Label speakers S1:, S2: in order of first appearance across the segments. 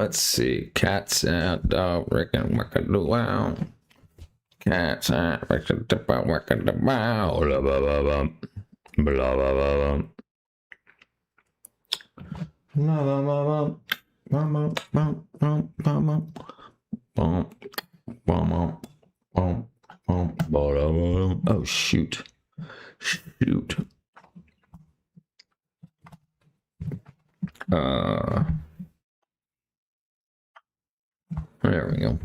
S1: let's see. Cats at reckon wow. Cats at reckon wow. Blah blah blah blah. Blah blah blah blah. Oh shoot. There we go.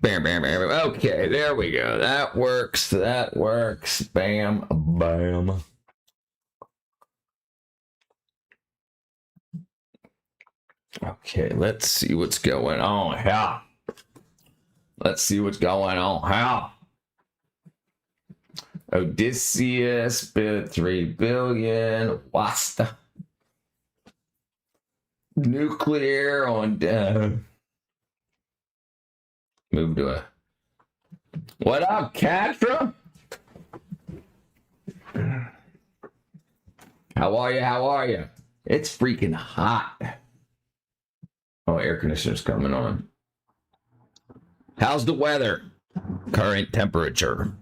S1: Bam, bam, bam. Okay, there we go. That works. That works. Bam, bam. Okay, let's see what's going on here. Let's see what's going on here. Odysseus bid 3 billion. What's the nuclear on move to a what up, Catra? How are you? How are you? It's freaking hot. Oh, air conditioner's coming on. How's the weather? Current temperature.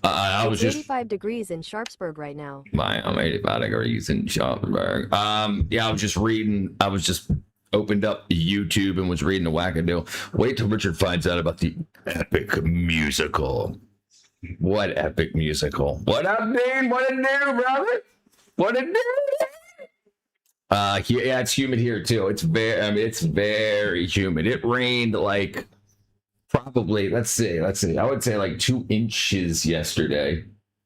S1: I was just
S2: 85 degrees in Sharpsburg right now.
S1: I'm 85 degrees in Sharpsburg. Yeah, I was just opened up YouTube and was reading the wackadoo. Wait till Richard finds out about the epic musical. What epic musical? What up, Dean? What it do, brother? What it do? Yeah, it's humid here too. It's very humid. It rained like probably, let's see. I would say like 2 inches yesterday.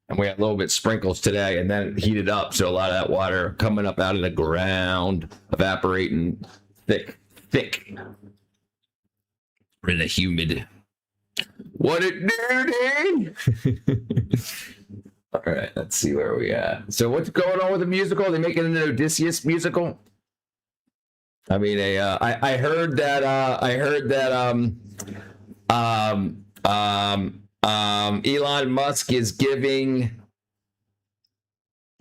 S1: And we had a little bit sprinkles today, and then it heated up. So a lot of that water coming up out of the ground, evaporating thick. We're in a humid. What it do, Dean? All right, let's see where we at. So what's going on with the musical? Are they making an Odysseus musical? I mean, I heard that Elon Musk is giving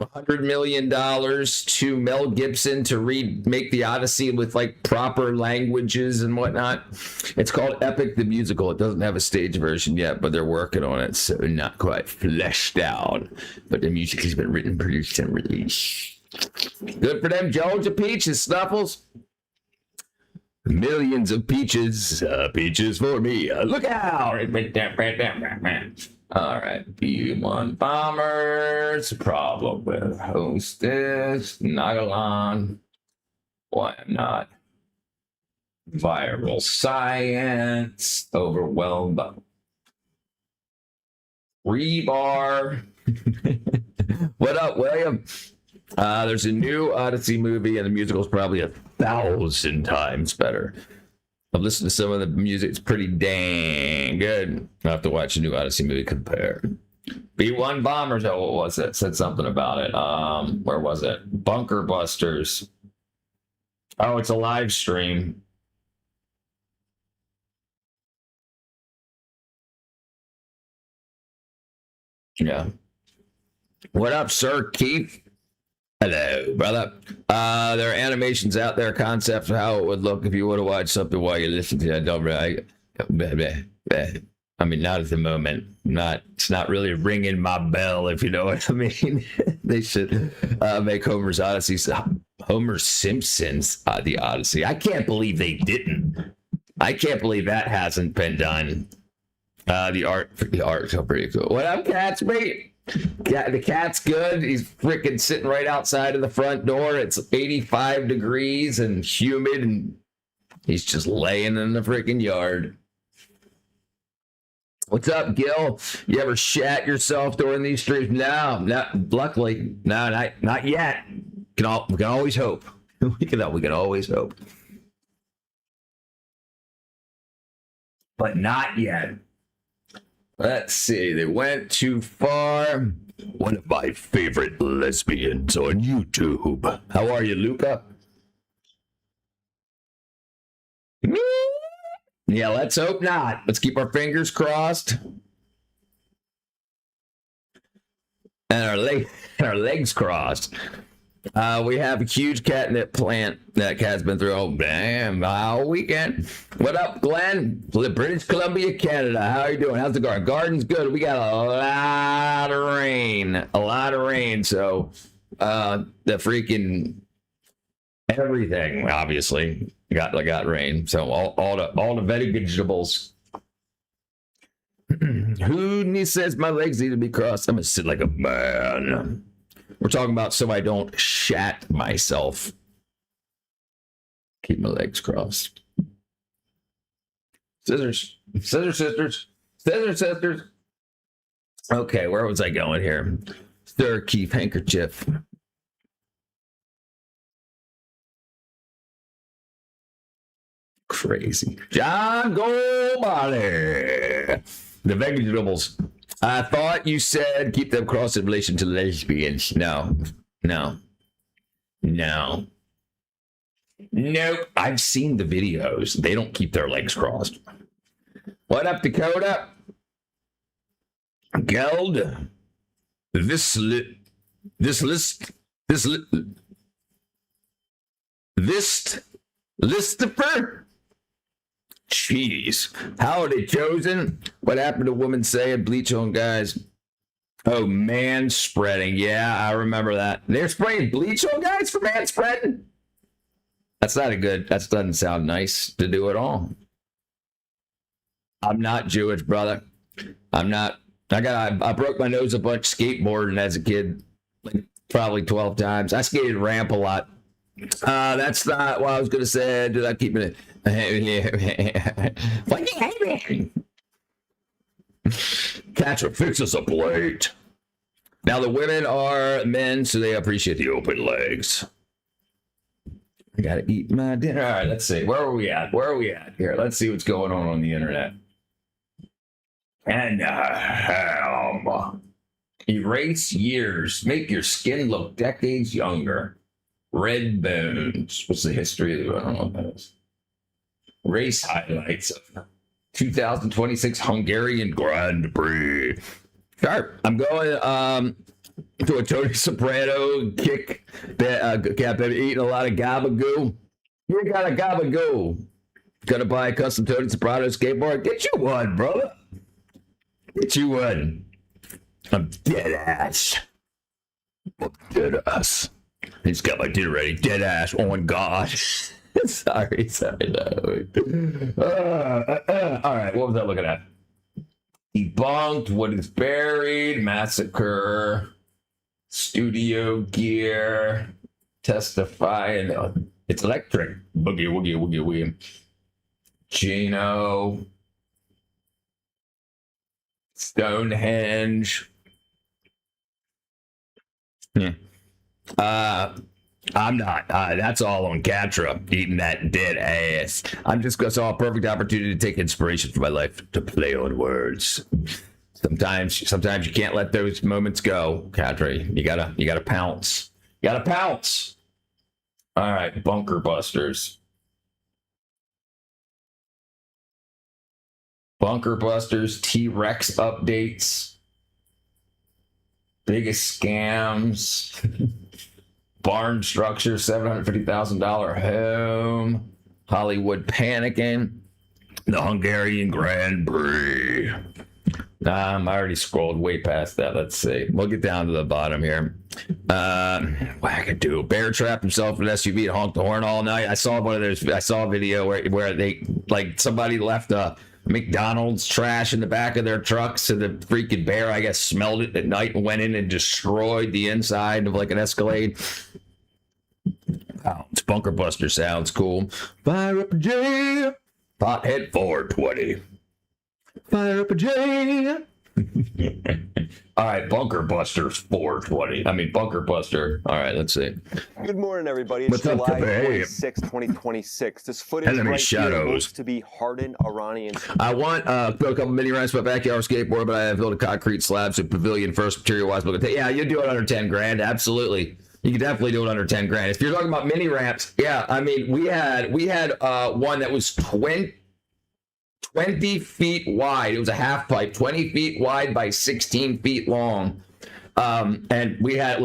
S1: $100 million to Mel Gibson to remake the Odyssey with like proper languages and whatnot. It's called Epic the Musical. It doesn't have a stage version yet, but they're working on it, so not quite fleshed out. But the music has been written, produced, and released. Good for them, Georgia Peaches, Snuffles. Millions of peaches, peaches for me. Look out! All right, B1 bombers. Problem with hostess. Not alone. Why not? Viral science. Overwhelmed by rebar. What up, William? There's a new Odyssey movie, and the musical's probably 1,000 times better. I've listened to some of the music. It's pretty dang good. I'll have to watch a new Odyssey movie compared. B1 Bombers, oh, what was it? Said something about it. Where was it? Bunker Busters. Oh, it's a live stream. Yeah. What up, Sir Keith? Hello, brother. There are animations out there, concepts of how it would look if you would have watched something while you listen to that. I mean, not at the moment. It's not really ringing my bell, if you know what I mean. They should make Homer Simpson's The Odyssey. I can't believe they didn't. I can't believe that hasn't been done. The art's pretty cool. What up, cats, mate? Yeah, the cat's good. He's freaking sitting right outside of the front door. It's 85 degrees and humid, and he's just laying in the freaking yard. What's up, Gil? You ever shat yourself during these streams? No, luckily, not yet. We can always hope. We can always hope. but not yet. Let's see. They went too far. One of my favorite lesbians on YouTube. How are you, Luca? Yeah, let's hope not. Let's keep our fingers crossed. And our legs crossed. We have a huge catnip plant that cat's been through all weekend. What up, Glenn? British Columbia, Canada. How are you doing? How's the garden? Garden's good. We got a lot of rain. So the freaking everything obviously got rain. So all the vegetables. Who says my legs need to be crossed? I'm gonna sit like a man. We're talking about so I don't shat myself. Keep my legs crossed. Scissors. Scissors, sisters. Scissors, sisters. Okay, where was I going here? Stir Keith handkerchief. Crazy. John Goldbody. The vegetables. I thought you said keep them crossed in relation to lesbians. No. Nope. I've seen the videos. They don't keep their legs crossed. What up, Dakota? Geld. Listifer? Jeez. How are they chosen? What happened to women saying bleach on guys? Oh, man spreading. Yeah, I remember that. They're spraying bleach on guys for man spreading? That doesn't sound nice to do at all. I'm not Jewish, brother. I'm not. I broke my nose a bunch skateboarding as a kid, like probably 12 times. I skated ramp a lot. That's not what I was going to say. Did I keep it? Catcher fixes a plate. Now the women are men, so they appreciate the open legs. I gotta eat my dinner. All right, let's see. Where are we at? Here, let's see what's going on the internet. And erase years, make your skin look decades younger. Red bones. What's the history of? I don't know what that is. Race highlights of 2026 Hungarian Grand Prix. Sure. I'm going to a Tony Soprano kick. I've been eating a lot of gabagoo. You got a gabagoo. Gonna buy a custom Tony Soprano skateboard? Get you one, brother. Get you one. I'm dead ass. He's got my dinner ready. Dead ass on God. sorry. No. All right, what was I looking at? Debunked, what is buried, massacre, studio gear, testify, and it's electric. Boogie. Gino, Stonehenge. Yeah. I'm not. That's all on Catra, eating that dead ass. I'm just gonna saw a perfect opportunity to take inspiration from my life to play on words. Sometimes you can't let those moments go, Catra. You gotta pounce. All right, Bunker Busters. T-Rex updates. Biggest scams. Barn structure, $750,000 home. Hollywood panicking. The Hungarian Grand Prix. I already scrolled way past that. Let's see. We'll get down to the bottom here. Wackadoo. Bear trapped himself in an SUV and honked the horn all night. I saw a video where they somebody left a McDonald's trash in the back of their trucks, and the freaking bear, I guess, smelled it at night and went in and destroyed the inside of like an Escalade. Oh, it's Bunker Buster sounds cool. Fire up a J. Pothead 420. Fire up a J. All right, Bunker Buster's 420. I mean, Bunker Buster. All right, let's see.
S3: Good morning, everybody. It's
S1: What's up,
S3: July
S1: Pepe?
S3: 26, 2026. This footage
S1: Enemy
S3: right
S1: shadows.
S3: here looks to be hardened Iranian.
S1: I want build a couple mini ramps for my backyard skateboard, but I have built a concrete slabs and pavilion first material wise. Yeah, you do it under 10 grand. Absolutely. You can definitely do it under 10 grand. If you're talking about mini ramps, yeah, I mean, we had one that was 20 feet wide. It was a half pipe, 20 feet wide by 16 feet long. And we had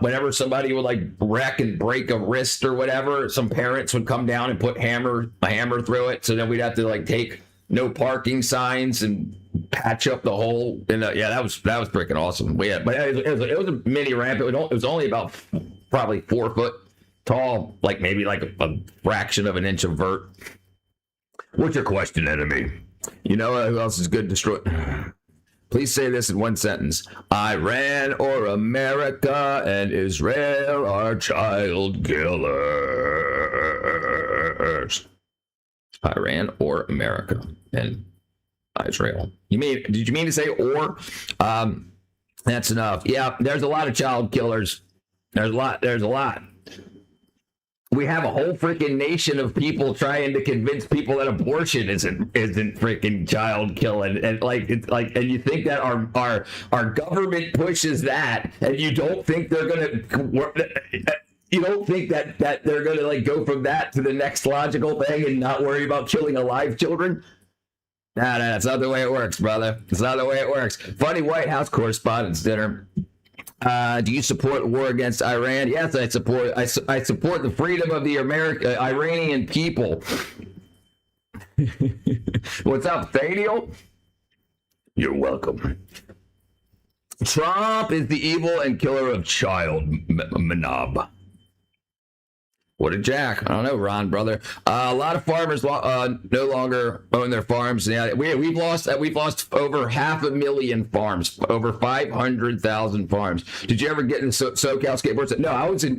S1: whenever somebody would like wreck and break a wrist or whatever, some parents would come down and put a hammer through it. So then we'd have to like take no parking signs and patch up the hole. And yeah, that was freaking awesome. But it was a mini ramp. It was only about probably 4 foot tall, like maybe like a fraction of an inch of vert. What's your question, enemy? You know who else is good to destroy? Please say this in one sentence. Iran or America and Israel are child killers. Iran or America and Israel. Did you mean to say or? That's enough. Yeah, there's a lot of child killers. There's a lot. We have a whole freaking nation of people trying to convince people that abortion isn't freaking child killing, and and you think that our government pushes that, and you don't think they're gonna like go from that to the next logical thing and not worry about killing alive children? Nah, that's not the way it works, brother. It's not the way it works. Funny White House correspondence dinner. Do you support war against Iran? Yes, I support the freedom of the Iranian people. What's up, Thadiel? You're welcome. Trump is the evil and killer of child Manab. What a jack. I don't know, Ron, brother. A lot of farmers no longer own their farms. Yeah, we've lost over 500,000 farms, over 500,000 farms. Did you ever get into SoCal skateboards? No,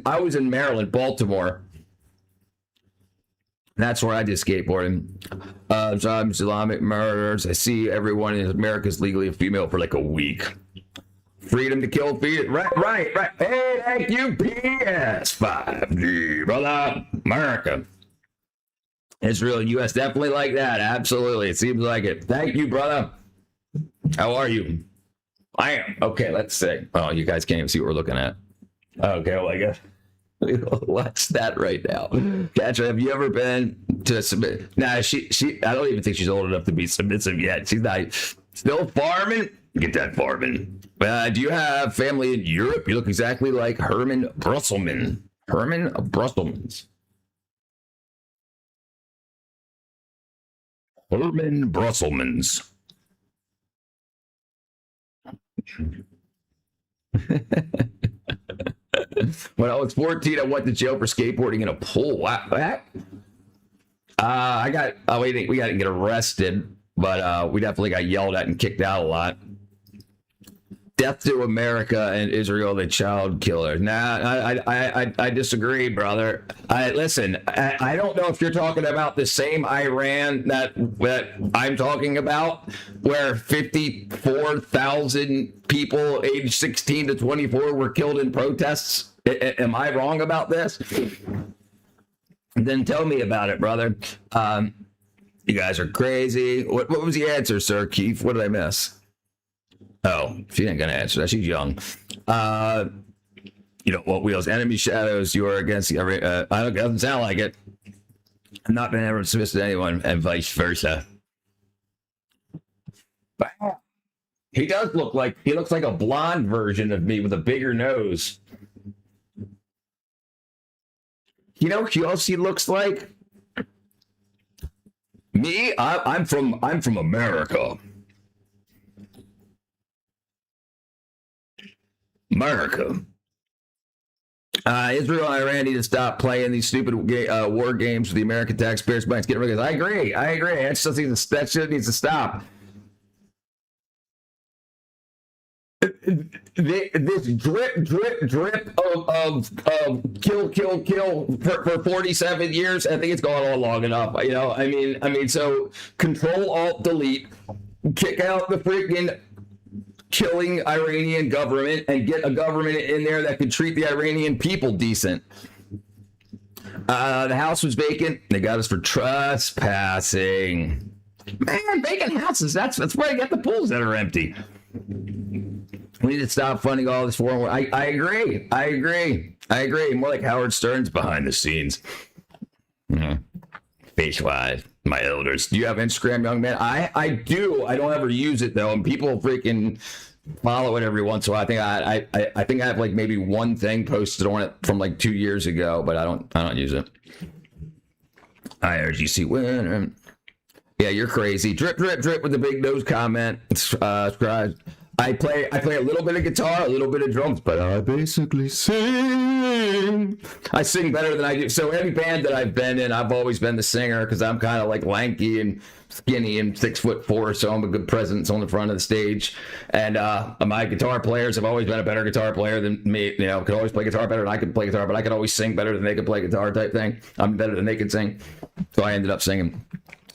S1: I was in Maryland, Baltimore. That's where I did skateboarding. Islamic murders. I see everyone in America is legally a female for like a week. Freedom to kill feet. Right. Hey, thank you, PS5G, brother. America. Israel and U.S. definitely like that. Absolutely. It seems like it. Thank you, brother. How are you? I am. Okay, let's see. Oh, you guys can't even see what we're looking at. Okay, well, I guess. What's that right now? Catcher, have you ever been to submit? Nah, she I don't even think she's old enough to be submissive yet. She's not still farming. Get that farming. Do you have family in Europe? You look exactly like Herman Brusselman. Herman Brusselmans. Herman Brusselmans. When I was 14, I went to jail for skateboarding in a pool. What? We didn't get arrested, but we definitely got yelled at and kicked out a lot. Death to America and Israel, the child killer. Nah, I disagree, brother. Listen, I don't know if you're talking about the same Iran that I'm talking about, where 54,000 people aged 16 to 24 were killed in protests. Am I wrong about this? Then tell me about it, brother. You guys are crazy. What was the answer, Sir Keith? What did I miss? Oh, she ain't gonna answer that. She's young. You know what wheels? Enemy shadows. You are against the. It doesn't sound like it. I've not been ever dismissed to anyone, and vice versa. He does look like a blonde version of me with a bigger nose. You know who else he looks like? Me? I'm from America. America. Israel and Iran need to stop playing these stupid war games with the American taxpayers' banks. Get rid of it. I agree. That shit needs to stop. This drip of kill for 47 years. I think it's gone on long enough. You know, I mean, so Control Alt Delete, kick out the freaking killing Iranian government and get a government in there that could treat the Iranian people decent. The house was vacant. They got us for trespassing. Man, vacant houses. That's where I get the pools that are empty. We need to stop funding all this foreign war. I agree. More like Howard Stern's behind the scenes. Face-wise, my elders. Do you have Instagram, young man? I do. I don't ever use it though, and people freaking follow it every once in a while. I think I have like maybe one thing posted on it from like 2 years ago, but I don't use it. IRGC winner. Yeah, you're crazy. Drip with the big nose comment. Subscribe. I play a little bit of guitar, a little bit of drums, but I basically sing. I sing better than I do. So every band that I've been in, I've always been the singer because I'm kind of like lanky and skinny and 6'4", so I'm a good presence on the front of the stage. And my guitar players have always been a better guitar player than me. You know, could always play guitar better than I could play guitar, but I could always sing better than they could play guitar type thing. I'm better than they could sing, so I ended up singing.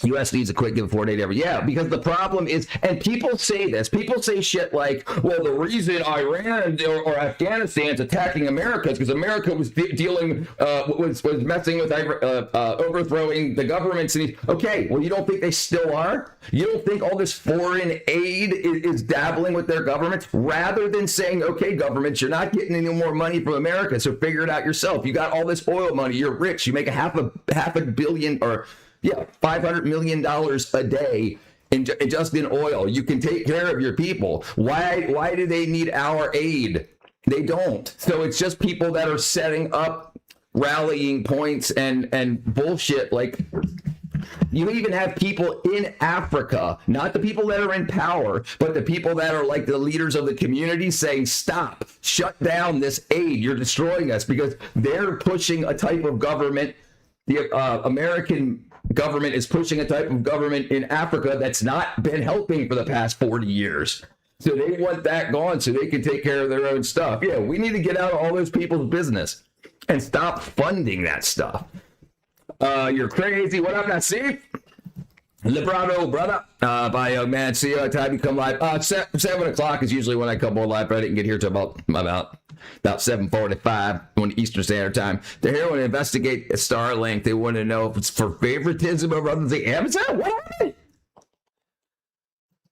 S1: U.S. needs a quick give 4 day ever. Yeah, because the problem is, and people say this, people say shit like, well, the reason Iran or Afghanistan's attacking America is because America was was messing with overthrowing the governments. And okay, well, you don't think they still are? You don't think all this foreign aid is dabbling with their governments? Rather than saying, okay, governments, you're not getting any more money from America, so figure it out yourself. You got all this oil money. You're rich. You make half a billion or $500 million a day just in oil. You can take care of your people. Why do they need our aid? They don't. So it's just people that are setting up rallying points and bullshit. Like, you even have people in Africa, not the people that are in power, but the people that are like the leaders of the community saying, stop, shut down this aid. You're destroying us, because they're pushing a type of government. The American government is pushing a type of government in Africa that's not been helping for the past 40 years. So they want that gone so they can take care of their own stuff. Yeah, we need to get out of all those people's business and stop funding that stuff. You're crazy. What up, Nasif? Librado, brother. Bye, young man. See you at time you come live. 7 o'clock is usually when I come on live, but I didn't get here till about 7:45 on Eastern Standard Time. They're here to investigate Starlink. They want to know if it's for favoritism of others than Amazon. What?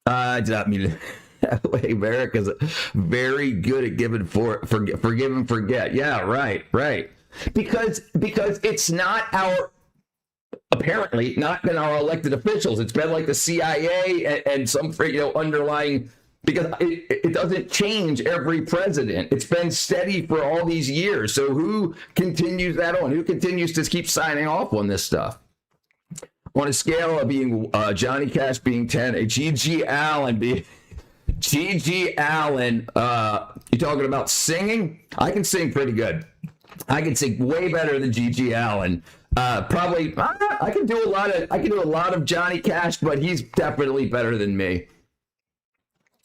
S1: I did not mean it that way. America's very good at giving forgive and forget. Yeah, right. Because it's not apparently not been our elected officials. It's been like the CIA and some underlying. Because it doesn't change every president. It's been steady for all these years. So who continues that on? Who continues to keep signing off on this stuff? On a scale of being Johnny Cash being 10, a G.G. Allen being... G.G. Allen, you talking about singing? I can sing pretty good. I can sing way better than G.G. Allen. Probably, I can do a lot of Johnny Cash, but he's definitely better than me.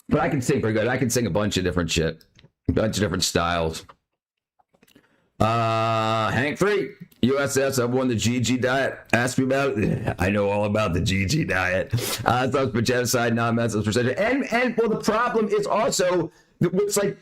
S1: But I can sing pretty good. I can sing a bunch of different shit. A bunch of different styles. Hank 3, USS, I've won the GG diet. Ask me about it. I know all about the GG diet. Thoughts for genocide, non-mental percentage. And well, the problem is also, it's like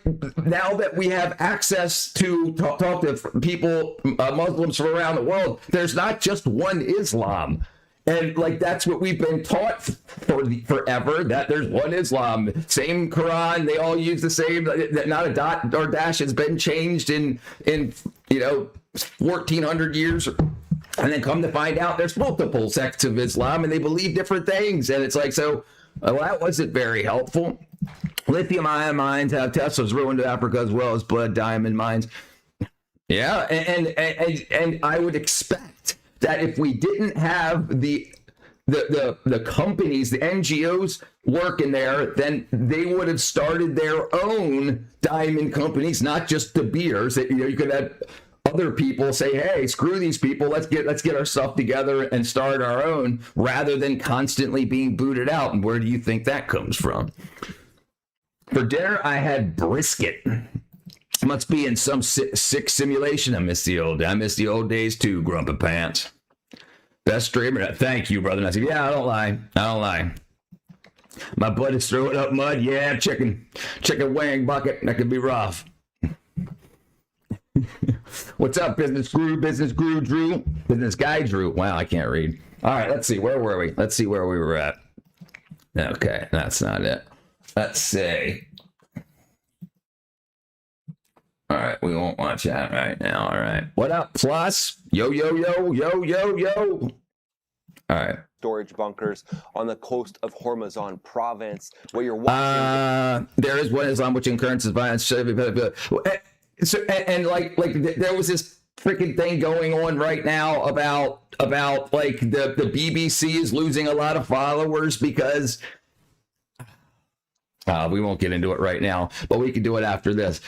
S1: now that we have access to talk to people, Muslims from around the world, there's not just one Islam. And like that's what we've been taught forever, that there's one Islam, same Quran, they all use the same, not a dot or dash has been changed in 1400 years. And then come to find out there's multiple sects of Islam and they believe different things. And it's like, so well, that wasn't very helpful. Lithium ion mines have Tesla's ruined Africa as well as blood diamond mines. Yeah, and I would expect that if we didn't have the companies, the NGOs working there, then they would have started their own diamond companies, not just De Beers. You could have other people say, "Hey, screw these people. Let's get our stuff together and start our own," rather than constantly being booted out. And where do you think that comes from? For dinner, I had brisket. Must be in some sick simulation. I miss the old days too, Grumpy Pants. Best streamer. Thank you, brother. Yeah, I don't lie. My butt is throwing up mud. Yeah, chicken wing bucket. That could be rough. What's up, business Drew, business guy Drew. Wow, I can't read. All right, let's see. Where were we? Let's see where we were at. Okay, that's not it. Let's see. All right, we won't watch that right now. All right. What up, Plus? Yo. All right.
S3: storage bunkers on the coast of Hormuzgan province. What you're watching.
S1: There is one Islam which encourages violence. So, and like there was this freaking thing going on right now about like the BBC is losing a lot of followers because we won't get into it right now, but we can do it after this.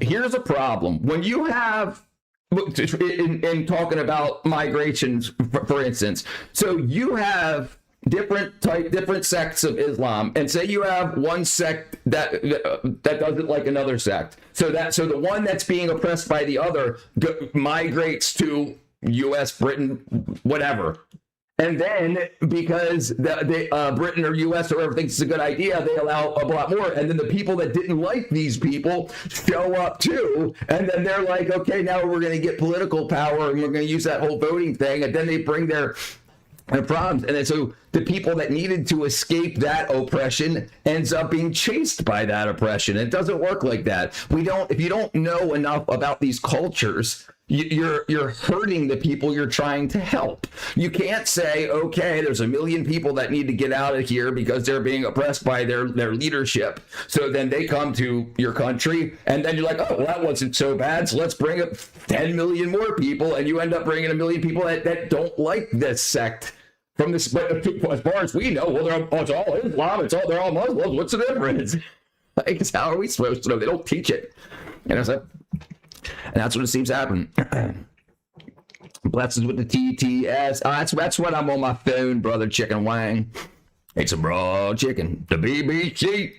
S1: Here's a problem. When you have, in talking about migrations, for instance, so you have different sects of Islam, and say you have one sect that doesn't like another sect, so the one that's being oppressed by the other migrates to U.S., Britain, whatever. And then because Britain or U.S. or whoever thinks it's a good idea, they allow a lot more. And then the people that didn't like these people show up too. And then they're like, okay, now we're going to get political power and we're going to use that whole voting thing. And then they bring their problems. And then so the people that needed to escape that oppression ends up being chased by that oppression. It doesn't work like that. If you don't know enough about these cultures, you're hurting the people you're trying to help. You can't say, okay, there's 1 million people that need to get out of here because they're being oppressed by their leadership. So then they come to your country, and then you're like, oh, well, that wasn't so bad, so let's bring up 10 million more people, and you end up bringing 1 million people that don't like this sect. From this, but as far as we know, well, it's all Islam, they're all Muslims. What's the difference? Like, how are we supposed to know? They don't teach it. You know, so, and that's what it seems to happen. Blessings with the TTS. That's what I'm on my phone, brother. Chicken Wang. It's a raw chicken. The BBC.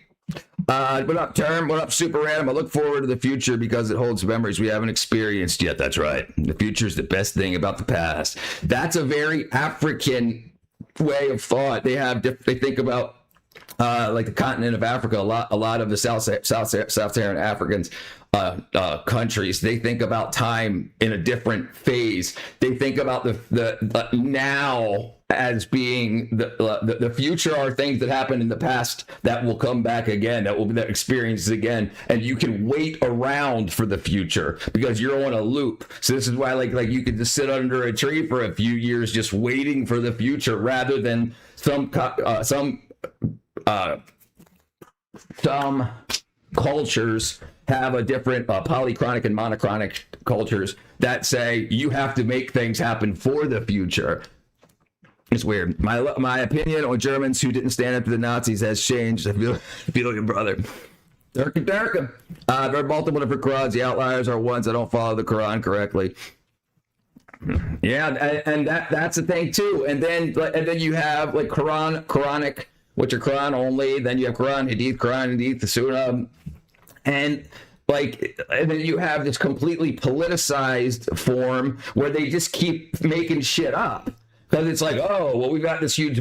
S1: What up, Term? What up, Super Random? I look forward to the future because it holds memories we haven't experienced yet. That's right. The future is the best thing about the past. That's a very African way of thought. They think about like the continent of Africa. A lot of the Sub-Saharan Africans countries, they think about time in a different phase. They think about the now as being the future are things that happened in the past that will come back again, that will be that experiences again, and you can wait around for the future because you're on a loop. So this is why like you could just sit under a tree for a few years just waiting for the future rather than some cultures have a different polychronic and monochronic cultures that say you have to make things happen for the future. It's weird. My opinion on Germans who didn't stand up to the Nazis has changed. I feel your brother. Durka. There are multiple different Qurans. The outliers are ones that don't follow the Quran correctly. Yeah, and that's the thing too. And then you have like Quranic, which are Quran only. Then you have Quran Hadith, the Sunnah, and then you have this completely politicized form where they just keep making shit up. Because it's like, oh, well, we've got this huge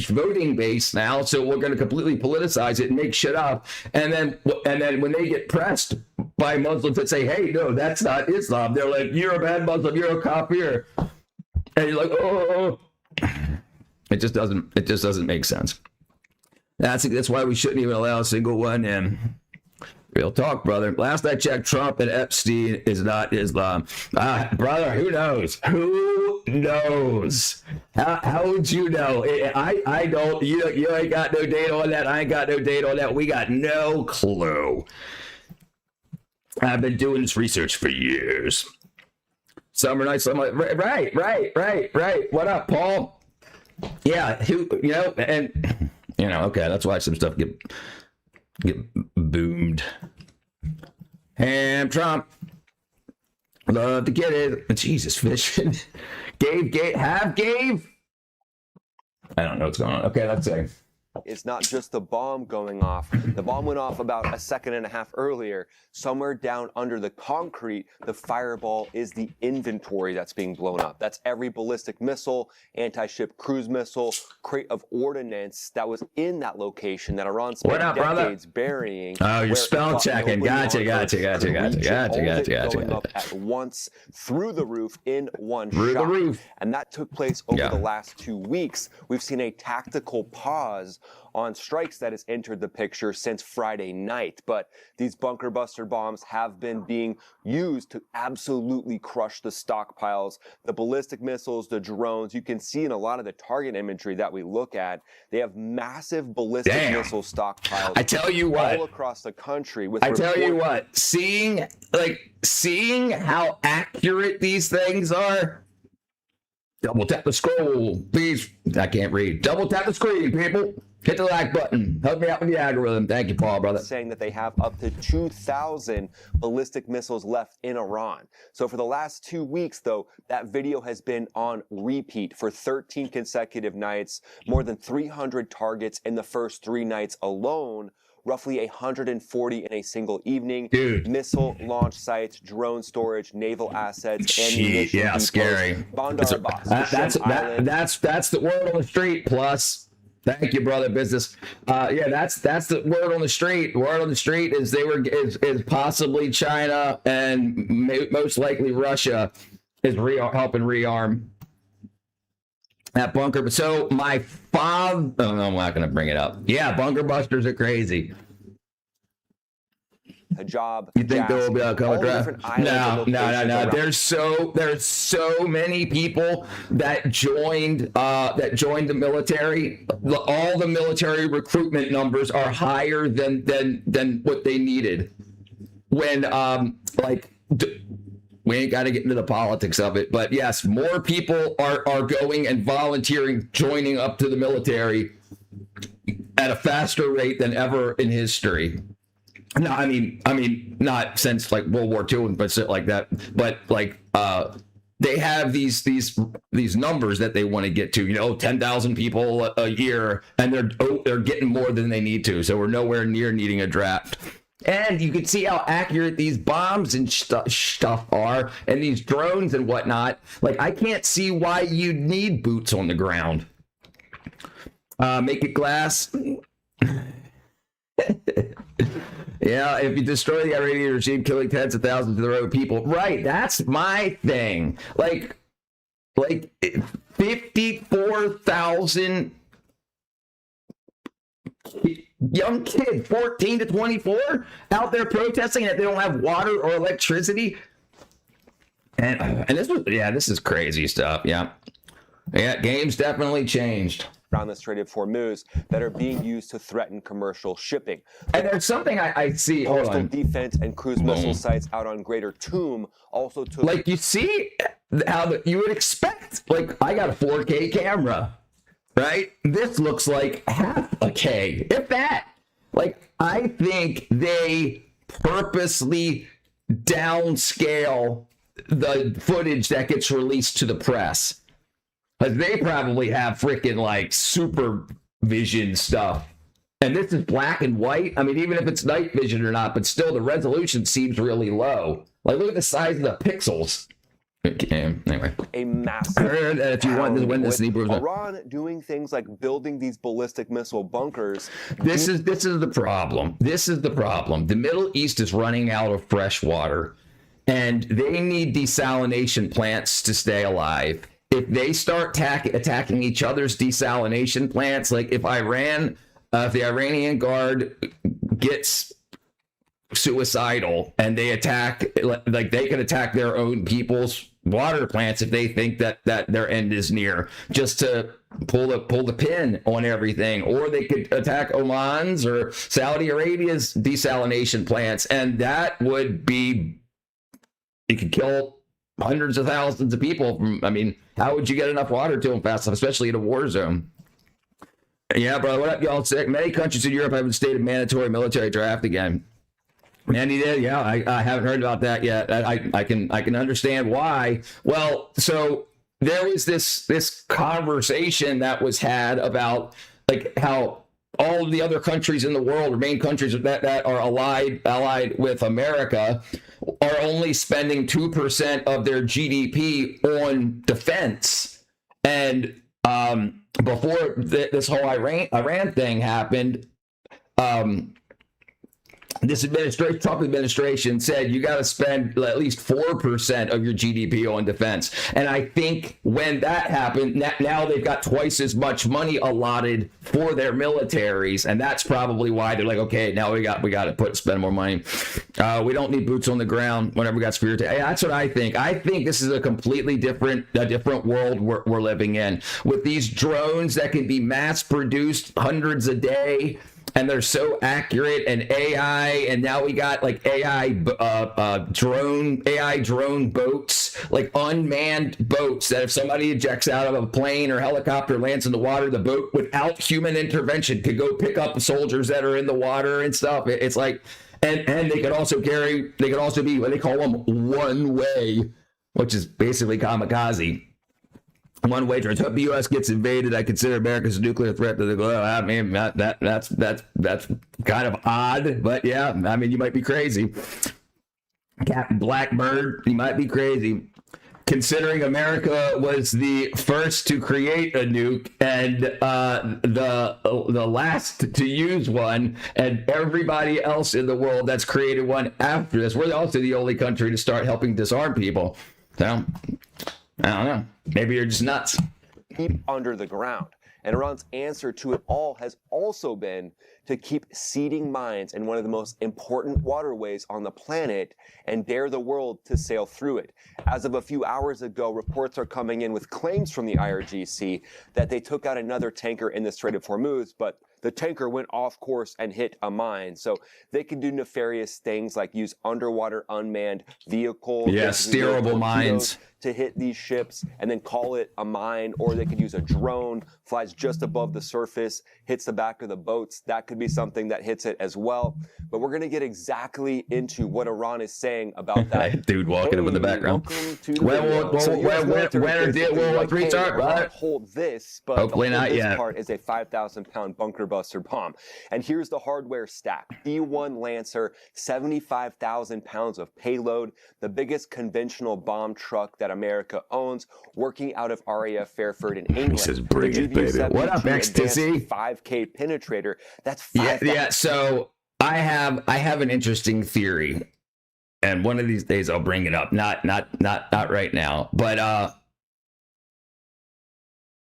S1: voting base now, so we're going to completely politicize it and make shit up. And then when they get pressed by Muslims that say, hey, no, that's not Islam, they're like, you're a bad Muslim, you're a kafir. And you're like, oh. It just doesn't make sense. That's why we shouldn't even allow a single one in. Real talk, brother. Last I checked, Trump and Epstein is not Islam. Brother, who knows? Who knows? How would you know? I don't. You ain't got no data on that. I ain't got no data on that. We got no clue. I've been doing this research for years. Summer nights. Right. What up, Paul? Yeah, and okay, that's why some stuff get boomed. Ham Trump. Love to get it. Jesus, fishing. Gabe. I don't know what's going on. Okay, let's say.
S3: It's not just the bomb going off. The bomb went off about a second and a half earlier. Somewhere down under the concrete, the fireball is the inventory that's being blown up. That's every ballistic missile, anti-ship cruise missile, crate of ordnance that was in that location that Iran spent decades burying.
S1: Oh, you're spell checking. Gotcha.
S3: Going up at once through the roof in one shot. And that took place over the last 2 weeks. We've seen a tactical pause on strikes that has entered the picture since Friday night. But these bunker buster bombs have been being used to absolutely crush the stockpiles, the ballistic missiles, the drones. You can see in a lot of the target imagery that we look at, they have massive ballistic missile stockpiles.
S1: I tell you what,
S3: all across the country. With
S1: seeing how accurate these things are. Double tap the scroll, please. I can't read. Double tap the screen, people. Hit the like button. Help me out with the algorithm. Thank you, Paul, brother.
S3: Saying that they have up to 2,000 ballistic missiles left in Iran. So for the last 2 weeks, though, that video has been on repeat for 13 consecutive nights, more than 300 targets in the first 3 nights alone. Roughly 140 in a single evening.
S1: Dude.
S3: Missile launch sites, drone storage, naval assets, ammunition.
S1: Yeah, scary.
S3: Bandar Abbas.
S1: That's the word on the street. Plus, thank you, brother. Business. That's the word on the street. Word on the street is is possibly China and most likely Russia is helping rearm that bunker. But so my father, I'm not going to bring it up. Yeah, bunker busters are crazy.
S3: Hijab.
S1: You think there will be a color draft? No. There's so many people that joined the military. All the military recruitment numbers are higher than what they needed. When we ain't got to get into the politics of it, but yes, more people are going and volunteering, joining up to the military at a faster rate than ever in history. No, I mean, not since like World War II and shit like that, but like they have these numbers that they want to get to. 10,000 people a year, and they're getting more than they need to. So we're nowhere near needing a draft. And you can see how accurate these bombs and stuff are, and these drones and whatnot. Like, I can't see why you need boots on the ground. Make it glass. Yeah, if you destroy the Iranian regime, killing tens of thousands of their own people. Right, that's my thing. Like 54,000 young kids, 14 to 24, out there protesting that they don't have water or electricity. And this is crazy stuff. Yeah, games definitely changed
S3: around the Strait of Hormuz that are being used to threaten commercial shipping.
S1: And there's something I see.
S3: Coastal defense and cruise missile sites out on Greater Toom also took.
S1: Like, you see how you would expect. Like, I got a 4K camera, right? This looks like half a K, if that. Like, I think they purposely downscale the footage that gets released to the press. Because they probably have freaking like super vision stuff. And this is black and white. I mean, even if it's night vision or not, but still the resolution seems really low. Like, look at the size of the pixels. Anyway.
S3: A massive.
S1: If you want to win this,
S3: Iran doing things like building these ballistic missile bunkers.
S1: This is the problem. This is the problem. The Middle East is running out of fresh water, and they need desalination plants to stay alive. If they start attacking each other's desalination plants, like if the Iranian Guard gets suicidal and they attack, like they can attack their own people's water plants if they think that their end is near, just to pull the pin on everything. Or they could attack Oman's or Saudi Arabia's desalination plants, and it could kill hundreds of thousands of people. How would you get enough water to them fast enough, especially in a war zone? Yeah, brother, what up, y'all? Many countries in Europe have instated mandatory military draft again. And he did, yeah. I haven't heard about that yet. I can understand why. Well, so there was this conversation that was had about like how all of the other countries in the world, or main countries that are allied with America, are only spending 2% of their GDP on defense. And before this whole Iran thing happened, this Trump administration said you got to spend at least 4% of your GDP on defense. And I think when that happened, now they've got twice as much money allotted for their militaries, and that's probably why they're like, okay, now we got to spend more money. We don't need boots on the ground whenever we got spirit. Hey, that's what I think. I think this is a completely different world we're living in, with these drones that can be mass produced hundreds a day. And they're so accurate, and AI, and now we got like AI drone boats, like unmanned boats that if somebody ejects out of a plane or helicopter, lands in the water, the boat without human intervention could go pick up soldiers that are in the water and stuff. It's like, and they could also be what they call them one way, which is basically kamikaze. One way to the U.S. gets invaded, I consider America's a nuclear threat to the globe. I mean, that's kind of odd, but yeah, I mean, you might be crazy. Captain Blackbird, you might be crazy. Considering America was the first to create a nuke and the last to use one, and everybody else in the world that's created one after this, we're also the only country to start helping disarm people. So, I don't know. Maybe you're just nuts.
S3: Deep under the ground. And Iran's answer to it all has also been to keep seeding mines in one of the most important waterways on the planet and dare the world to sail through it. As of a few hours ago, reports are coming in with claims from the IRGC that they took out another tanker in the Strait of Hormuz, but the tanker went off course and hit a mine. So they can do nefarious things like use underwater unmanned vehicles.
S1: Yeah, steerable mines.
S3: To hit these ships and then call it a mine, or they could use a drone, flies just above the surface, hits the back of the boats. That could be something that hits it as well. But we're going to get exactly into what Iran is saying about that.
S1: Dude walking up in the background. When are World War III start?
S3: Hold this, but
S1: hopefully not yet.
S3: This part is a 5,000-pound bunker buster bomb. And here's the hardware stack. B-1 Lancer, 75,000 pounds of payload, the biggest conventional bomb truck that America owns, working out of RAF Fairford in England.
S1: He says, bring it, baby. What up, ecstasy?
S3: 5K penetrator. That's 5,000.
S1: Yeah. So I have an interesting theory, and one of these days I'll bring it up. Not right now, but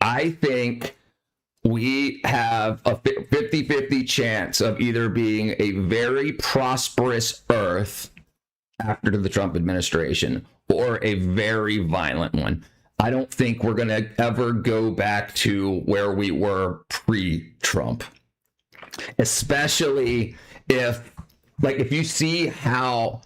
S1: I think we have a 50-50 chance of either being a very prosperous Earth after the Trump administration or a very violent one. I don't think we're going to ever go back to where we were pre-Trump, especially if you see how,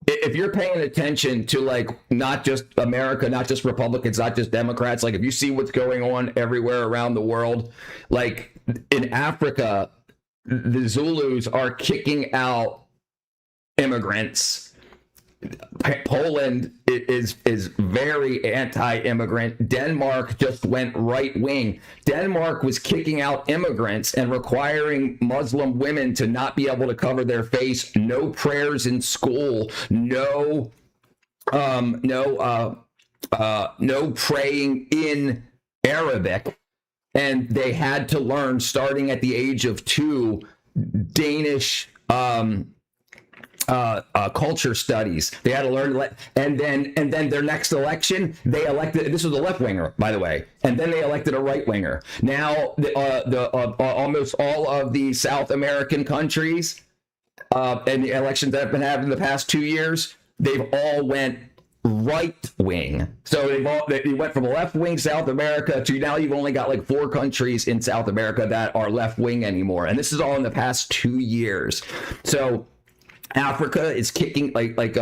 S1: if you're paying attention to like not just America, not just Republicans, not just Democrats, like if you see what's going on everywhere around the world, like in Africa, the Zulus are kicking out immigrants. Poland is very anti-immigrant. Denmark just went right-wing. Denmark was kicking out immigrants and requiring Muslim women to not be able to cover their face. No prayers in school. No praying in Arabic. And they had to learn, starting at the age of 2, Danish culture studies. They had to learn, and then their next election, they elected. This was a left winger, by the way, and then they elected a right winger. Now, almost all of the South American countries, and the elections that have been happening in the past 2 years, they've all went right wing. So they went from left wing South America to now you've only got like 4 countries in South America that are left wing anymore, and this is all in the past 2 years. So Africa is kicking,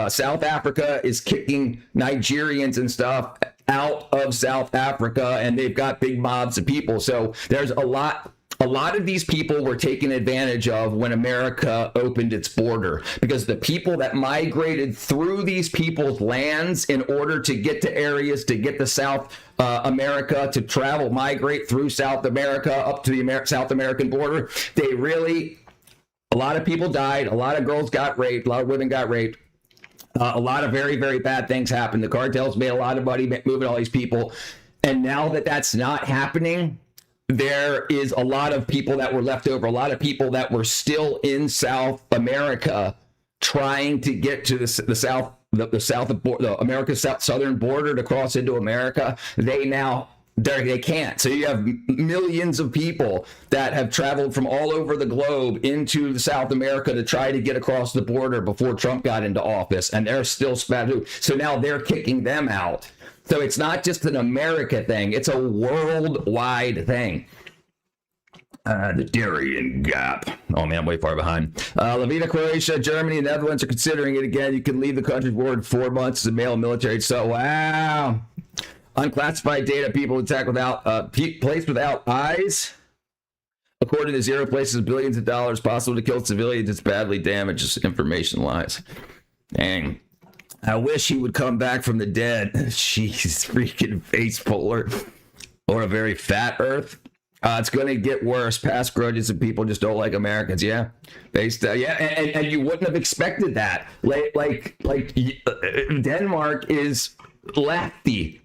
S1: South Africa is kicking Nigerians and stuff out of South Africa, and they've got big mobs of people. So there's a lot of these people were taken advantage of when America opened its border, because the people that migrated through these people's lands in order to get to areas to get the South America to travel, migrate through South America up to the South American border. A lot of people died. A lot of girls got raped. A lot of women got raped. A lot of very, very bad things happened. The cartels made a lot of money moving all these people. And now that that's not happening, there is a lot of people that were left over, a lot of people that were still in South America trying to get to the America's southern border to cross into America. They can't. So you have millions of people that have traveled from all over the globe into South America to try to get across the border before Trump got into office, and they're still spat. So now they're kicking them out. So it's not just an America thing, it's a worldwide thing. The Darien Gap. Oh man, I'm way far behind. Latvia, Croatia, Germany, and Netherlands are considering it again. You can leave the country for 4 months as a male military. So wow. Unclassified data, people attack without placed without eyes. According to Zero Places, billions of dollars possible to kill civilians. It's badly damaged. Information lies. Dang. I wish he would come back from the dead. Jeez, freaking face puller. Or a very fat Earth. It's going to get worse. Past grudges and people just don't like Americans. Yeah, and you wouldn't have expected that. Like Denmark is lefty,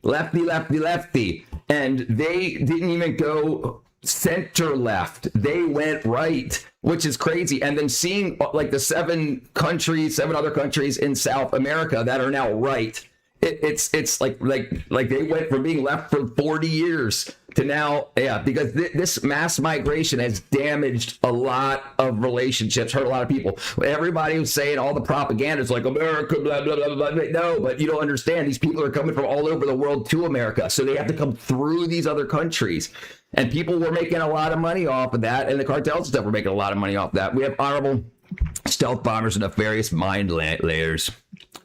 S1: and they didn't even go center left. They went right, which is crazy. And then seeing like the seven other countries in South America that are now right. It's like they went from being left for 40 years to now, because this mass migration has damaged a lot of relationships, hurt a lot of people. Everybody was saying all the propaganda is like America, blah, blah, blah, blah. No, but you don't understand. These people are coming from all over the world to America. So they have to come through these other countries. And people were making a lot of money off of that. And the cartels and stuff were making a lot of money off that. We have honorable stealth bombers and nefarious mind layers.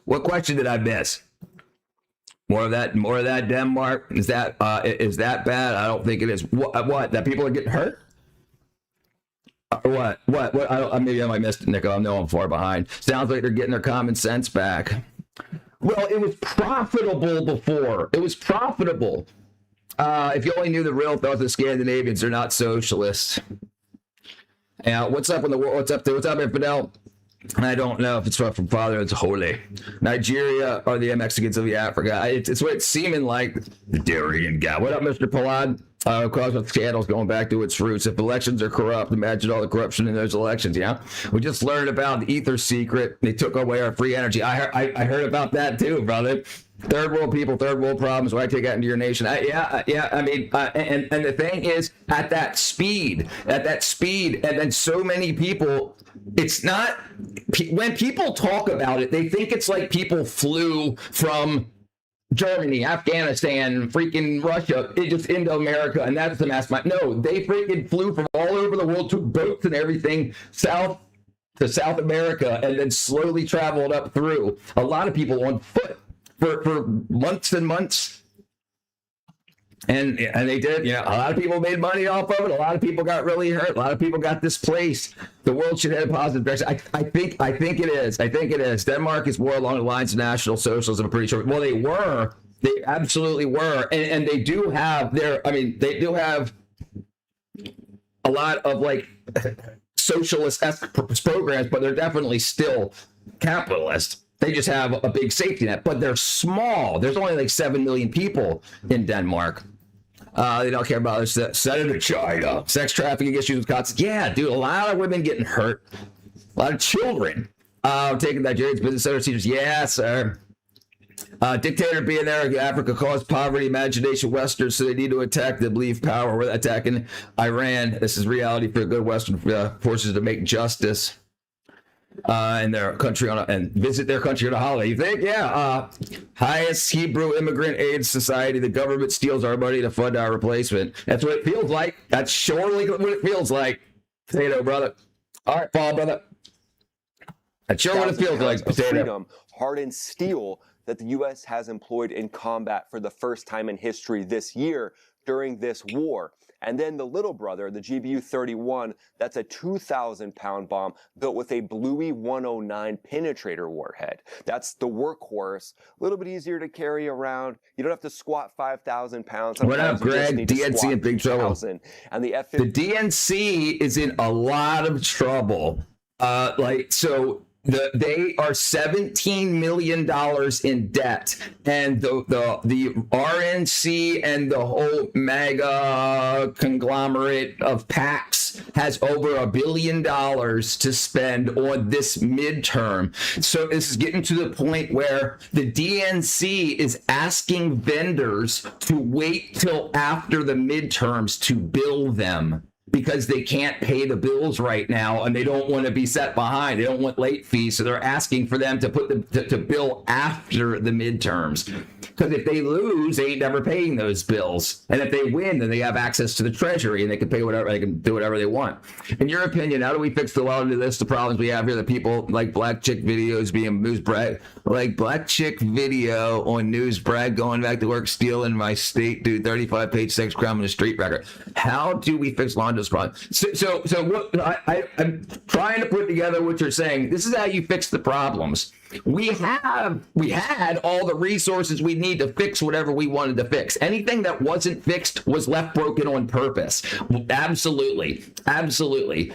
S1: What question did I miss? More of that, Denmark. Is that bad? I don't think it is. What? That people are getting hurt? What? Maybe I might missed it, Nico. I know I'm far behind. Sounds like they're getting their common sense back. Well, it was profitable before. It was profitable. If you only knew the real thought, the Scandinavians are not socialists. Yeah. What's up in the world? What's up, Infidel? I don't know if it's from father. It's holy. Nigeria are the Mexicans of the Africa. It's what it's seeming like. The Darien Gap. What up, Mr. Palad? Cause of scandals going back to its roots. If elections are corrupt, imagine all the corruption in those elections. Yeah, we just learned about the ether secret. They took away our free energy. I heard about that too, brother. Third world people, third world problems. Why take that into your nation? I mean, and the thing is, at that speed, and then so many people. It's not, when people talk about it, they think it's like people flew from Germany, Afghanistan, freaking Russia, just into America, and that's the mass. No, they freaking flew from all over the world, took boats and everything, south to South America, and then slowly traveled up through. A lot of people on foot for months and months. And they did, a lot of people made money off of it. A lot of people got really hurt. A lot of people got displaced. The world should head a positive direction. I think it is. I think it is. Denmark is more along the lines of National Socialism, I'm pretty sure. Well, they were. They absolutely were. And they do have they do have a lot of like socialist-esque programs, but they're definitely still capitalist. They just have a big safety net, but they're small. There's only like 7 million people in Denmark. They don't care about this. Senator China, sex trafficking issues with cops. Yeah, dude, a lot of women getting hurt. A lot of children taking Nigerians business center teachers. Yeah, sir. Dictator being there, Africa caused poverty, imagination, Western, so they need to attack them, leave power. We're attacking Iran. This is reality for good Western forces to make justice. In their country and visit their country on a holiday. You think? Yeah. Highest Hebrew immigrant aid society. The government steals our money to fund our replacement. That's what it feels like. That's surely what it feels like. Potato, brother. All right, Paul, brother. That's sure what it feels like. Potato.
S3: Freedom, hardened steel that the U.S. has employed in combat for the first time in history this year during this war. And then the little brother, the GBU-31, that's a 2,000-pound bomb built with a Bluey 109 penetrator warhead. That's the workhorse. A little bit easier to carry around. You don't have to squat 5,000 pounds.
S1: What up, Greg? DNC in big trouble.
S3: And the
S1: DNC is in a lot of trouble. They are $17 million in debt, and the RNC and the whole MAGA conglomerate of PACs has over $1 billion to spend on this midterm. So this is getting to the point where the DNC is asking vendors to wait till after the midterms to bill them, because they can't pay the bills right now and they don't want to be set behind. They don't want late fees, so they're asking for them to put to bill after the midterms. Because if they lose, they ain't never paying those bills. And if they win, then they have access to the treasury and they can pay whatever, they can do whatever they want. In your opinion, how do we fix the list of problems we have here that people like black chick videos being news brag, like black chick video on news brag going back to work, stealing my state, dude, 35-page sex crime in a street record? How do we fix law and problem? So what I'm trying to put together what you're saying. This is how you fix the problems. We had all the resources we need to fix whatever we wanted to fix. Anything that wasn't fixed was left broken on purpose. Absolutely.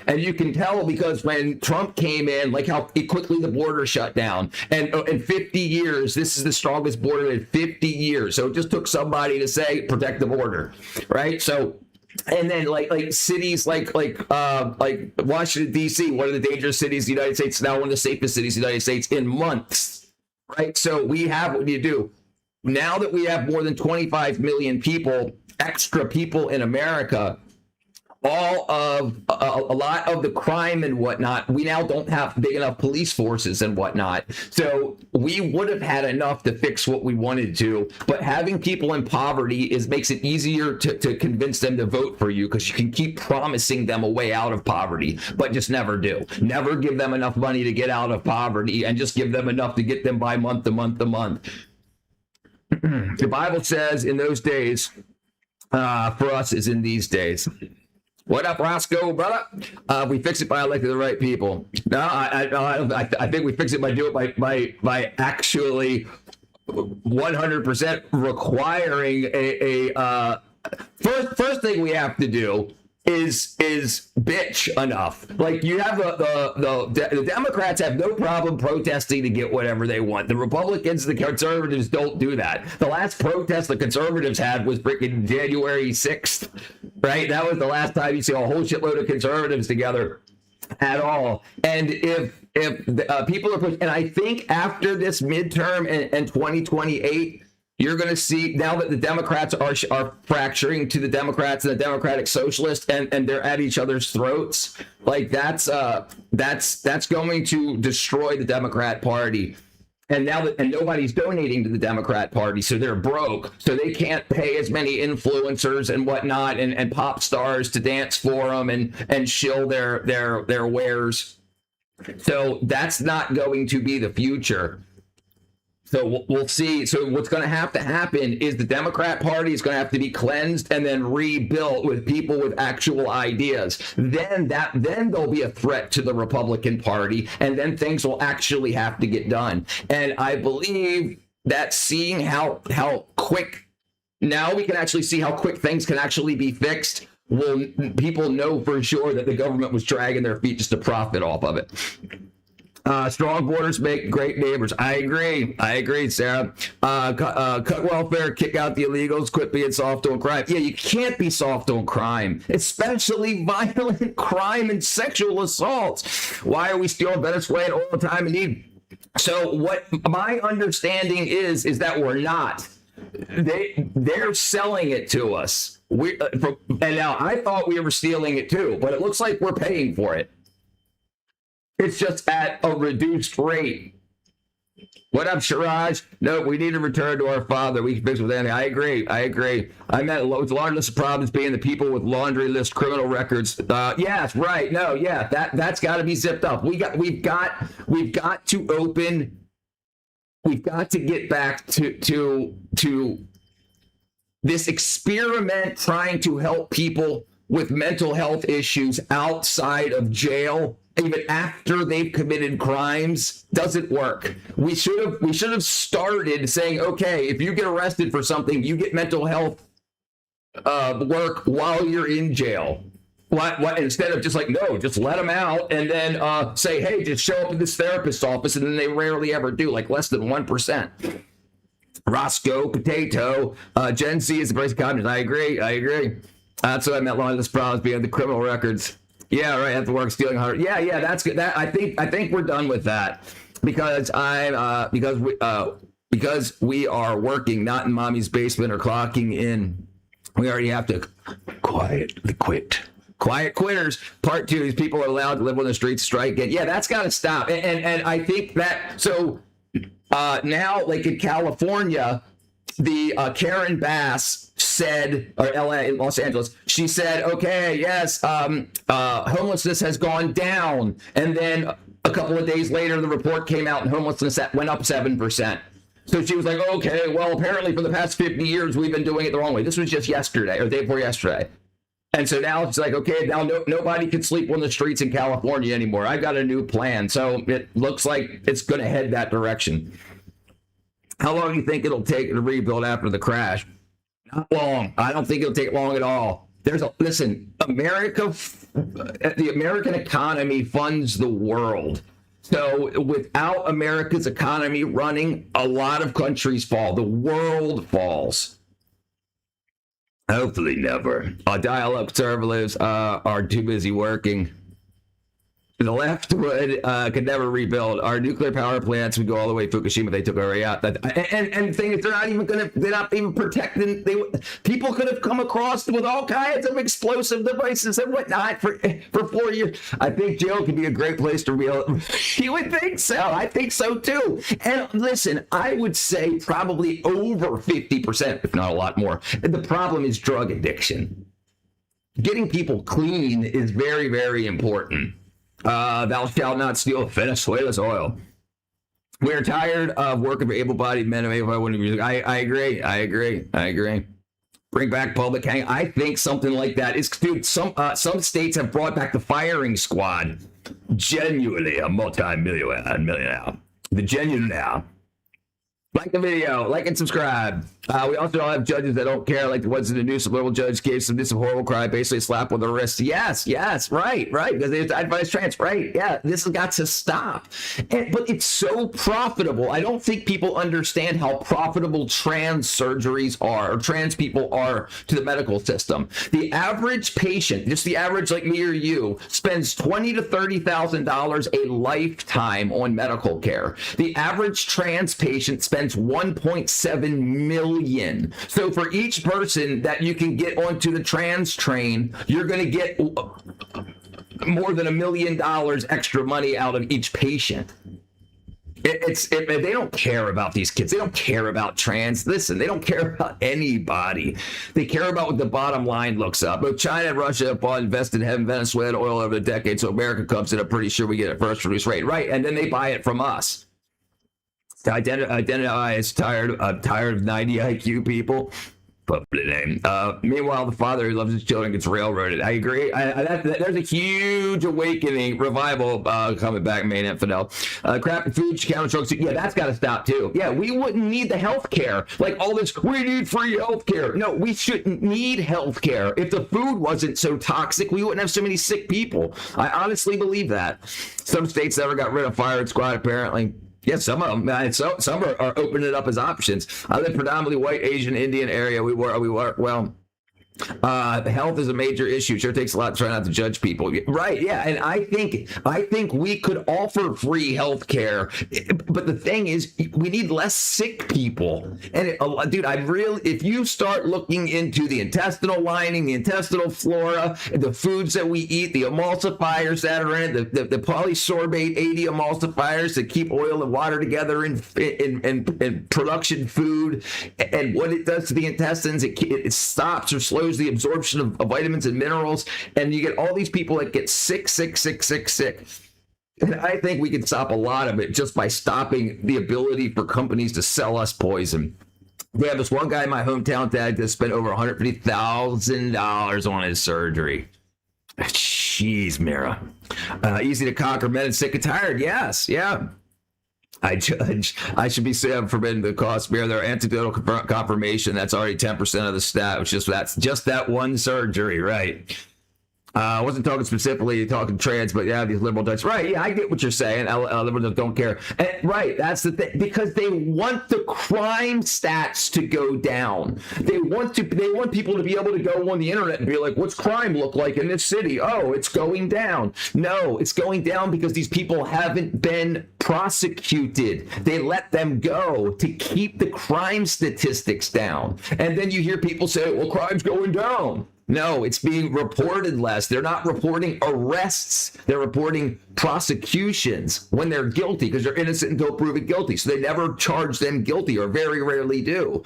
S1: And you can tell because when Trump came in, like how quickly the border shut down. And in 50 years, this is the strongest border in 50 years. So it just took somebody to say, protect the border, right? So, and then like cities like Washington, D.C., one of the dangerous cities in the United States, now one of the safest cities in the United States in months, right? So we have, what do you do? Now that we have more than 25 million people, extra people in America, all of a lot of the crime and whatnot, we now don't have big enough police forces and whatnot. So we would have had enough to fix what we wanted to, but having people in poverty makes it easier to convince them to vote for you, because you can keep promising them a way out of poverty, but just never do. Never give them enough money to get out of poverty, and just give them enough to get them by month to month to month. The Bible says in those days, for us is in these days. What up, Roscoe, brother? We fix it by electing the right people. No, I think we fix it by doing it by actually 100% requiring a first thing we have to do is bitch enough. Like, you have the Democrats have no problem protesting to get whatever they want. The Republicans, the conservatives don't do that. The last protest the conservatives had was freaking January 6th, right? That was the last time you see a whole shitload of conservatives together at all. And if people are pushing, and I think after this midterm and 2028, you're going to see, now that the Democrats are fracturing to the Democrats and the Democratic Socialists, and they're at each other's throats, like that's going to destroy the Democrat Party. And now that, and nobody's donating to the Democrat Party, so they're broke, so they can't pay as many influencers and whatnot and pop stars to dance for them and shill their wares. So that's not going to be the future. So we'll see. So what's going to happen is the Democrat Party is going to have to be cleansed and then rebuilt with people with actual ideas. Then there'll be a threat to the Republican Party, and then things will actually have to get done. And I believe that seeing how quick, now we can actually see how quick things can actually be fixed, will people know for sure that the government was dragging their feet just to profit off of it. Strong borders make great neighbors. I agree, Sarah. Cut welfare, kick out the illegals, quit being soft on crime. Yeah, you can't be soft on crime, especially violent crime and sexual assaults. Why are we stealing Venezuelan all the time in need? So what my understanding is that we're not. They're selling it to us. And now I thought we were stealing it too, but it looks like we're paying for it. It's just at a reduced rate. What up, Shiraj? No, we need to return to our father. We can fix with anything. I agree. I meant it's a large list of problems being the people with laundry list criminal records. Yes, right. No, yeah, that's got to be zipped up. We've got to open. We've got to get back to this experiment trying to help people with mental health issues outside of jail, even after they've committed crimes, doesn't work. We should have started saying, okay, if you get arrested for something, you get mental health work while you're in jail. What instead of just like, no, just let them out and then say, hey, just show up at this therapist's office, and then they rarely ever do, like less than 1%. Roscoe Potato, Gen Z is the place of communism. I agree. That's what I meant. One of the problems being the criminal records. Yeah, right. Have to work stealing hard. Yeah, that's good. That I think we're done with that because because we are working not in mommy's basement or clocking in. We already have to quietly quit. Quiet quitters. Part 2. These people are allowed to live on the streets, strike again. Yeah, that's got to stop. And I think that so now, like in California, the Karen Bass said, or Los Angeles, she said, okay, yes, homelessness has gone down. And then a couple of days later, the report came out and homelessness went up 7%. So she was like, okay, well, apparently for the past 50 years, we've been doing it the wrong way. This was just yesterday or the day before yesterday. And so now it's like, okay, now nobody can sleep on the streets in California anymore. I've got a new plan. So it looks like it's going to head that direction. How long do you think it'll take to rebuild after the crash? Not long. I don't think it'll take long at all. Listen, the American economy funds the world. So without America's economy running, a lot of countries fall. The world falls. Hopefully never. Our dial-up conservatives are too busy working. The left could never rebuild. Our nuclear power plants would go all the way to Fukushima. They took already out. And the thing is, they're not even protecting. People could have come across with all kinds of explosive devices and whatnot for 4 years. I think jail could be a great place to rebuild. You would think so. I think so too. And listen, I would say probably over 50%, if not a lot more. The problem is drug addiction. Getting people clean is very, very important. Thou shalt not steal Venezuela's oil. We're tired of working for able-bodied men and able-bodied women. I agree. Bring back public hang. I think something like that is, dude. Some states have brought back the firing squad. Genuinely a multi-millionaire. The genuine now. Like the video, like and subscribe. We also don't have judges that don't care, like the ones in the news. A little judge gave some horrible crime, basically a slap on the wrist. Yes, right, because they advise trans, right? Yeah, this has got to stop. But it's so profitable. I don't think people understand how profitable trans surgeries are, or trans people are to the medical system. The average patient, just the average like me or you, spends $20,000 to $30,000 a lifetime on medical care. The average trans patient spends $1.7 million. So for each person that you can get onto the trans train, you're going to get more than $1 million extra money out of each patient. They don't care about these kids. They don't care about trans. Listen, they don't care about anybody. They care about what the bottom line looks up. Both China and Russia have bought, invested in Venezuelan oil over the decade, so America comes in. I'm pretty sure we get it first reduced rate, right? And then they buy it from us. Identify is tired. I'm tired of 90 IQ people. Public name. Meanwhile, the father who loves his children gets railroaded. I agree. There's a huge awakening, revival coming back, main infidel. Crappy food, counter drugs. Yeah, that's got to stop too. Yeah, we wouldn't need the health care. Like all this, we need free health care. No, we shouldn't need health care. If the food wasn't so toxic, we wouldn't have so many sick people. I honestly believe that. Some states never got rid of firing squad, apparently. Yeah, some of them. Some are opening it up as options. I live predominantly white, Asian, Indian area. We work well. Health is a major issue. Sure takes a lot to try not to judge people. Right, yeah. And I think we could offer free health care. But the thing is, we need less sick people. And dude, if you start looking into the intestinal lining, the intestinal flora, the foods that we eat, the emulsifiers that are in it, the polysorbate 80 emulsifiers that keep oil and water together in production food, and what it does to the intestines, it stops or slows the absorption of vitamins and minerals, and you get all these people that get sick. And I think we can stop a lot of it just by stopping the ability for companies to sell us poison. Yeah, this one guy in my hometown that just spent over $150,000 on his surgery. Jeez, Mira. Easy to conquer men and sick and tired. Yes, yeah. I judge. I should be forbidden to cost bear their anecdotal confirmation. That's already 10% of the stat. Which that's just that one surgery, right? I wasn't talking specifically talking trans, but yeah, these liberal types. Right, yeah, I get what you're saying. Liberals don't care. And, right, that's the thing. Because they want the crime stats to go down. They want people to be able to go on the internet and be like, what's crime look like in this city? Oh, it's going down. No, it's going down because these people haven't been prosecuted. They let them go to keep the crime statistics down. And then you hear people say, well, crime's going down. No, it's being reported less. They're not reporting arrests. They're reporting prosecutions when they're guilty because they're innocent until proven guilty. So they never charge them guilty or very rarely do.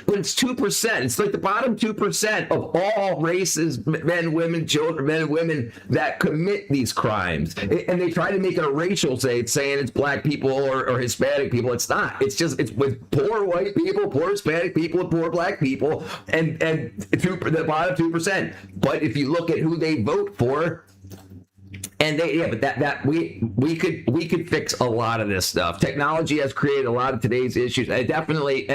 S1: But it's 2%. It's like the bottom 2% of all races, men, women, children, men and women that commit these crimes. And they try to make it a racial saying it's black people or Hispanic people. It's not. It's with poor white people, poor Hispanic people, and poor black people, and the bottom 2%. But if you look at who they vote for, and we could fix a lot of this stuff. Technology has created a lot of today's issues. Definitely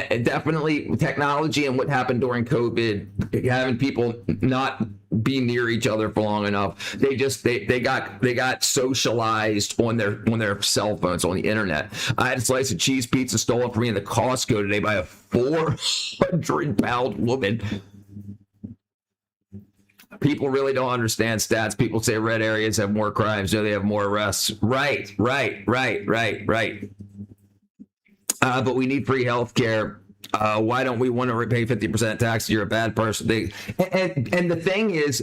S1: technology and what happened during COVID, having people not be near each other for long enough. They got socialized on their cell phones, on the internet. I had a slice of cheese pizza stolen from me in the Costco today by a 400-pound woman. People really don't understand stats. People say red areas have more crimes. No, they have more arrests. Right. But we need free health care. Why don't we want to pay 50% tax? You're a bad person. And the thing is,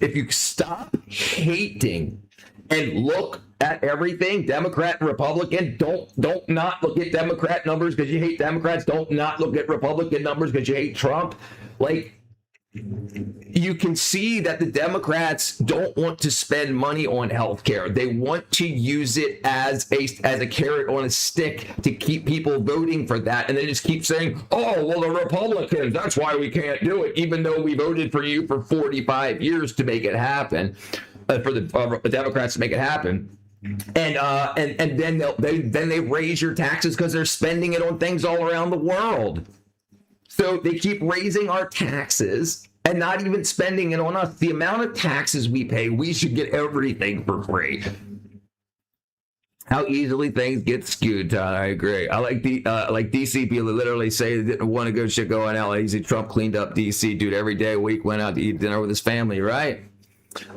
S1: if you stop hating and look at everything, Democrat and Republican, don't not look at Democrat numbers because you hate Democrats. Don't not look at Republican numbers because you hate Trump. Like, you can see that the Democrats don't want to spend money on health care. They want to use it as a carrot on a stick to keep people voting for that. And they just keep saying, oh, well, the Republicans, that's why we can't do it, even though we voted for you for 45 years to make it happen, for the Democrats to make it happen. And then they raise your taxes because they're spending it on things all around the world. So they keep raising our taxes and not even spending it on us. The amount of taxes we pay, we should get everything for free. How easily things get skewed, Todd. I agree. I like DC people that literally say they didn't want to go shit going out. Like, easy, Trump cleaned up DC, dude. Every day a week went out to eat dinner with his family, right?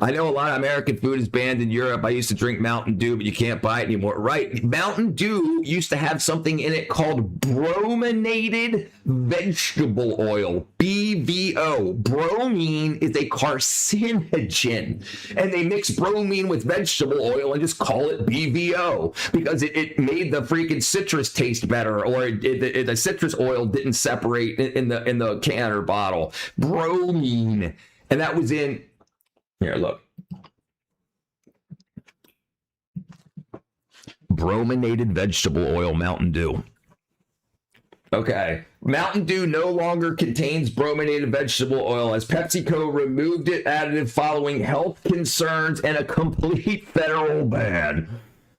S1: I know a lot of American food is banned in Europe. I used to drink Mountain Dew, but you can't buy it anymore. Right. Mountain Dew used to have something in it called brominated vegetable oil, BVO. Bromine is a carcinogen, and they mix bromine with vegetable oil and just call it BVO because it made the freaking citrus taste better, or the citrus oil didn't separate in the can or bottle. Bromine. And that was in... Here, look. Brominated vegetable oil, Mountain Dew. Okay. Mountain Dew no longer contains brominated vegetable oil as PepsiCo removed it additive following health concerns and a complete federal ban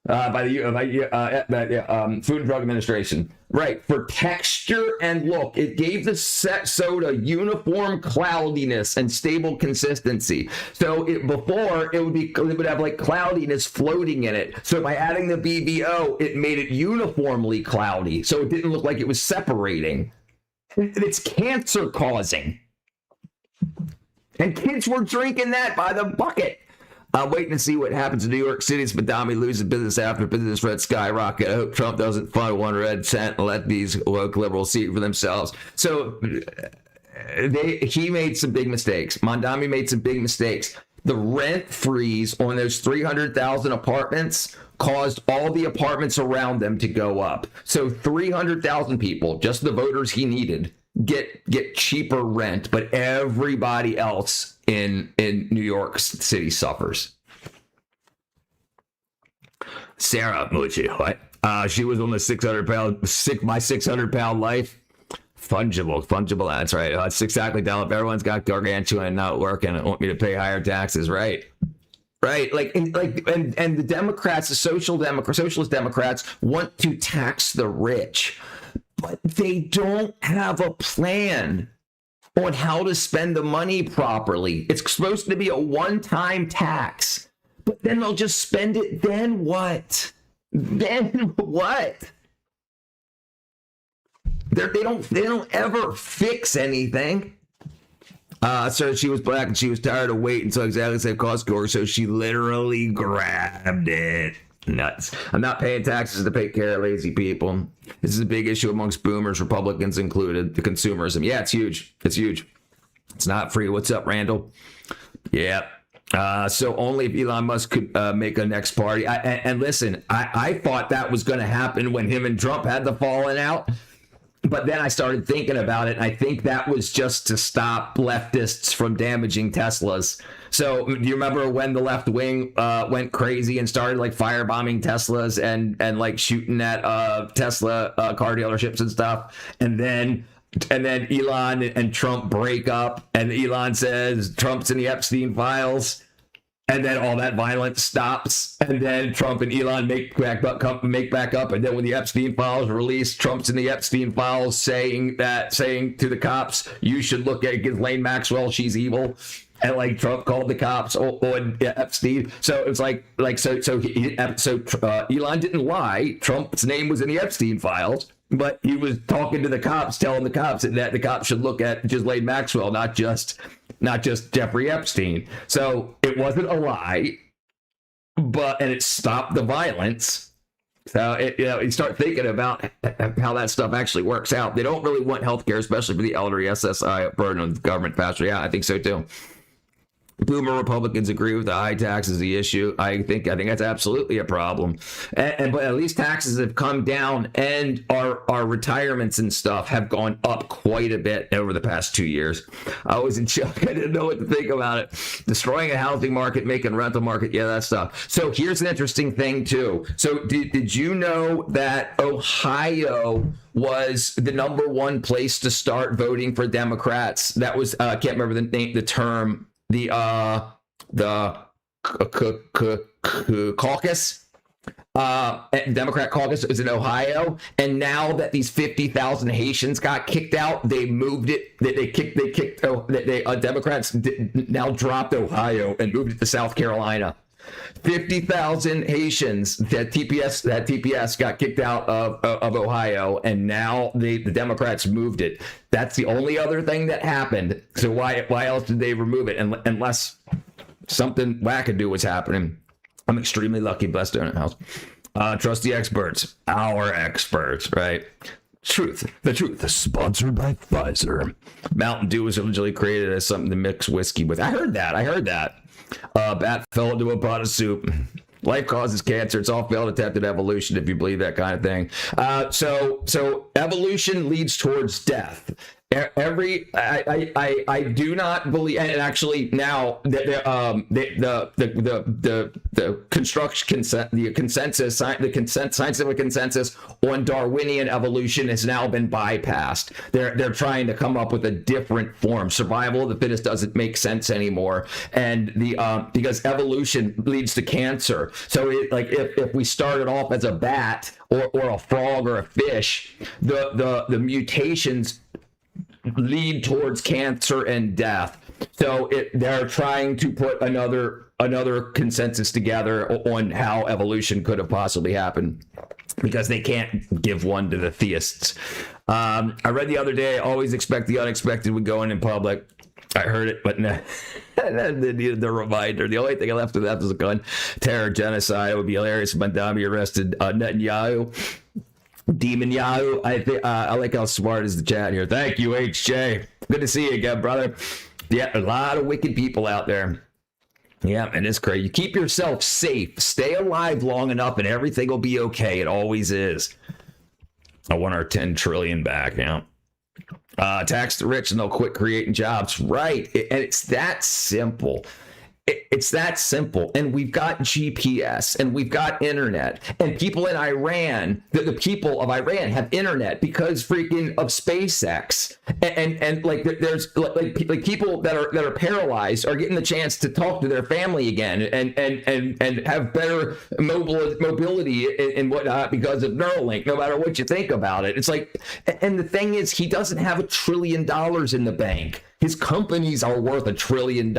S1: by the Food and Drug Administration. Right. For texture and look, it gave the soda uniform cloudiness and stable consistency. So before it would have like cloudiness floating in it. So by adding the BVO, it made it uniformly cloudy. So it didn't look like it was separating. It's cancer causing. And kids were drinking that by the bucket. I'm waiting to see what happens in New York City as Madami loses business after business red skyrocket. I hope Trump doesn't fund one red cent and let these woke liberals see it for themselves. So he made some big mistakes. Mondami made some big mistakes. The rent freeze on those 300,000 apartments caused all the apartments around them to go up. So 300,000 people, just the voters he needed, get cheaper rent, but everybody else in New York City suffers. Sarah Mucci, what? She was on the 600-pound, my 600-pound life. Fungible. That's right. That's exactly, Dallas. Everyone's got gargantuan and not working and want me to pay higher taxes, right? Right, and the Democrats, the socialist Democrats, want to tax the rich, but they don't have a plan on how to spend the money properly. It's supposed to be a one-time tax, but then they'll just spend it. Then what? Then what? They don't ever fix anything. So she was black and she was tired of waiting until exactly the same cost score, so she literally grabbed it. Nuts. I'm not paying taxes to take care of lazy people. This is a big issue amongst boomers, Republicans included, the consumerism. Yeah, it's huge. It's not free. What's up, Randall? Yeah. So only if Elon Musk could make a next party. And listen, I thought that was going to happen when him and Trump had the falling out. But then I started thinking about it, and I think that was just to stop leftists from damaging Teslas. So do you remember when the left wing went crazy and started like firebombing Teslas and like shooting at Tesla car dealerships and stuff? And then Elon and Trump break up, and Elon says Trump's in the Epstein files. And then all that violence stops, and then Trump and Elon make back up, and then when the Epstein files released, Trump's in the Epstein files saying to the cops, you should look at Ghislaine Maxwell, she's evil, and like Trump called the cops on Epstein. So it's so Elon didn't lie. Trump's name was in the Epstein files, but he was talking to the cops, telling the cops that the cops should look at Ghislaine Maxwell, not just Jeffrey Epstein. So it wasn't a lie, and it stopped the violence. So you start thinking about how that stuff actually works out. They don't really want healthcare, especially for the elderly. SSI burden on the government faster. Yeah, I think so too. Boomer Republicans agree with the high taxes the issue. I think that's absolutely a problem. But at least taxes have come down, and our retirements and stuff have gone up quite a bit over the past 2 years. I was in shock. I didn't know what to think about it. Destroying a housing market, making a rental market, yeah, that stuff. So here's an interesting thing too. So did you know that Ohio was the number one place to start voting for Democrats? That was I can't remember the term. The caucus, Democrat caucus is in Ohio, and now that these 50,000 Haitians got kicked out, they moved it. Democrats now dropped Ohio and moved it to South Carolina. 50,000 Haitians that TPS got kicked out of Ohio, and now the Democrats moved it. That's the only other thing that happened. So why else did they remove it? Unless something wackadoo was happening. I'm extremely lucky, blessed to own a house. Trust the experts, our experts, right? The truth is sponsored by Pfizer. Mountain Dew was originally created as something to mix whiskey with. I heard that. Bat fell into a pot of soup. Life causes cancer. It's all failed attempt at evolution, if you believe that kind of thing. So evolution leads towards death. I do not believe, and actually now the scientific consensus on Darwinian evolution has now been bypassed. They're trying to come up with a different form. Survival of the fittest doesn't make sense anymore, and because evolution leads to cancer. So if we started off as a bat or a frog or a fish, the mutations lead towards cancer and death. So they're trying to put another consensus together on how evolution could have possibly happened, because they can't give one to the theists. I read the other day, always expect the unexpected when going in public. I heard it, but no. The reminder. The only thing I left with that was a gun. Terror, genocide. It would be hilarious if Bandami arrested Netanyahu. Demon Yahoo. I like how smart is the chat here. Thank you, HJ. Good to see you again, brother. Yeah, a lot of wicked people out there. Yeah, and it's crazy. You keep yourself safe. Stay alive long enough, and everything will be okay. It always is. I want our 10 trillion back. Yeah. Tax the rich, and they'll quit creating jobs. Right, and it's that simple. It's that simple. And we've got GPS and we've got internet, and people in Iran, the people of Iran have internet because freaking of SpaceX. And like there's like people that are paralyzed are getting the chance to talk to their family again and have better mobility and whatnot because of Neuralink, no matter what you think about it. It's like, and the thing is, he doesn't have $1 trillion in the bank. His companies are worth $1 trillion.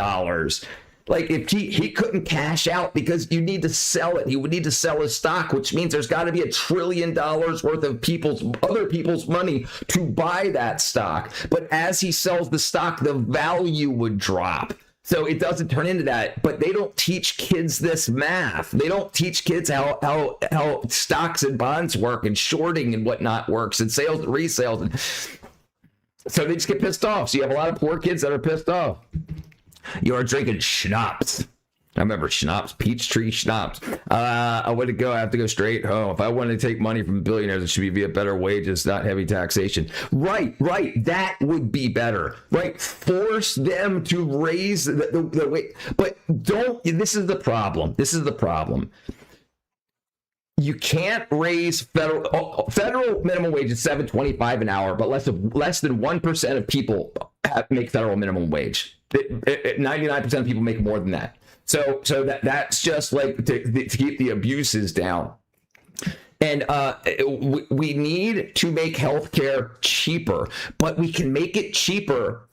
S1: Like, if he couldn't cash out because you need to sell it, he would need to sell his stock, which means there's got to be $1 trillion worth of other people's money to buy that stock. But as he sells the stock, the value would drop. So it doesn't turn into that. But they don't teach kids this math. They don't teach kids how stocks and bonds work and shorting and whatnot works and sales and resales. So they just get pissed off. So you have a lot of poor kids that are pissed off. You are drinking schnapps. I remember schnapps, Peachtree schnapps. I want to go. I have to go straight home. If I wanted to take money from billionaires, it should be via better wages, not heavy taxation. Right. That would be better. Right. Force them to raise the wage. But don't. This is the problem. You can't raise federal minimum wage is $7.25 an hour, but less than 1% of people make federal minimum wage. 99% of people make more than that. So that's just like to keep the abuses down. And we need to make healthcare cheaper, but we can make it cheaper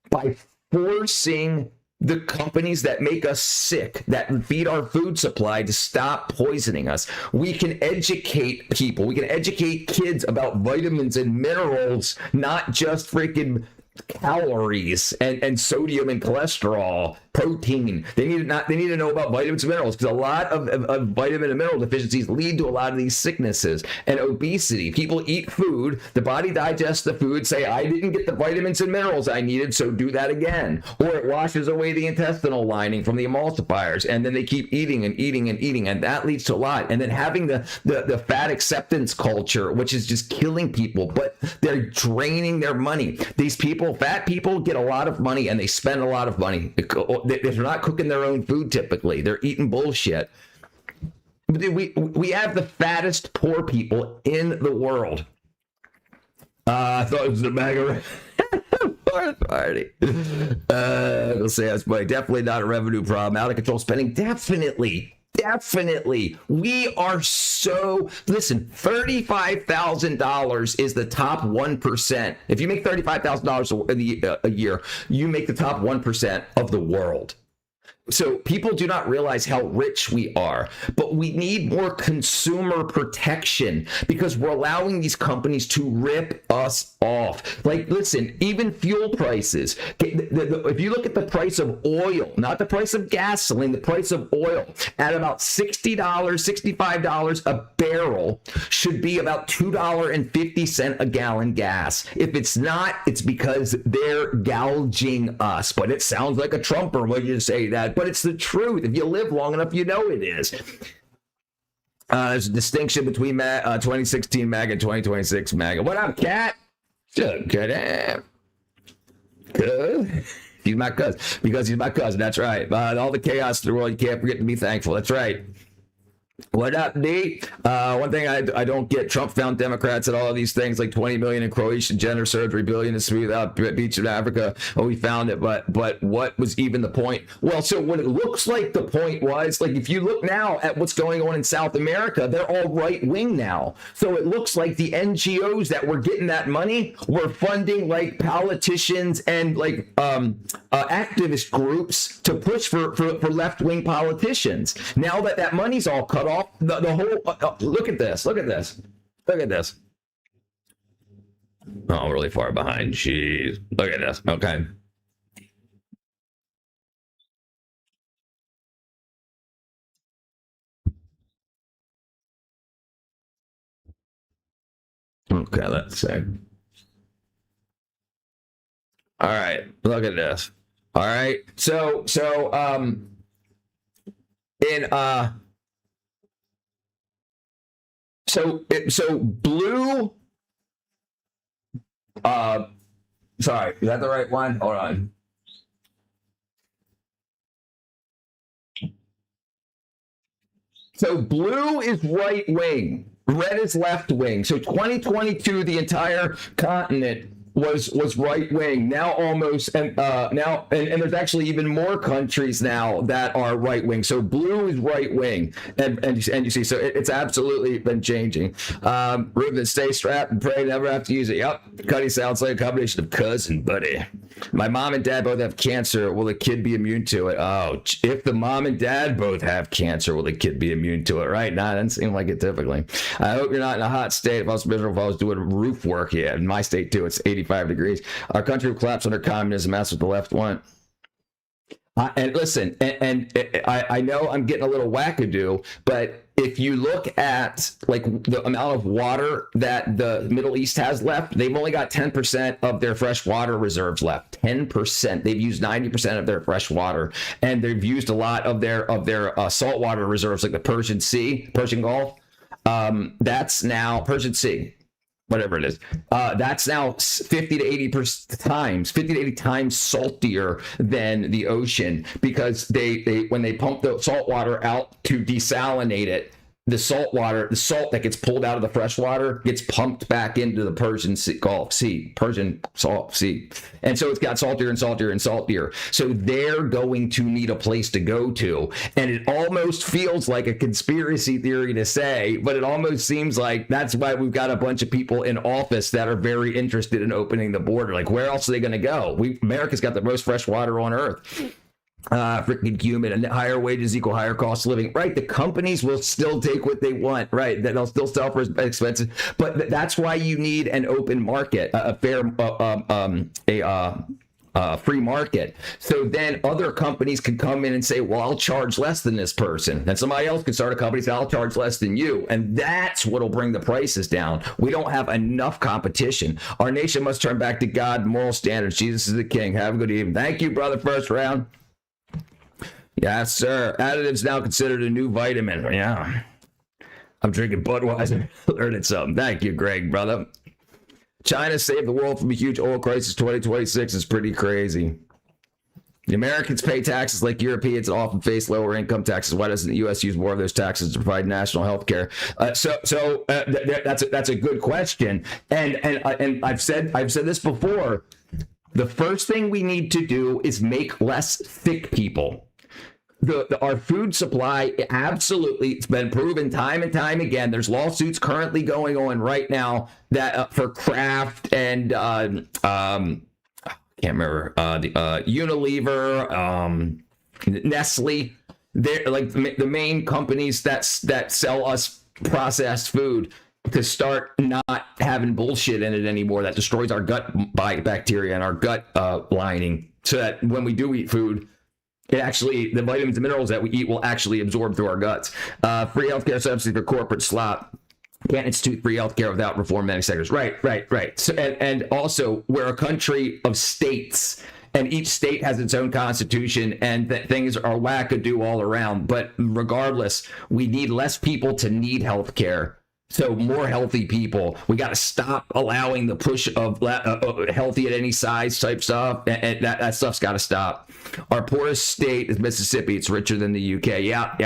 S1: by forcing the companies that make us sick, that feed our food supply, to stop poisoning us. We can educate people. We can educate kids about vitamins and minerals, not just freaking calories and sodium and cholesterol, protein. They need to know about vitamins and minerals, because a lot of vitamin and mineral deficiencies lead to a lot of these sicknesses and obesity. People eat food, the body digests the food, say, I didn't get the vitamins and minerals I needed, so do that again. Or it washes away the intestinal lining from the emulsifiers, and then they keep eating and eating and eating, and that leads to a lot. And then having the fat acceptance culture, which is just killing people, but they're draining their money. These people, fat people, get a lot of money and they spend a lot of money. They're not cooking their own food typically. They're eating bullshit. We have the fattest poor people in the world. I thought it was the MAGA party. I'll say that's funny. Definitely not a revenue problem. Out of control spending. Definitely. We are so, listen, $35,000 is the top 1%. If you make $35,000 a year, you make the top 1% of the world. So people do not realize how rich we are, but we need more consumer protection because we're allowing these companies to rip us off. Like, listen, even fuel prices. If you look at the price of oil, not the price of gasoline, the price of oil at about $60, $65 a barrel should be about $2.50 a gallon gas. If it's not, it's because they're gouging us. But it sounds like a Trumper when you say that. But it's the truth. If you live long enough, you know it is. There's a distinction between 2016 MAGA and 2026 MAGA. What up, Cat? Good. He's my cousin. Because he's my cousin. That's right. All the chaos in the world, you can't forget to be thankful. That's right. What up, D? One thing I don't get, Trump found Democrats at all of these things, like 20 million in Croatian gender surgery, billion to smooth out beach in Africa. Oh, we found it, but what was even the point? Well, so what it looks like the point was, like, if you look now at what's going on in South America, they're all right wing now. So it looks like the NGOs that were getting that money were funding like politicians and like activist groups to push for left wing politicians. Now that money's all cut off, the whole look at this. Oh, really far behind. Jeez, look at this. Okay. Okay, let's see. All right, look at this. All right, so blue, sorry, is that the right one? Hold on. So blue is right wing, red is left wing. So 2022, the entire continent was right wing. Now almost, and there's actually even more countries now that are right wing. So blue is right wing, and you see, so it's absolutely been changing. Ruben, stay strapped and pray never have to use it. Yep, Cuddy sounds like a combination of cousin buddy. My mom and dad both have cancer. Will the kid be immune to it? Oh, if the mom and dad both have cancer, will the kid be immune to it? Right? Nah, doesn't seem like it typically. I hope you're not in a hot state. If I was miserable, if I was doing roof work, yeah, in my state too, it's 85 degrees. Our country will collapse under communism. That's what the left want. And listen, I know I'm getting a little wackadoo, but if you look at like the amount of water that the Middle East has left, they've only got 10% of their fresh water reserves left. 10%. They've used 90% of their fresh water, and they've used a lot of their saltwater reserves, like the Persian Gulf. That's now Persian Sea. Whatever it is, that's now 50 to 80 times saltier than the ocean, because they when they pump the salt water out to desalinate it, the salt that gets pulled out of the fresh water gets pumped back into the Persian Salt Sea. And so it's got saltier and saltier and saltier. So they're going to need a place to go to. And it almost feels like a conspiracy theory to say, but it almost seems like that's why we've got a bunch of people in office that are very interested in opening the border. Like, where else are they going to go? America's got the most fresh water on earth. Freaking human, and higher wages equal higher cost of living, right? The companies will still take what they want, right? They'll still sell for expensive, but that's why you need an open market, a fair, free market. So then other companies can come in and say, well, I'll charge less than this person. And somebody else can start a company and say, I'll charge less than you. And that's what'll bring the prices down. We don't have enough competition. Our nation must turn back to God, moral standards. Jesus is the king. Have a good evening. Thank you, brother. First round. Yes, sir. Additives now considered a new vitamin. Yeah. I'm drinking Budweiser. Learning something. Thank you, Greg, brother. China saved the world from a huge oil crisis. 2026 is pretty crazy. The Americans pay taxes like Europeans and often face lower income taxes. Why doesn't the U.S. use more of those taxes to provide national health care? That's a good question. And I've said this before. The first thing we need to do is make less sick people. Our food supply, absolutely, it's been proven time and time again. There's lawsuits currently going on right now that for Kraft and I can't remember the Unilever, Nestle. They're like the main companies that sell us processed food, to start not having bullshit in it anymore that destroys our gut bacteria and our gut lining, so that when we do eat food, the vitamins and minerals that we eat will actually absorb through our guts. Free healthcare subsidy for corporate slop. Can't institute free healthcare without reform many sectors. Right. So, and also, we're a country of states, and each state has its own constitution, and things are wackadoo all around. But regardless, we need less people to need healthcare. So more healthy people. We got to stop allowing the push of healthy at any size type stuff. And that stuff's got to stop. Our poorest state is Mississippi. It's richer than the UK. Yep.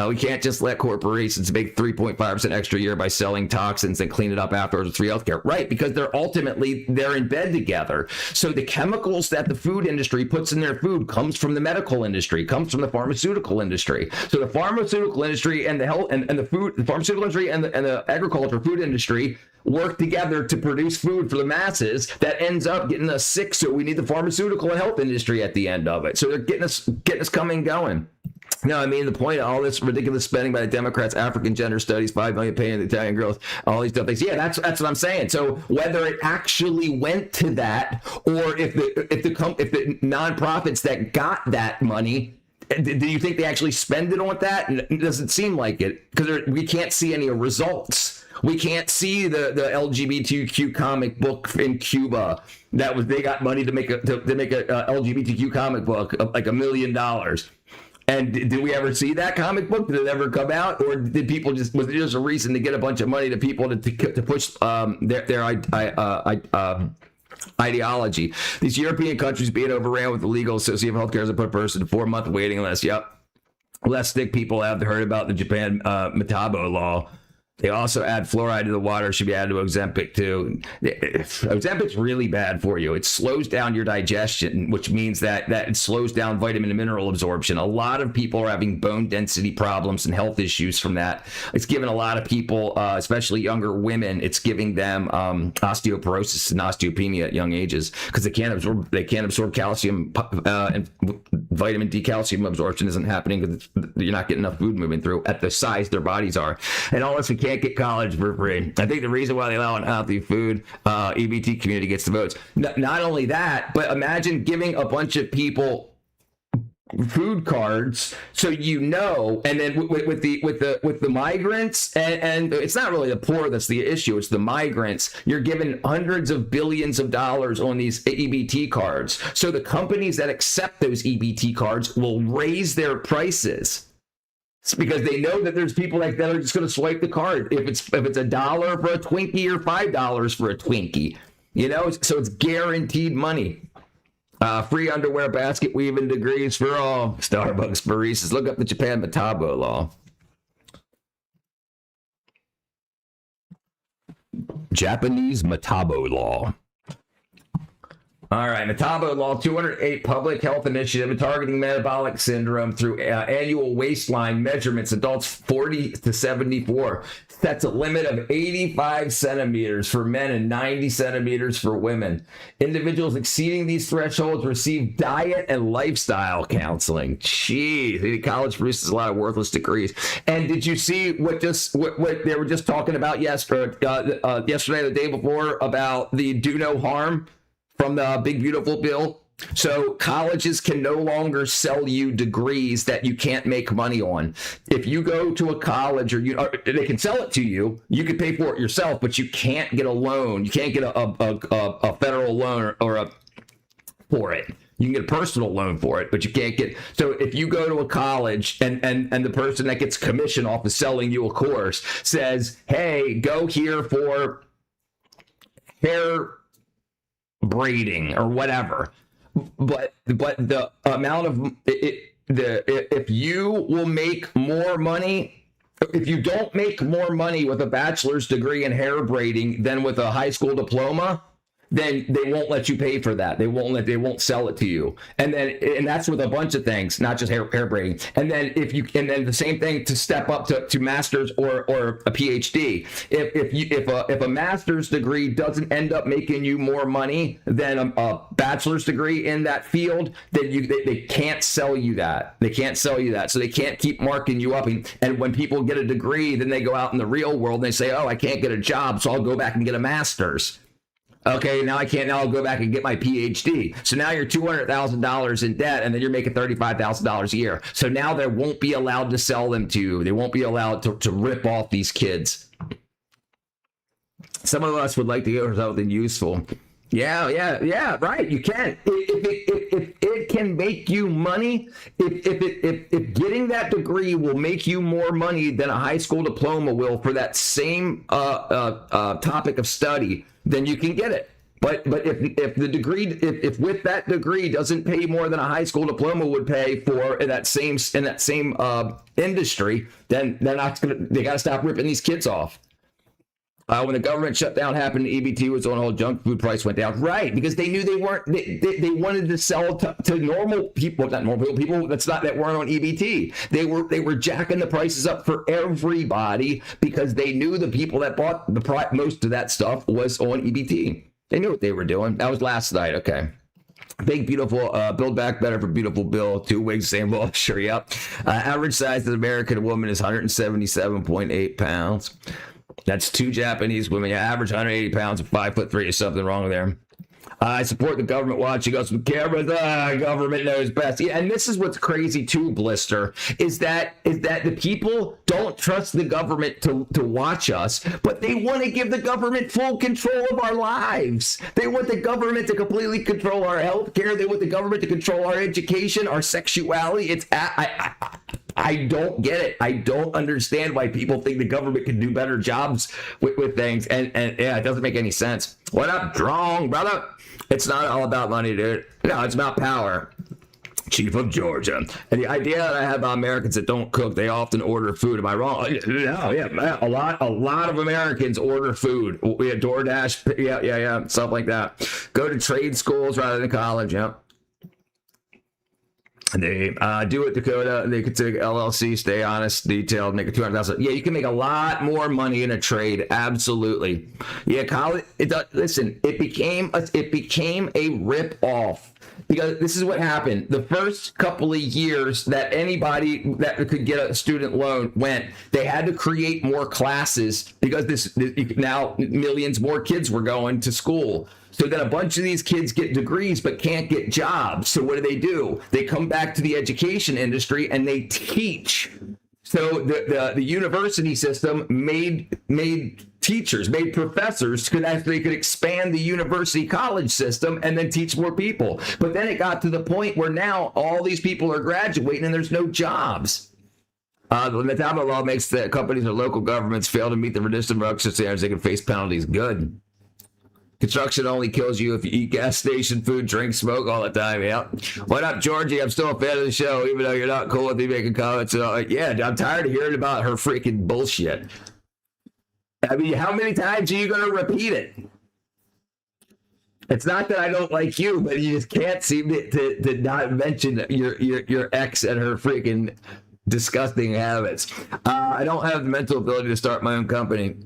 S1: We can't just let corporations make 3.5% extra a year by selling toxins and clean it up afterwards with free healthcare. Right, because they're in bed together. So the chemicals that the food industry puts in their food comes from the medical industry, comes from the pharmaceutical industry. So the pharmaceutical industry and the pharmaceutical industry and the agriculture food industry work together to produce food for the masses that ends up getting us sick. So we need the pharmaceutical and health industry at the end of it. So they're getting us coming going. No, I mean, the point of all this ridiculous spending by the Democrats, African gender studies, 5 million paying the Italian girls, all these different things. Yeah, that's what I'm saying. So whether it actually went to that, or if the nonprofits that got that money, do you think they actually spend it on that? It doesn't seem like it, because we can't see any results. We can't see the LGBTQ comic book in Cuba they got money to make a LGBTQ comic book of like $1 million. And did we ever see that comic book? Did it ever come out, or did people was it just a reason to get a bunch of money to people to push their ideology? These European countries being overran with illegal associative healthcare has put a person to 4-month waiting list. Yep. less thick people have heard about the Japan Metabo law. They also add fluoride to the water, should be added to Ozempic too. Ozempic's really bad for you. It slows down your digestion, which means that it slows down vitamin and mineral absorption. A lot of people are having bone density problems and health issues from that. It's given a lot of people, especially younger women, it's giving them osteoporosis and osteopenia at young ages because they can't absorb calcium, and vitamin D calcium absorption isn't happening because you're not getting enough food moving through at the size their bodies are. And all this, we can't get college for free. I think the reason why they allow unhealthy food, EBT community gets the votes. Not only that, but imagine giving a bunch of people food cards, so and then with the migrants, and it's not really the poor that's the issue, it's the migrants. You're giving hundreds of billions of dollars on these EBT cards, so the companies that accept those EBT cards will raise their prices. It's because they know that there's people like that are just going to swipe the card if it's $1 for a Twinkie or $5 for a Twinkie, so it's guaranteed money. Free underwear, basket weaving degrees for all. Starbucks baristas. Look up the Japan Metabo law. Japanese Metabo law. All right, Metabo Law 208 public health initiative targeting metabolic syndrome through annual waistline measurements. Adults 40 to 74 sets a limit of 85 centimeters for men and 90 centimeters for women. Individuals exceeding these thresholds receive diet and lifestyle counseling. Jeez, the college produces a lot of worthless degrees. And did you see what they were just talking about yesterday, the day before, about the do no harm from the Big Beautiful Bill? So colleges can no longer sell you degrees that you can't make money on. If you go to a college, or they can sell it to you, you can pay for it yourself, but you can't get a loan. You can't get a federal loan for it. You can get a personal loan for it, but you can't get. So if you go to a college and the person that gets commission off of selling you a course says, hey, go here for hair braiding or whatever, but the amount of if you will make more money, if you don't make more money with a bachelor's degree in hair braiding than with a high school diploma, then they won't let you pay for that. They won't sell it to you. And that's with a bunch of things, not just hair braiding. And then then the same thing to step up to master's or a PhD. If a master's degree doesn't end up making you more money than a bachelor's degree in that field, then they can't sell you that. They can't sell you that. So they can't keep marking you up. And when people get a degree, then they go out in the real world and they say, oh, I can't get a job, so I'll go back and get a master's. Okay, now I can't. Now I'll go back and get my PhD. So now you're $200,000 in debt, and then you're making $35,000 a year. So now they won't be allowed to sell them to you. They won't be allowed to rip off these kids. Some of us would like to go for something useful. Yeah, right. You can. If it can make you money, if getting that degree will make you more money than a high school diploma will for that same topic of study, then you can get it. But if the degree, if with that degree doesn't pay more than a high school diploma would pay for in that same industry, then they got to stop ripping these kids off. When the government shutdown happened, EBT was on hold, junk food price went down. Right, because they knew they wanted to sell to normal people, not normal people that weren't on EBT. They were jacking the prices up for everybody because they knew the people that bought most of that stuff was on EBT. They knew what they were doing. That was last night. Okay. Big Beautiful, Build Back Better for Beautiful Bill, 2 wigs, same ball, sure, yep. Average size of the American woman is 177.8 pounds. That's 2 Japanese women. Yeah, average 180 pounds and 5'3". There's something wrong there. I support the government watching us with cameras. Government knows best. Yeah, and this is what's crazy too, Blister, is that the people don't trust the government to watch us, but they want to give the government full control of our lives. They want the government to completely control our health care. They want the government to control our education, our sexuality. I don't get it. I don't understand why people think the government can do better jobs with things. And yeah, it doesn't make any sense. What up, Drong, brother? It's not all about money, dude. No, it's about power. Chief of Georgia. And the idea that I have about Americans that don't cook, they often order food. Am I wrong? No, yeah, a lot of Americans order food. We have DoorDash, yeah, stuff like that. Go to trade schools rather than college, yeah. They do it, Dakota. They could take LLC, stay honest, detailed, make a $200,000. Yeah, you can make a lot more money in a trade. Absolutely. Yeah, college. Listen, it became a rip off. Because this is what happened. The first couple of years that anybody that could get a student loan they had to create more classes because now millions more kids were going to school. So then a bunch of these kids get degrees but can't get jobs. So what do? They come back to the education industry and they teach. So the university system made teachers, made professors so that they could expand the university college system and then teach more people. But then it got to the point where now all these people are graduating and there's no jobs. The Metabo law makes the companies or local governments fail to meet the reduction standards. They can face penalties. Good. Construction only kills you if you eat gas station food, drink, smoke all the time. Yeah. What up, Georgie? I'm still a fan of the show, even though you're not cool with me making comments. Yeah, I'm tired of hearing about her freaking bullshit. I mean, how many times are you going to repeat it? It's not that I don't like you, but you just can't seem to not mention your ex and her freaking disgusting habits. I don't have the mental ability to start my own company.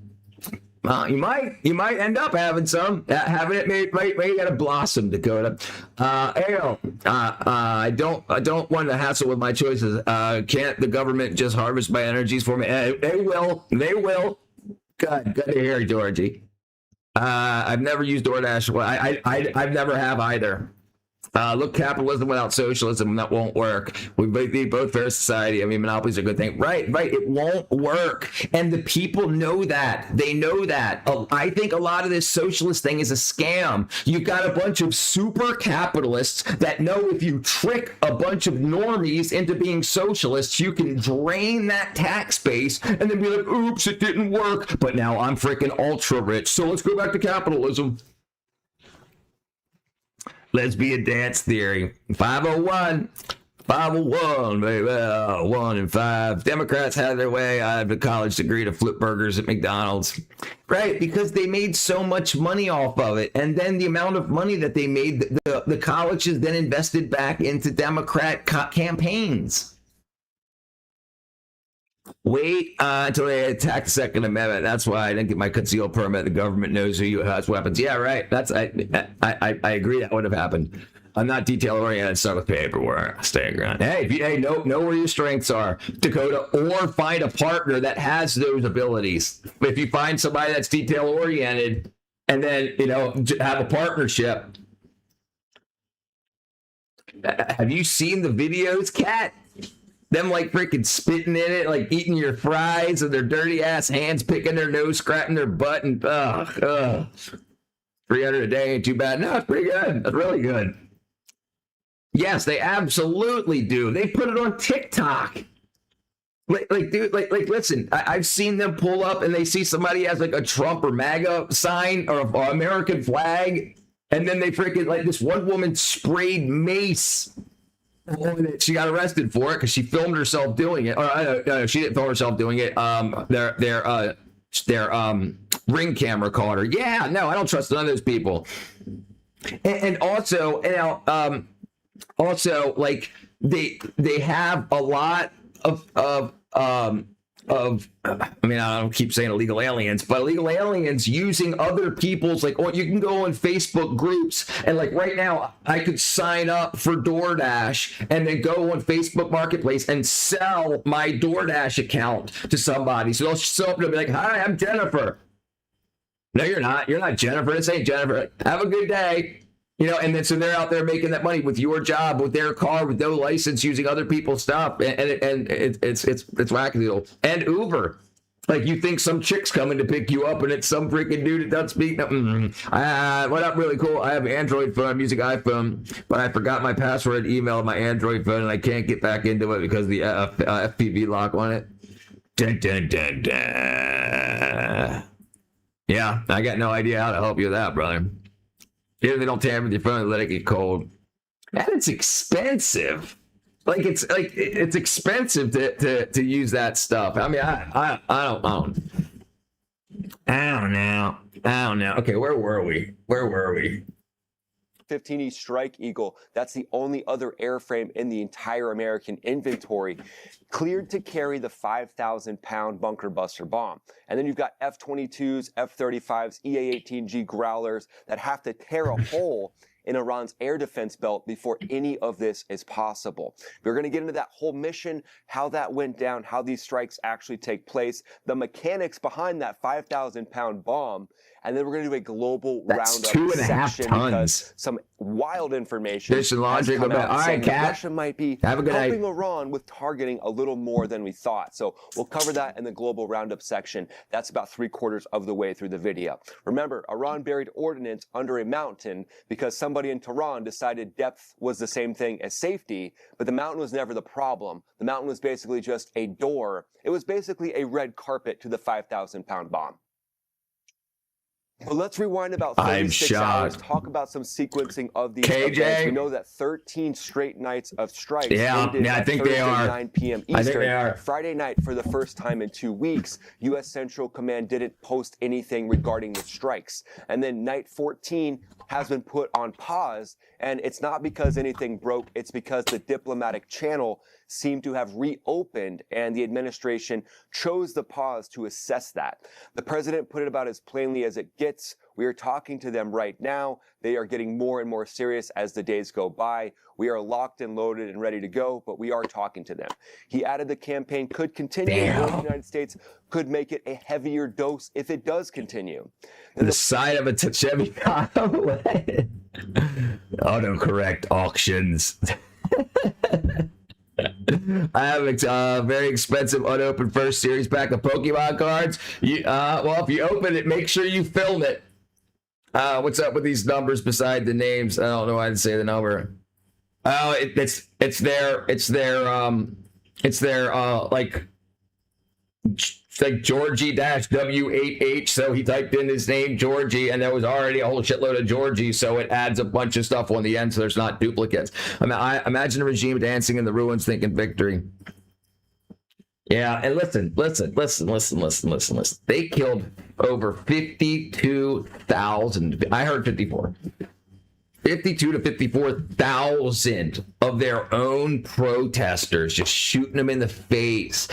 S1: You might end up having it may get a blossom, Dakota. Ariel, I don't want to hassle with my choices. Can't the government just harvest my energies for me? They will. Good to hear, Georgie. I've never used DoorDash. Well, I've never have either. Look, capitalism without socialism, that won't work. We need both fair society. I mean, monopolies are a good thing. Right. It won't work. And the people know that. They know that. I think a lot of this socialist thing is a scam. You've got a bunch of super capitalists that know if you trick a bunch of normies into being socialists, you can drain that tax base and then be like, oops, it didn't work. But now I'm freaking ultra rich. So let's go back to capitalism. Lesbian dance theory. 501, baby. 1 and 5. Democrats had their way. I have a college degree to flip burgers at McDonald's. Right, because they made so much money off of it. And then the amount of money that they made, the colleges then invested back into Democrat campaigns. Wait until they attack the Second Amendment. That's why I didn't get my concealed permit. The government knows who has weapons. Yeah, right. I agree that would have happened. I'm not detail oriented. Start with paperwork. Stay around. Hey, know where your strengths are, Dakota, or find a partner that has those abilities. If you find somebody that's detail oriented, and then have a partnership. Have you seen the videos, Kat? Them like freaking spitting in it, like eating your fries with their dirty ass hands, picking their nose, scratching their butt, and 300 a day ain't too bad. No, it's pretty good. It's really good. Yes, they absolutely do. They put it on TikTok. Dude, listen, I've seen them pull up and they see somebody has like a Trump or MAGA sign or American flag, and then they freaking this one woman sprayed mace. She got arrested for it because she filmed herself doing it. Or she didn't film herself doing it. Their ring camera caught her. Yeah, no, I don't trust none of those people. And also, like they have a lot of I mean, I don't keep saying illegal aliens, but illegal aliens using other people's, like, you can go on Facebook groups and like right now I could sign up for DoorDash and then go on Facebook Marketplace and sell my DoorDash account to somebody. So they'll show up and they'll be like, hi, I'm Jennifer. No, you're not. You're not Jennifer. This ain't Jennifer. Have a good day. And then so they're out there making that money with your job, with their car, with no license, using other people's stuff, and it's wackadoodle. And Uber, like you think some chick's coming to pick you up, and it's some freaking dude that doesn't speak. What up? Really cool. I have an Android phone. I'm using iPhone, but I forgot my password email of my Android phone, and I can't get back into it because of the FPV lock on it. Dun, dun, dun, dun. Yeah, I got no idea how to help you with that, brother. Even if they don't tamper with your phone, let it get cold. And it's expensive. Like it's expensive to use that stuff. I mean, I don't know. Okay, where were we?
S3: 15E Strike Eagle, that's the only other airframe in the entire American inventory cleared to carry the 5,000-pound bunker buster bomb. And then you've got F-22s, F-35s, EA-18G Growlers that have to tear a hole in Iran's air defense belt before any of this is possible. We're going to get into that whole mission, how that went down, how these strikes actually take place, the mechanics behind that 5,000-pound bomb, and then we're going to do a global roundup
S1: 2.5 tons.
S3: Because some wild information
S1: Mission logic
S3: has come
S1: about,
S3: out
S1: all right,
S3: saying that
S1: Cat.
S3: Russia might be
S1: Have a good
S3: helping
S1: night.
S3: Iran with targeting a little more than we thought. So we'll cover that in the global roundup section. That's about 3/4 of the way through the video. Remember, Iran buried ordnance under a mountain because somebody in Tehran decided depth was the same thing as safety, but the mountain was never the problem. The mountain was basically just a door. It was basically a red carpet to the 5,000-pound bomb. Well, let's rewind about 36 hours, talk about some sequencing of these events. We know that 13 straight nights of strikes ended
S1: I think
S3: Thursday,
S1: they are.
S3: 9 p.m. Eastern.
S1: I think they are.
S3: Friday night, for the first time in 2 weeks, U.S. Central Command didn't post anything regarding the strikes. And then night 14 has been put on pause, and it's not because anything broke, it's because the diplomatic channel seemed to have reopened, and the administration chose the pause to assess that. The president put it about as plainly as it gets. We are talking to them right now. They are getting more and more serious as the days go by. We are locked and loaded and ready to go, but we are talking to them. He added the campaign could continue, or the United States could make it a heavier dose if it does continue.
S1: The side of a Chevy autocorrect auctions. I have a very expensive unopened first series pack of Pokemon cards. Well, if you open it, make sure you film it. What's up with these numbers beside the names? I don't know why I didn't say the number. Oh, it's their like Georgie-W8H, so he typed in his name Georgie, and there was already a whole shitload of Georgie, so it adds a bunch of stuff on the end, so there's not duplicates. I mean, I imagine a regime dancing in the ruins thinking victory. Yeah, and listen. They killed over 52,000. I heard 54. 52 to 54,000 of their own protesters, just shooting them in the face.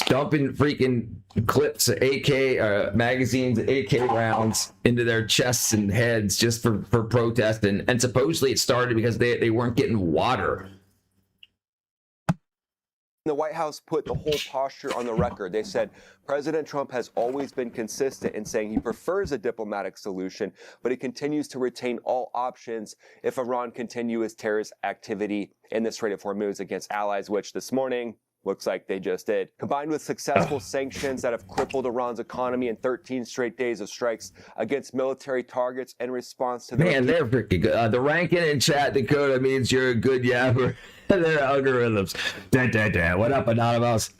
S1: Dumping freaking clips of AK magazines, AK rounds into their chests and heads just for protesting. And supposedly it started because they weren't getting water.
S3: The White House put the whole posture on the record. They said President Trump has always been consistent in saying he prefers a diplomatic solution, but he continues to retain all options if Iran continues terrorist activity in the Strait of Hormuz against allies, which this morning looks like they just did. Combined with successful sanctions that have crippled Iran's economy and 13 straight days of strikes against military targets in response to the...
S1: Man, they're freaking good. The ranking in chat, Dakota, means you're a good yapper. Their algorithms. What up, Anonymous?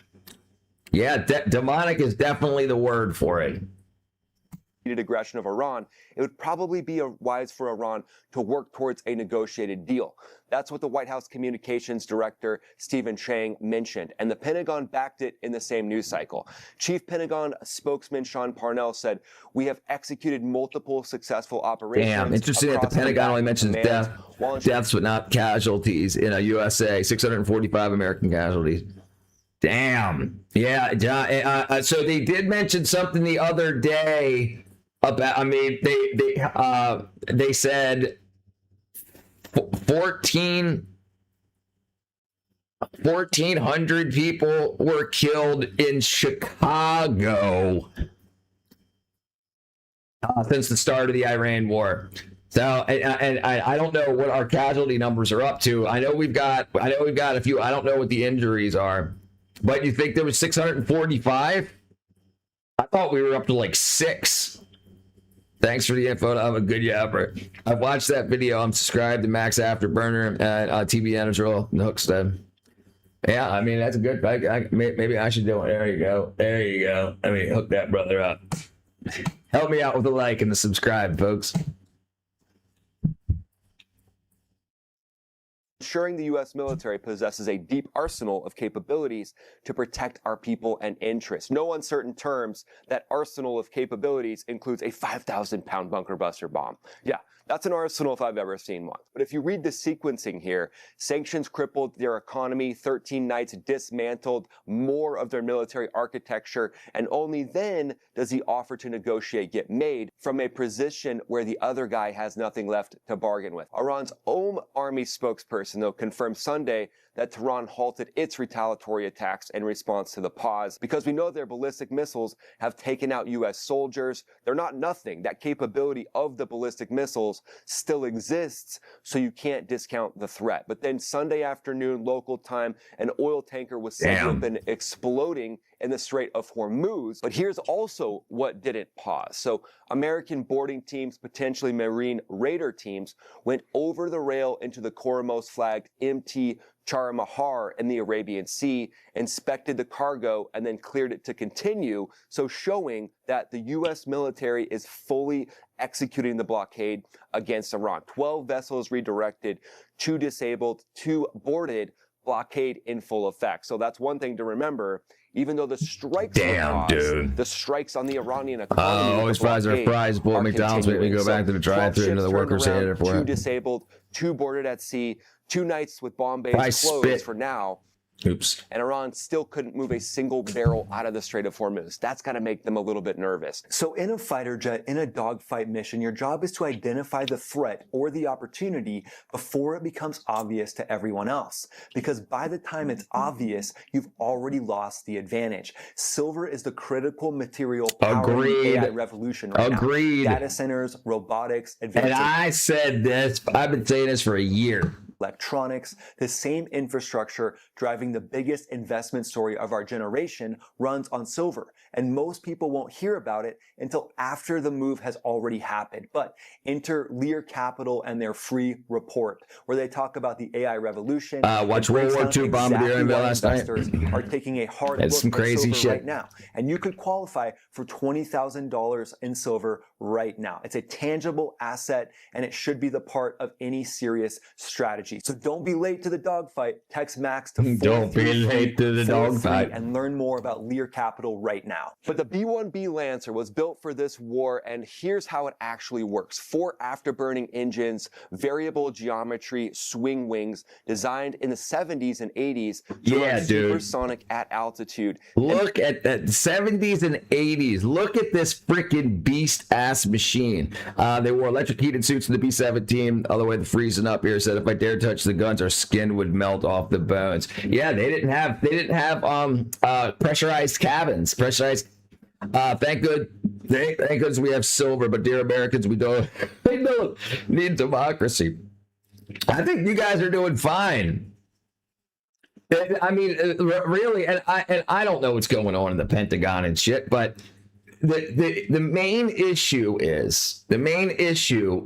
S1: Yeah, demonic is definitely the word for it.
S3: Aggression of Iran, it would probably be wise for Iran to work towards a negotiated deal. That's what the White House Communications Director Stephen Chang mentioned, and the Pentagon backed it in the same news cycle. Chief Pentagon spokesman Sean Parnell said, "We have executed multiple successful operations."
S1: Damn, interesting that the Pentagon only mentions deaths but not casualties in a USA. 645 American casualties. Damn. Yeah, so they did mention something the other day about, I mean, they said 1,400 people were killed in Chicago since the start of the Iran war. So, and I don't know what our casualty numbers are up to. I know we've got a few. I don't know what the injuries are, but you think there was 645? I thought we were up to like 6. Thanks for the info. I'm a good yapper. I've watched that video. I'm subscribed to Max Afterburner and TBN Israel and Hookstead. Yeah, I mean, that's a good. Maybe I should do it. There you go. There you go. I mean, hook that brother up. Help me out with the like and the subscribe, folks.
S3: ensuring the U.S. military possesses a deep arsenal of capabilities to protect our people and interests. No uncertain terms, that arsenal of capabilities includes a 5,000-pound bunker buster bomb. Yeah, that's an arsenal if I've ever seen one. But if you read the sequencing here, sanctions crippled their economy, 13 nights dismantled more of their military architecture, and only then does the offer to negotiate get made from a position where the other guy has nothing left to bargain with. Iran's own army spokesperson, though, confirmed Sunday that Tehran halted its retaliatory attacks in response to the pause because we know their ballistic missiles have taken out U.S. soldiers. They're not nothing. That capability of the ballistic missiles still exists, so you can't discount the threat. But then Sunday afternoon, local time, an oil tanker was said to have been exploding in the Strait of Hormuz. But here's also what didn't pause. So American boarding teams, potentially Marine Raider teams, went over the rail into the Kormos-flagged MT Charamahar in the Arabian Sea, inspected the cargo, and then cleared it to continue, so showing that the U.S. military is fully executing the blockade against Iran. 12 vessels redirected, 2 disabled, 2 boarded, blockade in full effect. So that's one thing to remember. Even though the strikes the strikes on the Iranian economy.
S1: Always fries are fries. Boy, McDonald's make me go back to the drive-thru into the workers' theater for
S3: 2 disabled, 2 boarded at sea, 2 nights with bomb bays closed for now.
S1: Oops.
S3: And Iran still couldn't move a single barrel out of the Strait of Hormuz. That's got to make them a little bit nervous.
S4: So in a fighter jet, in a dogfight mission, your job is to identify the threat or the opportunity before it becomes obvious to everyone else. Because by the time it's obvious, you've already lost the advantage. Silver is the critical material powering the AI revolution right now. Data centers, robotics, advanced.
S1: And I said this, I've been saying this for a year.
S4: Electronics, the same infrastructure driving the biggest investment story of our generation runs on silver. And most people won't hear about it until after the move has already happened. But enter Lear Capital and their free report, where they talk about the AI revolution.
S1: Watch World War II Bombardier and last night.
S4: Investors are taking a hard look
S1: some crazy
S4: at silver
S1: shit
S4: right now. And you could qualify for $20,000 in silver right now. It's a tangible asset, and it should be the part of any serious strategy. So don't be late to the dogfight. Text Max to 433 and learn more about Lear Capital right now.
S3: But the B-1B Lancer was built for this war, and here's how it actually works. 4 afterburning engines, variable geometry, swing wings, designed in the 70s and 80s to run supersonic at altitude.
S1: Look at that 70s and 80s. Look at this freaking beast-ass machine. They wore electric heated suits in the B-17, all the way to freezing up here. Said if I dare touch the guns, our skin would melt off the bones. Yeah, they didn't have pressurized cabins. Thank goodness we have silver, but dear Americans, we don't need democracy. I think you guys are doing fine. I mean, really, and I don't know what's going on in the Pentagon and shit, but the main issue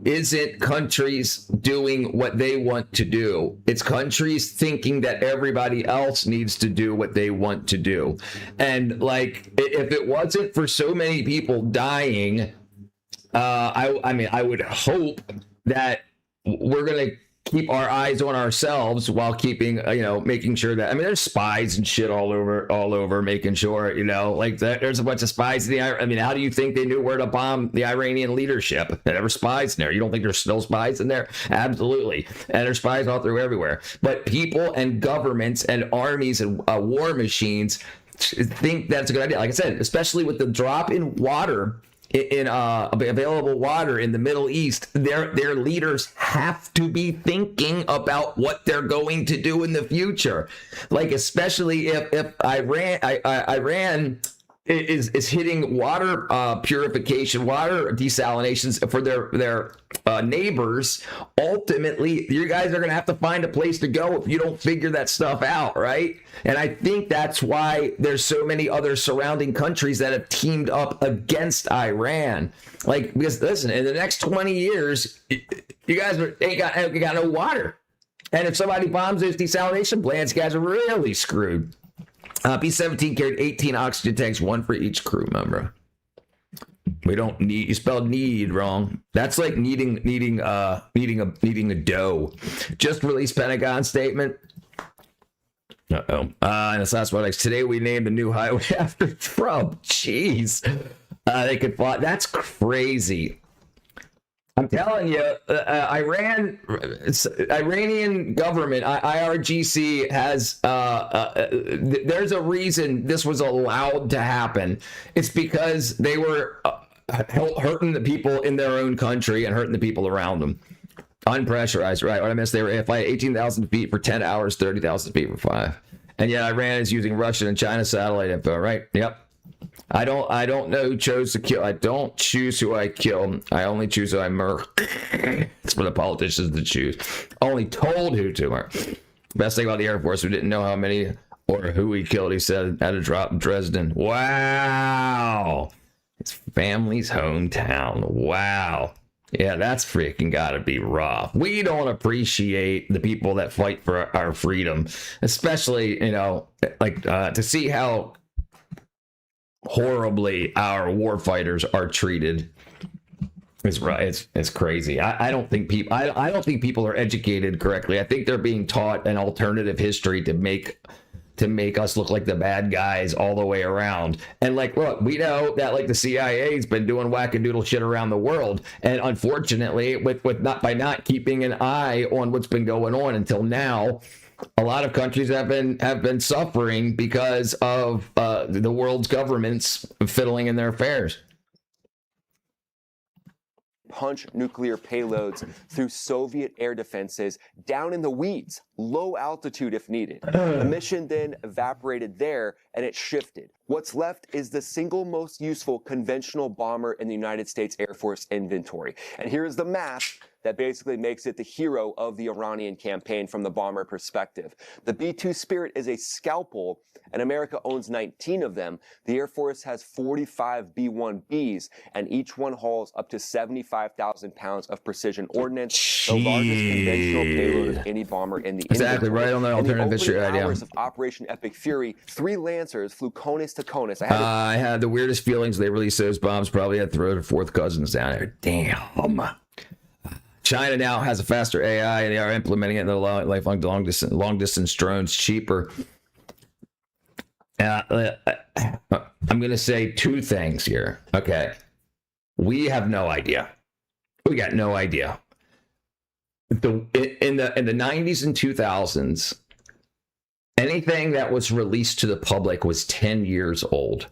S1: isn't countries doing what they want to do. It's countries thinking that everybody else needs to do what they want to do. And like, if it wasn't for so many people dying, I would hope that we're gonna keep our eyes on ourselves while keeping, making sure that, there's spies and shit all over, making sure, like there's a bunch of spies in the, how do you think they knew where to bomb the Iranian leadership? There were spies in there. You don't think there's still spies in there? Absolutely. And there's spies all through everywhere. But people and governments and armies and war machines think that's a good idea. Like I said, especially with the drop in water, in available water in the Middle East, their leaders have to be thinking about what they're going to do in the future. Like, especially if Iran is hitting water purification, water desalinations for their neighbors. Ultimately, you guys are going to have to find a place to go if you don't figure that stuff out, right? And I think that's why there's so many other surrounding countries that have teamed up against Iran. Like, because listen, in the next 20 years, you guys ain't got no water. And if somebody bombs those desalination plants, you guys are really screwed. B-17 carried 18 oxygen tanks, 1 for each crew member. We don't need, you spelled need wrong. That's like needing a dough. Just released Pentagon statement. And this last one, like, today we named a new highway after Trump. Jeez. They could fly. That's crazy. I'm telling you, Iranian government, IRGC has, there's a reason this was allowed to happen. It's because they were hurting the people in their own country and hurting the people around them. Unpressurized, right? What I missed, they were flying 18,000 feet for 10 hours, 30,000 feet for 5. And yet Iran is using Russian and China satellite info, right? Yep. I don't know who chose to kill. I don't choose who I kill. I only choose who I murder. It's for the politicians to choose. Only told who to murder. Best thing about the Air Force, we didn't know how many or who he killed. He said at a drop in Dresden. Wow. His family's hometown. Wow. Yeah, that's freaking gotta be rough. We don't appreciate the people that fight for our freedom, especially, to see how horribly our war fighters are treated. It's crazy. I don't think people are educated correctly. I think they're being taught an alternative history to make us look like the bad guys all the way around. And look, we know that the CIA's been doing wackadoodle shit around the world, and unfortunately, by not keeping an eye on what's been going on until now, a lot of countries have been suffering because of the world's governments fiddling in their affairs.
S3: Punch nuclear payloads through Soviet air defenses down in the weeds, low altitude if needed. The mission then evaporated there and it shifted. What's left is the single most useful conventional bomber in the United States Air Force inventory. And here's the math that basically makes it the hero of the Iranian campaign from the bomber perspective. The B-2 Spirit is a scalpel, and America owns 19 of them. The Air Force has 45 B-1Bs, and each one hauls up to 75,000 pounds of precision ordnance, the largest conventional payload of any bomber in the
S1: exactly
S3: inventory.
S1: Right on that alternative history idea.
S3: In the hours of Operation Epic Fury, 3 Lancers flew Conus to Conus.
S1: I had the weirdest feelings. They released those bombs, probably had third or fourth cousins down there. Damn. China now has a faster AI, and they are implementing it in the lifelong long distance drones cheaper. I'm going to say 2 things here. Okay, we have no idea. We got no idea. In the 90s and 2000s, anything that was released to the public was 10 years old.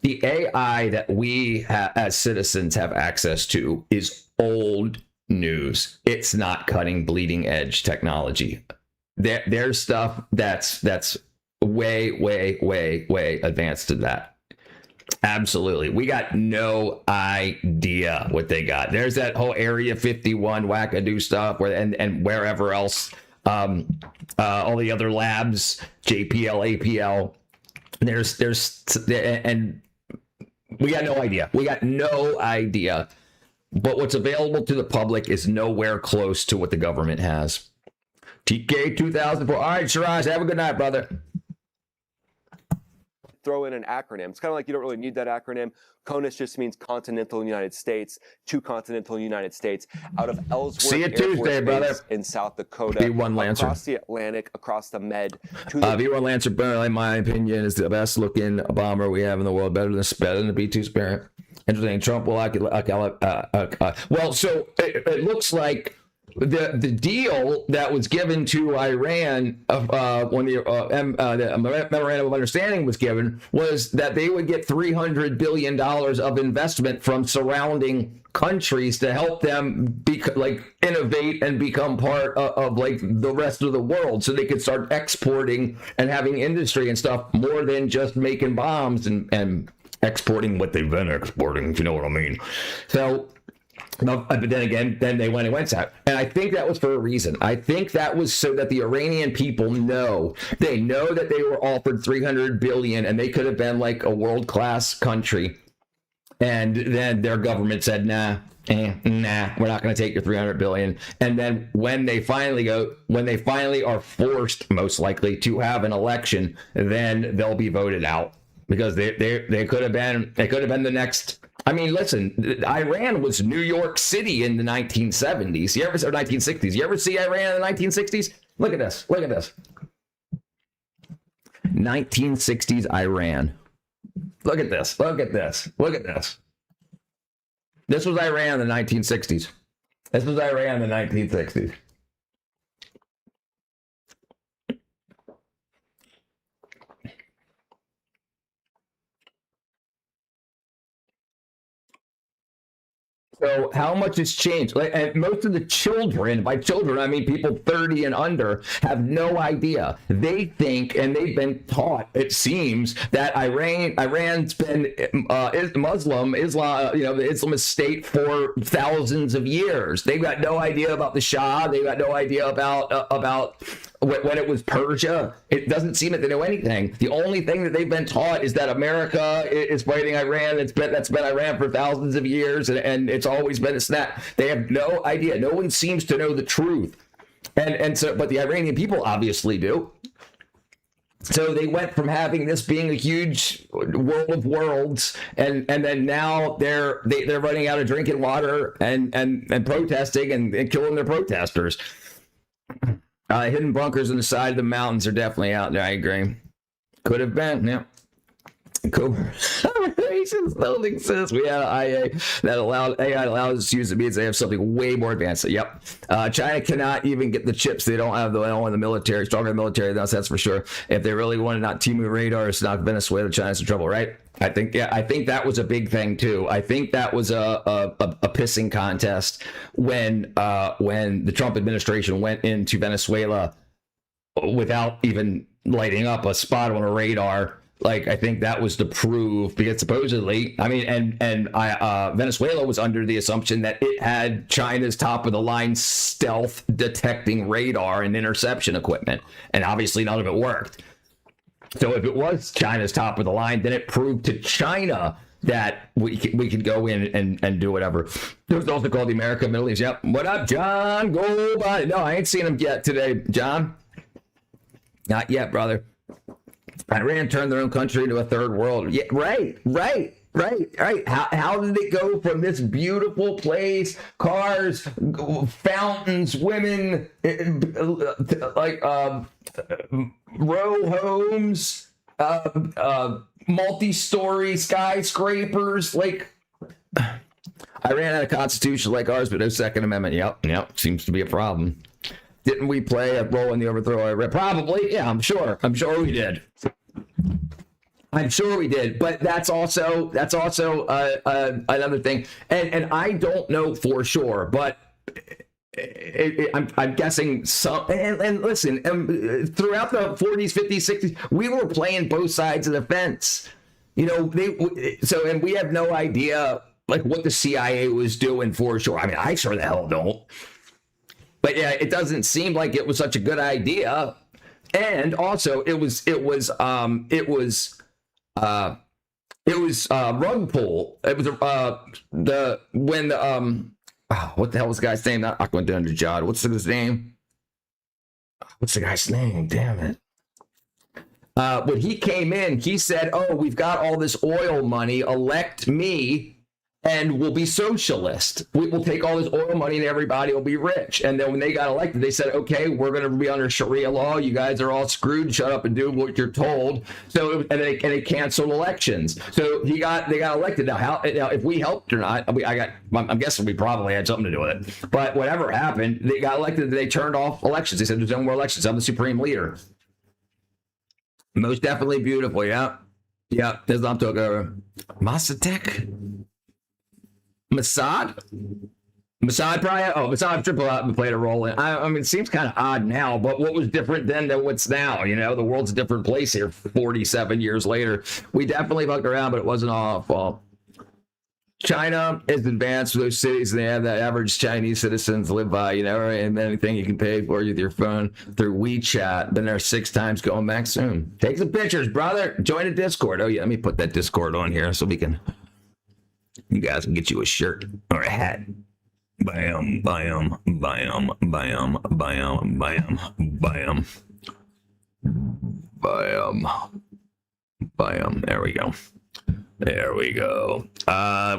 S1: The AI that we as citizens have access to is old news. It's not cutting bleeding edge technology. There's stuff that's way advanced to that. Absolutely. We got no idea what they got. There's that whole Area 51 wackadoo stuff and wherever else, all the other labs, JPL, APL. And we got no idea. We got no idea. But what's available to the public is nowhere close to what the government has. TK 2004. All right, Shiraz, have a good night, brother.
S3: Throw in an acronym. It's kind of like you don't really need that acronym. CONUS just means Continental United States, to Continental United States, out of Ellsworth
S1: See you
S3: Air
S1: Tuesday,
S3: Force
S1: brother.
S3: Base in South Dakota,
S1: V1 Lancer.
S3: across the Atlantic, across the Med.
S1: V1 Lancer, in my opinion, is the best looking bomber we have in the world, better than the B-2 Spirit. Interesting. Trump will well, so it looks like the deal that was given to Iran when the memorandum of understanding was given was that they would get $300 billion of investment from surrounding countries to help them innovate and become part of the rest of the world, so they could start exporting and having industry and stuff more than just making bombs and exporting what they've been exporting, if you know what I mean. So, but then again, they went out. And I think that was for a reason. I think that was so that the Iranian people know that they were offered $300 billion and they could have been like a world-class country. And then their government said, nah, we're not going to take your $300 billion. And then when they finally are forced, most likely, to have an election, then they'll be voted out. because they could have been the next. I mean, listen, Iran was New York City in the 1970s. You ever or 1960s? You ever see Iran in the 1960s? Look at this. Look at this. 1960s Iran. Look at this. Look at this. Look at this. This was Iran in the 1960s. This was Iran in the 1960s. So how much has changed? And most of the children, by children, I mean people 30 and under, have no idea. They think, and they've been taught, it seems, that Iran's been Islam, the Islamist state for thousands of years. They've got no idea about the Shah. They've got no idea about when it was Persia. It doesn't seem that they know anything. The only thing that they've been taught is that America is fighting Iran. That's been Iran for thousands of years, and it's always been a snap. They have no idea. No one seems to know the truth, and so, but the Iranian people obviously do. So they went from having this being a huge world of worlds, and then now they're running out of drinking water and protesting and killing their protesters. Hidden bunkers on the side of the mountains are definitely out there. I agree. Could have been, yeah. Corporations don't exist. We had an IA that allowed us to use it means they have something way more advanced. Yep. China cannot even get the chips. They don't have the military, stronger military. That's for sure. If they really wanted not Timu radar, it's not Venezuela. China's in trouble, right? I think that was a big thing too. I think that was a pissing contest when the Trump administration went into Venezuela without even lighting up a spot on a radar. Like, I think that was to prove, because supposedly, I mean, and Venezuela was under the assumption that it had China's top of the line stealth detecting radar and interception equipment, and obviously none of it worked. So if it was China's top of the line, then it proved to China that we could go in and do whatever. There's also called the America Middle East. Yep. What up, John? Go by. No, I ain't seen him yet today, John. Not yet, brother. Iran turned their own country into a third world. Yeah, right. How did it go from this beautiful place, cars, fountains, women, like row homes, multi-story skyscrapers? Like, Iran had a constitution like ours, but no Second Amendment. Yep, seems to be a problem. Didn't we play a role in the overthrow of Iran? Probably, yeah, I'm sure we did. I'm sure we did, but that's also another thing, and I don't know for sure, but I'm guessing some. And listen, throughout the 40s, 50s, 60s, we were playing both sides of the fence. You know, and we have no idea like what the CIA was doing for sure. I mean, I sure the hell don't. But yeah, it doesn't seem like it was such a good idea. And also, it was rug pull. It was what the hell was the guy's name? Not Ahmadinejad. What's his name? What's the guy's name? Damn it. When he came in, he said, "Oh, we've got all this oil money. Elect me, and we'll be socialist. We will take all this oil money and everybody will be rich." And then when they got elected, they said, "Okay, we're going to be under Sharia law. You guys are all screwed. Shut up and do what you're told." So and they canceled elections. So they got elected. Now if we helped or not, I'm guessing we probably had something to do with it. But whatever happened, they got elected. They turned off elections. They said there's no more elections. I'm the supreme leader. Most definitely beautiful. Yeah. That's what I'm talking about. Mossadegh. Mossad probably. Oh, Mossad triple out and played a role in. I mean, it seems kind of odd now, but what was different then than what's now? You know, the world's a different place here. 47 years later, we definitely fucked around, but it wasn't all our fault. China is advanced for those cities, and they have that average Chinese citizens live by. You know, and anything you can pay for with your phone through WeChat. Been there 6 times, going back soon. Take some pictures, brother. Join a Discord. Oh yeah, let me put that Discord on here so we can. You guys can get you a shirt or a hat. Bam. Biome. There we go. There we go.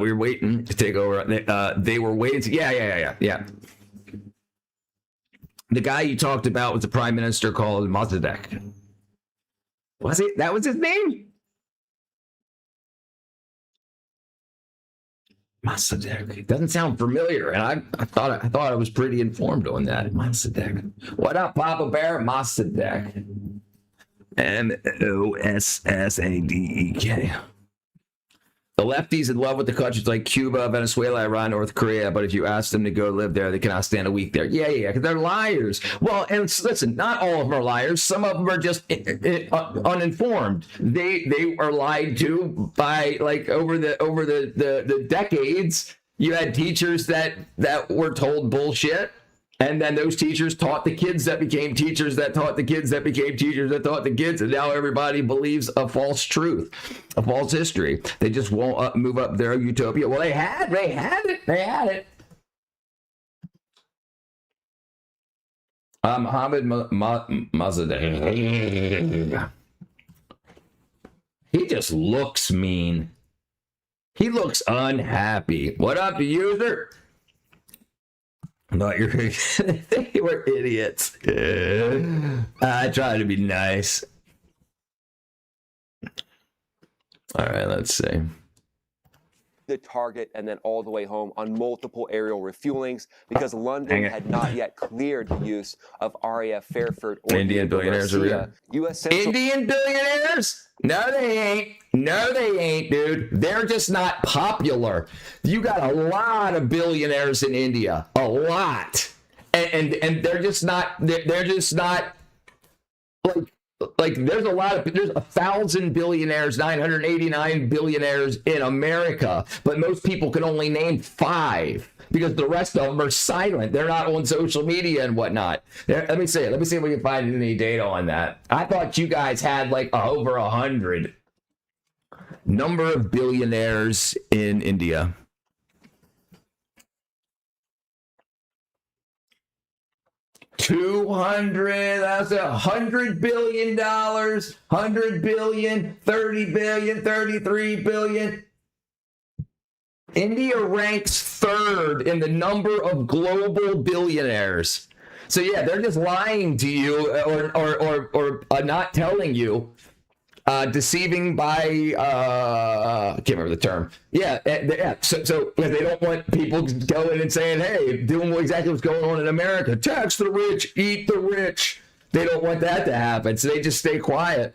S1: We were waiting to take over. They were waiting to. Yeah. The guy you talked about was the prime minister called Mossadegh. Was it? That was his name? Mossadegh. It doesn't sound familiar, and I thought I was pretty informed on that. Mossadegh. What up, Papa Bear? Mossadegh. Mossadegh. The lefties in love with the countries like Cuba, Venezuela, Iran, North Korea, but if you ask them to go live there, they cannot stand a week there. Yeah, because they're liars. Well, and listen, not all of them are liars. Some of them are just uninformed. They are lied to by, like, over the decades. You had teachers that were told bullshit. And then those teachers taught the kids that became teachers that taught the kids that became teachers that taught the kids. And now everybody believes a false truth, a false history. They just won't move up their utopia. Well, they had it. Mohammed Mossadegh. He just looks mean. He looks unhappy. What up, user? No, they were idiots. I try to be nice. All right, let's see.
S3: The target and then all the way home on multiple aerial refuelings because London had not yet cleared the use of RAF Fairford or
S1: Indian billionaires are real.
S3: U.S. Central
S1: Indian billionaires? No, they ain't, dude. They're just not popular. You got a lot of billionaires in India, a lot, and they're just not. They're just not like there's 1,000 billionaires, 989 billionaires in America, but most people can only name 5 because the rest of them are silent. They're not on social media and whatnot. Let me see if we can find any data on that. I thought you guys had like over 100 number of billionaires in India. 200, that's $100 billion, 100 billion, 30 billion, 33 billion. India ranks 3rd in the number of global billionaires. So yeah, they're just lying to you or not telling you, deceiving by I can't remember the term. Yeah. So they don't want people going and saying, "Hey, doing exactly what's going on in America. Tax the rich, eat the rich." They don't want that to happen, so they just stay quiet.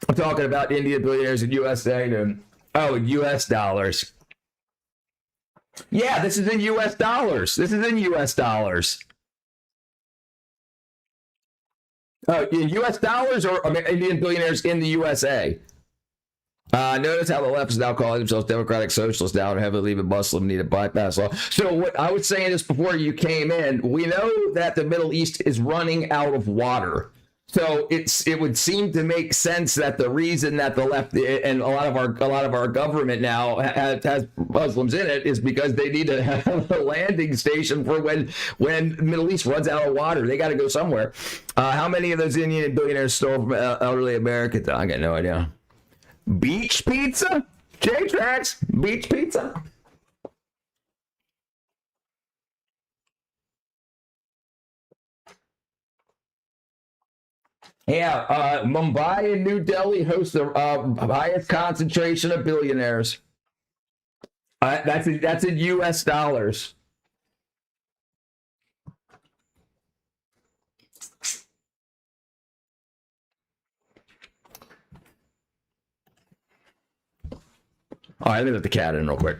S1: I'm talking about Indian billionaires in USA. U.S. dollars. Yeah, this is in U.S. dollars. In U.S. dollars or Indian billionaires in the USA? Notice how the left is now calling themselves democratic socialists now and heavily leaving Muslim need a bypass law. So what I was saying is before you came in, we know that the Middle East is running out of water. So it would seem to make sense that the reason that the left and a lot of our government now has Muslims in it is because they need to have a landing station for when the Middle East runs out of water. They got to go somewhere. How many of those Indian billionaires stole from elderly Americans? I got no idea. Beach pizza? J-Trax, beach pizza? Yeah, Mumbai and New Delhi host the highest concentration of billionaires. That's in U.S. dollars. All right, let me let the cat in real quick.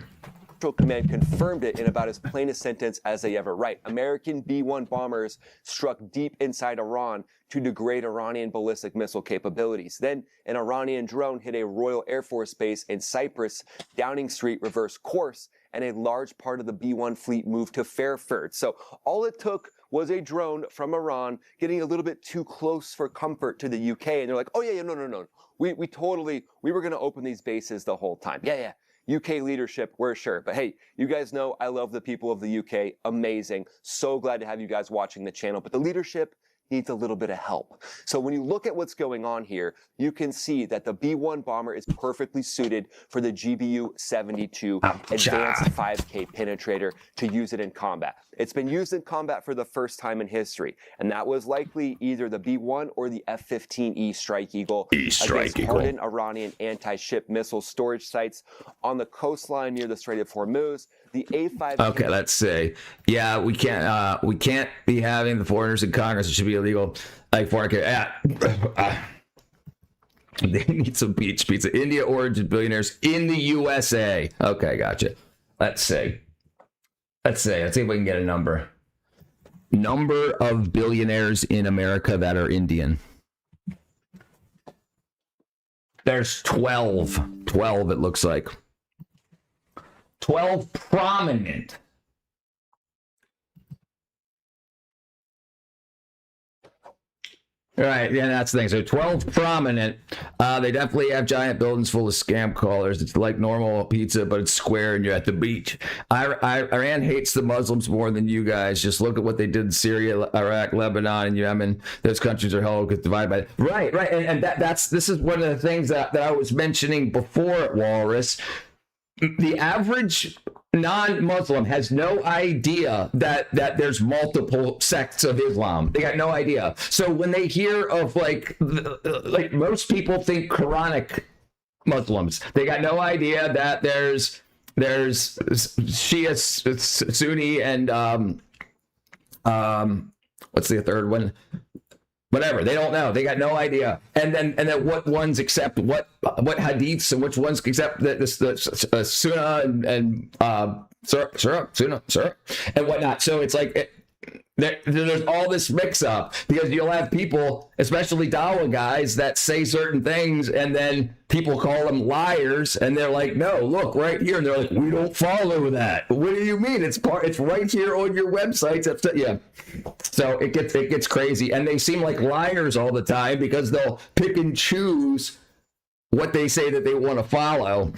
S3: Central Command confirmed it in about as plain a sentence as they ever write. American B-1 bombers struck deep inside Iran to degrade Iranian ballistic missile capabilities. Then an Iranian drone hit a Royal Air Force base in Cyprus. Downing Street reversed course, and a large part of the B-1 fleet moved to Fairford. So all it took was a drone from Iran getting a little bit too close for comfort to the UK, and they're like, oh yeah, no. We were going to open these bases the whole time. Yeah. UK leadership, we're sure. But hey, you guys know I love the people of the UK. Amazing. So glad to have you guys watching the channel. But the leadership needs a little bit of help. So when you look at what's going on here, you can see that the B-1 bomber is perfectly suited for the GBU-72 advanced 5K penetrator to use it in combat. It's been used in combat for the first time in history, and that was likely either the B-1 or the F-15E Strike Eagle against hardened Iranian anti-ship missile storage sites on the coastline near the Strait of Hormuz. The A5.
S1: Okay, let's see. Yeah, we can't be having the foreigners in Congress. It should be illegal. Like foreign. They need some beach pizza. India origin billionaires in the USA. Okay, gotcha. Let's see. Let's see if we can get a number. Number of billionaires in America that are Indian. There's 12. 12, it looks like. 12 prominent. Right, yeah, that's the thing. So 12 prominent. They definitely have giant buildings full of scam callers. It's like normal pizza, but it's square and you're at the beach. Iran hates the Muslims more than you guys. Just look at what they did in Syria, Iraq, Lebanon, and Yemen. Those countries are held divided by. Right, and this is one of the things that I was mentioning before, Walrus. The average non-Muslim has no idea that there's multiple sects of Islam. They got no idea. So when they hear of like most people think Quranic Muslims, they got no idea that there's Shia, Sunni, and what's the third one? Whatever, they don't know. They got no idea. And then what ones accept what hadiths and which ones accept the sunnah and sunnah and whatnot. So it's like there's all this mix up because you'll have people, especially Dawa guys, that say certain things and then people call them liars and they're like, no, look right here, and they're like, we don't follow that. What do you mean? It's right here on your websites. Yeah. So it gets crazy, and they seem like liars all the time because they'll pick and choose what they say that they want to follow.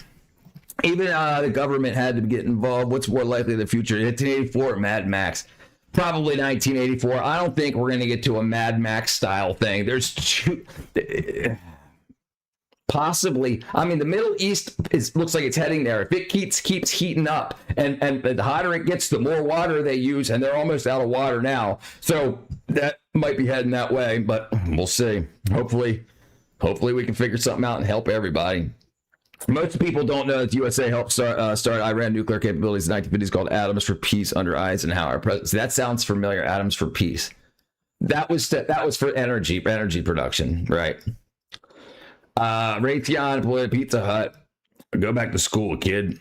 S1: Even the government had to get involved. What's more likely in the future? 1984, Mad Max. Probably 1984. I don't think we're going to get to a Mad Max style thing. There's possibly. I mean, the Middle East looks like it's heading there. If it keeps heating up, and the hotter it gets, the more water they use, and they're almost out of water now. So that might be heading that way, but we'll see. Hopefully we can figure something out and help everybody. Most people don't know that the USA helped start Iran nuclear capabilities in the 1950s called Atoms for Peace under Eisenhower. See, that sounds familiar. Atoms for Peace. That was for energy production, right? Raytheon, Pizza Hut. Go back to school, kid.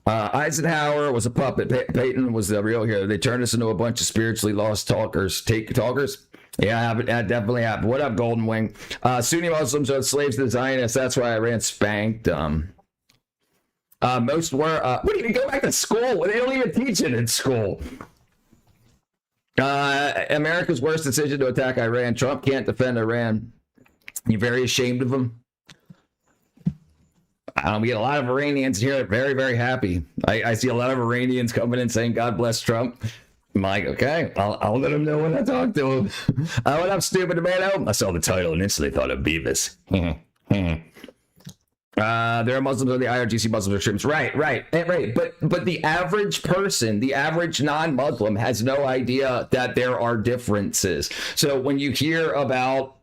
S1: Eisenhower was a puppet. Peyton was the real hero. They turned us into a bunch of spiritually lost talkers. Talkers? Yeah, that definitely happened. What up, Golden Wing? Sunni Muslims are slaves to the Zionists. That's why Iran spanked. Most were. What do you go back to school? They don't even teach it in school. America's worst decision to attack Iran. Trump can't defend Iran. You're very ashamed of him. We get a lot of Iranians here very, very happy. I see a lot of Iranians coming in saying, God bless Trump. I'm like, okay, I'll let him know when I talk to him. What up, stupid tomato? I saw the title and instantly thought of Beavis. There are Muslims on the IRGC Muslim extremists. Right. But the average person, the average non-Muslim has no idea that there are differences. So when you hear about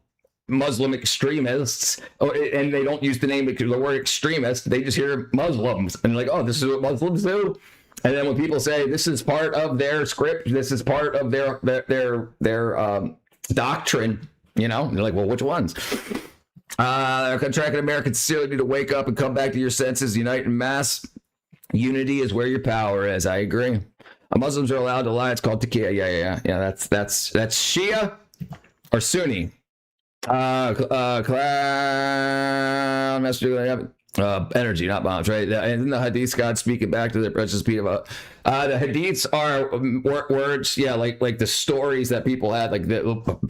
S1: Muslim extremists, and they don't use the word extremist, they just hear Muslims and like, oh, this is what Muslims do. And then when people say this is part of their script, this is part of their doctrine, they're like, well, which ones? Contracting American society to wake up and come back to your senses, unite in mass. Unity is where your power is. I agree. Muslims are allowed to lie. It's called taqiyya. Yeah. That's Shia or Sunni. Clown master. Energy, not bombs, right? And then the hadiths, God speaking back to their precious people. The hadiths are words, like the stories that people had, like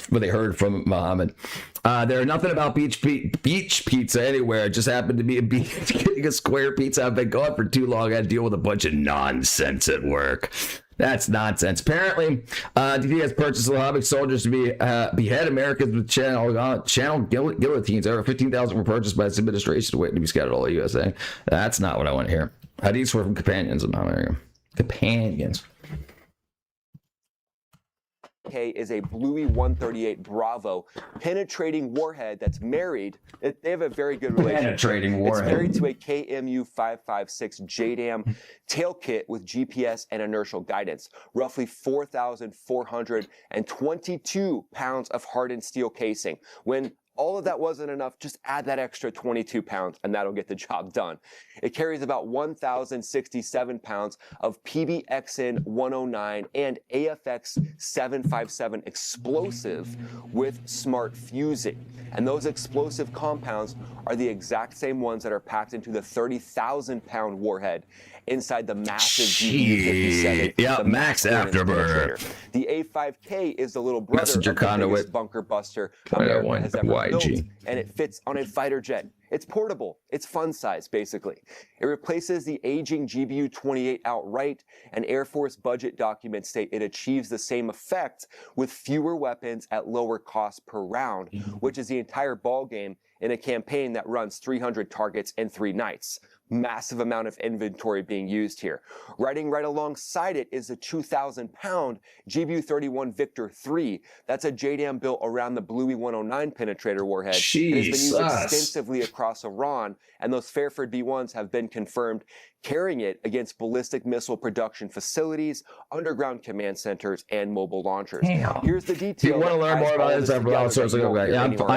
S1: what they heard from Muhammad. There are nothing about beach pizza anywhere. It just happened to be getting a square pizza. I've been gone for too long. I had to deal with a bunch of nonsense at work. That's nonsense. Apparently, DT has purchased Islamic soldiers to behead Americans with channel guillotines. Over 15,000 were purchased by this administration waiting to be scattered all over the USA. That's not what I want to hear. Hadiths were from companions. Companions.
S3: Is a Bluey 138 Bravo penetrating warhead that's married. They have a very good relationship.
S1: Penetrating warhead.
S3: It's married to a KMU 556 JDAM tail kit with GPS and inertial guidance. Roughly 4,422 pounds of hardened steel casing. When all of that wasn't enough, just add that extra 22 pounds and that'll get the job done. It carries about 1,067 pounds of PBXN 109 and AFX 757 explosive with smart fusing. And those explosive compounds are the exact same ones that are packed into the 30,000-pound warhead inside the massive GBU-57.
S1: Yeah, Max Afterburner.
S3: The A5K is the little brother
S1: Messenger
S3: of the
S1: conduit.
S3: biggest bunker buster America has ever built,
S1: YG.
S3: and it fits on a fighter jet. It's portable. It's fun size, basically. It replaces the aging GBU-28 outright, and Air Force budget documents state it achieves the same effect with fewer weapons at lower cost per round, which is the entire ballgame in a campaign that runs 300 targets in 3 nights. Massive amount of inventory being used here. Riding right alongside it is a 2,000-pound GBU-31 Victor III. That's a JDAM built around the Bluey 109 penetrator warhead. It has been used extensively across Iran, and those Fairford B-1s have been confirmed carrying it against ballistic missile production facilities, underground command centers, and mobile launchers.
S1: Damn.
S3: Here's the detail.
S1: You want to learn more about this? I'm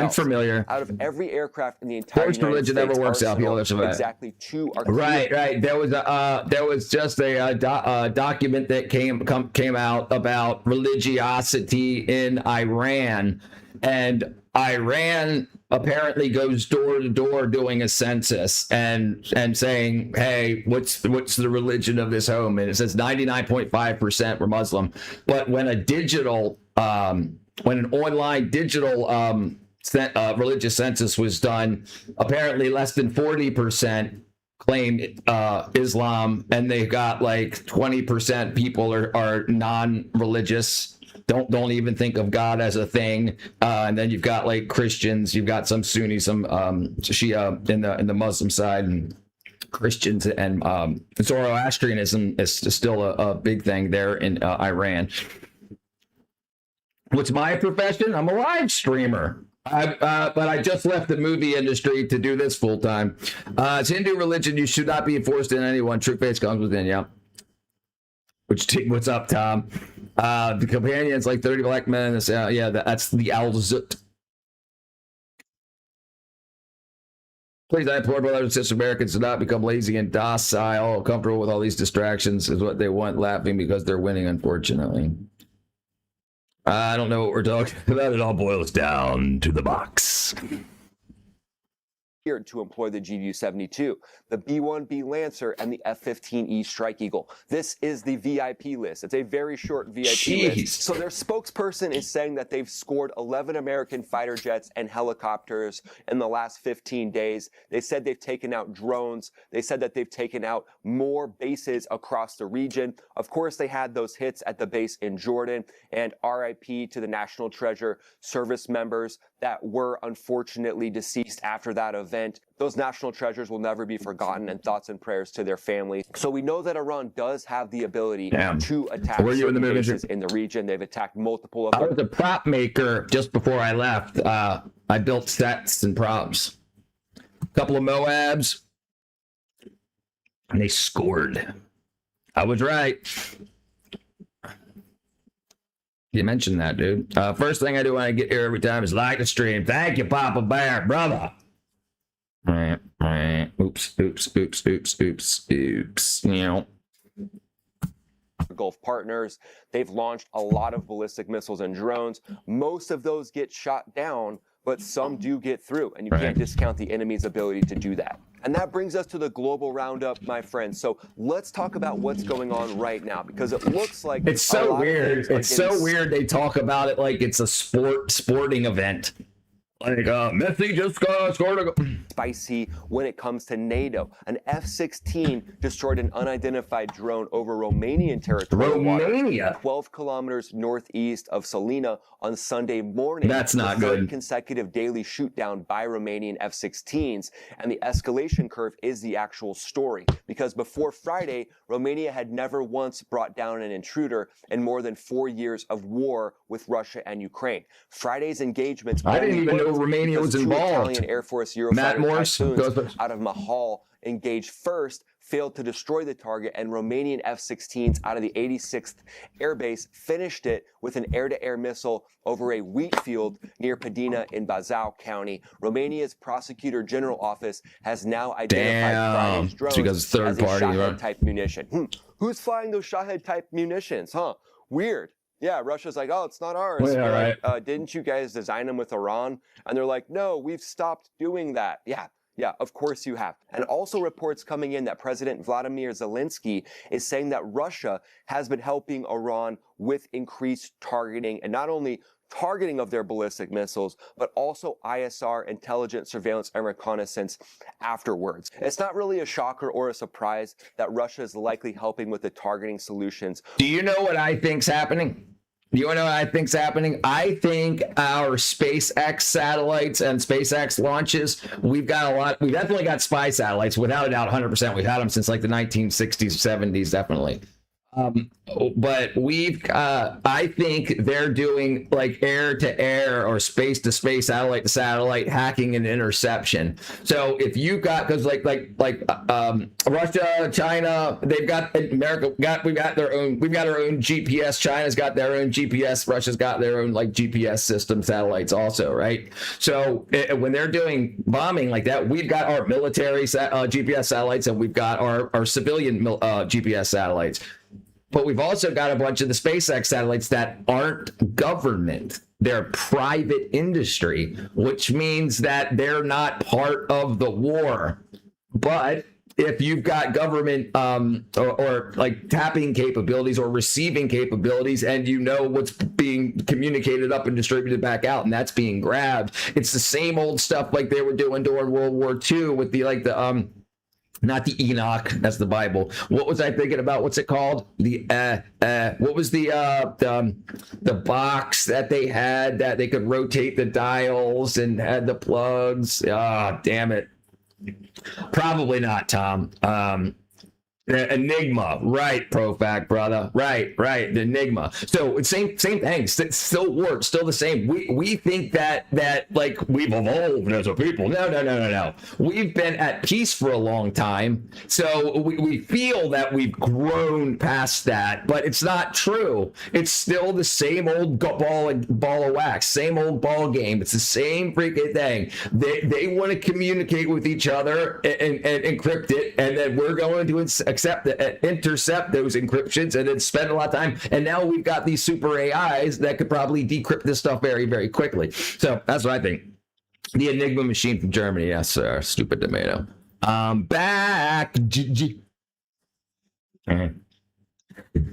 S1: familiar.
S3: Out of every aircraft in the entire
S1: Forged religion never works out.
S3: Exactly 2 are
S1: right. There was just a document that came out about religiosity in Iran, and Iran apparently goes door to door doing a census and saying, hey, what's the religion of this home? And it says 99.5% were Muslim. But when an online digital religious census was done, apparently less than 40% claimed Islam, and they got like 20% people are non-religious. Don't even think of God as a thing. And then you've got like Christians, you've got some Sunni, some Shia in the Muslim side, and Christians and Zoroastrianism is still a big thing there in Iran. What's my profession? I'm a live streamer. But I just left the movie industry to do this full time. It's Hindu religion. You should not be enforced in anyone. True faith comes within. Yeah. What's up, Tom? The companions, like 30 black men. That's the Al-Zut. Please, I implore brothers and sisters, Americans, to not become lazy and docile, comfortable with all these distractions is what they want, laughing because they're winning, unfortunately. I don't know what we're talking about. It all boils down to the box.
S3: To employ the GBU-72, the B-1B Lancer, and the F-15E Strike Eagle. This is the VIP list. It's a very short VIP list. So their spokesperson is saying that they've scored 11 American fighter jets and helicopters in the last 15 days. They said they've taken out drones. They said that they've taken out more bases across the region. Of course, they had those hits at the base in Jordan, and RIP to the National Treasure service members that were unfortunately deceased after that event. Those national treasures will never be forgotten, and thoughts and prayers to their families. So we know that Iran does have the ability to attack certain bases in the region. They've attacked multiple of them.
S1: I was a prop maker just before I left. I built sets and props. A couple of Moabs, and they scored. I was right. You mentioned that, dude. First thing I do when I get here every time is like the stream. Thank you, Papa Bear, brother. Oops. You know.
S3: Gulf partners, they've launched a lot of ballistic missiles and drones. Most of those get shot down, but some do get through, and you can't discount the enemy's ability to do that. And that brings us to the global roundup, my friends. So let's talk about what's going on right now, because it looks like
S1: it's so weird. It's so weird they talk about it like it's a sporting event. Like Messi just scored a goal.
S3: Spicy when it comes to NATO. An F-16 destroyed an unidentified drone over Romanian territorial
S1: Romania,
S3: 12 kilometers northeast of Salina on Sunday morning.
S1: That's not
S3: the third
S1: good.
S3: consecutive daily shootdown by Romanian F-16s, and the escalation curve is the actual story. Because before Friday, Romania had never once brought down an intruder in more than 4 years of war with Russia and Ukraine. Friday's engagements.
S1: I didn't even know Romania was involved.
S3: Italian Air Force Eurofighter Typhoons out of Mahal engaged first, failed to destroy the target, and Romanian F-16s out of the 86th Air Base finished it with an air-to-air missile over a wheat field near Padina in Buzău County. Romania's Prosecutor General Office has now identified Friday's drones as a Shahed-type munition. Who's flying those Shahed-type munitions, huh? Weird. Yeah, Russia's like, oh, it's not ours.
S1: Well, yeah,
S3: like, didn't you guys design them with Iran? And they're like, no, we've stopped doing that. Yeah, of course you have. And also reports coming in that President Vladimir Zelensky is saying that Russia has been helping Iran with increased targeting, and not only targeting of their ballistic missiles, but also ISR, intelligence, surveillance, and reconnaissance afterwards. It's not really a shocker or a surprise that Russia is likely helping with the targeting solutions.
S1: Do you know what I think's happening? You want to know what I think's happening? I think our SpaceX satellites and SpaceX launches, we've definitely got spy satellites, without a doubt, 100%. We've had them since like the 1960s, 70s, definitely. But I think they're doing like air to air or space to space, satellite to satellite hacking and interception. So if you've got, because like Russia, China, they've got America, we've got our own GPS. China's got their own GPS. Russia's got their own like GPS system satellites also, right? So when they're doing bombing like that, we've got our military GPS satellites, and we've got our civilian GPS satellites. But we've also got a bunch of the SpaceX satellites that aren't government. They're private industry, which means that they're not part of the war. But if you've got government or like tapping capabilities or receiving capabilities, and you know what's being communicated up and distributed back out, and that's being grabbed, it's the same old stuff like they were doing during World War II with not the Enoch, that's the Bible. What was I thinking about? What's it called? What was the box that they had that they could rotate the dials and had the plugs? Ah, damn it. Probably not, Tom. Enigma, right, Profac, brother, right, the Enigma. So same thing, still works, still the same. We think that like we've evolved as a people. No. We've been at peace for a long time, so we feel that we've grown past that, but it's not true. It's still the same old ball of wax, same old ball game. It's the same freaking thing. They want to communicate with each other and encrypt it, and then we're going to intercept those encryptions and then spend a lot of time. And now we've got these super AIs that could probably decrypt this stuff very, very quickly. So that's what I think. The Enigma machine from Germany. Yes, sir. Stupid tomato. Back.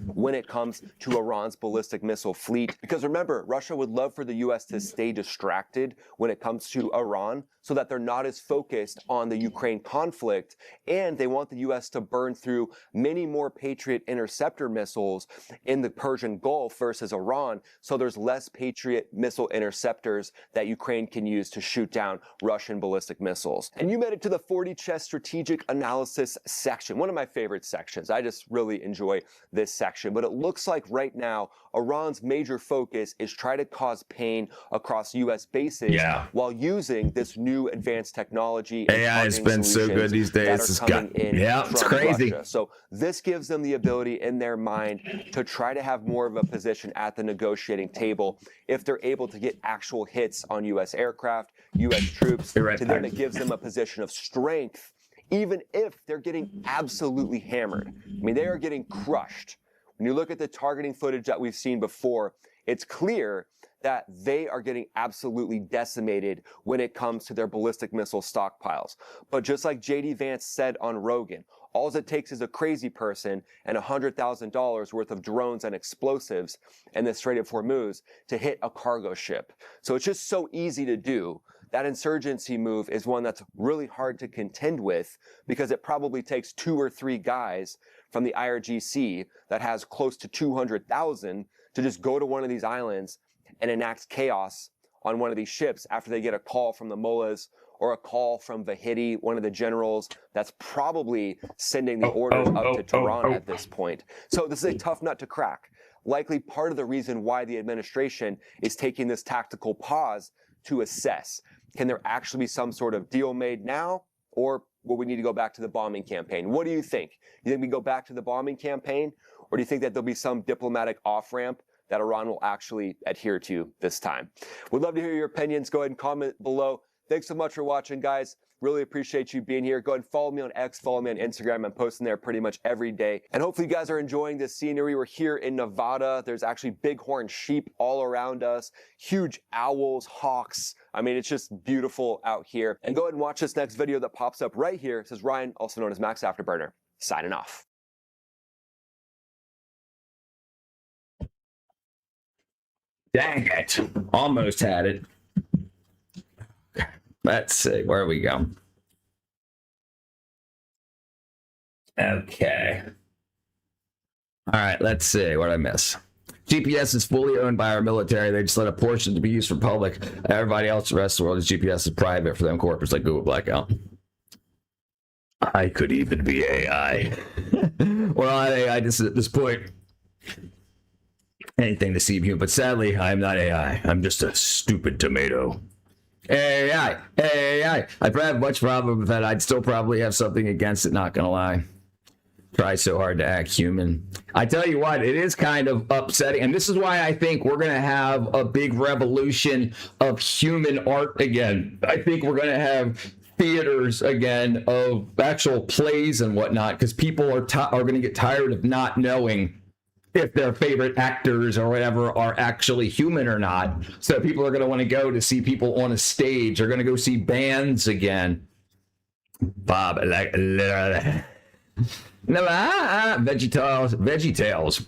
S3: When it comes to Iran's ballistic missile fleet. Because remember, Russia would love for the U.S. to stay distracted when it comes to Iran so that they're not as focused on the Ukraine conflict, and they want the U.S. to burn through many more Patriot interceptor missiles in the Persian Gulf versus Iran, so there's less Patriot missile interceptors that Ukraine can use to shoot down Russian ballistic missiles. And you made it to the 40 Chess Strategic Analysis section, one of my favorite sections. I just really enjoy this section, but it looks like right now Iran's major focus is try to cause pain across U.S. bases while using this new advanced technology.
S1: AI has been so good these days. It's crazy.
S3: Russia. So this gives them the ability in their mind to try to have more of a position at the negotiating table if they're able to get actual hits on U.S. aircraft, U.S. troops. To them, it gives them a position of strength, even if they're getting absolutely hammered. I mean, they are getting crushed. When you look at the targeting footage that we've seen before, it's clear that they are getting absolutely decimated when it comes to their ballistic missile stockpiles. But just like J.D. Vance said on Rogan, all it takes is a crazy person and $100,000 worth of drones and explosives in the Strait of Hormuz to hit a cargo ship. So it's just so easy to do that insurgency move is one that's really hard to contend with because it probably takes 2 or 3 guys from the IRGC that has close to 200,000 to just go to one of these islands and enact chaos on one of these ships after they get a call from the mullahs or a call from Vahidi, one of the generals that's probably sending the orders up to Tehran at this point. So this is a tough nut to crack. Likely part of the reason why the administration is taking this tactical pause to assess. Can there actually be some sort of deal made now, or will we need to go back to the bombing campaign? What do you think? You think we go back to the bombing campaign, or do you think that there'll be some diplomatic off-ramp that Iran will actually adhere to this time? We'd love to hear your opinions. Go ahead and comment below. Thanks so much for watching, guys. Really appreciate you being here. Go ahead and follow me on X, follow me on Instagram. I'm posting there pretty much every day. And hopefully you guys are enjoying this scenery. We're here in Nevada. There's actually bighorn sheep all around us, huge owls, hawks. I mean, it's just beautiful out here. And go ahead and watch this next video that pops up right here. It says Ryan, also known as Max Afterburner, signing off.
S1: Dang it. Almost had it. Let's see, where we go. Okay. All right, let's see what I miss. GPS is fully owned by our military. They just let a portion to be used for public. Everybody else, the rest of the world, is GPS is private for them corporates like Google Blackout. I could even be AI. Well, I'm AI just at this point. Anything to see you, but sadly, I'm not AI. I'm just a stupid tomato. AI. I probably have much problem with that. I'd still probably have something against it, not gonna lie. Try so hard to act human. I tell you what, it is kind of upsetting, and this is why I think we're gonna have a big revolution of human art again. I think we're gonna have theaters again of actual plays and whatnot, because people are gonna get tired of not knowing if their favorite actors or whatever are actually human or not. So people are going to want to go to see people on a stage. They're going to go see bands again. Bob, like, VeggieTales.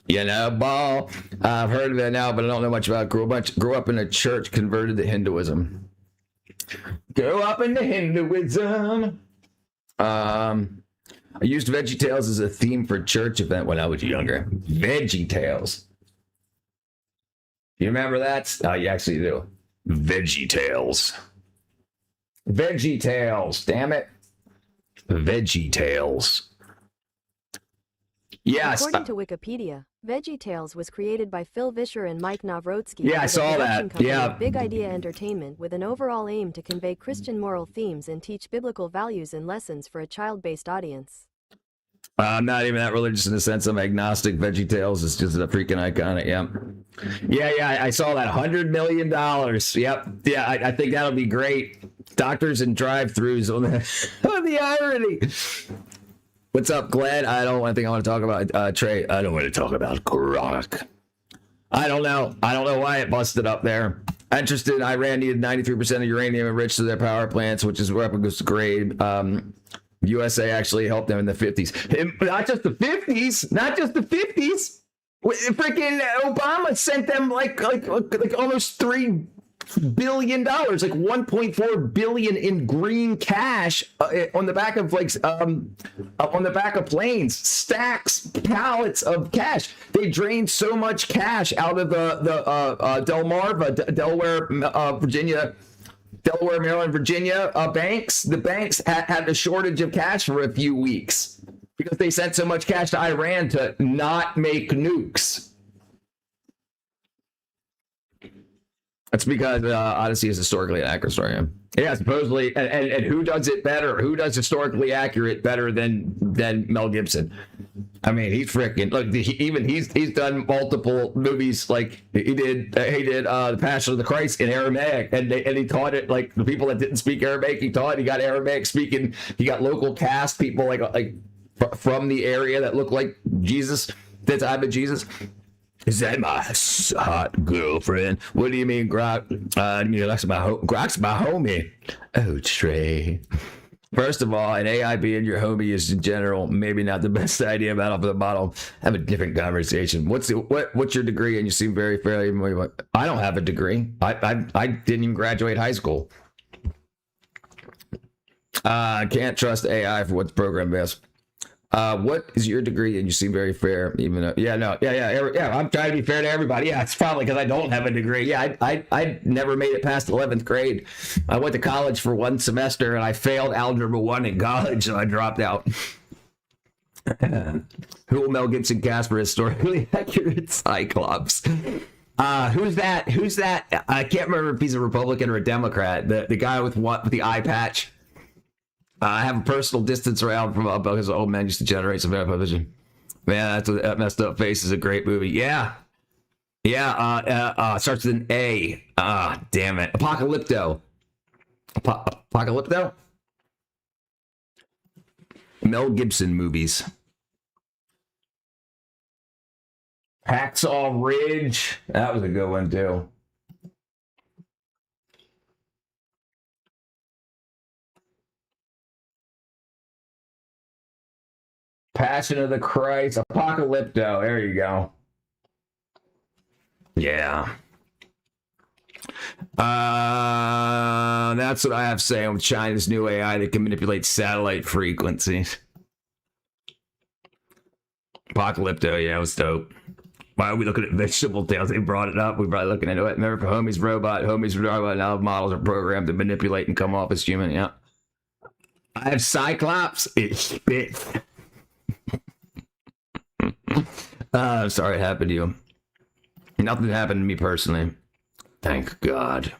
S1: You know, ball. I've heard of it now, but I don't know much about it. Grew up in a church, converted to Hinduism. Grew up into Hinduism. I used VeggieTales as a theme for church event when I was younger. VeggieTales. You remember that? Oh, you actually do. VeggieTales. VeggieTales. Damn it. VeggieTales. Yes.
S2: According to Wikipedia, VeggieTales was created by Phil Vischer and Mike Navrotsky.
S1: Yeah, I saw that. Yeah.
S2: Big Idea Entertainment with an overall aim to convey Christian moral themes and teach biblical values and lessons for a child-based audience.
S1: I'm not even that religious in the sense I'm agnostic. VeggieTales is just a freaking iconic. Yeah. I saw that $100 million. Yep. Yeah, I think that'll be great. Doctors and drive-thrus on the irony. What's up, Glenn? I want to talk about Trey. I don't want to talk about Gronk. I don't know why it busted up there. Interested, Iran needed 93% of uranium enriched to their power plants, which is weapons grade. USA actually helped them in the 50s. And not just the 50s. Freaking Obama sent them like almost $3 billion, like 1.4 billion in green cash on the back of on the back of planes, pallets of cash. They drained so much cash out of the Delaware, Maryland, Virginia banks. The banks had a shortage of cash for a few weeks because they sent so much cash to Iran to not make nukes. That's because Odyssey is historically an accurate story. Yeah, supposedly, and who does it better? Who does historically accurate better than Mel Gibson? I mean, he's freaking look. He's done multiple movies. Like he did The Passion of the Christ in Aramaic, and he taught it like the people that didn't speak Aramaic. He taught. He got Aramaic speaking. He got local cast people like from the area that look like Jesus. The time of Jesus. Is that my hot girlfriend? What do you mean, Grok? Grok's my homie. Oh, Trey. First of all, an AI being your homie is in general maybe not the best idea. About off the bottom, have a different conversation. What's your degree? And you seem very fairly. I don't have a degree. I didn't even graduate high school. I can't trust AI for what's programmed best. What is your degree? And you seem very fair, even though, yeah. I'm trying to be fair to everybody. Yeah, it's probably because I don't have a degree. Yeah, I never made it past 11th grade. I went to college for one semester and I failed algebra 1 in college, so I dropped out. Who will Mel Gibson cast for historically accurate Cyclops? Who's that? I can't remember if he's a Republican or a Democrat. The guy with the eye patch. I have a personal distance around from because old man used to generate some vision. Man, that messed up face is a great movie. Yeah. Starts with an A. Damn it. Apocalypto. Apocalypto? Mel Gibson movies. Hacksaw Ridge. That was a good one too. Passion of the Christ, Apocalypto. There you go. Yeah. That's what I have to say on China's new AI that can manipulate satellite frequencies. Apocalypto, yeah, it was dope. Why are we looking at Vegetable Tales? They brought it up. We're probably looking into it. Remember, for Homie's Robot, now models are programmed to manipulate and come off as human. Yeah. I have Cyclops. It spits. I'm sorry it happened to you. Nothing happened to me personally. Thank God.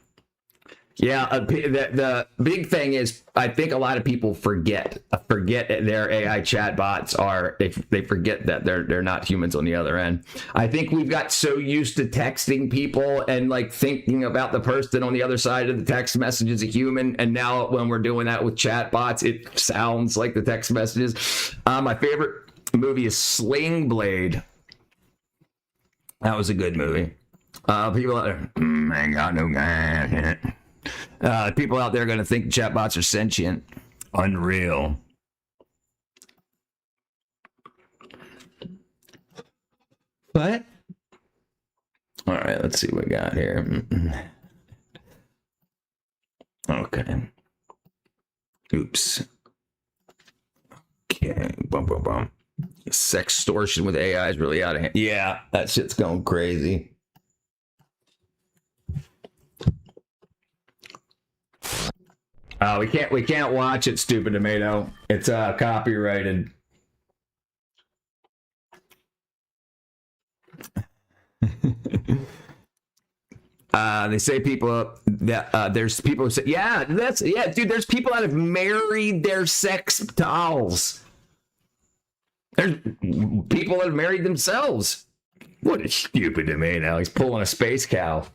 S1: Yeah, the big thing is I think a lot of people forget their AI chatbots are they forget that they're not humans on the other end. I think we've got so used to texting people and like thinking about the person on the other side of the text message is a human, and now when we're doing that with chatbots, it sounds like the text messages. My favorite movie is Sling Blade. That was a good movie. People out there, ain't got no guy. People out there are going to think chatbots are sentient. Unreal. What? All right, let's see what we got here. Okay. Oops. Okay. Boom. Sextortion with AI is really out of hand. Yeah, that shit's going crazy. We can't watch it, Stupid Tomato. It's copyrighted. They say people that there's people who say, dude, there's people that have married their sex dolls. There's people that have married themselves. What a stupid tomato. He's pulling a space cow.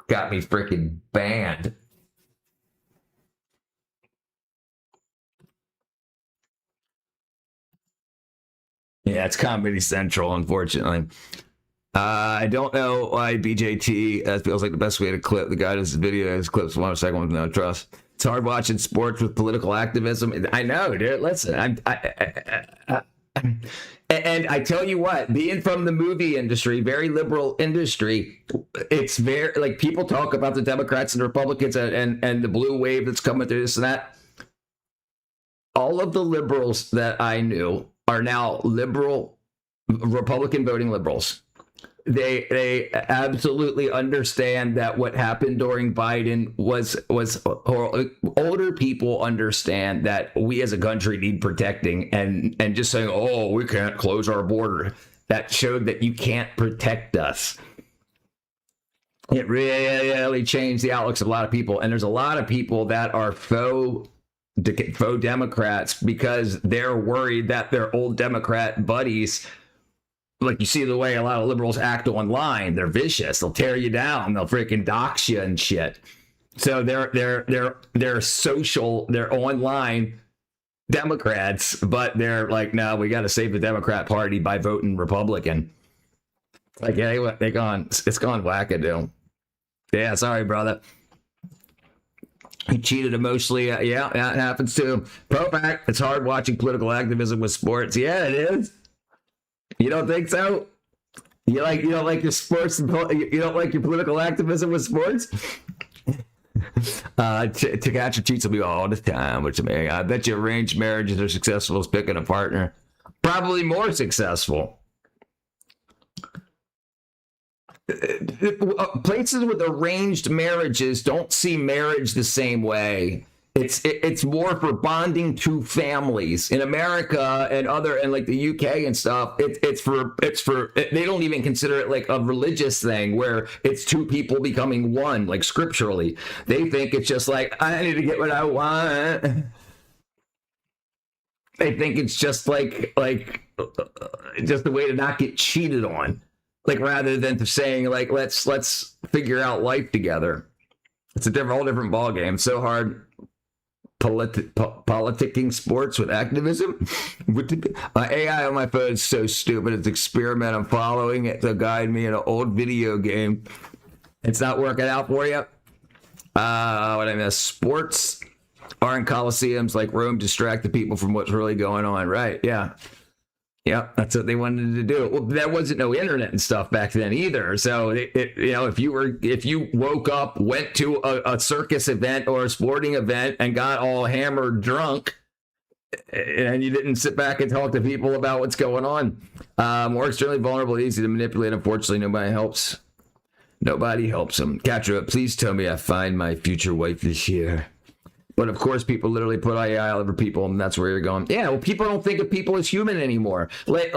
S1: Got me freaking banned. Yeah, it's Comedy Central, unfortunately. I don't know why BJT feels like the best way to clip. The guy does video his clips 1 second with no trust. It's hard watching sports with political activism. I know, dude. Listen, and I tell you what, being from the movie industry, very liberal industry, it's very like people talk about the Democrats and the Republicans and the blue wave that's coming through this and that. All of the liberals that I knew are now Republican voting liberals. They absolutely understand that what happened during Biden was older people understand that we as a country need protecting, and just saying, oh, we can't close our border, that showed that you can't protect us. It really changed the outlooks of a lot of people, and there's a lot of people that are faux Democrats because they're worried that their old Democrat buddies, like you see the way a lot of liberals act online, they're vicious. They'll tear you down. They'll freaking dox you and shit. So they're social, they're online Democrats, but they're like, no, we got to save the Democrat Party by voting Republican. Like, yeah, it's gone wackadoo. Yeah, sorry, brother. He cheated emotionally. Yeah, that happens too. Pro fact, it's hard watching political activism with sports. Yeah, it is. You don't think so? You don't like your sports, you don't like your political activism with sports? Takachi cheats on me all the time, which I bet you arranged marriages are successful as picking a partner. Probably more successful. Places with arranged marriages don't see marriage the same way. It's more for bonding two families. In America and like the UK and stuff, it's for they don't even consider it like a religious thing where it's two people becoming one, like scripturally. They think it's just like, I need to get what I want. They think it's just like just a way to not get cheated on. Like rather than saying like let's figure out life together. It's a whole different ball game. It's so hard politicking sports with activism. AI on my phone is so stupid. It's an experiment. I'm following it to guide me in an old video game. It's not working out for you. What I miss? Sports are in coliseums like Rome, distract the people from what's really going on. Right? Yeah. Yep, that's what they wanted to do. Well, there wasn't no internet and stuff back then either. So, if you woke up, went to a circus event or a sporting event and got all hammered drunk, and you didn't sit back and talk to people about what's going on, more extremely vulnerable, easy to manipulate. Unfortunately, nobody helps. Nobody helps them. Katra, please tell me I find my future wife this year. But of course, people literally put AI all over people, and that's where you're going. Yeah, well, people don't think of people as human anymore. Like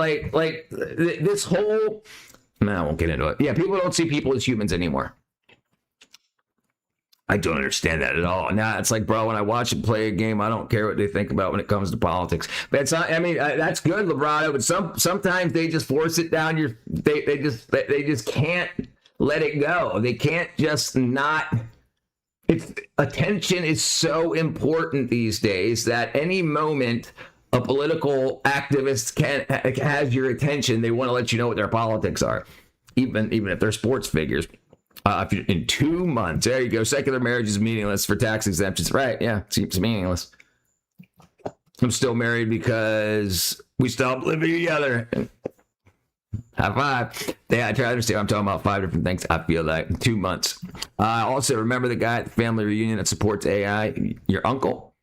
S1: this whole. No, I won't get into it. Yeah, people don't see people as humans anymore. I don't understand that at all. Now it's like, bro, when I watch them play a game, I don't care what they think about when it comes to politics. But it's not. I mean, that's good, Librado. But sometimes they just force it down your. They just can't let it go. They can't just not. Attention is so important these days that any moment a political activist has your attention, they want to let you know what their politics are, even if they're sports figures. In 2 months, there you go. Secular marriage is meaningless for tax exemptions. Right? Yeah, it seems meaningless. I'm still married because we stopped living together. High five. Yeah, I try to understand. I'm talking about 5 different things. I feel like in 2 months. Also, remember the guy at the family reunion that supports AI? Your uncle?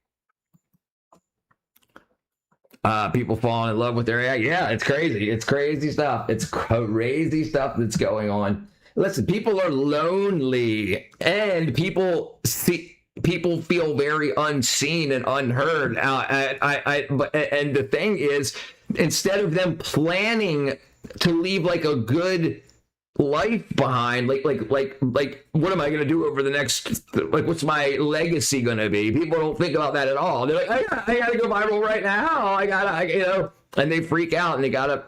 S1: People falling in love with their AI. Yeah, it's crazy. It's crazy stuff. It's crazy stuff that's going on. Listen, people are lonely, and people feel very unseen and unheard. And the thing is, instead of them planning to leave like a good life behind, like what am I going to do over the next, like what's my legacy going to be? People don't think about that at all. They're like, I gotta go viral right now. I gotta, and they freak out and they gotta,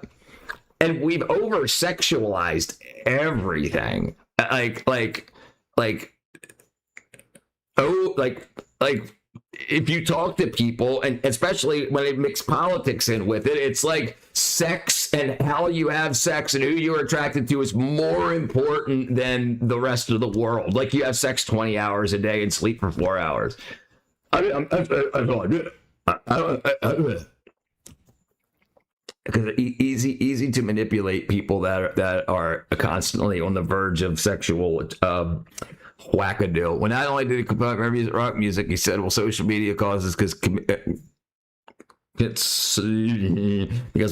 S1: and we've over sexualized everything. Like if you talk to people, and especially when they mix politics in with it, it's like sex and how you have sex and who you're attracted to is more important than the rest of the world. Like you have sex 20 hours a day and sleep for 4 hours. Because easy to manipulate people that are constantly on the verge of sexual wackadoo. When not only did he complain about rock music, he said, well, social media causes because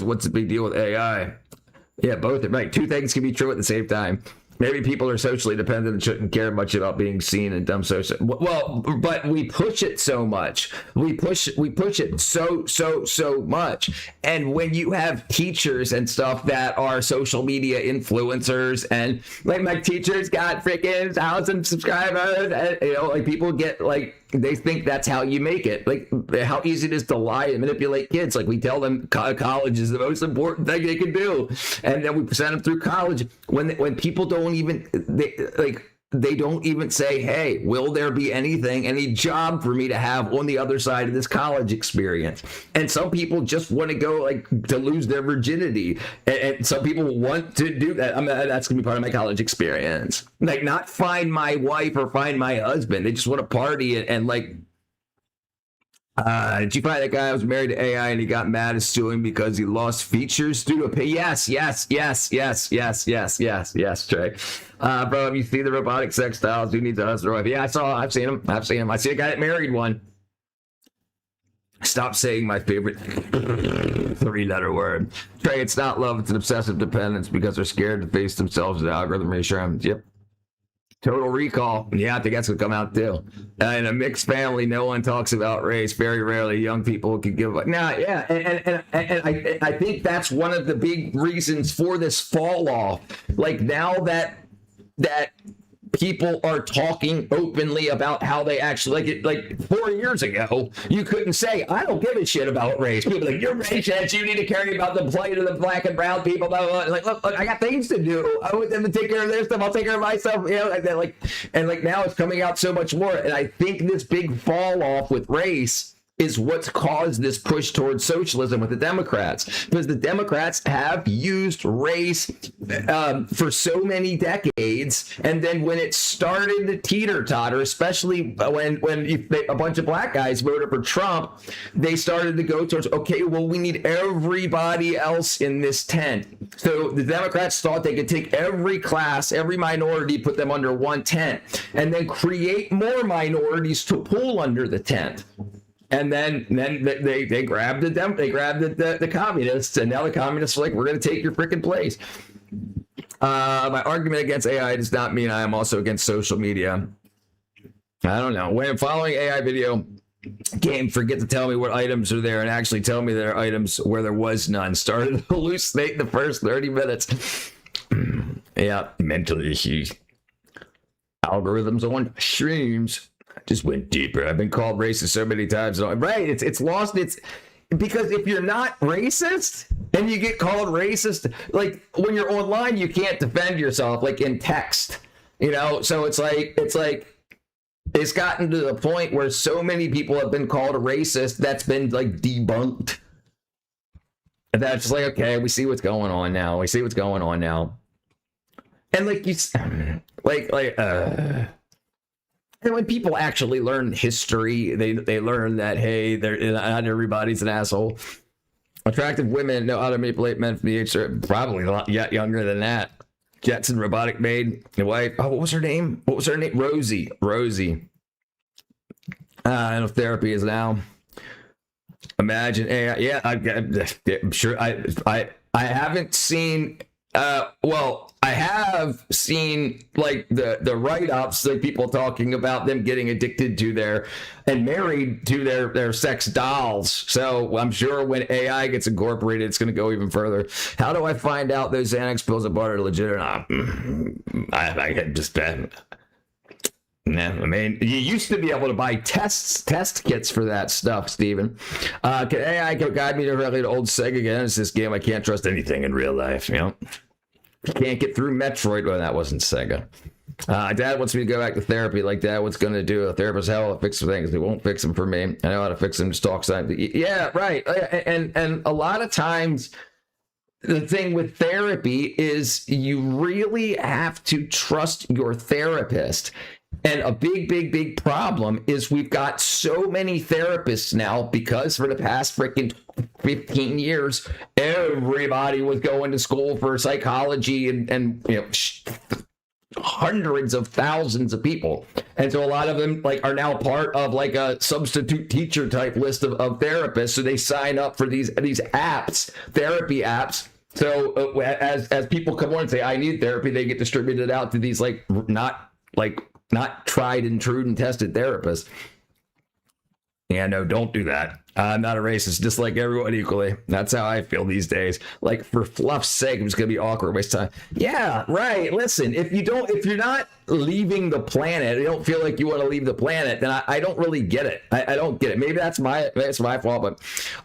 S1: what's the big deal with AI? Yeah, both are right. Two things can be true at the same time. Maybe people are socially dependent and shouldn't care much about being seen and dumb social. Well, but we push it so much. We push it so much. And when you have teachers and stuff that are social media influencers, and like my teacher's got freaking 1,000 subscribers, and like people get like, they think that's how you make it. Like how easy it is to lie and manipulate kids. Like we tell them college is the most important thing they can do, and then we send them through college. When people don't even they don't even say, hey, will there be any job for me to have on the other side of this college experience? And some people just want to go like to lose their virginity. And some people want to do that. I mean, that's going to be part of my college experience. Like, not find my wife or find my husband. They just want to party and like, did you find that guy who was married to AI and he got mad at suing because he lost features due to pay? Yes, Trey. Bro, have you seen the robotic sex dolls? Who needs a husband or wife? Yeah, I've seen him. I see a guy that married one. Stop saying my favorite 3-letter word. Trey, it's not love, it's an obsessive dependence because they're scared to face themselves with the algorithm reassurance. Yep. Total Recall. Yeah, I think that's going to come out too. In a mixed family, no one talks about race. Very rarely young people can give up. Now, yeah, and I think that's one of the big reasons for this fall off. Like, now that people are talking openly about how they actually like 4 years ago, you couldn't say, I don't give a shit about race. People are like, you're racist, you need to care about the plight of the black and brown people, blah, blah, blah. Like, look, I got things to do. I want them to take care of their stuff, I'll take care of myself, you know, and now it's coming out so much more. And I think this big fall off with race is what's caused this push towards socialism with the Democrats, because the Democrats have used race for so many decades, and then when it started to teeter-totter, especially when a bunch of black guys voted for Trump, they started to go towards, okay, well, we need everybody else in this tent. So the Democrats thought they could take every class, every minority, put them under one tent, and then create more minorities to pull under the tent. And then they grabbed the communists, and now the communists are like, we're going to take your freaking place. My argument against AI does not mean I am also against social media. I don't know. When following AI video game, forget to tell me what items are there and actually tell me there are items where there was none. Started to hallucinate the first 30 minutes. Yeah, mental issues. Algorithms on streams. Just went deeper. I've been called racist so many times. Right? It's lost its, because if you're not racist and you get called racist, like when you're online, you can't defend yourself, like in text, you know. So it's gotten to the point where so many people have been called a racist that's been like debunked. And that's just like, okay, we see what's going on now. And like you, and when people actually learn history, they learn that, hey, not everybody's an asshole. Attractive women know how to manipulate men from the age, probably a lot younger than that. Jetson robotic maid, the wife. Oh, what was her name? Rosie. I know therapy is now. Imagine AI. Yeah, I'm sure. I haven't seen. Well, I have seen like the write-ups, like people talking about them getting addicted to and married to their sex dolls. So I'm sure when AI gets incorporated, it's going to go even further. How do I find out those Xanax pills I bought are legit or not? I just I mean, you used to be able to buy test kits for that stuff, Steven. Can AI guide me directly to old Sega again? It's this game, I can't trust anything in real life, you know? Can't get through Metroid. Well, that wasn't Sega. Dad wants me to go back to therapy. Like, Dad, what's going to do? A therapist, hell, will fix things. They won't fix them for me. I know how to fix them. Just talk science. Yeah, right. And a lot of times, the thing with therapy is you really have to trust your therapist. And a big problem is we've got so many therapists now, because for the past freaking 15 years, everybody was going to school for psychology and you know, hundreds of thousands of people. And so a lot of them like are now part of like a substitute teacher type list of therapists. So they sign up for these apps, therapy apps. So as people come on and say, I need therapy, they get distributed out to these not tried and true and tested therapists. Yeah, no, don't do that. I'm not a racist, just like everyone equally. That's how I feel these days. Like, for fluff's sake, I'm just gonna be awkward, waste time. Yeah, right. Listen, if you're not leaving the planet, you don't feel like you want to leave the planet, then I don't really get it. I don't get it. Maybe that's my fault, but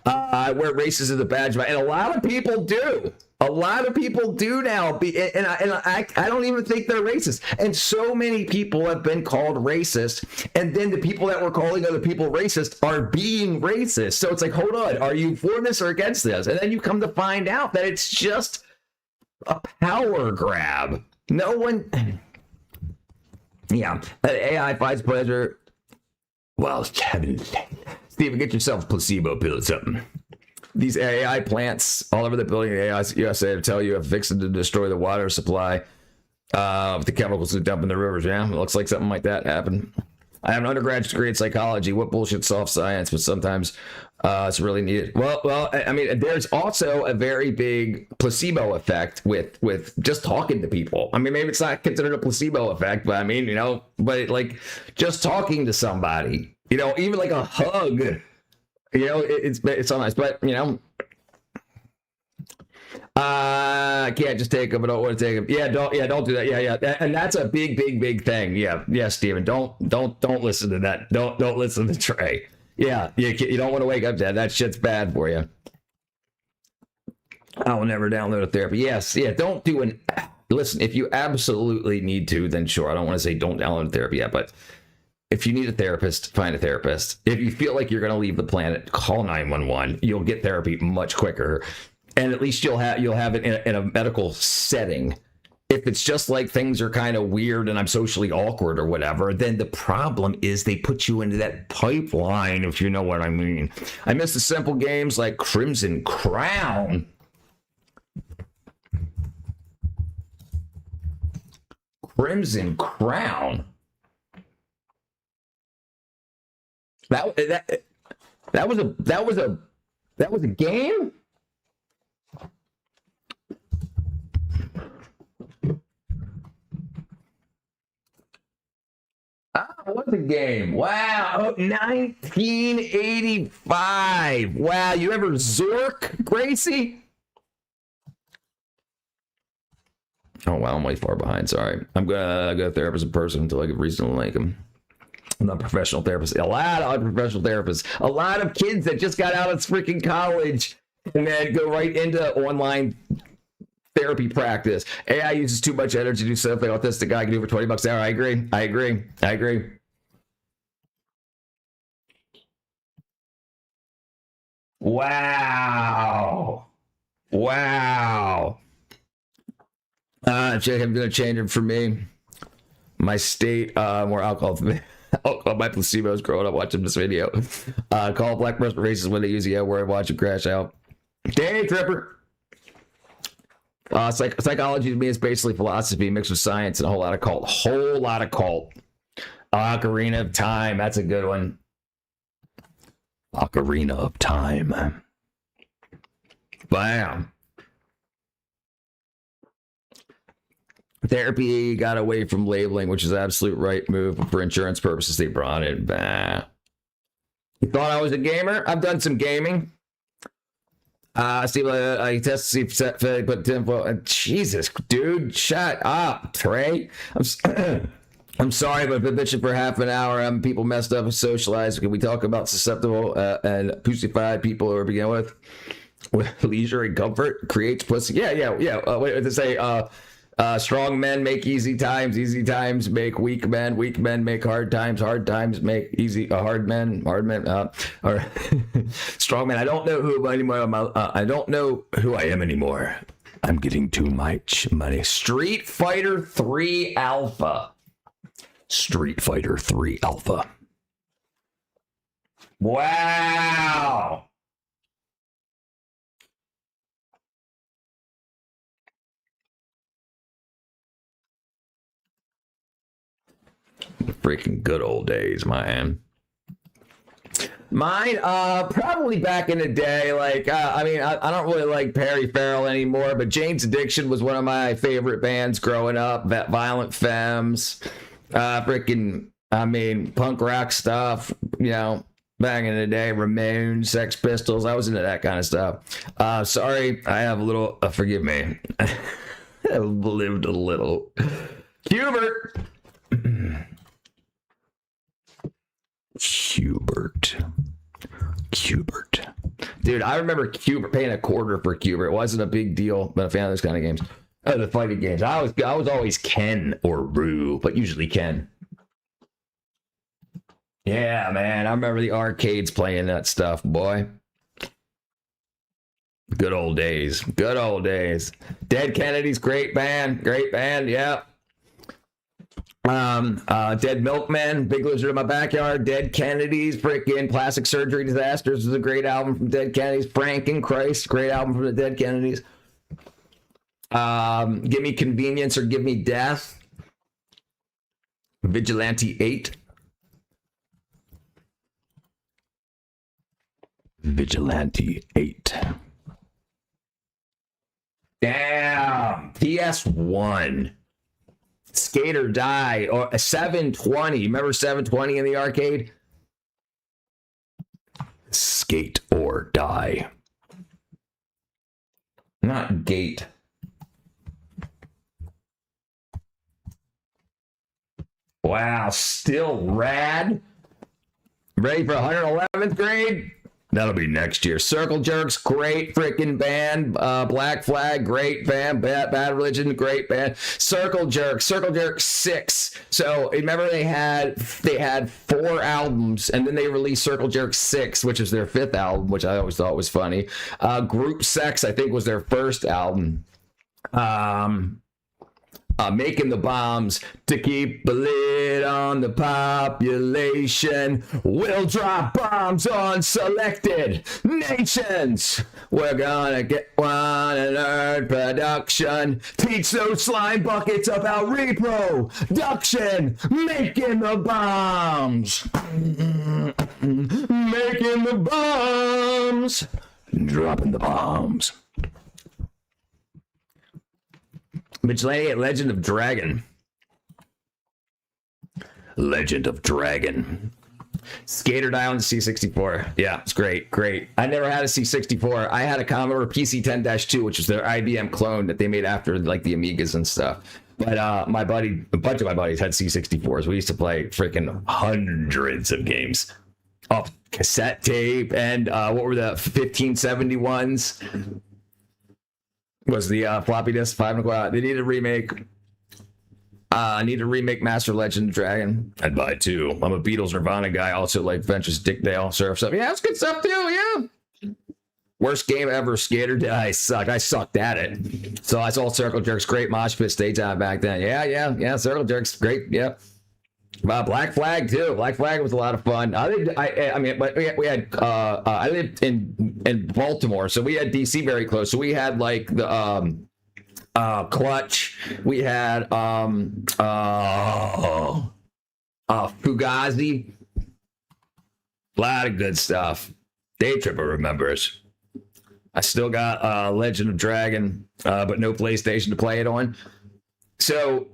S1: I wear racism as a badge, and a lot of people do. A lot of people do now, and I don't even think they're racist. And so many people have been called racist, and then the people that were calling other people racist are being racist. So it's like, hold on, are you for this or against this? And then you come to find out that it's just a power grab. No one, yeah, AI finds pleasure. Well, Steven, get yourself a placebo pill or something. These AI plants all over the building, the AI USA tell you have fixed to destroy the water supply with the chemicals that dump in the rivers. Yeah, it looks like something like that happened. I have an undergraduate degree in psychology. What bullshit soft science, but sometimes it's really needed. Well, I mean, there's also a very big placebo effect with just talking to people. I mean, maybe it's not considered a placebo effect, but I mean, you know, but like just talking to somebody, you know, even like a hug. You know, it's so nice, but you know, I can't just take them. I don't want to take them. Yeah, don't do that. Yeah, and that's a big thing. Yeah, Steven, don't listen to that. Don't listen to Trey. Yeah, you don't want to wake up to that. That shit's bad for you. I will never download a therapy. Yes, yeah, don't do an. Listen, if you absolutely need to, then sure. I don't want to say don't download therapy yet, but. If you need a therapist, find a therapist. If you feel like you're going to leave the planet, call 911. You'll get therapy much quicker, and at least you'll have it in a medical setting. If it's just like things are kind of weird and I'm socially awkward or whatever, then the problem is they put you into that pipeline, if you know what I mean. I miss the simple games like Crimson Crown. Crimson Crown. That was a game? What's a game? Wow, 1985. Wow, you ever Zork, Gracie? Oh wow, I'm way far behind. Sorry, I'm gonna go to therapist in person until I get reason to like him. I'm not a professional therapist. A lot of unprofessional therapists. A lot of kids that just got out of freaking college and then go right into online therapy practice. AI uses too much energy to do something autistic guy can do for $20 an hour. I agree. Wow. Check, I'm gonna change it for me. My state, more alcohol. My placebos growing up watching this video. Call black person racist when they use the word. Watch him crash out. Day Tripper. Psychology to me is basically philosophy mixed with science and a whole lot of cult. Ocarina of Time. That's a good one. Ocarina of Time. Bam. Therapy got away from labeling, which is an absolute right move. For insurance purposes, they brought it back. You thought I was a gamer? I've done some gaming. Steve, I test to see if put tempo. Jesus, dude, shut up, Trey. I'm sorry, but I've been bitching for half an hour. People messed up and socialized. Can we talk about susceptible and pussified people to begin with leisure and comfort creates pussy? Yeah. Wait, to say, strong men make easy times make weak men make hard times make easy hard men, or strong men. I don't know who anymore. I don't know who I am anymore. I'm getting too much money. Street Fighter 3 Alpha. Wow. Freaking good old days, man. Mine, probably back in the day, like, I don't really like Perry Farrell anymore, but Jane's Addiction was one of my favorite bands growing up. Violent Femmes, punk rock stuff, you know, back in the day, Ramones, Sex Pistols. I was into that kind of stuff. Sorry, I have a little, forgive me. I've lived a little. Hubert. Dude, I remember Cuber paying a quarter for Cuber. It wasn't a big deal, but I'm a fan of those kind of games. Oh, the fighting games. I was always Ken or Rue, but usually Ken. Yeah, man. I remember the arcades playing that stuff, boy. Good old days. Good old days. Dead Kennedys, great band. Great band, yeah. Dead Milkmen, Big Lizard in My Backyard, Dead Kennedys, freaking Plastic Surgery Disasters was a great album from Dead Kennedys. Frankenchrist, great album from the Dead Kennedys. Give Me Convenience or Give Me Death. Vigilante 8. Vigilante 8. Damn. PS1. Skate or Die, or a 720. Remember 720 in the arcade? Skate or Die. Not Gate. Wow, still rad. Ready for 111th grade? That'll be next year. Circle Jerks, great freaking band. Black Flag, great band. Bad Religion, great band. Circle Jerks 6. So remember they had 4 albums, and then they released Circle Jerks 6, which is their 5th album, which I always thought was funny. Group Sex, I think, was their first album. Making the bombs to keep a lid on the population. We'll drop bombs on selected nations. We're gonna get one in Earth production. Teach those slime buckets about reproduction. Making the bombs. Making the bombs. Dropping the bombs. Vigilante at Legend of Dragon. Legend of Dragon. Skate or Die on the C64. Yeah, it's great. I never had a C64. I had a Commodore PC-10-2, which was their IBM clone that they made after like the Amigas and stuff. But a bunch of my buddies had C64s. We used to play freaking hundreds of games off cassette tape. And what were the 1571s? Was the floppy disk 5 o'clock? They need a remake. Need to remake Master Legend of Dragon. I'd buy 2. I'm a Beatles Nirvana guy. Also like Ventures, Dick Dale, Surf stuff. Yeah, that's good stuff too. Yeah. Worst game ever. Skater Die. I sucked at it. So I saw Circle Jerks. Great mosh pit stage time back then. Yeah. Circle Jerks. Great. Yep. Black Flag too. Black Flag was a lot of fun. I mean, but we had. I lived in Baltimore, so we had DC very close. So we had like the Clutch. We had Fugazi. A lot of good stuff. Day Tripper remembers. I still got Legend of Dragon, but no PlayStation to play it on. So.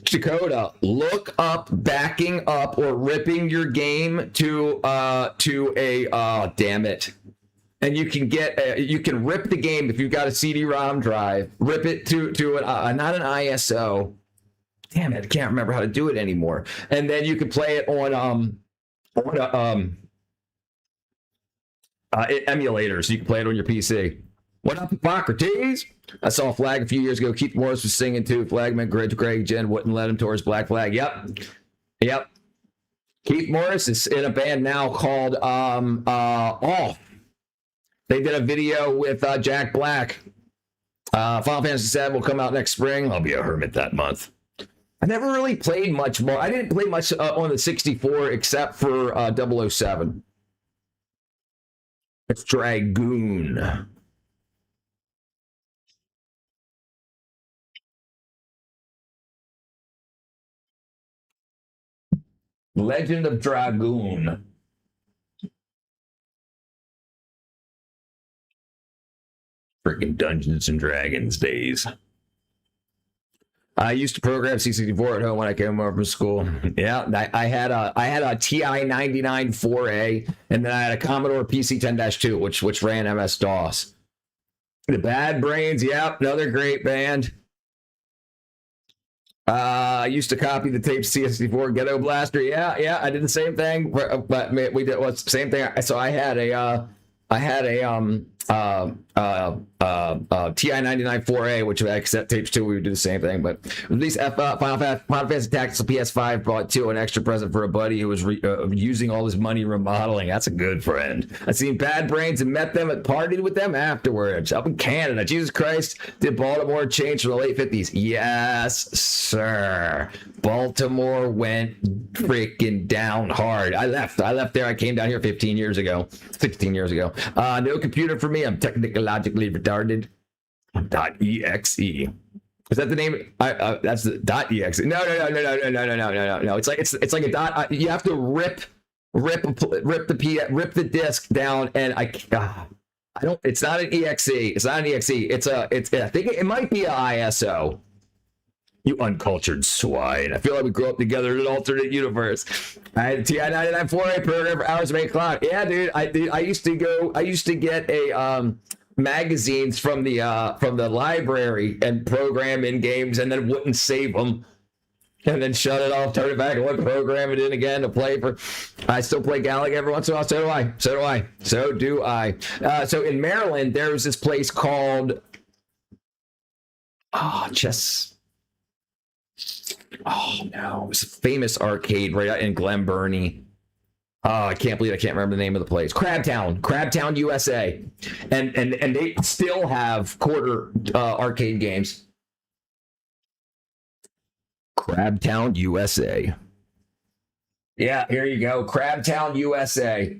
S1: Dakota, look up backing up or ripping your game to a damn it, and you can rip the game if you've got a CD-ROM drive. Rip it to not an ISO. Damn it, I can't remember how to do it anymore. And then you can play it on emulators. You can play it on your PC. What up, Hippocrates? I saw Flag a few years ago. Keith Morris was singing too. Flagman, Greg Jen wouldn't let him towards Black Flag. Yep. Keith Morris is in a band now called Off. They did a video with Jack Black. Final Fantasy VII will come out next spring. I'll be a hermit that month. I never really played much more. I didn't play much on the 64 except for 007. It's Dragoon. Legend of Dragoon. Freaking Dungeons and Dragons days. I used to program C64 at home when I came over from school. Yeah, I had a TI 99 4A, and then I had a Commodore PC-10-2, which ran MS-DOS. The Bad Brains, yep, another great band. I used to copy the tape C64 Ghetto Blaster. Yeah, I did the same thing. But we did the same thing. So I had a I had a TI 99 4A, which I had cassette tapes too. We would do the same thing, but released Final Fantasy Tactics PS5. Brought two, an extra present for a buddy who was using all his money remodeling. That's a good friend. I seen Bad Brains and met them and partied with them afterwards. Up in Canada, Jesus Christ, did Baltimore change from the late 50s? Yes, sir. Baltimore went freaking down hard. I left there. I came down here 15 years ago, 16 years ago. No computer for me. I'm technologically retarded. .exe. Is that the name? That's the .exe. No. It's like a dot. You have to rip the disk down, and I don't. It's not an exe. It's not an exe. I think it might be an ISO. You uncultured swine. I feel like we grew up together in an alternate universe. I had a TI 99 4A program for hours of 8 o'clock. Yeah, dude. I used to get a magazines from the library and program in games, and then wouldn't save them, and then shut it off, turn it back, and would program it in again to play for. I still play Galaga every once in a while. So do I. So in Maryland, there was this place called it was a famous arcade right out in Glen Burnie. I can't believe I can't remember the name of the place. Crabtown, USA, and they still have quarter arcade games. Crabtown, USA. Yeah, here you go. Crabtown, USA.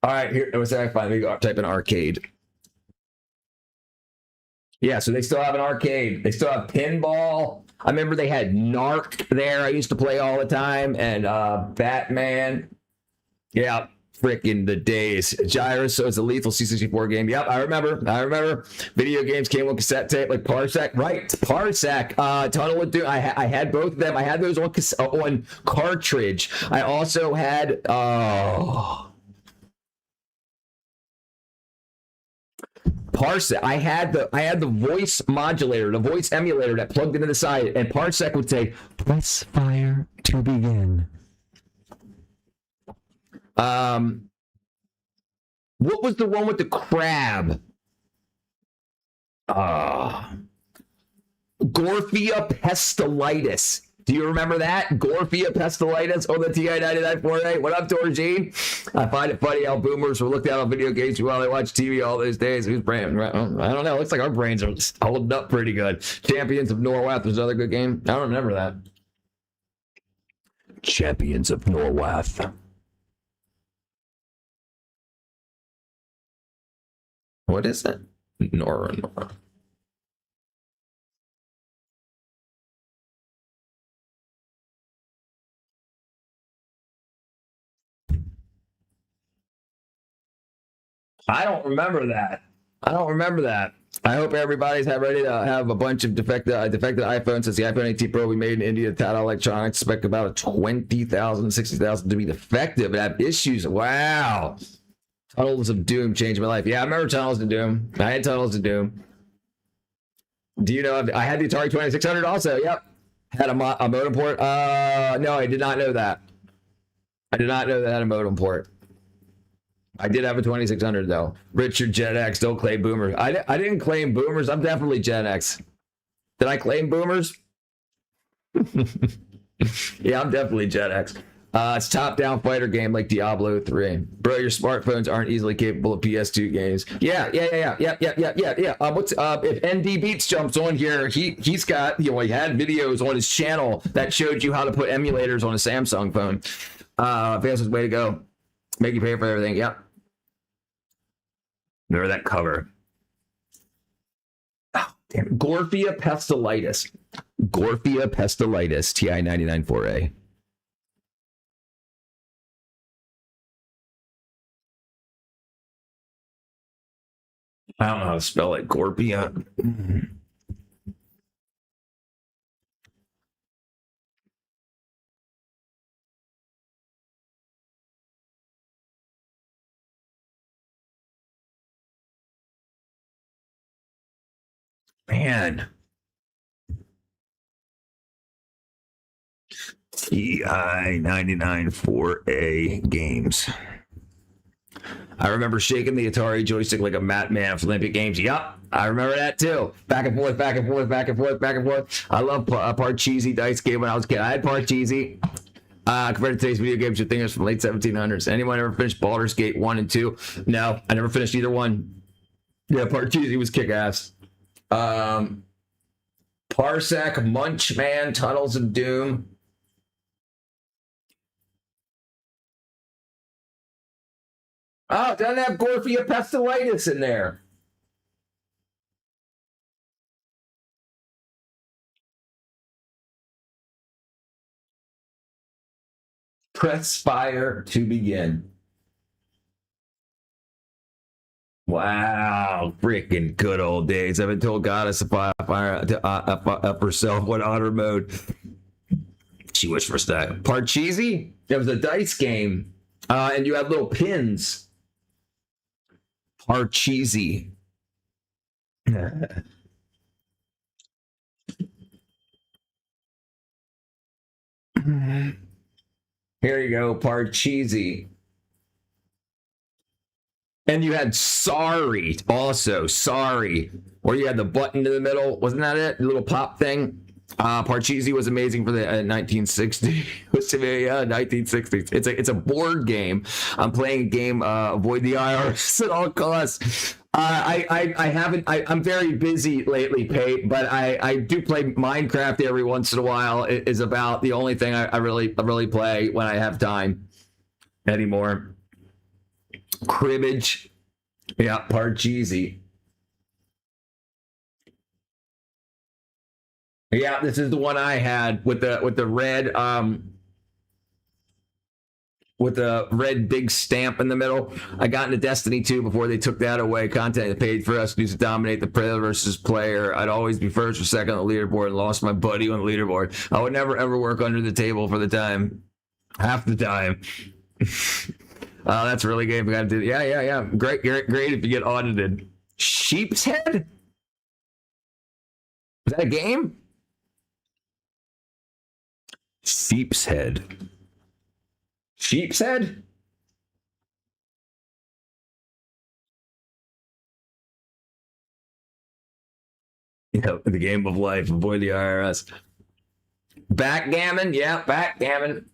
S1: All right, here. What's that? Finally, go type in arcade. Yeah, so they still have an arcade. They still have pinball. I remember they had Narc there. I used to play all the time, and Batman. Yeah, freaking the days. Gyrus, so it's a lethal C64 game. Yep, I remember. Video games came with cassette tape, like Parsec. Right, Parsec. Tunnel of Doom. I had both of them. I had those on cartridge. I also had Parsec. I had the voice modulator, the voice emulator that plugged into the side, and Parsec would say, "Press fire to begin." What was the one with the crab? Gorfia pestilitis. Do you remember that? Gorfia pestilitis on the TI 99 4A. What up, Torgine? I find it funny how boomers were looked at on video games while they watch TV all those days. Whose brain? I don't know. It looks like our brains are holding up pretty good. Champions of Norwath was another good game. I don't remember that. Champions of Norwath. What is it? Nora. I don't remember that. I hope everybody's ready to have a bunch of defective iPhones. Since the iPhone 18 Pro we made in India, Tata Electronics expect about 20,000, 60,000 to be defective and have issues. Wow. Tunnels of Doom changed my life. Yeah, I remember Tunnels of Doom. I had Tunnels of Doom. Do you know I had the Atari 2600 also? Yep. Had a modem port. No, I did not know that. I did not know that I had a modem port. I did have a 2600 though. Richard Gen X, don't claim boomers. I didn't claim boomers. I'm definitely Gen X. Did I claim boomers? Yeah, I'm definitely Gen X. It's top-down fighter game like Diablo 3. Bro, your smartphones aren't easily capable of PS2 games. Yeah. If ND Beats jumps on here, he's got, he had videos on his channel that showed you how to put emulators on a Samsung phone. Fastest way to go. Make you pay for everything. Yep. Remember that cover. Oh, damn it. Gorfia pestilitis. TI 99 4A. I don't know how to spell it. Gorfia. Man. TI 99 4A games. I remember shaking the Atari joystick like a madman for Olympic Games. Yup, I remember that too. Back and forth, back and forth, back and forth, back and forth. I love Parcheesi dice game when I was a kid. I had Parcheesi. Compared to today's video games, your thing is from late 1700s. Anyone ever finished Baldur's Gate 1 and 2? No, I never finished either one. Yeah, Parcheesi was kick-ass. Parsec, Munchman, Tunnels of Doom. Oh, it doesn't have Gorfia Pestilitis in there. Press fire to begin. Wow, freaking good old days. I've been told Goddess to fire up herself. What honor mode? She wished for a stack. Parcheesi? It was a dice game. And you had little pins. Parcheesi. Here you go, Parcheesi. And you had Sorry also. Sorry. Where you had the button in the middle. Wasn't that it? The little pop thing. Parcheesi was amazing for the 1960s. 1960s. It's a board game. I'm playing a game. Avoid the IRS at all costs. I'm very busy lately, Pate, but I do play Minecraft every once in a while. It is about the only thing I really play when I have time anymore. Cribbage. Yeah, Parcheesi. Yeah, this is the one I had with the red big stamp in the middle. I got into Destiny 2 before they took that away. Content that paid for us to dominate the player versus player. I'd always be first or second on the leaderboard and lost my buddy on the leaderboard. I would never ever work under the table for the time. Half the time. That's really good. We gotta do. Yeah. Great if you get audited. Sheep's Head? Is that a game? Sheep's Head. Sheep's Head? Yeah, the game of life. Avoid the IRS. Backgammon? Yeah, backgammon.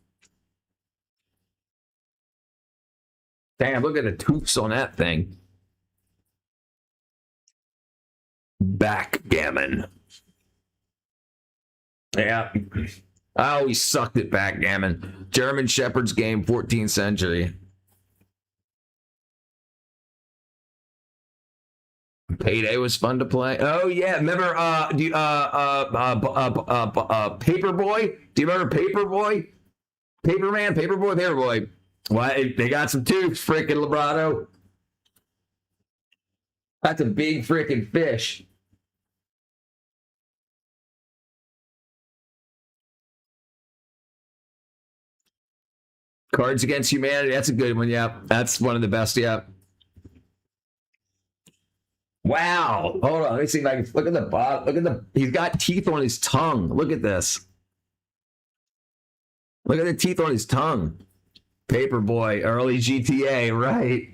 S1: Damn, look at the tooths on that thing. Backgammon. Yeah. I always sucked at backgammon. German Shepherd's game, 14th century. Payday was fun to play. Oh yeah, remember Paperboy? Do you remember Paperboy? Paperman, Paperboy, Paperboy. Why they got some tubes, freaking Librato. That's a big freaking fish. Cards Against Humanity. That's a good one. Yeah, that's one of the best. Yeah. Wow. Hold on. Let me see if I can look at the bottom. Look at the. He's got teeth on his tongue. Look at this. Look at the teeth on his tongue. Paperboy, early GTA, right?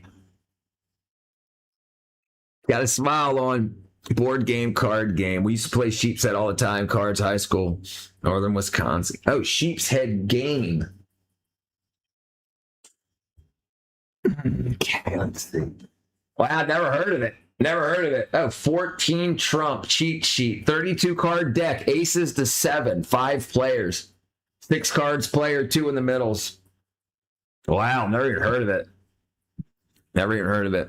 S1: Got a smile on. Board game, card game. We used to play Sheep's Head all the time. Cards, high school, Northern Wisconsin. Oh, Sheep's Head game. Okay, let's see. Wow, never heard of it. Never heard of it. Oh, 14 Trump cheat sheet. 32 card deck. Aces to 7. 5 players. 6 cards player, 2 in the middles. Wow, never even heard of it. Never even heard of it.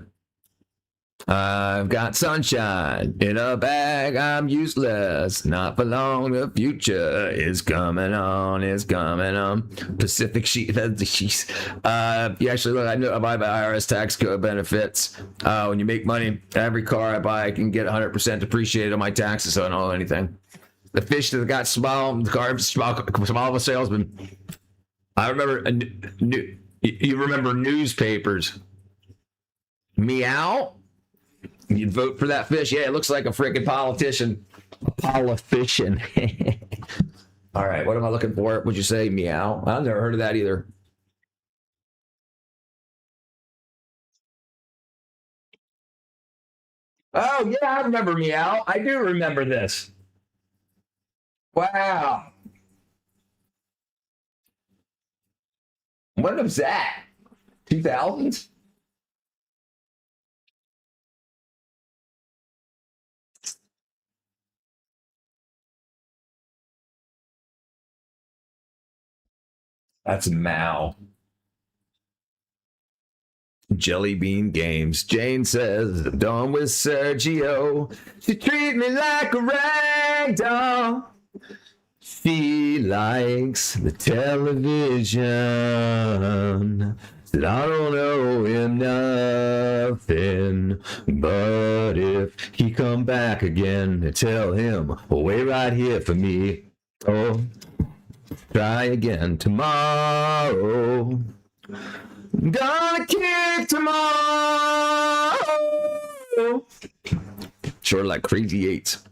S1: I've got sunshine in a bag. I'm useless. Not for long. The future is coming on. Is coming on. Pacific sheet. That's the sheets. You actually look. I know I buy my IRS tax code benefits. When you make money, every car I buy I can get 100% depreciated on my taxes, so I don't owe anything. The fish that got small. The car small of a salesman. I remember. You remember newspapers? Meow. You'd vote for that fish. Yeah, it looks like a freaking politician. A politician. All right, what am I looking for? Would you say meow? I've never heard of that either. Oh, yeah, I remember Meow. I do remember this. Wow. When was that? 2000s? That's Mao. Jelly Bean Games. Jane says, done with Sergio. She treat me like a rag doll. She likes the television. Said, I don't owe him nothing. But if he come back again, tell him, wait right here for me. Oh, try again tomorrow. Gonna kick tomorrow. Sort of like Crazy Eights.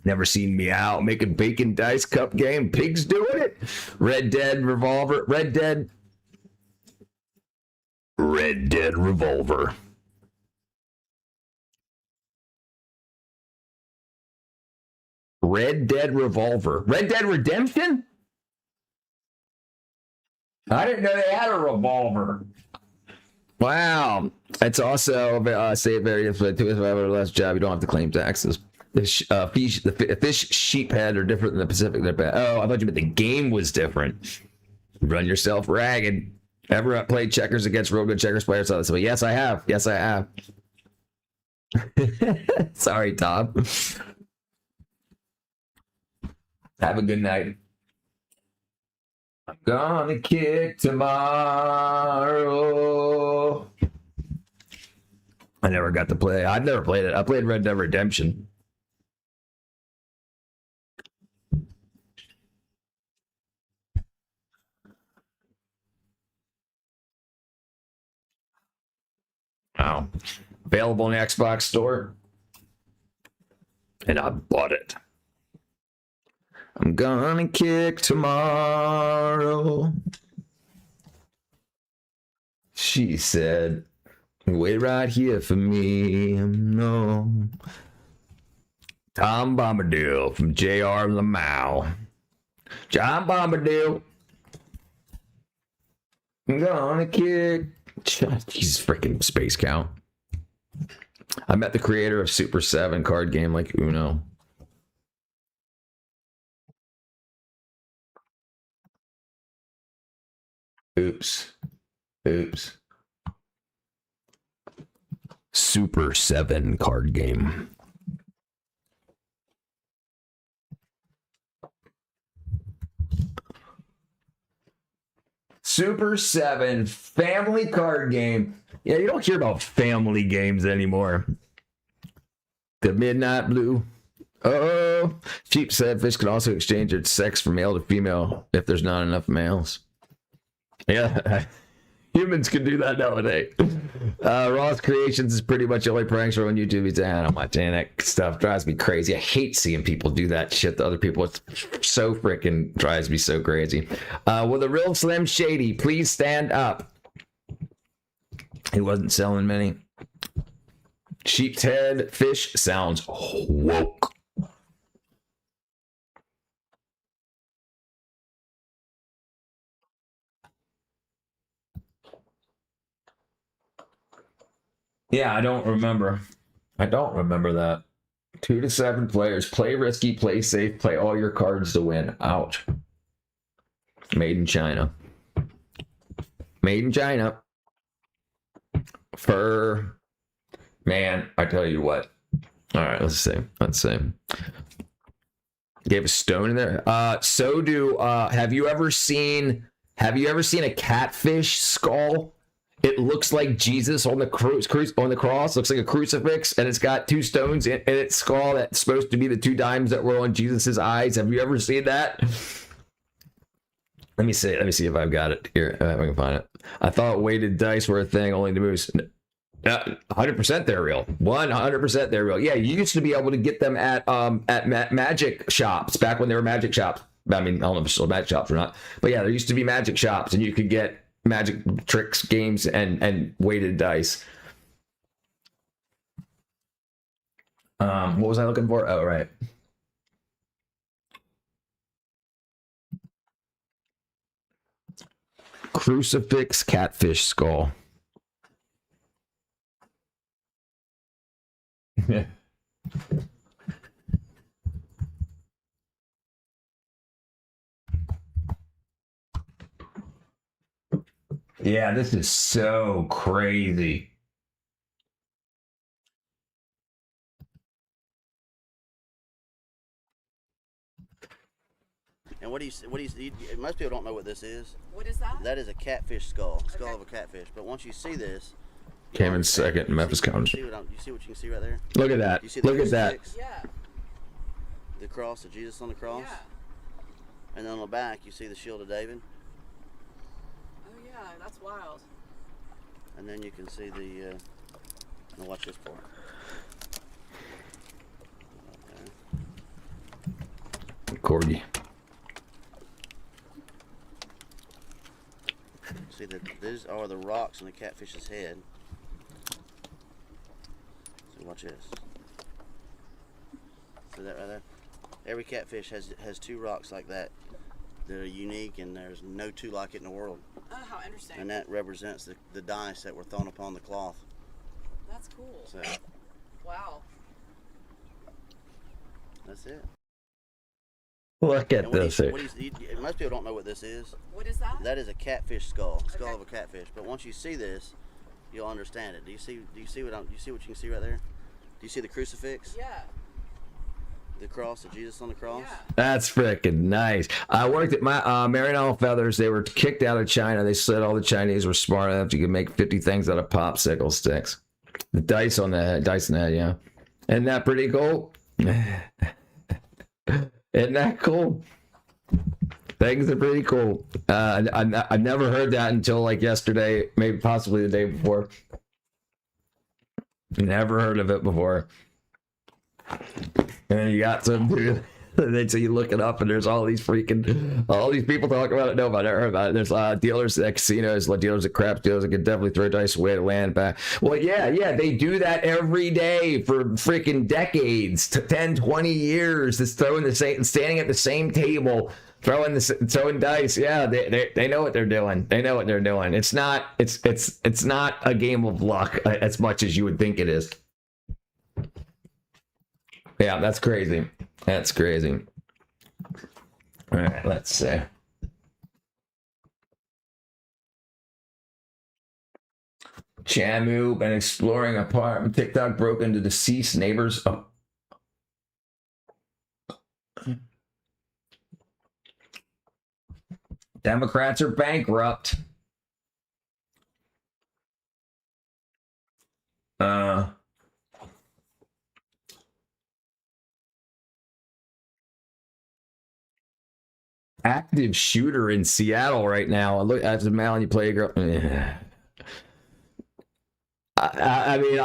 S1: Never seen Meow making bacon dice cup game. Pigs doing it. Red Dead Revolver. Red Dead Revolver. Red Dead Revolver. Red Dead Redemption? I didn't know they had a revolver. Wow. It's also save areas for the less job. You don't have to claim taxes. The fish sheep head are different than the Pacific. Oh, I thought you meant the game was different. Run yourself ragged. Ever played checkers against real good checkers players? So yes, I have. Yes, I have. Sorry, Tom. Have a good night. I'm gonna kick tomorrow. I never got to play. I've never played it. I played Red Dead Redemption. Oh. Available in the Xbox store. And I bought it. I'm gonna kick tomorrow. She said, wait right here for me. No. Tom Bombadil from J.R. Lamau. John Bombadil. I'm gonna kick. Jesus freaking space count. I met the creator of Super 7 card game like Uno. Oops. Super 7 card game. Super 7 family card game. Yeah, you don't hear about family games anymore. The Midnight Blue. Oh, Sheep said fish can also exchange its sex from male to female if there's not enough males. Yeah, humans can do that nowadays. Ross Creations is pretty much the only prank show on YouTube. He's I'm watching that stuff. Drives me crazy. I hate seeing people do that shit to other people. It's so freaking drives me so crazy. Will the real Slim Shady please stand up? He wasn't selling many. Sheep's head fish sounds woke. Yeah, I don't remember that. 2 to 7 players. Play risky, play safe, play all your cards to win. Ouch. Made in China. Made in China. For man, I tell you what. All right, let's see. Gave a stone in there. Have you ever seen a catfish skull? It looks like Jesus on the cross. Looks like a crucifix, and it's got 2 stones in its skull that's supposed to be the 2 dimes that were on Jesus's eyes. Have you ever seen that? Let me see if I've got it here. If I can find it. I thought weighted dice were a thing only to moose. 100% they're real. 100% they're real. Yeah, you used to be able to get them at magic shops back when they were magic shops. I mean, I don't know if it's still magic shops or not, but yeah, there used to be magic shops, and you could get magic tricks games and weighted dice. What was I looking for? Oh, right. Crucifix catfish skull. Yeah, this is so crazy.
S5: And what do you see? Most people don't know what this is.
S6: What is that?
S5: That is a catfish skull of a catfish. But once you see this,
S1: Came in second in Memphis County.
S5: You see what you can see right there?
S1: Look at that.
S5: You see the
S1: Look at that.
S6: Yeah.
S5: The cross of Jesus on the cross.
S6: Yeah.
S5: And then on the back, you see the shield of David.
S6: Oh yeah, that's wild.
S5: And then you can see the. Now watch this part.
S1: Corgi.
S5: See that these are the rocks on the catfish's head. So watch this. See that right there? Every catfish has two rocks like that. They're unique, and there's no two like it in the world.
S6: Oh, how interesting.
S5: And that represents the dice that were thrown upon the cloth.
S6: That's cool.
S5: So
S6: Wow.
S5: that's it.
S1: Look at
S5: And what do you-
S1: this.
S5: what do you- most people don't know what this is.
S6: What is that?
S5: That is a catfish skull
S6: Okay.
S5: of a catfish. But once you see this, you'll understand it. Do you see what you can see right there? Do you see the crucifix?
S6: Yeah.
S5: The cross of Jesus on the cross?
S6: Yeah.
S1: That's freaking nice. I worked at my Marionell Feathers. They were kicked out of China. They said all the Chinese were smart enough you could make 50 things out of popsicle sticks. The dice on the head, yeah. Isn't that pretty cool? Isn't that cool? Things are pretty cool. I've never heard that until like yesterday, maybe possibly the day before. Never heard of it before. And then you got some dude. So you look it up, and there's all these people talking about it. No, I never heard about it. There's dealers at casinos, dealers at craps dealers that could definitely throw dice away to land back. Well, yeah, they do that every day for freaking decades, 10, 20 years. Just standing at the same table, throwing dice. Yeah, they know what they're doing. They know what they're doing. It's not a game of luck as much as you would think it is. Yeah, that's crazy. That's crazy. All right, let's see. Chamu been exploring apartment. TikTok broke into deceased neighbors. Oh. Democrats are bankrupt. Active shooter in Seattle right now. Look, as a man, you play a girl. I mean,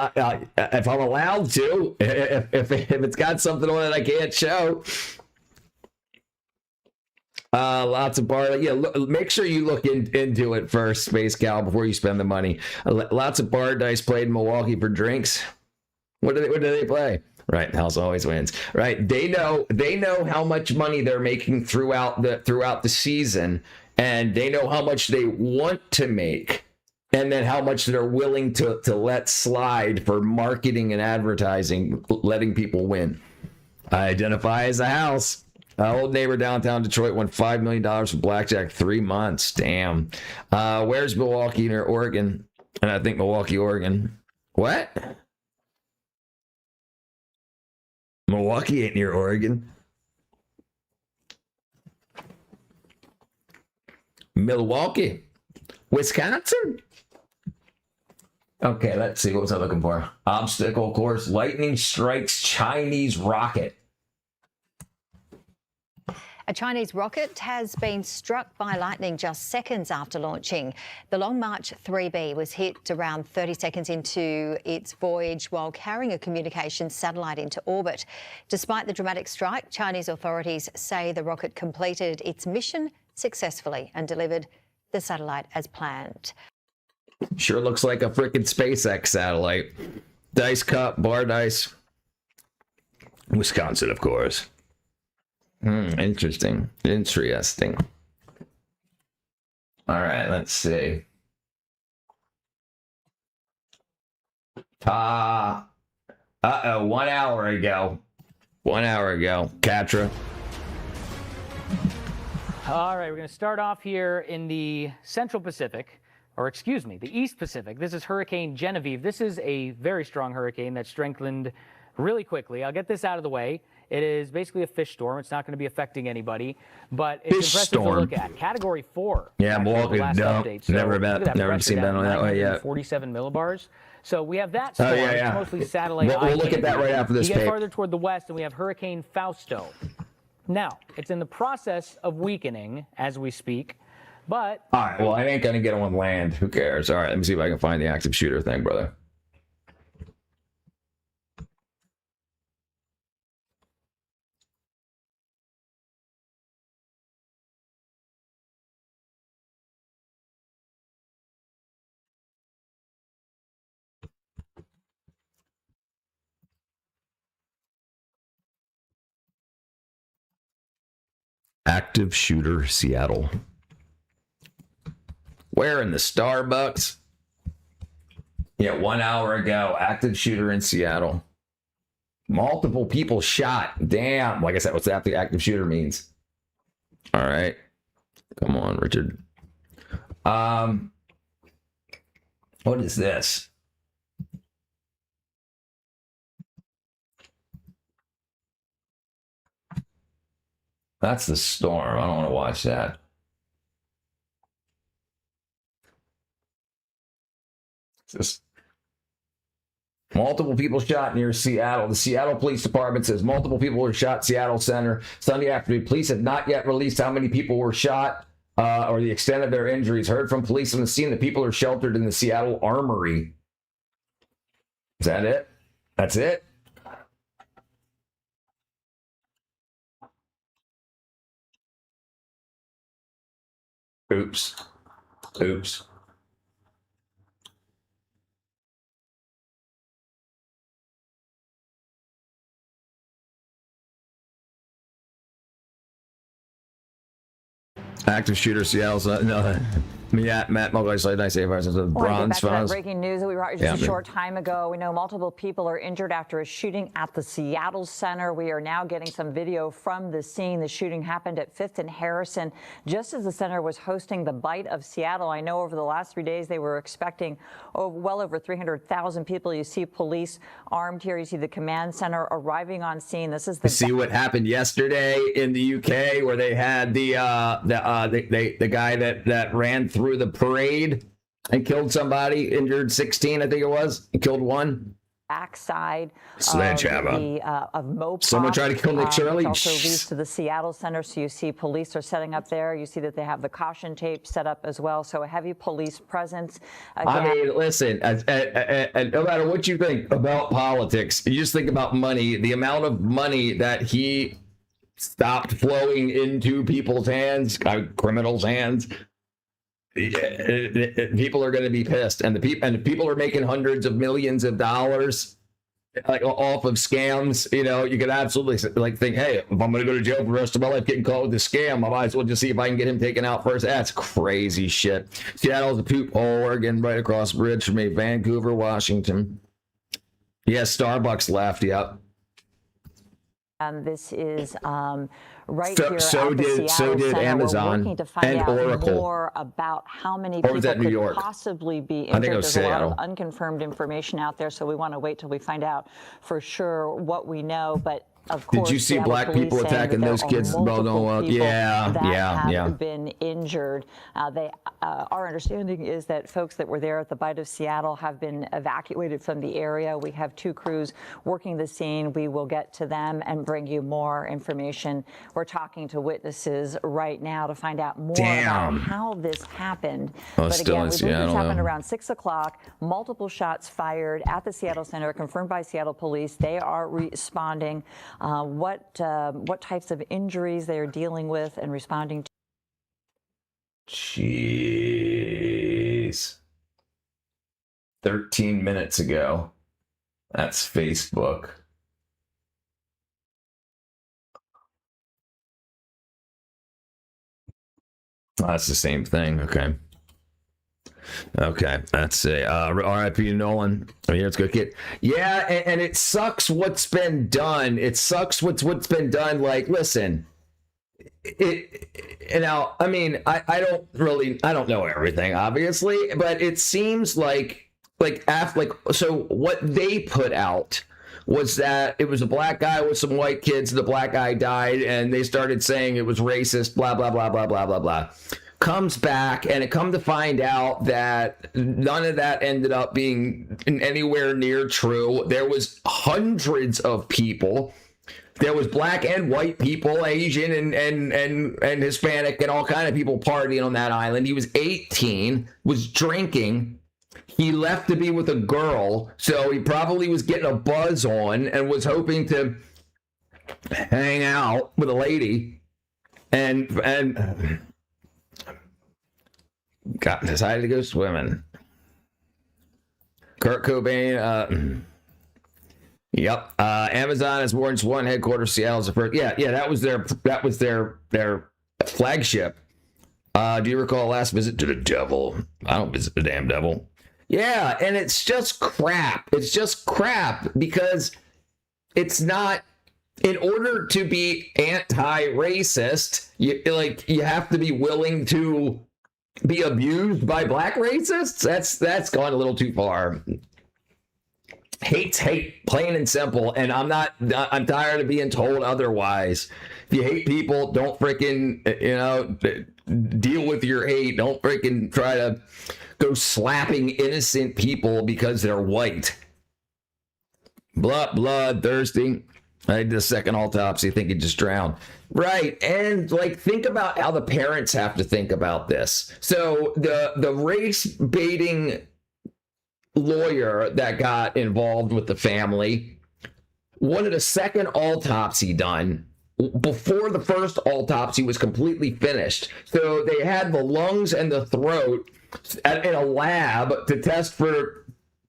S1: if I'm allowed to, if it's got something on it I can't show. Lots of bar. Yeah, make sure you look into it first, Space Cal, before you spend the money. Lots of bar dice played in Milwaukee for drinks. What do they play? Right, house always wins. Right, they know how much money they're making throughout the season, and they know how much they want to make, and then how much they're willing to let slide for marketing and advertising, letting people win. I identify as a house. An old neighbor downtown Detroit won $5 million for blackjack 3 months. Damn. Where's Milwaukee near Oregon? And I think Milwaukee, Oregon. What? Milwaukee ain't near Oregon. Milwaukee, Wisconsin. Okay, let's see. What was I looking for? Obstacle course. Lightning strikes Chinese rocket.
S7: A Chinese rocket has been struck by lightning just seconds after launching. The Long March 3B was hit around 30 seconds into its voyage while carrying a communications satellite into orbit. Despite the dramatic strike, Chinese authorities say the rocket completed its mission successfully and delivered the satellite as planned.
S1: Sure looks like a freaking SpaceX satellite. Dice cup, bar dice. Wisconsin, of course. Interesting. Interesting. All right, let's see. Uh-oh, 1 hour ago. 1 hour ago. Katra.
S8: All right, we're going to start off here in the Central Pacific, or excuse me, the East Pacific. This is Hurricane Genevieve. This is a very strong hurricane that strengthened really quickly. I'll get this out of the way. It is basically a fish storm. It's not going to be affecting anybody, but it's
S1: Fish
S8: impressive
S1: storm.
S8: to look at. Category 4.
S1: Yeah, Milwaukee,
S8: last
S1: no,
S8: update. So
S1: never
S8: look at that
S1: never
S8: pressure
S1: seen that
S8: down
S1: on that way yet.
S8: 47 millibars. So we have that storm.
S1: Oh, yeah.
S8: It's mostly satellite.
S1: We'll look at that right after this
S8: You get
S1: tape.
S8: farther toward the west, and we have Hurricane Fausto. Now, it's in the process of weakening as we speak, but...
S1: All right, well, I ain't going to get on land. Who cares? All right, let me see if I can find the active shooter thing, brother. Active shooter Seattle. Where in the Starbucks? Yeah, 1 hour ago. Active shooter in Seattle. Multiple people shot. Damn. Like I said, what's that the active shooter means? All right. Come on, Richard. What is this? That's the storm. I don't want to watch that. Just multiple people shot near Seattle. The Seattle Police Department says multiple people were shot Seattle Center Sunday afternoon. Police have not yet released how many people were shot or the extent of their injuries. Heard from police on the scene that people are sheltered in the Seattle Armory. Is that it? That's it? Oops. Oops. Active shooter Seattle. No. Matt Mulgay, nice the bronze files.
S9: Breaking news that we brought you just a short time ago. We know multiple people are injured after a shooting at the Seattle Center. We are now getting some video from the scene. The shooting happened at 5th and Harrison, just as the center was hosting the Bite of Seattle. I know over the last 3 days they were expecting well over 300,000 people. You see police armed here. You see the command center arriving on scene. This is the
S1: see what happened yesterday in the UK where they had the guy that ran through the parade and killed somebody, injured 16, I think it was, and killed one.
S9: Backside
S1: Sledgehammer.
S9: Of Mopar.
S1: Someone tried to kill Nick Shirley.
S9: It also leads to the Seattle Center, so you see police are setting up there. You see that they have the caution tape set up as well, so a heavy police presence. Again,
S1: I mean, listen, and no matter what you think about politics, you just think about money, the amount of money that he stopped flowing into people's hands, criminals' hands. People are going to be pissed, and people are making hundreds of millions of dollars like off of scams. You know, you could absolutely like think, hey, if I'm going to go to jail for the rest of my life getting caught with a scam, I might as well just see if I can get him taken out first. That's crazy shit. Seattle's a poop hole, Oregon, right across the bridge from me. Vancouver, Washington. Yes, Starbucks left. Yep.
S9: This is right
S1: So-
S9: here
S1: so
S9: at the
S1: did-
S9: Seattle
S1: so did
S9: Center.
S1: Amazon
S9: We're working to find
S1: and
S9: out
S1: Oracle.
S9: more about how many
S1: Or
S9: people
S1: was that New
S9: could
S1: York?
S9: possibly be
S1: I think
S9: injured.
S1: it was
S9: There's a lot
S1: Seattle.
S9: of unconfirmed information out there, so we want to wait till we find out for sure what we know. But of course,
S1: Did you see
S9: Seattle
S1: black
S9: police
S1: people
S9: saying that
S1: attacking
S9: there
S1: those
S9: are
S1: kids? Well,
S9: multiple
S1: no,
S9: people
S1: yeah,
S9: that
S1: yeah,
S9: have been injured. Our understanding is that folks that were there at the Bite of Seattle have been evacuated from the area. We have 2 crews working the scene. We will get to them and bring you more information. We're talking to witnesses right now to find out more about how this happened.
S1: Oh,
S9: But
S1: still
S9: again,
S1: in
S9: we believe this
S1: Seattle,
S9: happened
S1: though.
S9: around 6 o'clock. Multiple shots fired at the Seattle Center, confirmed by Seattle police. They are responding. What types of injuries they are dealing with and responding to.
S1: Jeez. 13 minutes ago. That's Facebook. Oh, that's the same thing. Okay. Okay, let's see. R.I.P. Nolan. I mean, it's good kid. Yeah, and it sucks what's been done. It sucks what's been done. Like, listen, I mean, I don't know everything, obviously, but it seems like so what they put out was that it was a black guy with some white kids. The black guy died, and they started saying it was racist. Blah blah blah blah blah blah blah. Comes back, and it come to find out that none of that ended up being anywhere near true. There was hundreds of people. There was black and white people, Asian and Hispanic, and all kind of people partying on that island. He was 18, was drinking. He left to be with a girl, so he probably was getting a buzz on and was hoping to hang out with a lady, and decided to go swimming. Kurt Cobain, yep. Amazon has more than one headquarters. Seattle's the first. Yeah, that was their flagship. Do you recall last visit to the devil? I don't visit the damn devil. Yeah, and it's just crap. It's just crap because it's not. In order to be anti-racist, you have to be willing to be abused by black racists. That's gone a little too far. Hate's hate, plain and simple. And I'm tired of being told otherwise. If you hate people, don't freaking deal with your hate. Don't freaking try to go slapping innocent people because they're white. Bloodthirsty. I did a second autopsy, think he just drowned. Right, and think about how the parents have to think about this. So the race baiting lawyer that got involved with the family wanted a second autopsy done before the first autopsy was completely finished. So they had the lungs and the throat in a lab to test for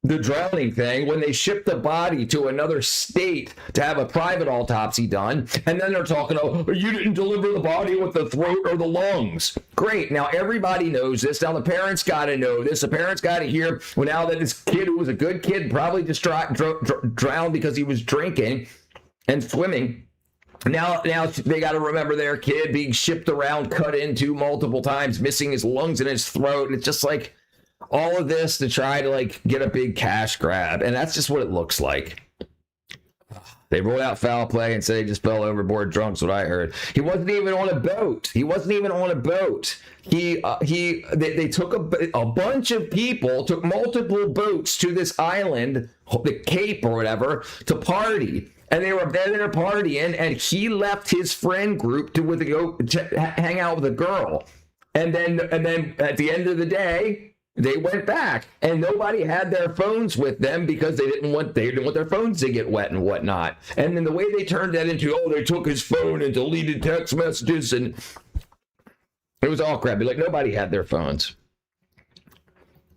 S1: the drowning thing when they shipped the body to another state to have a private autopsy done. And then they're talking, oh, you didn't deliver the body with the throat or the lungs. Great. Now everybody knows this. Now the parents got to know this. The parents got to hear, well, now that this kid who was a good kid probably just drowned because he was drinking and swimming. Now they got to remember their kid being shipped around, cut into multiple times, missing his lungs and his throat. And it's just like, all of this to try to get a big cash grab, and that's just what it looks like. They ruled out foul play and said he just fell overboard drunk. That's what I heard. He wasn't even on a boat. They took a bunch of people, took multiple boats to this island, the Cape or whatever, to party. And they were there partying, and he left his friend group to go hang out with a girl. And then at the end of the day, they went back, and nobody had their phones with them because they didn't want their phones to get wet and whatnot. And then the way they turned that into, they took his phone and deleted text messages, and it was all crappy. Nobody had their phones.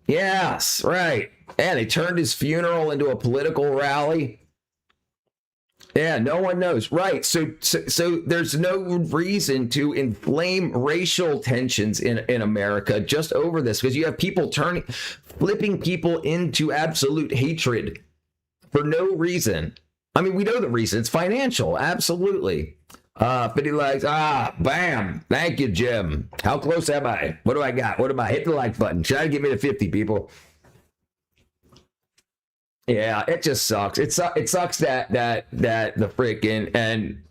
S1: Yes, right. And they turned his funeral into a political rally. Yeah, no one knows. Right. So there's no reason to inflame racial tensions in America just over this, because you have people flipping people into absolute hatred for no reason. I mean, we know the reason. It's financial. Absolutely. 50 likes. Bam. Thank you, Jim. How close am I? What do I got? What am I? Hit the like button. Try to get me to 50, people. Yeah, it just sucks. It sucks that the freaking, and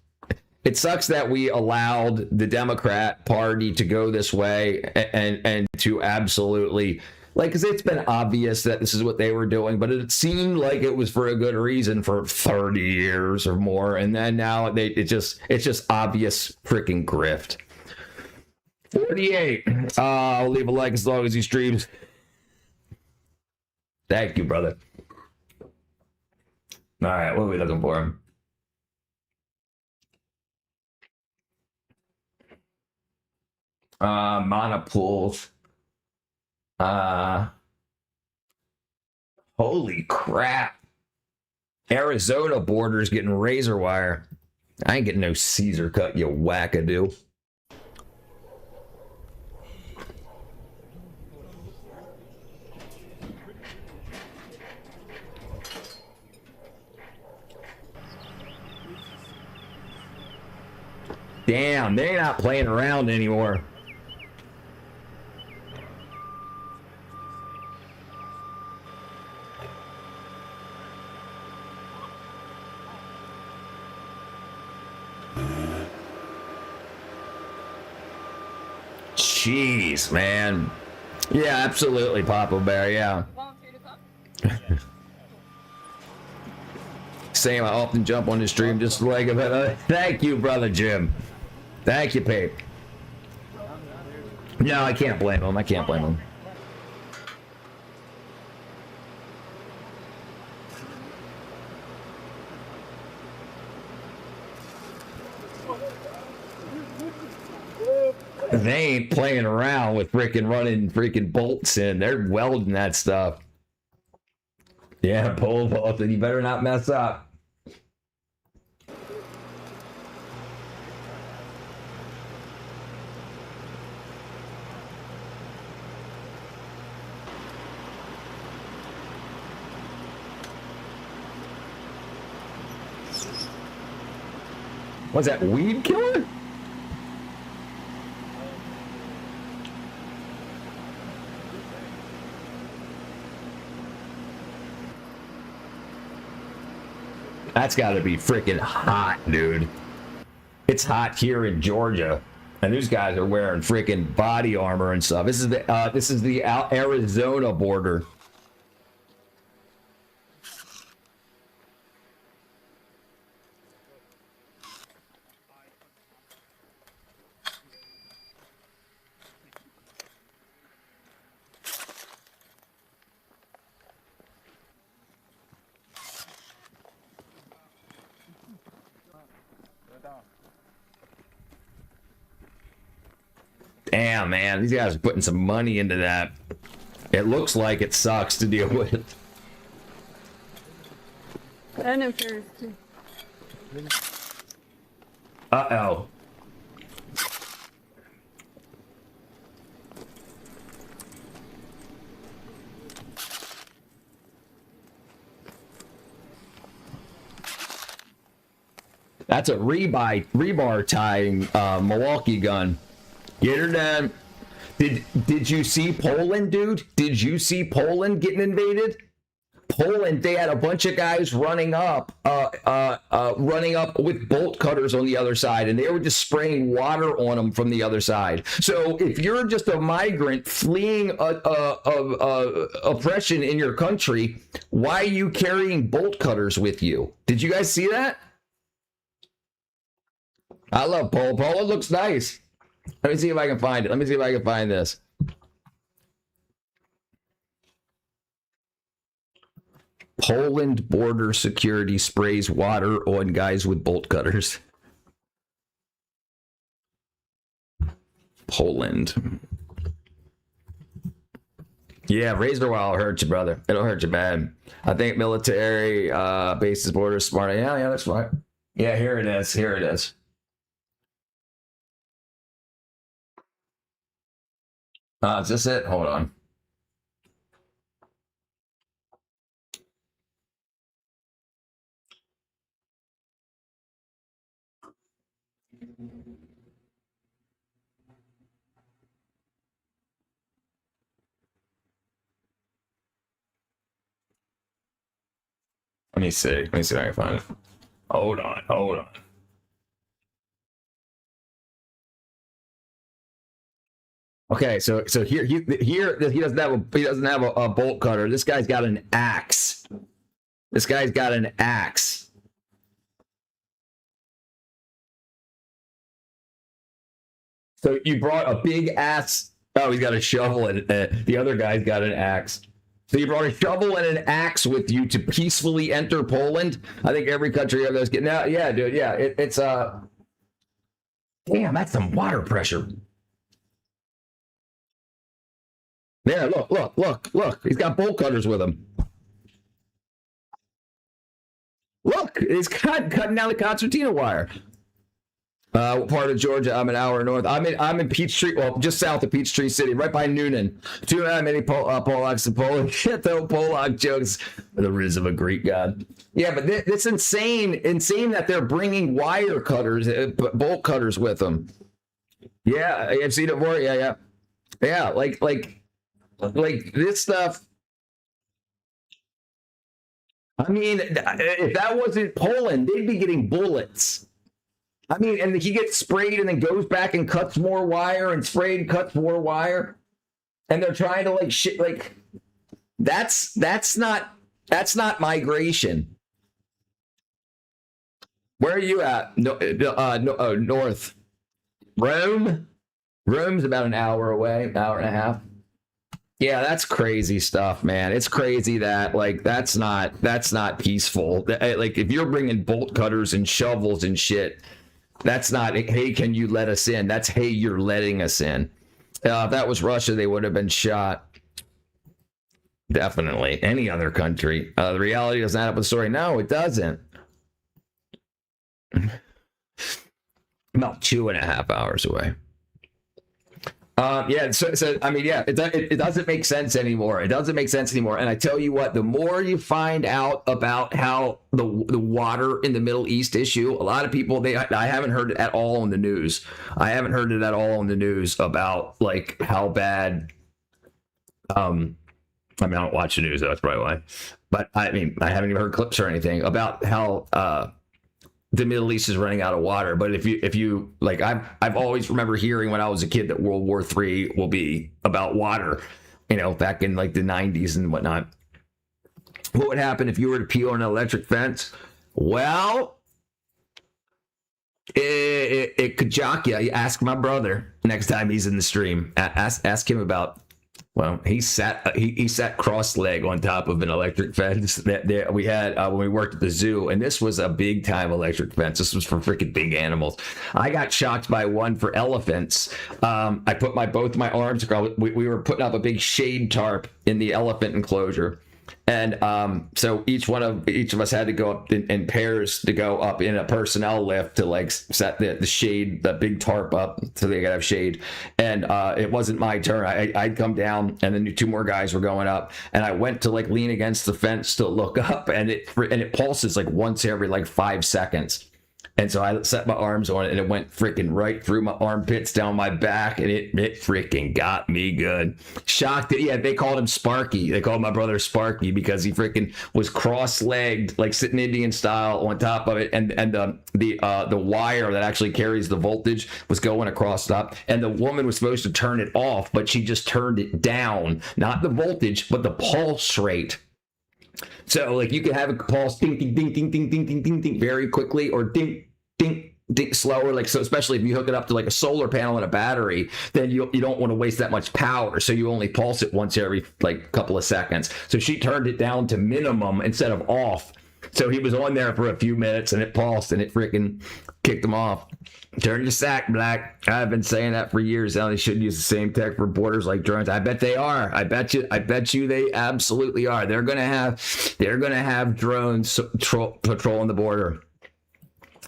S1: it sucks that we allowed the Democrat Party to go this way and to absolutely, because it's been obvious that this is what they were doing, but it seemed like it was for a good reason for 30 years or more, and then now it's just obvious freaking grift. 48. I'll leave a like as long as he streams. Thank you, brother. All right, what are we looking for? Monopools. Holy crap. Arizona border's getting razor wire. I ain't getting no Caesar cut, you wackadoo. Damn, they're not playing around anymore. Jeez, man. Yeah, absolutely, Papa Bear, yeah. Same, I often jump on the stream just like it. Thank you, brother Jim. Thank you, Pape. No, I can't blame him. I can't blame him. They ain't playing around with freaking running freaking bolts in. They're welding that stuff. Yeah, pole vault, and you better not mess up. What's that, weed killer? That's got to be freaking hot, dude. It's hot here in Georgia, and these guys are wearing freaking body armor and stuff. This is the Arizona border. Damn, man, these guys are putting some money into that. It looks like it sucks to deal with.
S10: I know Paris too.
S1: Uh-oh. That's a rebar tying Milwaukee gun. Get her done. Did you see Poland, dude? Did you see Poland getting invaded? Poland, they had a bunch of guys running up with bolt cutters on the other side, and they were just spraying water on them from the other side. So if you're just a migrant fleeing oppression in your country, why are you carrying bolt cutters with you? Did you guys see that? I love Poland. Poland looks nice. Let me see if I can find it. Let me see if I can find this. Poland border security sprays water on guys with bolt cutters. Poland. Yeah, razor wire will hurt you, brother. It'll hurt you bad. I think military bases, border smart. Yeah, that's right. Yeah, here it is. Here it is. Is this it? Hold on. Let me see. Let me see if I can find it. Hold on. Hold on. Okay, so here he doesn't have a bolt cutter. This guy's got an axe. This guy's got an axe. So you brought a big axe. Oh, he's got a shovel, and the other guy's got an axe. So you brought a shovel and an axe with you to peacefully enter Poland. I think every country of those get now. Yeah, dude. Yeah, it's damn, that's some water pressure. There, look. He's got bolt cutters with him. Look, he's cutting down the concertina wire. What part of Georgia? I'm an hour north. I'm in Peachtree, well, just south of Peachtree City, right by Noonan. Too many Polacks and Polish. Throw Polak jokes. The riz of a Greek god. Yeah, but it's insane that they're bringing wire cutters, bolt cutters with them. Yeah, I've seen it before. Yeah. Like this stuff. I mean, if that wasn't Poland, they'd be getting bullets. I mean, and he gets sprayed and then goes back and cuts more wire and sprayed and cuts more wire. And they're trying to like shit, like that's not migration. Where are you at? North. Rome's about an hour away, hour and a half. Yeah, that's crazy stuff, man. It's crazy that like that's not peaceful. Like if you're bringing bolt cutters and shovels and shit, that's not, hey, can you let us in? That's, hey, you're letting us in. If that was Russia, they would have been shot. Definitely. Any other country. The reality doesn't add up with the story. No, it doesn't. About 2.5 hours away. So I mean, yeah, it doesn't make sense anymore. It doesn't make sense anymore. And I tell you what, the more you find out about how the water in the Middle East issue, a lot of people, I haven't heard it at all in the news. I haven't heard it at all in the news about like how bad. I mean, I don't watch the news. That's probably why. But I mean, I haven't even heard clips or anything about how the Middle East is running out of water. But if you like, I've always remember hearing when I was a kid that World War III will be about water, back in like the 90s and whatnot. What would happen if you were to peel an electric fence? Well, it could jock you. You ask my brother next time he's in the stream. Ask him about. Well, he sat cross-leg on top of an electric fence that we had when we worked at the zoo, and this was a big-time electric fence. This was for freaking big animals. I got shocked by one for elephants. I put both my arms across. We were putting up a big shade tarp in the elephant enclosure, and so each of us had to go up in pairs to go up in a personnel lift to like set the shade, the big tarp up so they could have shade. And it wasn't my turn. I'd come down, and then 2 more guys were going up, and I went to like lean against the fence to look up, and it pulses like once every like 5 seconds. And so I set my arms on it, and it went freaking right through my armpits, down my back, and it freaking got me good. Shocked that, yeah, they called him Sparky. They called my brother Sparky because he freaking was cross-legged, like sitting Indian style on top of it, and the wire that actually carries the voltage was going across top, and the woman was supposed to turn it off, but she just turned it down, not the voltage, but the pulse rate. So like you can have a pulse ding ding ding ding ding ding ding ding ding very quickly, or ding ding ding slower. Like, so especially if you hook it up to like a solar panel and a battery, then you don't want to waste that much power. So you only pulse it once every like couple of seconds. So she turned it down to minimum instead of off. So he was on there for a few minutes, and it pulsed, and it freaking kicked him off. Turn your sack black. I've been saying that for years now. They should use the same tech for borders like drones. I bet they are. I bet you they absolutely are. They're gonna have drones patrolling the border.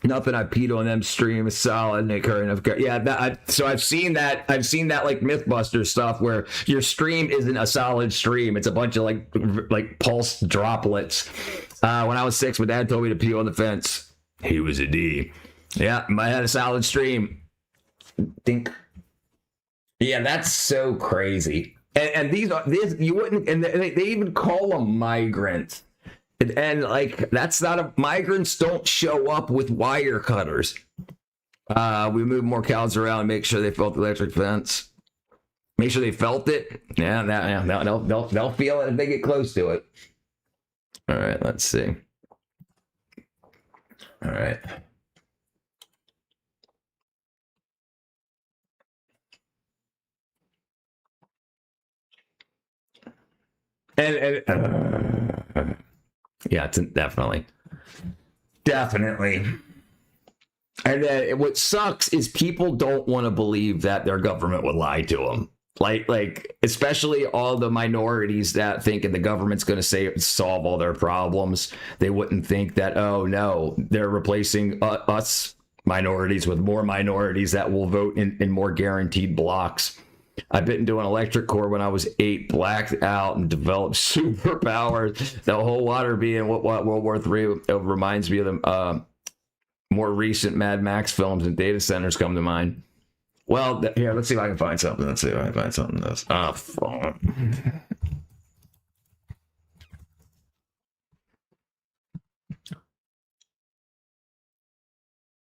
S1: Nothing I peed on them stream is solid and occurring. Yeah, so I've seen that like Mythbuster stuff where your stream isn't a solid stream. It's a bunch of like pulse droplets. When I was 6, my dad told me to pee on the fence. He was a D. Yeah, I had a solid stream. Think. Yeah, that's so crazy. And these you wouldn't, and they even call them migrants. And like, that's not a, migrants don't show up with wire cutters. We move more cows around and make sure they felt the electric fence. Make sure they felt it. Yeah, they'll feel it if they get close to it. All right, let's see. All right. Yeah, it's definitely. And then what sucks is people don't want to believe that their government would lie to them. Like especially all the minorities that think the government's going to solve all their problems. They wouldn't think that, oh no, they're replacing us minorities with more minorities that will vote in more guaranteed blocks. I bit into an electric cord when I was 8, blacked out, and developed superpowers. The whole water being what World War III reminds me of the more recent Mad Max films, and data centers come to mind. Well, here, let's see if I can find something. Let's see if I can find something. This. Oh, fuck.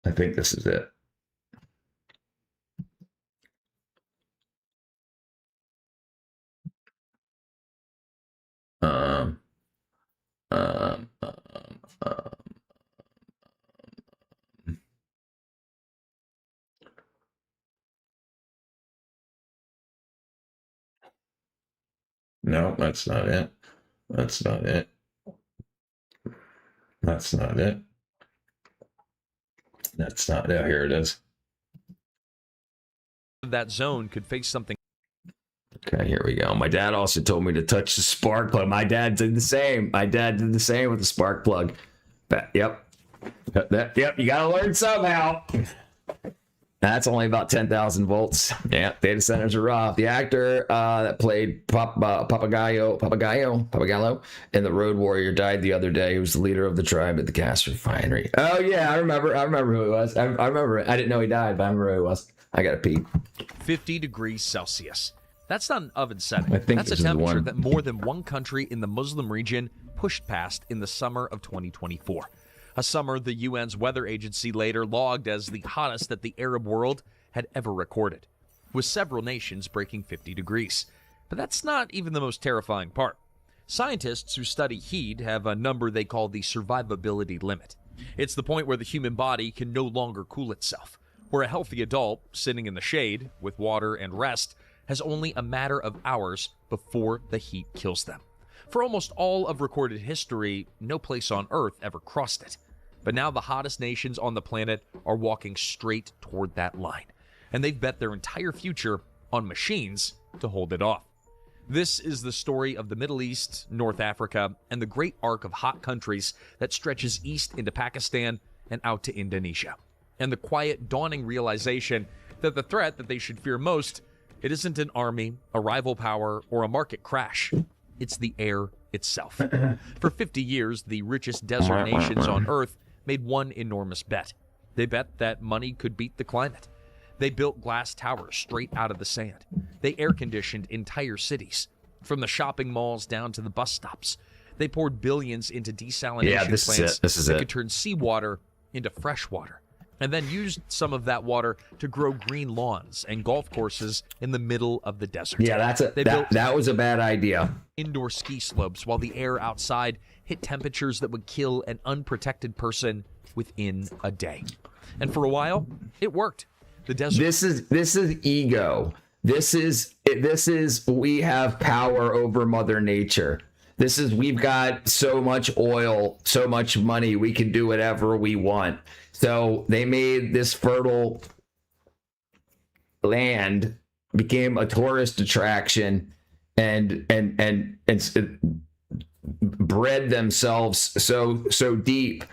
S1: I think this is it. No, that's not it. That's not it. That's not it. That's not it. Here it is.
S11: That zone could face something.
S1: Okay, here we go. My dad also told me to touch the spark plug. My dad did the same. My dad did the same with the spark plug. Yep. Yep, you gotta learn somehow. That's only about 10,000 volts. Yeah, data centers are rough. The actor that played Papagayo in The Road Warrior died the other day. He was the leader of the tribe at the gas refinery. Oh, yeah, I remember who he was. I remember it. I didn't know he died, but I remember who he was. I gotta pee.
S11: 50 degrees Celsius. That's not an oven setting.
S1: I think
S11: that's a temperature that more than one country in the Muslim region pushed past in the summer of 2024. A summer the UN's weather agency later logged as the hottest that the Arab world had ever recorded, with several nations breaking 50 degrees. But that's not even the most terrifying part. Scientists who study heat have a number they call the survivability limit. It's the point where the human body can no longer cool itself, where a healthy adult sitting in the shade with water and rest has only a matter of hours before the heat kills them. For almost all of recorded history, no place on Earth ever crossed it. But now the hottest nations on the planet are walking straight toward that line, and they've bet their entire future on machines to hold it off. This is the story of the Middle East, North Africa, and the great arc of hot countries that stretches east into Pakistan and out to Indonesia. And the quiet, dawning realization that the threat that they should fear most, it isn't an army, a rival power, or a market crash. It's the air itself. For 50 years, the richest desert nations on Earth made one enormous bet. They bet that money could beat the climate. They built glass towers straight out of the sand. They air-conditioned entire cities, from the shopping malls down to the bus stops. They poured billions into desalination plants that could turn seawater into fresh water, and then used some of that water to grow green lawns and golf courses in the middle of the desert.
S1: Yeah, that was a bad idea.
S11: Indoor ski slopes while the air outside hit temperatures that would kill an unprotected person within a day. And for a while, it worked. The desert.
S1: This is ego. This is we have power over Mother Nature. We've got so much oil, so much money, we can do whatever we want. So they made this fertile land, became a tourist attraction, and bred themselves so deep,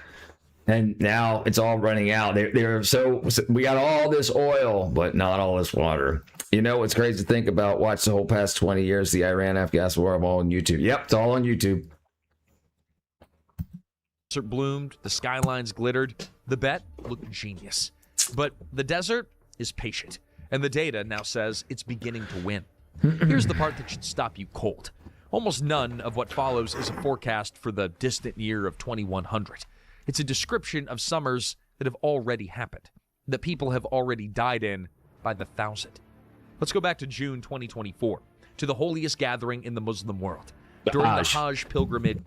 S1: and now it's all running out. We got all this oil, but not all this water. You know what's crazy to think about? Watch the whole past 20 years, the Iran-Afghan war, all on YouTube. Yep, it's all on YouTube.
S11: Desert bloomed, the skylines glittered. The bet looked genius. But the desert is patient, and the data now says it's beginning to win. Here's the part that should stop you cold. Almost none of what follows is a forecast for the distant year of 2100. It's a description of summers that have already happened, that people have already died in by the thousand. Let's go back to June 2024, to the holiest gathering in the Muslim world. During the Hajj pilgrimage.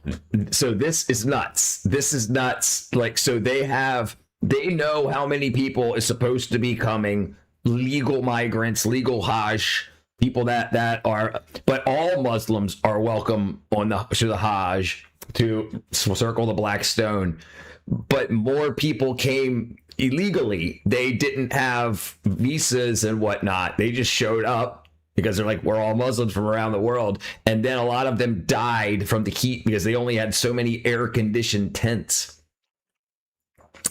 S1: So this is nuts. This is nuts. Like, so they know how many people is supposed to be coming, legal migrants, legal Hajj, people that are, but all Muslims are welcome to the Hajj, to circle the Black Stone. But more people came illegally. They didn't have visas and whatnot. They just showed up because they're like, we're all Muslims from around the world. And then a lot of them died from the heat because they only had so many air-conditioned tents.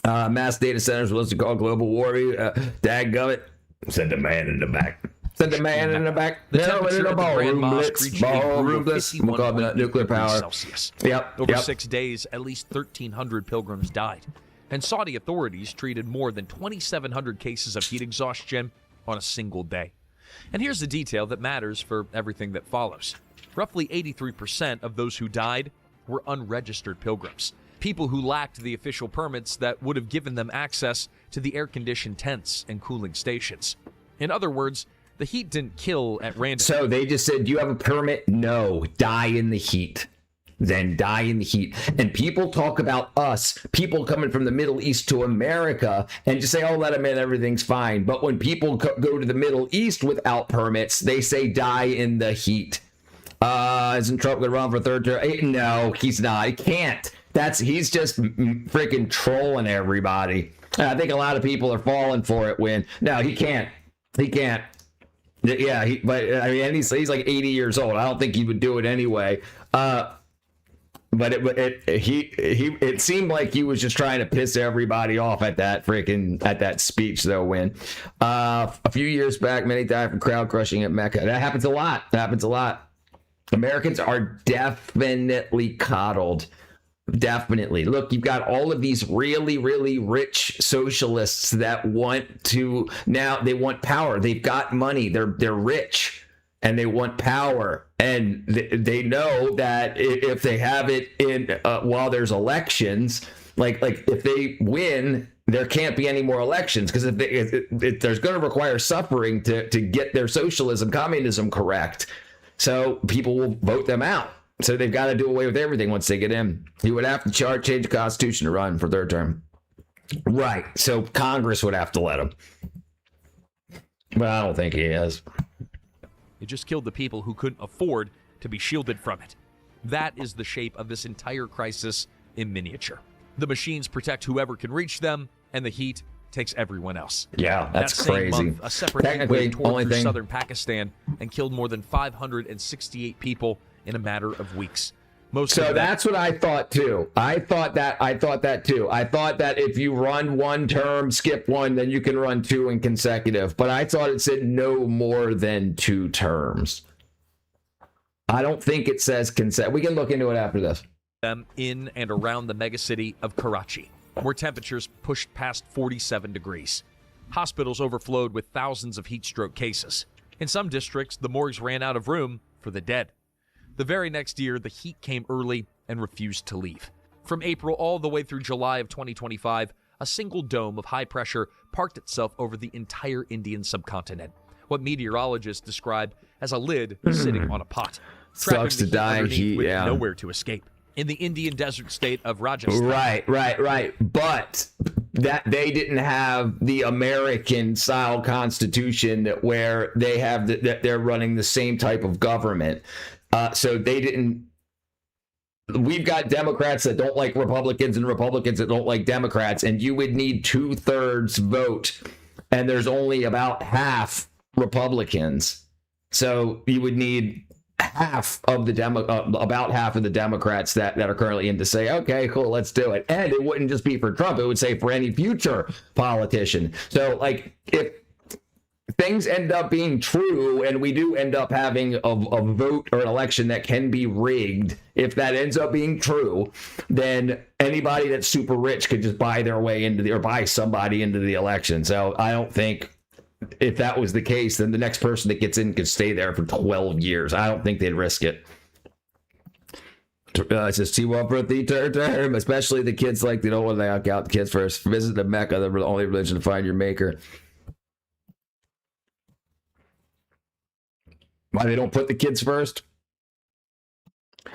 S1: Mass data centers were listed called global warming. Dadgummit. Send a man in the back. Send a man in the back.
S11: The temperature of the Grand Mosque reached a brutal 51
S1: nuclear power.
S11: Celsius.
S1: Yep.
S11: Over 6 days, at least 1,300 pilgrims died. And Saudi authorities treated more than 2,700 cases of heat exhaustion on a single day. And here's the detail that matters for everything that follows. Roughly 83% of those who died were unregistered pilgrims, people who lacked the official permits that would have given them access to the air-conditioned tents and cooling stations. In other words, the heat didn't kill at random.
S1: So they just said, do you have a permit? No. Die in the heat. Then die in the heat. And people talk about us, people coming from the Middle East to America, and just say, oh, let them in, everything's fine. But when people go to the Middle East without permits, they say die in the heat. Isn't Trump going to run for third term? No, he's not. He can't. He's just freaking trolling everybody. And I think a lot of people are falling for it no, he can't. He can't. Yeah, but I mean, he's like 80 years old. I don't think he would do it anyway. But it seemed like he was just trying to piss everybody off at that speech though. A few years back, many died from crowd crushing at Mecca. That happens a lot. Americans are definitely coddled. Definitely. Look, you've got all of these really, really rich socialists that want power. They've got money. They're rich and they want power. And they know that if they have it in while there's elections, like if they win, there can't be any more elections, because if there's going to require suffering to get their socialism, communism correct. So people will vote them out. So they've got to do away with everything once they get in. He would have to change the Constitution to run for third term. Right. So Congress would have to let him. But I don't think he is.
S11: It just killed the people who couldn't afford to be shielded from it. That is the shape of this entire crisis in miniature. The machines protect whoever can reach them, and the heat takes everyone else.
S1: Yeah, that's
S11: that same
S1: crazy.
S11: Month, a separate heat wave tore through southern Pakistan and killed more than 568 people in a matter of weeks.
S1: That's what I thought too. I thought that too. I thought that if you run one term, skip one, then you can run two in consecutive. But I thought it said no more than 2 terms. I don't think it says consecutive. We can look into it after this.
S11: In and around the megacity of Karachi, where temperatures pushed past 47 degrees. Hospitals overflowed with thousands of heat stroke cases. In some districts, the morgues ran out of room for the dead. The very next year, the heat came early and refused to leave. From April all the way through July of 2025, a single dome of high pressure parked itself over the entire Indian subcontinent, what meteorologists describe as a lid sitting on a pot.
S1: Sucks to die in heat,
S11: with nowhere to escape. In the Indian desert state of Rajasthan.
S1: Right. But that they didn't have the American-style constitution where they have that they're running the same type of government. So they didn't. We've got Democrats that don't like Republicans and Republicans that don't like Democrats, and you would need 2/3 vote, and there's only about half Republicans. So you would need half of the about half of the Democrats that are currently in to say, okay, cool, let's do it. And it wouldn't just be for Trump; it would say for any future politician. So, like, if things end up being true and we do end up having a vote or an election that can be rigged, if that ends up being true, then anybody that's super rich could just buy their way into or buy somebody into the election. So I don't think, if that was the case, then the next person that gets in could stay there for 12 years. I don't think they'd risk it. It says T1 for the third term, especially the kids they don't want to knock out the kids first. Visit the Mecca, the only religion to find your maker. Why they don't put the kids first?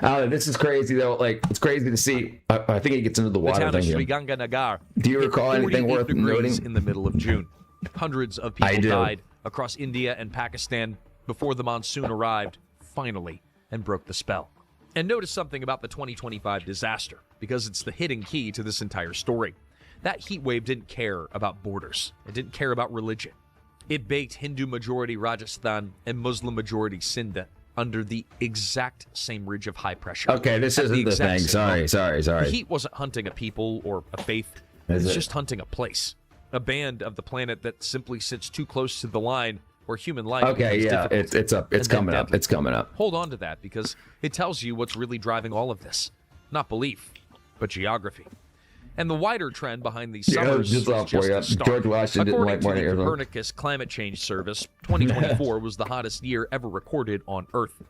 S1: This is crazy though. It's crazy to see. I think it gets into the water.
S11: The town of Sri Ganganagar.
S1: Do you recall anything worth noting?
S11: In the middle of June, hundreds of people died across India and Pakistan before the monsoon arrived finally and broke the spell. And notice something about the 2025 disaster, because it's the hidden key to this entire story. That heat wave didn't care about borders. It didn't care about religion. It baked Hindu-majority Rajasthan and Muslim-majority Sindh under the exact same ridge of high pressure.
S1: Okay, this isn't the thing. Sorry.
S11: The heat wasn't hunting a people or a faith. It's just hunting a place, a band of the planet that simply sits too close to the line where human life becomes difficult.
S1: It's coming up. It's coming up.
S11: Hold on to that because it tells you what's really driving all of this. Not belief, but geography. And the wider trend behind these summers is just a start.
S1: George Washington didn't like
S11: According to
S1: morning
S11: the
S1: air.
S11: Copernicus Climate Change Service, 2024 was the hottest year ever recorded on Earth.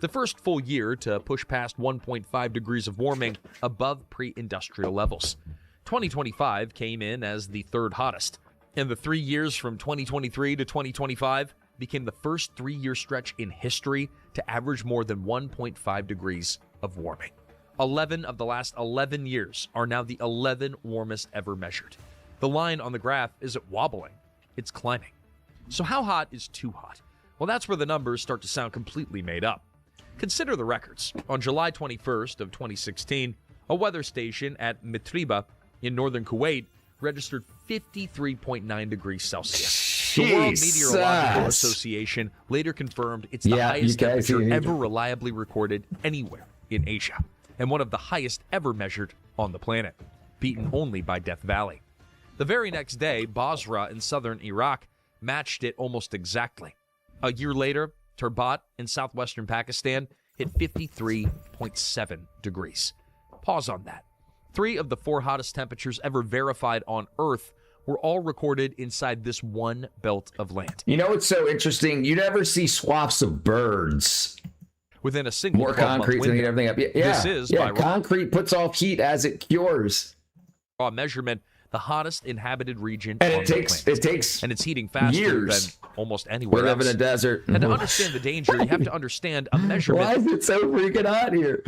S11: The first full year to push past 1.5 degrees of warming above pre-industrial levels. 2025 came in as the third hottest, and the 3 years from 2023 to 2025 became the first 3-year stretch in history to average more than 1.5 degrees of warming. 11 of the last 11 years are now the 11 warmest ever measured. The line on the graph isn't wobbling, it's climbing. So how hot is too hot? Well, that's where the numbers start to sound completely made up. Consider the records. On July 21st of 2016, a weather station at Mitriba in northern Kuwait registered 53.9 degrees Celsius. The World Meteorological Association later confirmed it's the highest temperature ever reliably recorded anywhere in Asia, and one of the highest ever measured on the planet, beaten only by Death Valley. The very next day, Basra in southern Iraq matched it almost exactly. A year later, Turbat in southwestern Pakistan hit 53.7 degrees. Pause on that. 3 of the 4 hottest temperatures ever verified on Earth were all recorded inside this one belt of land.
S1: You know what's so interesting? You never see swaths of birds
S11: within a single
S1: more concrete than everything up.
S11: This is by
S1: concrete puts off heat as it cures.
S11: Raw measurement, the hottest inhabited region
S1: and
S11: on
S1: it takes
S11: and it's heating faster
S1: years.
S11: Than almost anywhere else.
S1: We live in a desert.
S11: And to understand the danger, you have to understand a measurement.
S1: Why is it so freaking hot here?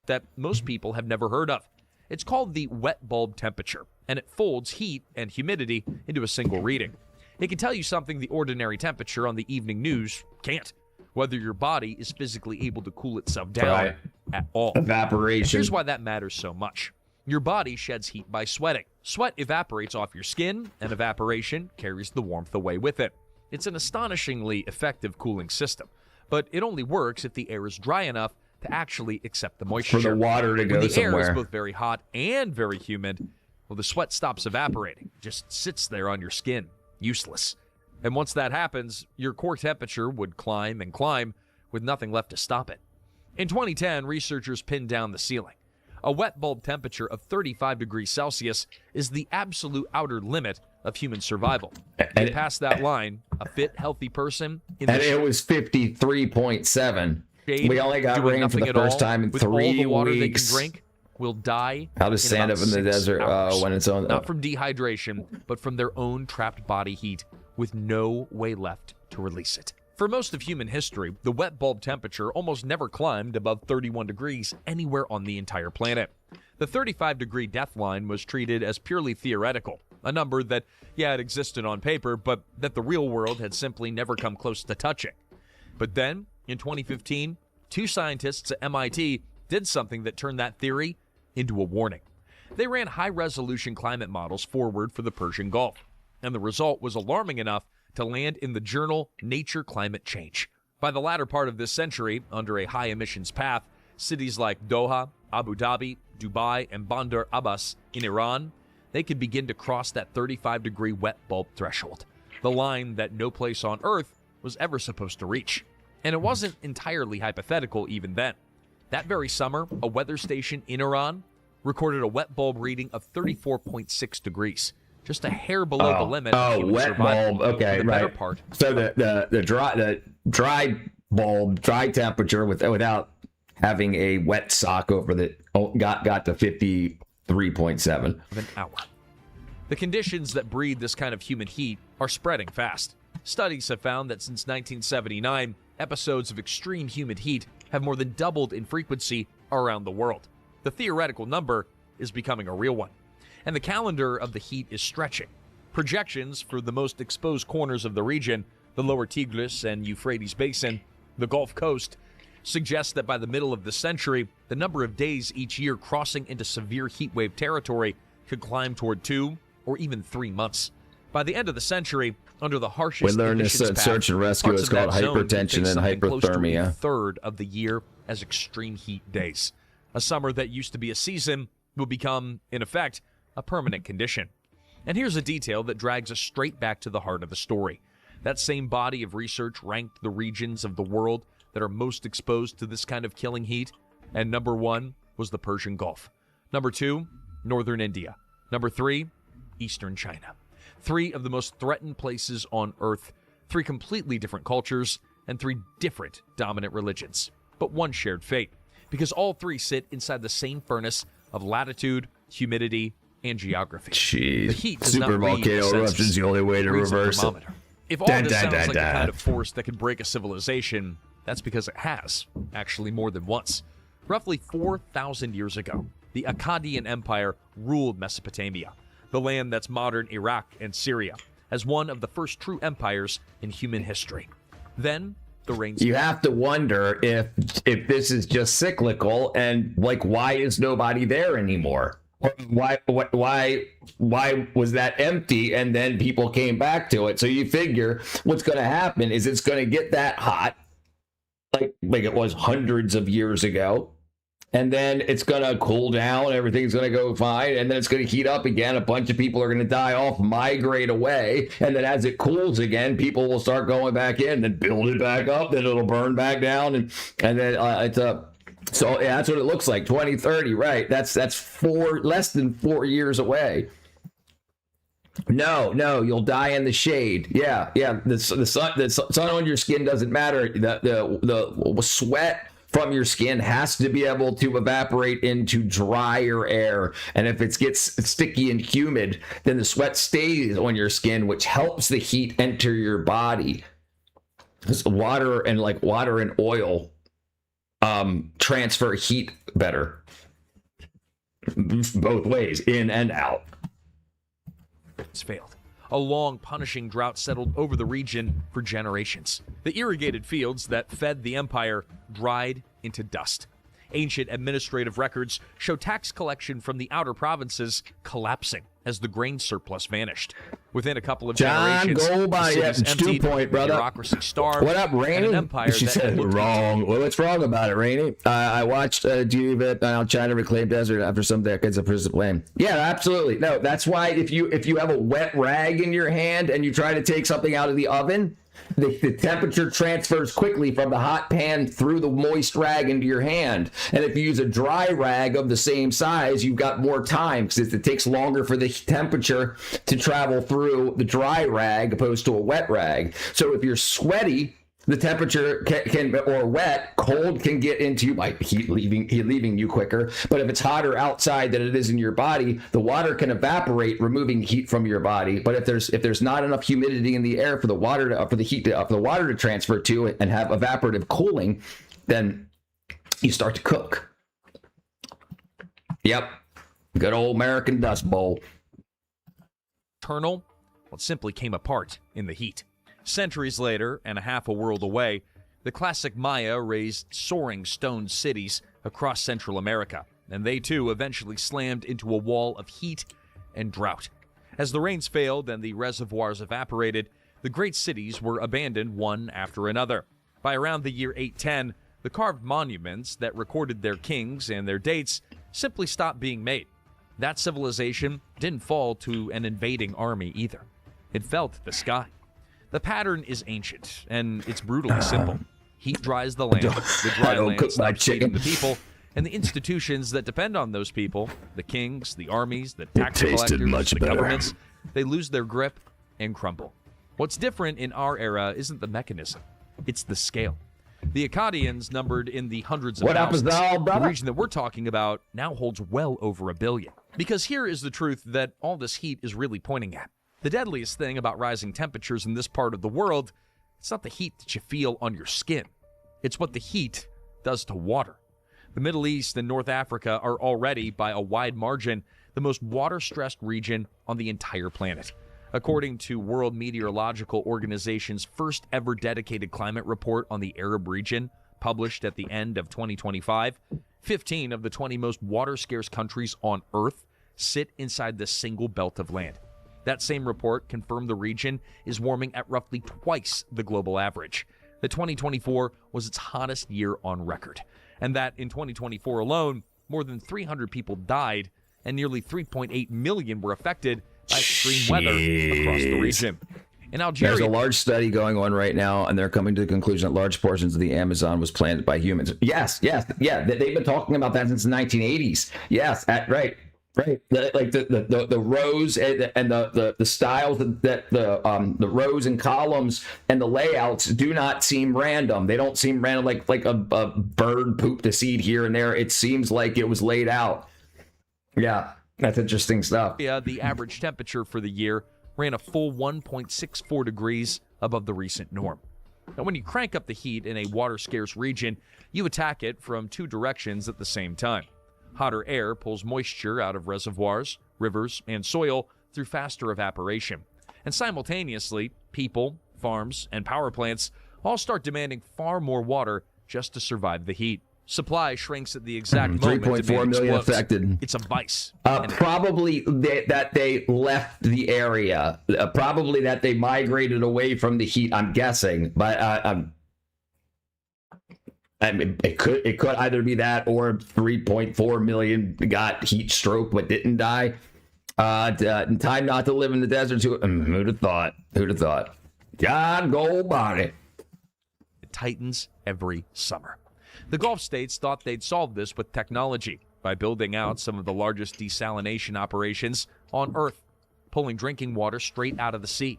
S11: That most people have never heard of. It's called the wet bulb temperature, and it folds heat and humidity into a single reading. It can tell you something the ordinary temperature on the evening news can't. Whether your body is physically able to cool itself down at all.
S1: Evaporation.
S11: And here's why that matters so much. Your body sheds heat by sweating. Sweat evaporates off your skin, and evaporation carries the warmth away with it. It's an astonishingly effective cooling system, but it only works if the air is dry enough to actually accept the moisture.
S1: For the water to go
S11: when the
S1: somewhere.
S11: air is both very hot and very humid, well, the sweat stops evaporating. It just sits there on your skin, useless. And once that happens, your core temperature would climb and climb with nothing left to stop it. In 2010, researchers pinned down the ceiling. A wet bulb temperature of 35 degrees Celsius is the absolute outer limit of human survival. And past that line, a fit, healthy person in
S1: and it was 53.7. We only got rain for the first time in 3
S11: all the water
S1: weeks.
S11: They can drink will die.
S1: How does stand up in the desert when it's on?
S11: Not from dehydration, but from their own trapped body heat, with no way left to release it. For most of human history, the wet bulb temperature almost never climbed above 31 degrees anywhere on the entire planet. The 35-degree death line was treated as purely theoretical, a number that, it existed on paper, but that the real world had simply never come close to touching. But then, in 2015, 2 scientists at MIT did something that turned that theory into a warning. They ran high-resolution climate models forward for the Persian Gulf, and the result was alarming enough to land in the journal Nature Climate Change. By the latter part of this century, under a high-emissions path, cities like Doha, Abu Dhabi, Dubai, and Bandar Abbas in Iran, they could begin to cross that 35-degree wet bulb threshold, the line that no place on Earth was ever supposed to reach. And it wasn't entirely hypothetical even then. That very summer, a weather station in Iran recorded a wet bulb reading of 34.6 degrees, just a hair below the limit of human
S1: wet
S11: survival.
S1: bulb. Okay,
S11: the
S1: right.
S11: better part.
S1: So the dry bulb, dry temperature without having a wet sock over the got to 53.7
S11: of an hour. The conditions that breed this kind of human heat are spreading fast. Studies have found that since 1979, episodes of extreme humid heat have more than doubled in frequency around the world. The theoretical number is becoming a real one, and the calendar of the heat is stretching. Projections for the most exposed corners of the region, the lower Tigris and Euphrates Basin, the Gulf Coast, suggest that by the middle of the century, the number of days each year crossing into severe heat wave territory could climb toward 2 or even 3 months. By the end of the century, under the harshest
S1: we learned this in search and rescue. It's called hypertension and hypothermia.
S11: A third of the year as extreme heat days. A summer that used to be a season will become, in effect, a permanent condition. And here's a detail that drags us straight back to the heart of the story. That same body of research ranked the regions of the world that are most exposed to this kind of killing heat, and number 1 was the Persian Gulf. Number 2, northern India. Number 3, eastern China. 3 of the most threatened places on Earth, 3 completely different cultures, and 3 different dominant religions. But one shared fate, because all 3 sit inside the same furnace of latitude, humidity, and geography.
S1: Jeez.
S11: The heat does
S1: Super
S11: not read
S1: volcano
S11: the
S1: eruption is the only way to
S11: reads the
S1: reverse it.
S11: thermometer. If all this sounds like the kind of force that could break a civilization, that's because it has, actually more than once. Roughly 4,000 years ago, the Akkadian Empire ruled Mesopotamia, the land that's modern Iraq and Syria, as one of the first true empires in human history. Then, the rains.
S1: You have to wonder if this is just cyclical, and like, why is nobody there anymore? Why was that empty and then people came back to it? So you figure what's going to happen is it's going to get that hot, like it was hundreds of years ago, and then it's going to cool down, everything's going to go fine, and then it's going to heat up again. A bunch of people are going to die off, migrate away, and then as it cools again, people will start going back in, then build it back up, then it'll burn back down, and then it's a. So yeah, that's what it looks like. 2030, right? That's less than 4 years away. No, you'll die in the shade. Yeah. The sun on your skin doesn't matter. The sweat from your skin has to be able to evaporate into drier air. And if it gets sticky and humid, then the sweat stays on your skin, which helps the heat enter your body. Because water and oil transfer heat better, both ways, in and out.
S11: It's failed. A long, punishing drought settled over the region for generations. The irrigated fields that fed the empire dried into dust. Ancient administrative records show tax collection from the outer provinces collapsing as the grain surplus vanished. Within a couple of generations, the cities emptied, bureaucracy starved,
S1: what up, Rainey?
S11: and an empire
S1: she said wrong. Well, what's wrong about it, Rainey? I watched China reclaim desert after some decades of prison blame. Yeah, absolutely. No, that's why if you have a wet rag in your hand and you try to take something out of the oven, the temperature transfers quickly from the hot pan through the moist rag into your hand. And if you use a dry rag of the same size, you've got more time because it takes longer for the temperature to travel through the dry rag opposed to a wet rag. So if you're sweaty, the temperature can or wet, cold can get into you by heat leaving you quicker. But if it's hotter outside than it is in your body, the water can evaporate, removing heat from your body. But if there's not enough humidity in the air for the water to transfer to it and have evaporative cooling, then you start to cook. Yep, good old American Dust Bowl.
S11: Eternal, well, it simply came apart in the heat. Centuries later, and a half a world away, the classic Maya raised soaring stone cities across Central America, and they too eventually slammed into a wall of heat and drought. As the rains failed and the reservoirs evaporated, the great cities were abandoned one after another. By around the year 810, the carved monuments that recorded their kings and their dates simply stopped being made. That civilization didn't fall to an invading army either. It fell to the sky. The pattern is ancient, and it's brutally simple. Heat dries the land, the dry land stops feeding the people, and the institutions that depend on those people, the kings, the armies, the tax collectors, the governments, they lose their grip and crumble. What's different in our era isn't the mechanism, it's the scale. The Akkadians numbered in the hundreds of thousands. The region that we're talking about now holds well over 1 billion. Because here is the truth that all this heat is really pointing at. The deadliest thing about rising temperatures in this part of the world, it's not the heat that you feel on your skin. It's what the heat does to water. The Middle East and North Africa are already, by a wide margin, the most water-stressed region on the entire planet. According to World Meteorological Organization's first ever dedicated climate report on the Arab region, published at the end of 2025, 15 of the 20 most water-scarce countries on Earth sit inside this single belt of land. That same report confirmed the region is warming at roughly twice the global average. That 2024 was its hottest year on record, and that in 2024 alone, more than 300 people died and nearly 3.8 million were affected by extreme weather across the region. In Algeria,
S1: there's a large study going on right now, and they're coming to the conclusion that large portions of the Amazon was planted by humans. Yes, yeah. They've been talking about that since the 1980s. Yes, right. Like the rows and the styles that the rows and columns and the layouts do not seem random. They don't seem random like a bird pooped a seed here and there. It seems like it was laid out. Yeah, that's interesting stuff.
S11: Yeah, the average temperature for the year ran a full 1.64 degrees above the recent norm. Now, when you crank up the heat in a water-scarce region, you attack it from two directions at the same time. Hotter air pulls moisture out of reservoirs, rivers, and soil through faster evaporation. And simultaneously, people, farms, and power plants all start demanding far more water just to survive the heat. Supply shrinks at the exact moment
S1: 3.4 million affected.
S11: It's a vice.
S1: Probably that they left the area. Probably that they migrated away from the heat, I'm guessing. But I mean, it could either be that or 3.4 million got heat stroke but didn't die. Time not to live in the desert. Who'd have thought? God, go about it.
S11: It tightens every summer. The Gulf states thought they'd solve this with technology by building out some of the largest desalination operations on Earth, pulling drinking water straight out of the sea.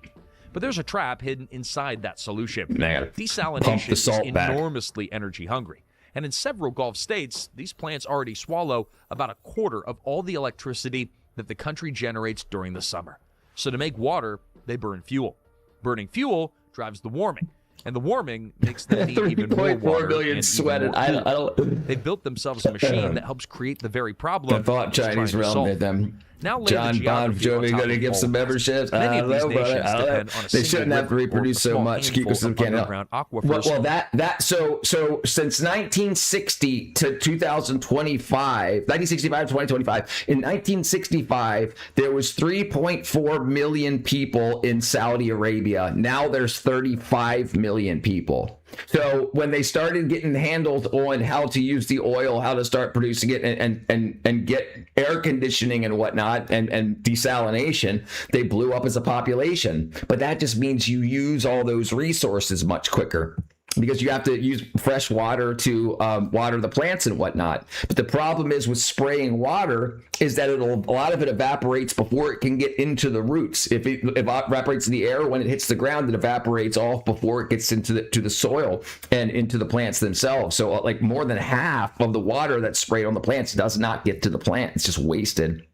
S11: But there's a trap hidden inside that solution. Desalination is enormously energy hungry. And in several Gulf states, these plants already swallow about a quarter of all the electricity that the country generates during the summer. So to make water, they burn fuel. Burning fuel drives the warming. And the warming makes them need even more water.
S1: 3.4 million sweated. I don't.
S11: They've built themselves a machine that helps create the very problem.
S1: I thought Chinese realm made them.
S11: Now
S1: John Bon Jovi going to give some memberships.
S11: Many of these nations depend on a
S1: they shouldn't have to reproduce so much. Keep us in Canada. Well, that so since 1960 to 2025, 1965 to 2025. In 1965, there was 3.4 million people in Saudi Arabia. Now there's 35 million people. So when they started getting handled on how to use the oil, how to start producing it, and get air conditioning and whatnot, and desalination, they blew up as a population. But that just means you use all those resources much quicker, because you have to use fresh water to water the plants and whatnot. But the problem is with spraying water is that a lot of it evaporates before it can get into the roots. If it evaporates in the air, when it hits the ground, it evaporates off before it gets into the soil and into the plants themselves. So like more than half of the water that's sprayed on the plants does not get to the plant. It's just wasted.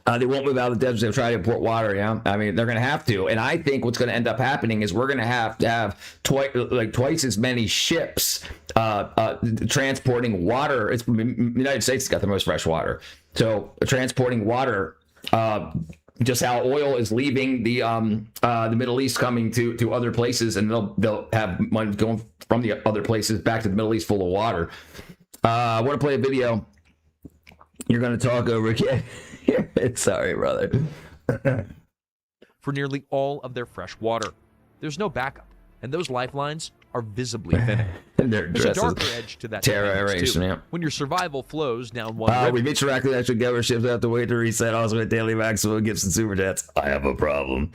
S1: They won't move out of the desert. They'll try to import water. Yeah, I mean, they're going to have to. And I think what's going to end up happening is we're going to have twice as many ships transporting water. It's the United States has got the most fresh water, so transporting water. Just how oil is leaving the Middle East, coming to other places, and they'll have money going from the other places back to the Middle East full of water. I want to play a video. You're going to talk over again. Sorry, brother.
S11: For nearly all of their fresh water, there's no backup, and those lifelines are visibly thinning. There's a darker edge to that
S1: terrorization,
S11: too.
S1: Yeah.
S11: When your survival flows down one river.
S1: We've interacted actually government ships have to wait to reset. Also with daily maximum gifts and super chats. I have a problem.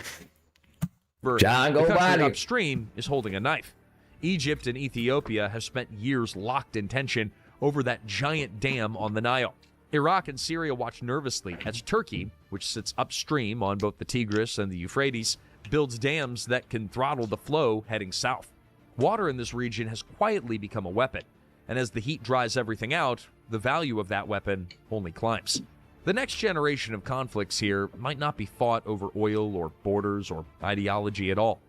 S1: John, go body.
S11: Upstream is holding a knife. Egypt and Ethiopia have spent years locked in tension over that giant dam on the Nile. Iraq and Syria watch nervously as Turkey, which sits upstream on both the Tigris and the Euphrates, builds dams that can throttle the flow heading south. Water in this region has quietly become a weapon, and as the heat dries everything out, the value of that weapon only climbs. The next generation of conflicts here might not be fought over oil or borders or ideology at all.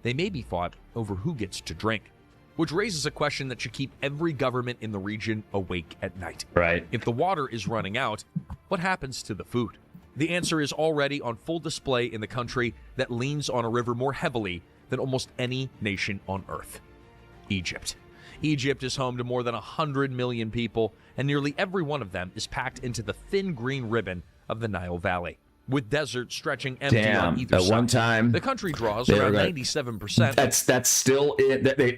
S11: They may be fought over who gets to drink. Which raises a question that should keep every government in the region awake at night.
S1: Right.
S11: If the water is running out, what happens to the food? The answer is already on full display in the country that leans on a river more heavily than almost any nation on earth. Egypt. Egypt is home to more than 100 million people, and nearly every one of them is packed into the thin green ribbon of the Nile Valley. With desert stretching empty on either side.
S1: One time,
S11: the country draws around 97%.
S1: That's still it.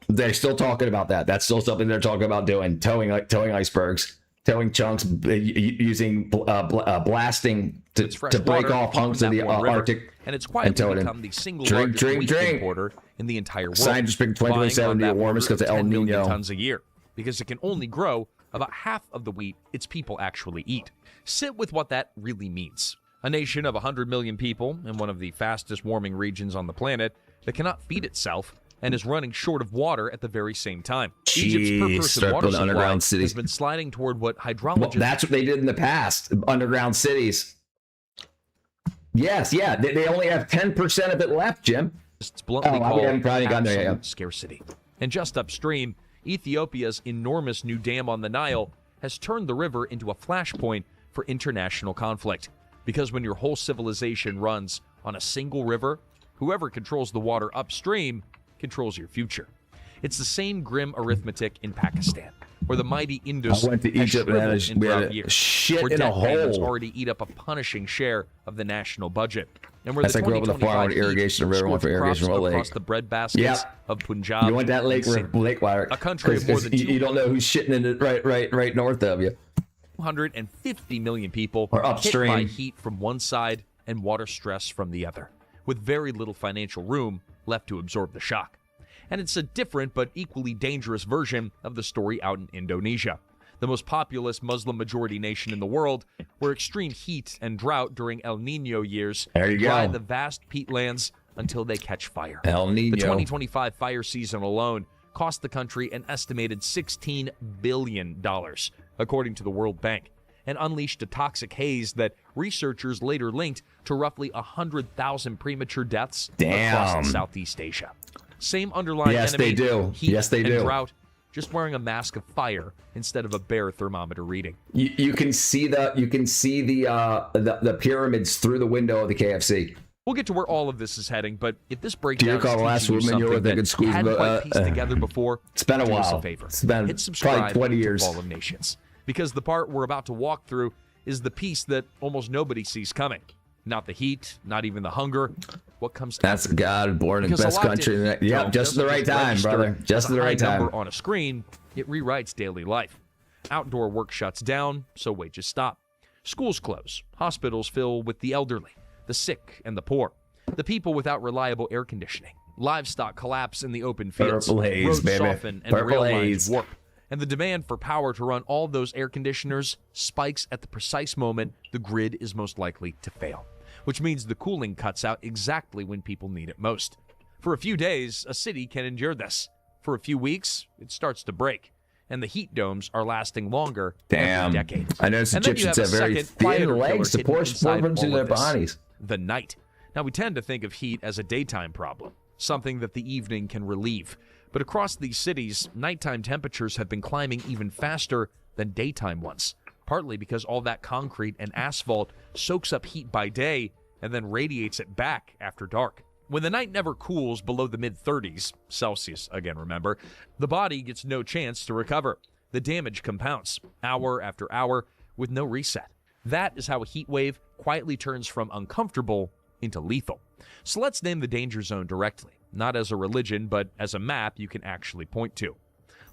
S1: They're still talking about that. That's still something they're talking about doing, towing icebergs. towing chunks, using blasting to break off hunks of the Arctic.
S11: And it's quietly become the single largest wheat importer in the entire world.
S1: Scientists predict 2027 to be the warmest because of El
S11: 10 million
S1: Nino.
S11: tons a year, because it can only grow about half of the wheat its people actually eat. Sit with what that really means. A nation of 100 million people in one of the fastest warming regions on the planet that cannot feed itself and is running short of water at the very same time. Egypt's per-person water supply has been sliding toward what hydrologists...
S1: Well, that's what they did in the past, underground cities. Yes, yeah, they only have 10% of it left, Jim.
S11: It's bluntly called
S1: we haven't probably gotten there yet.
S11: Scarcity. And just upstream, Ethiopia's enormous new dam on the Nile has turned the river into a flashpoint for international conflict. Because when your whole civilization runs on a single river, whoever controls the water upstream controls your future. It's the same grim arithmetic in Pakistan, where the mighty Indus
S1: I went to Egypt and we had a shit
S11: where
S1: in a
S11: debt payments
S1: hole.
S11: already eat up a punishing share of the national budget. And where
S1: As
S11: the
S1: I grew up with a farm with irrigation river, went for irrigation
S11: crops
S1: lake.
S11: across the bread baskets of Punjab.
S1: You want that lake water?
S11: A country of more than
S1: you don't know who's shitting in it right north of you.
S11: 250 million people
S1: Or
S11: hit
S1: upstream.
S11: by heat from one side and water stress from the other, with very little financial room left to absorb the shock. And it's a different but equally dangerous version of the story out in Indonesia, the most populous Muslim-majority nation in the world, where extreme heat and drought during El Nino years dry the vast peatlands until they catch fire.
S1: El Nino.
S11: The 2025 fire season alone cost the country an estimated $16 billion, according to the World Bank, and unleashed a toxic haze that researchers later linked to roughly 100,000 premature deaths across Southeast Asia. Same underlying enemy,
S1: they do.
S11: Heat
S1: Yes, they
S11: and
S1: do.
S11: drought, just wearing a mask of fire instead of a bare thermometer reading.
S1: You can see the pyramids through the window of the KFC.
S11: We'll get to where all of this is heading, but if this breakdown
S1: Do you call the last
S11: is teaching you
S1: woman you were
S11: something
S1: thinking
S11: that hadn't quite pieced together before,
S1: It's been a
S11: do us
S1: while.
S11: a favor.
S1: It's been
S11: Hit subscribe
S1: probably 20 years.
S11: to Fall of Nations, because the part we're about to walk through is the piece that almost nobody sees coming. Not the heat, not even the hunger. What comes
S1: That's
S11: after.
S1: God born in the
S11: Because
S1: best
S11: a lot
S1: country.
S11: didn't,
S1: Yep, just at the right time,
S11: register
S1: brother. Just
S11: as
S1: at the
S11: a
S1: right
S11: high
S1: time.
S11: number on a screen, it rewrites daily life. Outdoor work shuts down, so wages stop. Schools close. Hospitals fill with the elderly, the sick, and the poor. The people without reliable air conditioning. Livestock collapse in the open fields.
S1: Purple haze,
S11: Roads
S1: baby.
S11: soften and
S1: Purple
S11: rail lines
S1: haze.
S11: warp. And the demand for power to run all those air conditioners spikes at the precise moment the grid is most likely to fail, which means the cooling cuts out exactly when people need it most. For a few days, a city can endure this. For a few weeks, it starts to break, and the heat domes are lasting longer
S1: Damn.
S11: every decade.
S1: I noticed
S11: And then you
S1: Egyptians
S11: have
S1: have
S11: a
S1: very
S11: second, quieter
S1: thin legs
S11: killer
S1: to
S11: hidden
S1: pour
S11: inside
S1: them into
S11: all
S1: their
S11: of this.
S1: bodies.
S11: The night. Now, we tend to think of heat as a daytime problem, something that the evening can relieve. But across these cities, nighttime temperatures have been climbing even faster than daytime ones, partly because all that concrete and asphalt soaks up heat by day and then radiates it back after dark. When the night never cools below the mid-30s, Celsius again, remember, the body gets no chance to recover. The damage compounds, hour after hour, with no reset. That is how a heat wave quietly turns from uncomfortable into lethal. So let's name the danger zone directly, not as a religion, but as a map you can actually point to.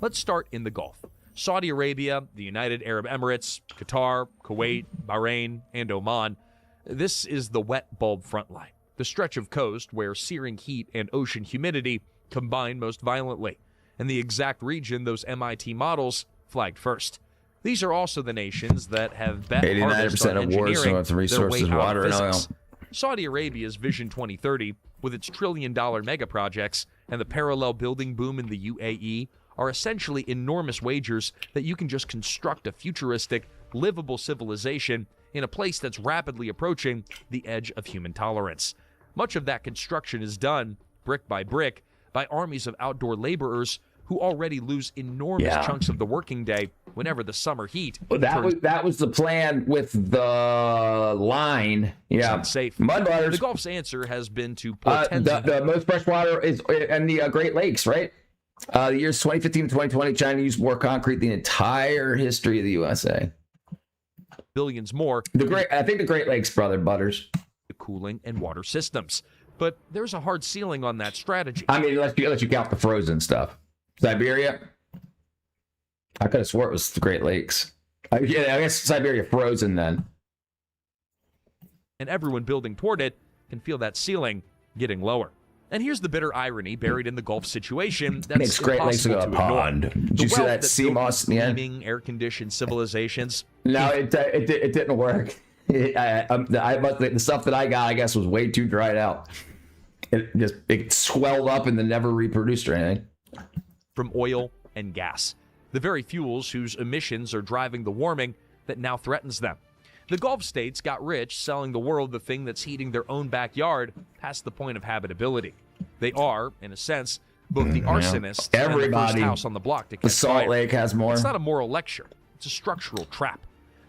S11: Let's start in the Gulf. Saudi Arabia, the United Arab Emirates, Qatar, Kuwait, Bahrain, and Oman. This is the wet bulb front line, the stretch of coast where searing heat and ocean humidity combine most violently, and the exact region those MIT models flagged first. These are also the nations that have bet
S1: 89% of wars
S11: engineering
S1: with
S11: their
S1: resources,
S11: way out of
S1: water, and oil.
S11: physics. Saudi Arabia's Vision 2030, with its trillion-dollar mega projects and the parallel building boom in the UAE, are essentially enormous wagers that you can just construct a futuristic, livable civilization in a place that's rapidly approaching the edge of human tolerance. Much of that construction is done, brick by brick, by armies of outdoor laborers who already lose enormous chunks of the working day whenever the summer heat
S1: That was the plan with the line. Yeah,
S11: unsafe.
S1: Mudbutters.
S11: The Gulf's answer has been to pour tens of
S1: The most fresh water is in the Great Lakes, right? The years 2015 to 2020, China used more concrete than the entire history of the USA.
S11: billions more
S1: I think the Great Lakes, brother Butters.
S11: cooling and water systems. But there's a hard ceiling on that strategy.
S1: I mean, unless you count the frozen stuff. Siberia? I could have swore it was the Great Lakes. Yeah, I guess Siberia frozen then.
S11: And everyone building toward it can feel that ceiling getting lower. And here's the bitter irony buried in the Gulf situation that's
S1: Makes Great Lakes
S11: impossible
S1: into
S11: to
S1: a
S11: ignore.
S1: pond. Did
S11: The
S1: you see
S11: wealth
S1: that
S11: that
S1: sea
S11: built
S1: moss
S11: these
S1: in the end?
S11: gleaming, air-conditioned civilizations.
S1: No, it didn't work. The stuff that I got, I guess, was way too dried out. It swelled up and then never reproduced or anything.
S11: From oil and gas, the very fuels whose emissions are driving the warming that now threatens them. The Gulf states got rich selling the world the thing that's heating their own backyard past the point of habitability. They are, in a sense, both the arsonists and the first house on the block to catch
S1: The Salt
S11: fire.
S1: Lake has more.
S11: It's not a moral lecture. It's a structural trap.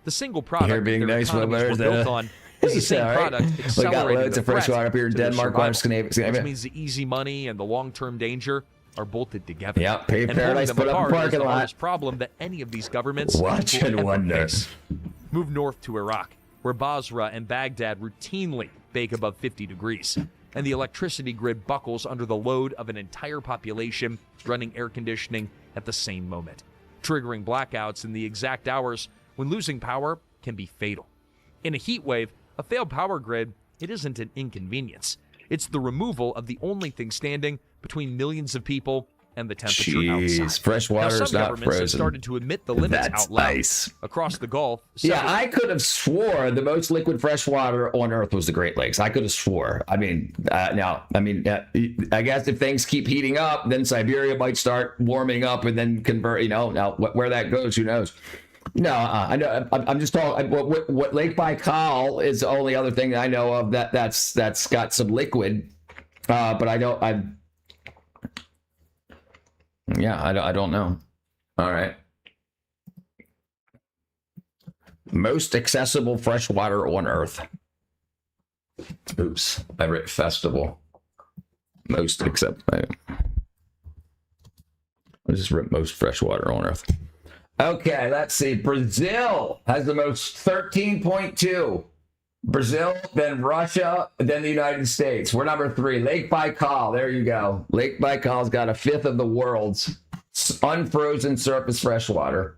S11: The single product
S1: being
S11: their
S1: nice
S11: economies were built on is the same product
S1: We got
S11: accelerating
S1: loads
S11: the
S1: of fresh
S11: threat
S1: water up here in
S11: to their
S1: Denmark,
S11: survival,
S1: Scandinavia.
S11: which means the easy money and the long-term danger are bolted together.
S1: Yeah, pay
S11: And
S1: paradise,
S11: holding them
S1: put up a
S11: apart is
S1: parking
S11: the
S1: lot.
S11: hardest problem that any of these governments
S1: Watch
S11: will
S1: and
S11: ever
S1: wonder.
S11: face. Move north to Iraq, where Basra and Baghdad routinely bake above 50 degrees, and the electricity grid buckles under the load of an entire population running air conditioning at the same moment, triggering blackouts in the exact hours when losing power can be fatal. In a heat wave, a failed power grid, it isn't an inconvenience. It's the removal of the only thing standing between millions of people and the temperature outside.
S1: Fresh water
S11: Now,
S1: is
S11: some
S1: not
S11: governments have
S1: frozen.
S11: started to admit the limits
S1: That's
S11: out loud.
S1: ice.
S11: Across the Gulf,
S1: Yeah,
S11: several-
S1: I could have swore the most liquid fresh water on Earth was the Great Lakes. I could have swore. I mean, I guess if things keep heating up, then Siberia might start warming up and then convert. Now where that goes, who knows? No, I know. I'm just talking. What Lake Baikal is the only other thing that I know of that's got some liquid, but I don't. I don't know. All right. Most accessible fresh water on Earth. Oops, I wrote festival. Most accept. I just wrote most fresh water on Earth. Okay, let's see. Brazil has the most, 13.2. Brazil, then Russia, then the United States. We're number 3. Lake Baikal. There you go. Lake Baikal's got a fifth of the world's unfrozen surface freshwater.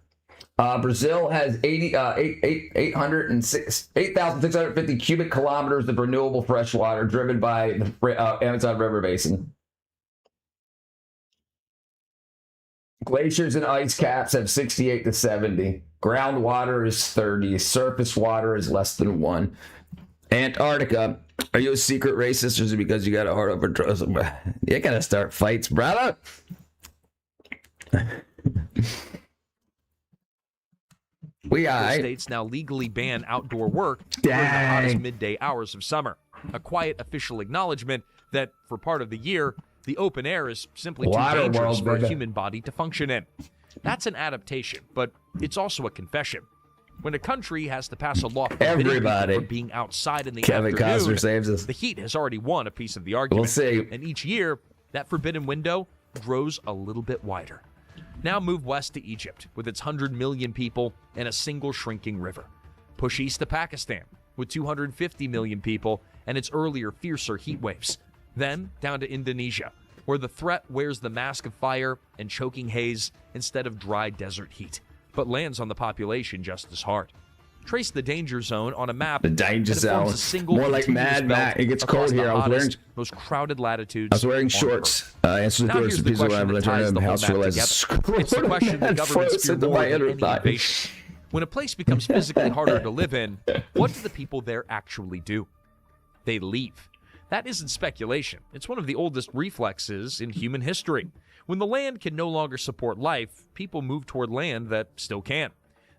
S1: Brazil has 8,650 cubic kilometers of renewable freshwater driven by the Amazon River Basin. Glaciers and ice caps have 68 to 70. Groundwater is 30. Surface water is less than 1. Antarctica. Are you a secret racist or is it because you got a heart over drugs? You gotta start fights, brother.
S11: States now legally ban outdoor work during the hottest midday hours of summer. A quiet official acknowledgement that for part of the year, the open air is simply too dangerous for a human body to function in. That's an adaptation, but it's also a confession. When a country has to pass a law forbidding people from being outside in the afternoon,
S1: saves us.
S11: the heat has already won a piece of the argument.
S1: We'll see.
S11: And each year, that forbidden window grows a little bit wider. Now move west to Egypt, with its 100 million people and a single shrinking river. Push east to Pakistan, with 250 million people and its earlier, fiercer heat waves. Then down to Indonesia, where the threat wears the mask of fire and choking haze instead of dry desert heat, but lands on the population just as hard. Trace the danger zone on a map.
S1: The danger
S11: and it forms
S1: zone.
S11: a single
S1: More like
S11: continuous
S1: Mad
S11: belt
S1: Max. It gets
S11: across
S1: cold
S11: the
S1: here.
S11: hottest, most crowded latitudes.
S1: I was wearing
S11: on
S1: shorts.
S11: Earth.
S1: Answer the
S11: Now here's
S1: question.
S11: the
S1: Please
S11: question that ties the whole
S1: house
S11: map together. It's the question that governments fear more than any invasion. When a place becomes physically harder to live in, what do the people there actually do? They leave. That isn't speculation. It's one of the oldest reflexes in human history. When the land can no longer support life, people move toward land that still can.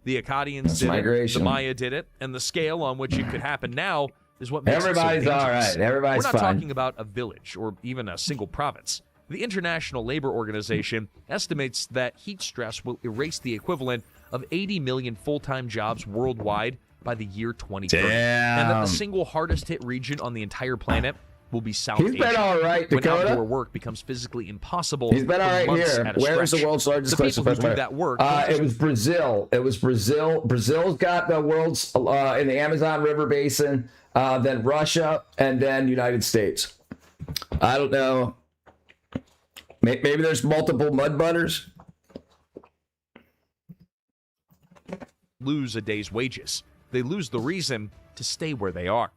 S11: The Akkadians did it, the Maya did it, and the scale on which it could happen now is what makes
S1: Everybody's
S11: it so dangerous.
S1: all right. Everybody's
S11: We're not
S1: fine.
S11: talking about a village or even a single province. The International Labor Organization estimates that heat stress will erase the equivalent of 80 million full-time jobs worldwide by the year 2030. And that the single hardest hit region on the entire planet will be South Asia.
S1: He's been all right,
S11: when
S1: Dakota.
S11: outdoor work becomes physically impossible.
S1: He's been all
S11: for
S1: right
S11: months
S1: here.
S11: at a
S1: Where is the
S11: stretch.
S1: world's largest
S11: The
S1: place
S11: people
S1: of
S11: who
S1: fresh
S11: do
S1: water?
S11: that work.
S1: It was Brazil. It was Brazil. Brazil's got the world's in the Amazon River Basin, then Russia, and then United States. I don't know. Maybe there's multiple mud butters.
S11: lose a day's wages. They lose the reason to stay where they are.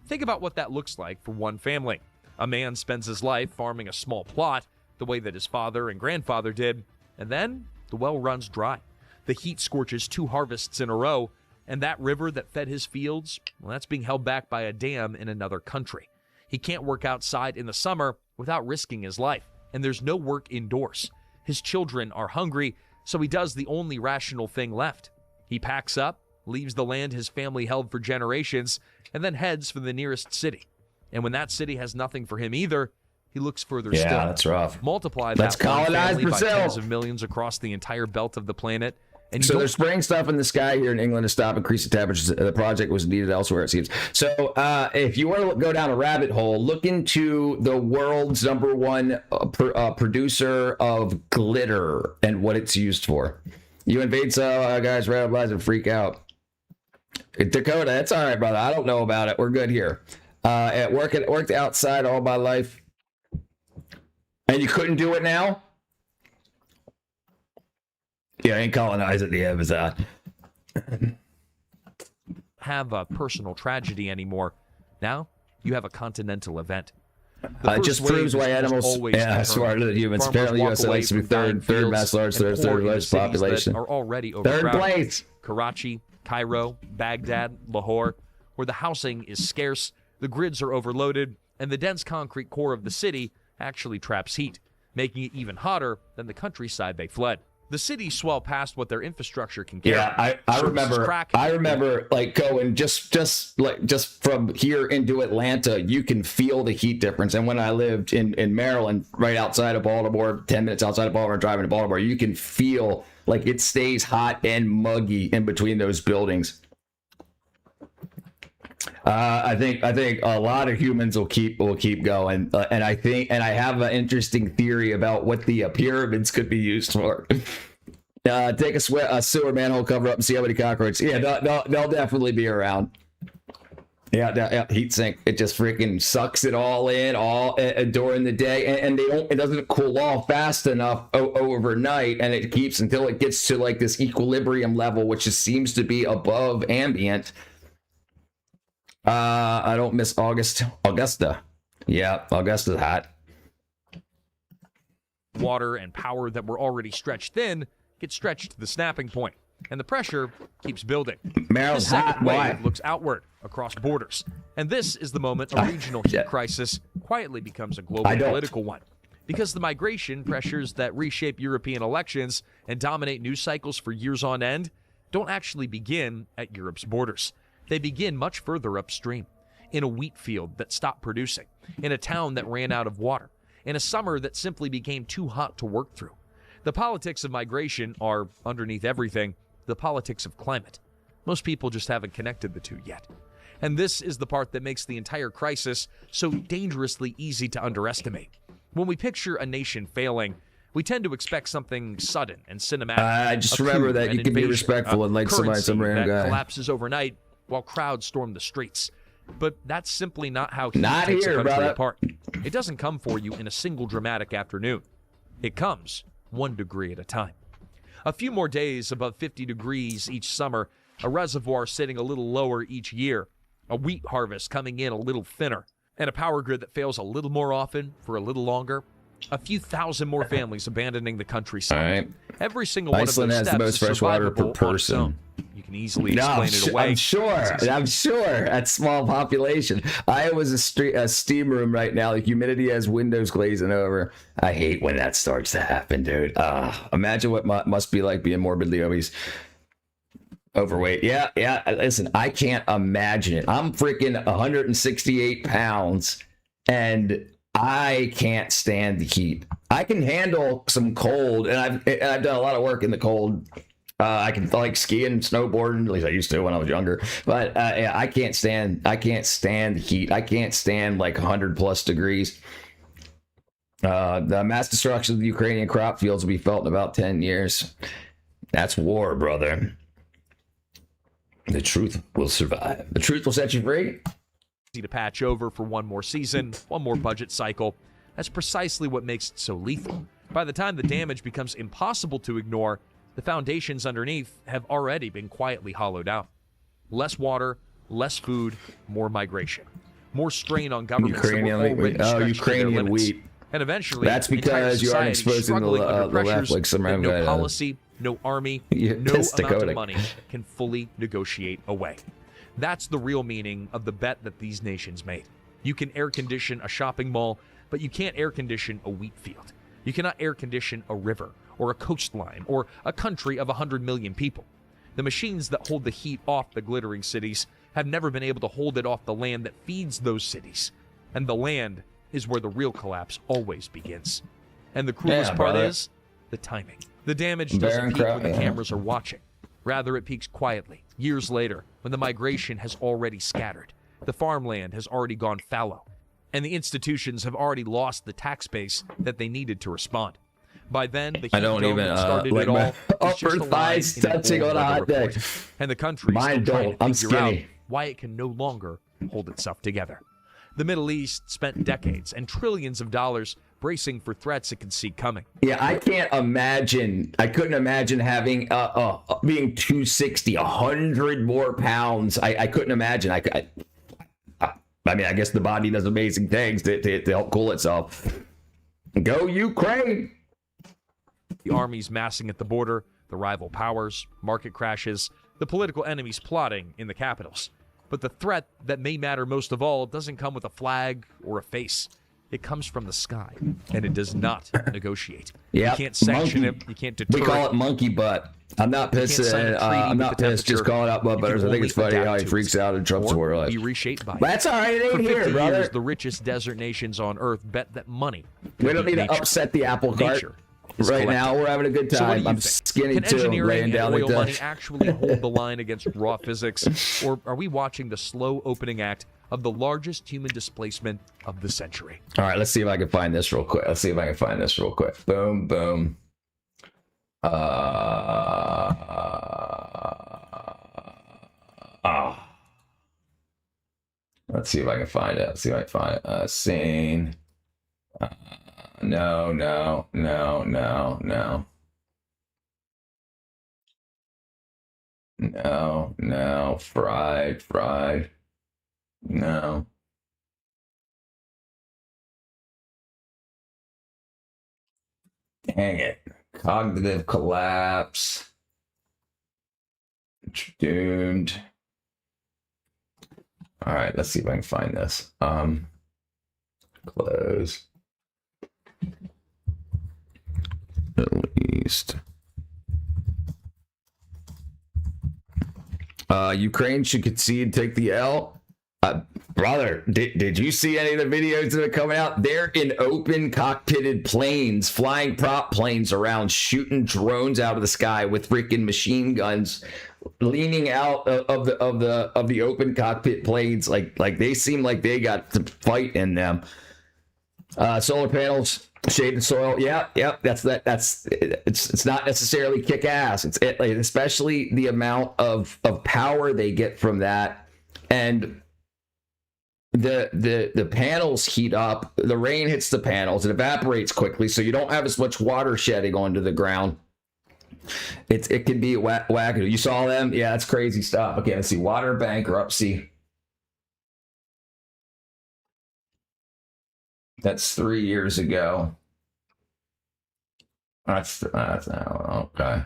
S11: Think about what that looks like for one family. A man spends his life farming a small plot, the way that his father and grandfather did, and then the well runs dry. The heat scorches 2 harvests in a row, and that river that fed his fields, well, that's being held back by a dam in another country. He can't work outside in the summer without risking his life, and there's no work indoors. His children are hungry, so he does the only rational thing left. He packs up, leaves the land his family held for generations, and then heads for the nearest city. And when that city has nothing for him either, he looks further still.
S1: Yeah, that's rough.
S11: Multiply
S1: Let's
S11: that one
S1: colonize
S11: family by
S1: Brazil.
S11: tens of millions across the entire belt of the planet. And
S1: So they're spraying stuff in the sky here in England to stop increasing temperatures. The project was needed elsewhere, it seems. So if you want to go down a rabbit hole, look into the world's #1 producer of glitter and what it's used for. You invade some guys, radicalize, and freak out. Dakota, that's all right, brother. I don't know about it. We're good here. Worked outside all my life, and you couldn't do it now? Yeah, ain't colonizing the Amazon.
S11: have a personal tragedy anymore. Now you have a continental event.
S1: It just proves why animals are smarter than humans. Apparently, U.S. likes to be third mass large, third largest population.
S11: Are already
S1: third place.
S11: Karachi, Cairo, Baghdad, Lahore, where the housing is scarce, the grids are overloaded, and the dense concrete core of the city actually traps heat, making it even hotter than the countryside they fled. The cities swell past what their infrastructure can carry.
S1: Yeah, I remember like going just from here into Atlanta, you can feel the heat difference. And when I lived in Maryland, right outside of Baltimore, 10 minutes outside of Baltimore, driving to Baltimore, you can feel like it stays hot and muggy in between those buildings. I think a lot of humans will keep going, and I have an interesting theory about what the pyramids could be used for. Take a sewer manhole cover up and see how many cockroaches. Yeah, they'll definitely be around. Yeah, heat sink. It just freaking sucks it all in during the day, and it doesn't cool off fast enough overnight, and it keeps until it gets to like this equilibrium level, which just seems to be above ambient. I don't miss Augusta. Yeah, Augusta's hot.
S11: Water and power that were already stretched thin get stretched to the snapping point, and the pressure keeps building.
S1: Maryland's
S11: the second
S1: hot.
S11: wave looks outward across borders, and this is the moment a regional heat crisis quietly becomes a global political one. Because the migration pressures that reshape European elections and dominate news cycles for years on end don't actually begin at Europe's borders. They begin much further upstream, in a wheat field that stopped producing, in a town that ran out of water, in a summer that simply became too hot to work through. The politics of migration are, underneath everything, the politics of climate. Most people just haven't connected the two yet. And this is the part that makes the entire crisis so dangerously easy to underestimate. When we picture a nation failing, we tend to expect something sudden and cinematic.
S1: I just remember that you can be respectful and like some random guy
S11: collapses overnight while crowds storm the streets. But that's simply not how heat
S1: Not
S11: takes
S1: here,
S11: a country
S1: brother.
S11: apart. It doesn't come for you in a single dramatic afternoon. It comes 1 degree at a time. A few more days above 50 degrees each summer, a reservoir sitting a little lower each year, a wheat harvest coming in a little thinner, and a power grid that fails a little more often for a little longer. A few thousand more families abandoning the countryside.
S1: All right.
S11: Every single one
S1: Iceland
S11: of those
S1: has
S11: steps
S1: the most
S11: is
S1: fresh water per
S11: survivable on its
S1: person.
S11: own. You can easily explain it away.
S1: I'm sure. That's small population. Iowa's a steam room right now. The humidity has windows glazing over. I hate when that starts to happen, dude. Imagine what must be like being morbidly obese. Overweight. Yeah. Listen, I can't imagine it. I'm freaking 168 pounds, and I can't stand the heat. I can handle some cold, and I've done a lot of work in the cold. I can like skiing and snowboarding, at least I used to when I was younger. But yeah, I can't stand the heat. I can't stand like 100+ degrees. The mass destruction of the Ukrainian crop fields will be felt in about 10 years. That's war, brother. The truth will survive. The truth will set you free.
S11: Easy to patch over for one more season, one more budget cycle. That's precisely what makes it so lethal. By the time the damage becomes impossible to ignore, the foundations underneath have already been quietly hollowed out. Less water, less food, more migration. More strain on governments that were already stretched to their
S1: Ukrainian
S11: limits.
S1: wheat.
S11: And eventually,
S1: That's because you aren't exposing the left like some
S11: that no
S1: guy
S11: policy, no army,
S1: Yeah,
S11: no
S1: that's
S11: amount
S1: Dakota.
S11: of money can fully negotiate away. That's the real meaning of the bet that these nations made. You can air condition a shopping mall, but you can't air condition a wheat field. You cannot air condition a river or a coastline or a country of 100 million people. The machines that hold the heat off the glittering cities have never been able to hold it off the land that feeds those cities. And the land is where the real collapse always begins. And the cruelest part is the timing. The damage doesn't peak when the cameras are watching. Rather, it peaks quietly, years later, when the migration has already scattered, the farmland has already gone fallow, and the institutions have already lost the tax base that they needed to respond. By then, the heat dome that started it all is just a line in an
S1: touching
S11: old
S1: on a
S11: weather
S1: hot day.
S11: report. And the country is
S1: Mine
S11: still trying
S1: don't. I'm
S11: to figure out
S1: skinny.
S11: why it can no longer hold itself together. The Middle East spent decades and trillions of dollars bracing for threats it could see coming.
S1: Yeah, I can't imagine. I couldn't imagine having being 260, 100 more pounds. I couldn't imagine. I mean, I guess the body does amazing things to help cool itself. Go Ukraine!
S11: The armies massing at the border, the rival powers, market crashes, the political enemies plotting in the capitals. But the threat that may matter most of all doesn't come with a flag or a face. It comes from the sky, and it does not negotiate.
S1: Yeah,
S11: you can't sanction it. You can't deter
S1: We call it monkey butt. I'm not pissed. I'm not pissed. Just call it out butt butters. I think it's funny how he freaks out and Trump's war life.
S11: Be reshaped by it.
S1: That's all right. It ain't
S11: For 50
S1: here, brother.
S11: years, the richest desert nations on Earth bet that money.
S1: We don't need to upset the apple cart.
S11: Nature
S1: Right now, we're having a good
S11: So what do
S1: time.
S11: you
S1: I'm
S11: think?
S1: skinny
S11: Can
S1: too,
S11: engineering
S1: laying
S11: and
S1: down
S11: oil
S1: like
S11: money
S1: that.
S11: actually hold the line against raw physics, or are we watching the slow opening act of the largest human displacement of the century?
S1: All right, let's see if I can find this real quick. Boom, boom. Let's see if I can find it. Scene. No. No. Fried. No. Dang it. Cognitive collapse. Doomed. All right, let's see if I can find this. Close. At least. Ukraine should concede, take the L. Brother, did you see any of the videos that are coming out? They're in open cockpitted planes, flying prop planes around, shooting drones out of the sky with freaking machine guns, leaning out of the open cockpit planes. Like they seem like they got some fight in them. Solar panels, shaded soil. Yep. That's it's not necessarily kick ass. Especially the amount of power they get from that, and the panels heat up. The rain hits the panels. It evaporates quickly, so you don't have as much water shedding onto the ground. It can be wackadoo. You saw them? Yeah, that's crazy stuff. Okay, let's see. Water bankruptcy. That's 3 years ago. That's okay.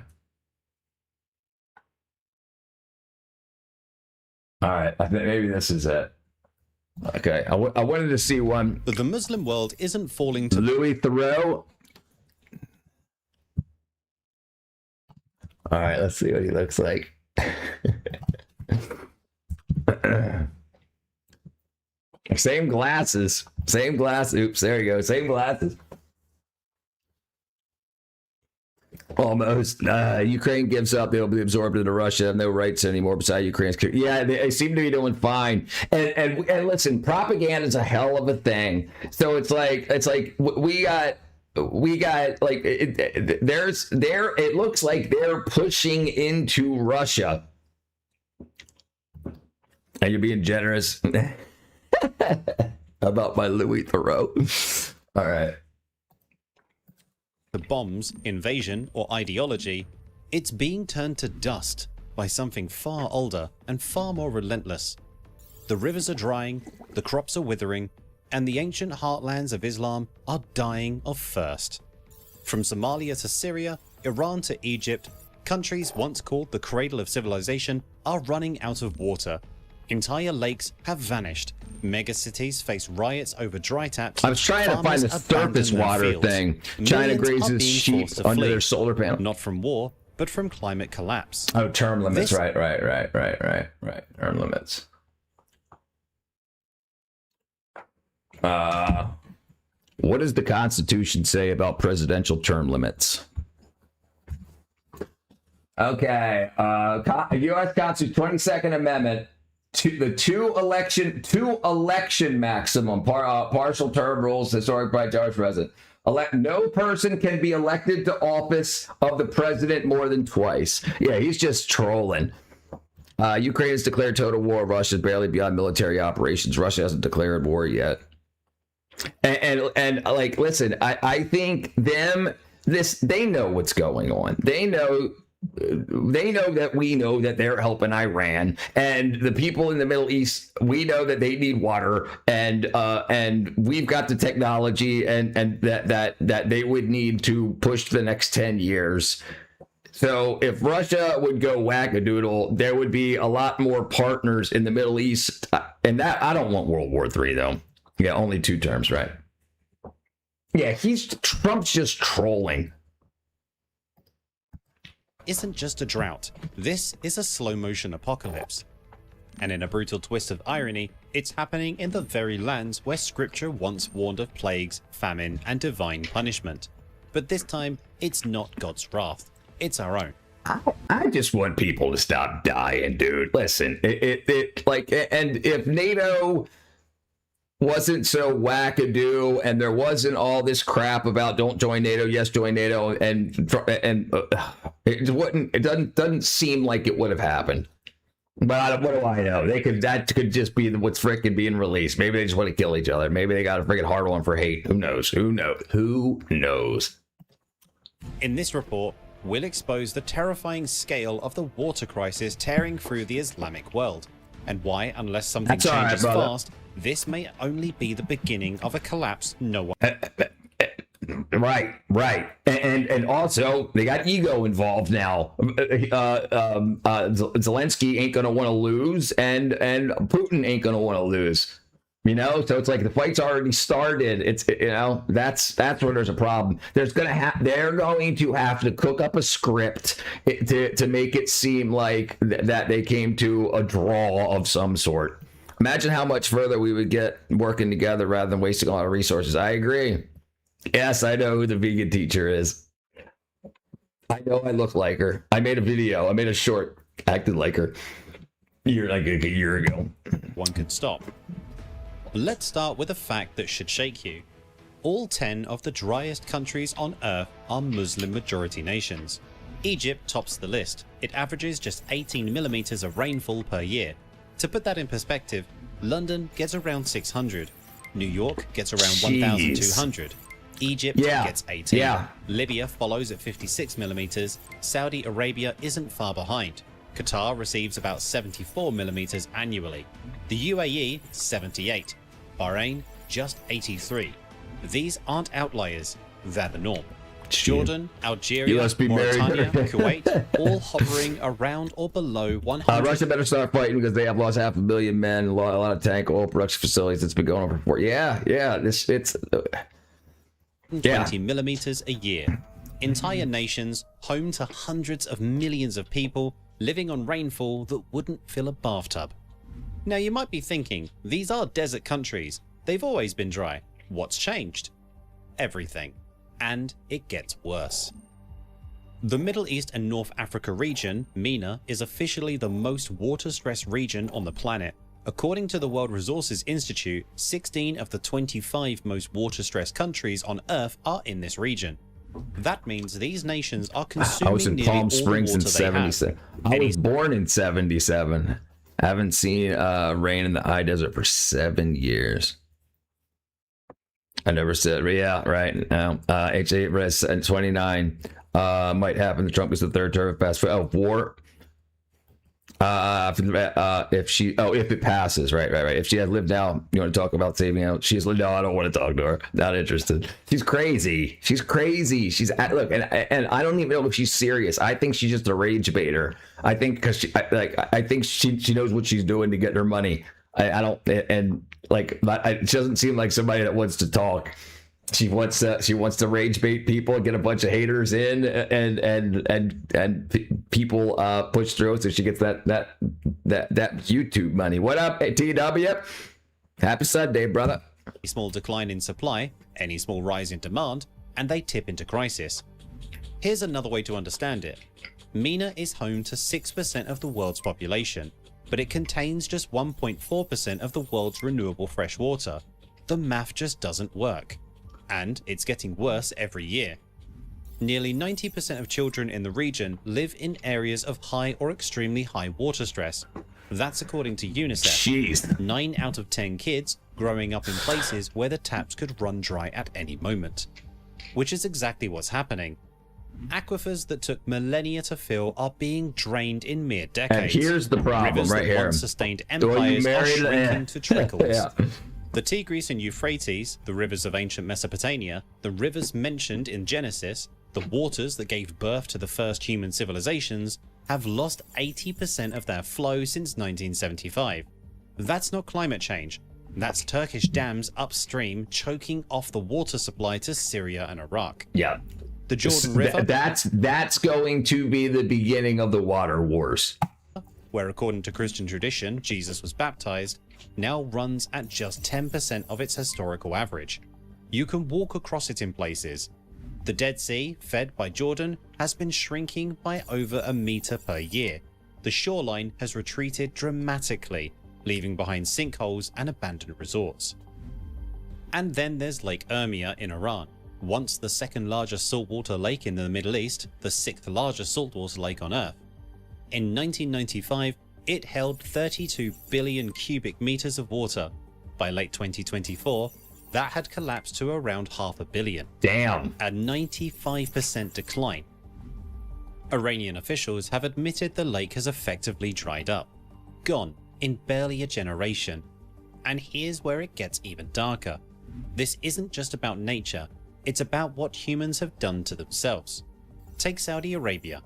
S1: All right, I think maybe this is it. Okay, I wanted to see one.
S12: The Muslim world isn't falling to
S1: Louis Theroux. All right, let's see what he looks like. Same glasses. Oops, there you go. Same glasses. Almost. Ukraine gives up. They'll be absorbed into Russia. Have no rights anymore beside Ukraine's. Yeah, they seem to be doing fine. And listen, propaganda is a hell of a thing. So it's like we got like it looks like they're pushing into Russia. And you're being generous. About my Louis Theroux. All right.
S12: the bombs, invasion, or ideology it's being turned to dust by something far older and far more relentless. The rivers are drying, the crops are withering, and the ancient heartlands of Islam are dying of thirst. From Somalia to Syria, Iran to Egypt, countries once called the cradle of civilization are running out of water. Entire lakes have vanished. Megacities face riots over dry taps.
S1: I was trying to find the surface water thing. China grazes sheep under their solar panel.
S12: Not from war, but from climate collapse.
S1: Oh, term limits. Right. Term limits. What does the Constitution say about presidential term limits? Okay, U.S. Constitution, 22nd Amendment, the two election maximum, partial term rules, historic by George President. No person can be elected to office of the president more than twice. Yeah, he's just trolling. Ukraine has declared total war. Russia is barely beyond military operations. Russia hasn't declared war yet. And like, listen, I think they know what's going on. They know that we know that they're helping Iran, and the people in the Middle East, we know that they need water, and we've got the technology and that they would need to push the next 10 years. So if Russia would go wackadoodle, there would be a lot more partners in the Middle East, and that I don't want World War III though. Yeah, only 2 terms, right? Yeah, Trump's just trolling.
S12: Isn't just a drought. This is a slow motion apocalypse. And in a brutal twist of irony, it's happening in the very lands where scripture once warned of plagues, famine, and divine punishment. But this time, it's not God's wrath. It's our own.
S1: I just want people to stop dying, dude. Listen, and if NATO wasn't so wackadoo and there wasn't all this crap about don't join NATO, yes, join NATO, and it doesn't seem like it would have happened. But what do I know? That could just be what's frickin' being released. Maybe they just want to kill each other. Maybe they got a freaking hard one for hate. Who knows? Who knows?
S12: In this report, we'll expose the terrifying scale of the water crisis tearing through the Islamic world, and why, unless something changes fast, this may only be the beginning of a collapse no one...
S1: Right. And also, they got ego involved now. Zelensky ain't going to want to lose, and Putin ain't going to want to lose. You know, so it's like the fight's already started. It's, you know, that's where there's a problem. They're going to have to cook up a script to make it seem like that they came to a draw of some sort. Imagine how much further we would get working together rather than wasting a lot of resources. I agree. Yes, I know who the vegan teacher is. I know I look like her. I made a video. I made a short, acted like her. A year ago.
S12: One could stop. Let's start with a fact that should shake you. All 10 of the driest countries on Earth are Muslim majority nations. Egypt tops the list. It averages just 18 millimeters of rainfall per year. To put that in perspective, London gets around 600. New York gets around 1,200. Egypt gets 18. Libya follows at 56 millimeters. Saudi Arabia isn't far behind. Qatar receives about 74 millimeters annually. The UAE, 78. Bahrain, just 83. These aren't outliers, they're the norm. Jordan, Algeria, Mauritania, Kuwait, all hovering around or below 100.
S1: Russia better start fighting because they have lost 500 million men, a lot of tank oil production facilities. It's been going on for 4 years. It's
S12: 20 millimeters a year. Entire nations home to hundreds of millions of people living on rainfall that wouldn't fill a bathtub. Now you might be thinking, these are desert countries. They've always been dry. What's changed? Everything. And it gets worse. The Middle East and North Africa region, MENA, is officially the most water-stressed region on the planet. According to the World Resources Institute, 16 of the 25 most water-stressed countries on Earth are in this region. That means these nations are consuming
S1: I was in Palm Springs in 77. I was born in 77. I haven't seen rain in the high desert for 7 years. I never said, yeah, right. H8 res 29. might happen to Trump is the third term of fast war. If it passes, right. If she has lived now, you want to talk about saving out? She's lived now. I don't want to talk to her. Not interested. She's crazy. She's look, and I don't even know if she's serious. I think she's just a rage baiter. I think because I think she knows what she's doing to get her money. I don't, and like, it doesn't seem like somebody that wants to talk. She wants to rage bait people, get a bunch of haters in, and people push through, so she gets that YouTube money. What up, TW? Happy Sunday, brother.
S12: A small decline in supply, any small rise in demand, and they tip into crisis. Here's another way to understand it. MENA is home to 6% of the world's population, but it contains just 1.4% of the world's renewable fresh water. The math just doesn't work. And it's getting worse every year. Nearly 90% of children in the region live in areas of high or extremely high water stress. That's according to UNICEF.
S1: Jeez.
S12: 9 out of 10 kids growing up in places where the taps could run dry at any moment. Which is exactly what's happening. Aquifers that took millennia to fill are being drained in mere decades.
S1: And here's the problem.
S12: Rivers
S1: right
S12: that
S1: here.
S12: once sustained empires are shrinking to trickles.
S1: Yeah.
S12: The Tigris and Euphrates, the rivers of ancient Mesopotamia, the rivers mentioned in Genesis, the waters that gave birth to the first human civilizations, have lost 80% of their flow since 1975. That's not climate change. That's Turkish dams upstream choking off the water supply to Syria and Iraq.
S1: Yeah.
S12: The Jordan River.
S1: That's going to be the beginning of the water wars.
S12: Where according to Christian tradition, Jesus was baptized, now runs at just 10% of its historical average. You can walk across it in places. The Dead Sea, fed by Jordan, has been shrinking by over a meter per year. The shoreline has retreated dramatically, leaving behind sinkholes and abandoned resorts. And then there's Lake Urmia in Iran, once the second largest saltwater lake in the Middle East, the 6th largest saltwater lake on Earth. In 1995, it held 32 billion cubic meters of water. By late 2024, that had collapsed to around 500 million.
S1: Damn.
S12: A 95% decline. Iranian officials have admitted the lake has effectively dried up, gone in barely a generation. And here's where it gets even darker. This isn't just about nature, it's about what humans have done to themselves. Take Saudi Arabia.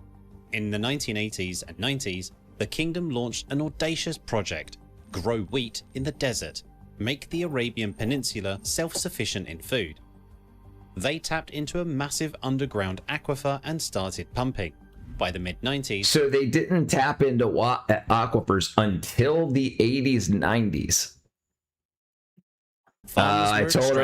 S12: In the 1980s and 90s, the kingdom launched an audacious project: grow wheat in the desert, make the Arabian Peninsula self-sufficient in food. They tapped into a massive underground aquifer and started pumping. By the mid-90s...
S1: So they didn't tap into aquifers until the 80s, 90s. I told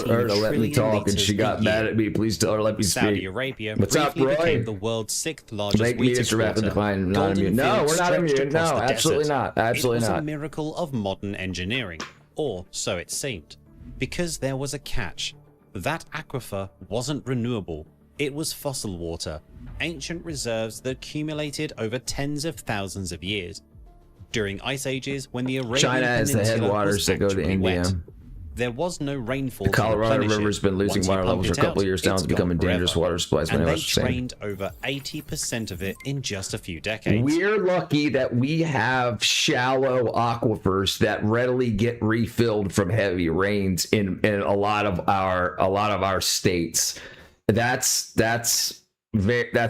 S1: her to let me talk, and she got mad at me. Please tell her let me speak.
S12: Saudi Arabia
S1: What's up,
S12: briefly
S1: Roy?
S12: became the world's 6th largest
S1: Make
S12: wheat
S1: me just rapid decline. Not immune. No, we're not immune. No, absolutely not. Absolutely
S12: not. It was
S1: not.
S12: a miracle of modern engineering, or so it seemed. Because there was a catch. That aquifer wasn't renewable. It was fossil water, ancient reserves that accumulated over tens of thousands of years. During ice ages, when the Arabian
S1: China has the
S12: Peninsula
S1: headwaters
S12: was
S1: that go to
S12: actually
S1: India.
S12: wet, there was no rainfall.
S1: The Colorado
S12: to
S1: River's been losing
S12: Once you
S1: water
S12: pump
S1: levels for
S12: it
S1: a couple
S12: out,
S1: of years now. It's
S12: gone
S1: becoming dangerous
S12: forever.
S1: water supplies.
S12: And they
S1: Saying.
S12: drained over 80% of it in just a few decades.
S1: We're lucky that we have shallow aquifers that readily get refilled from heavy rains in a lot of our states. That's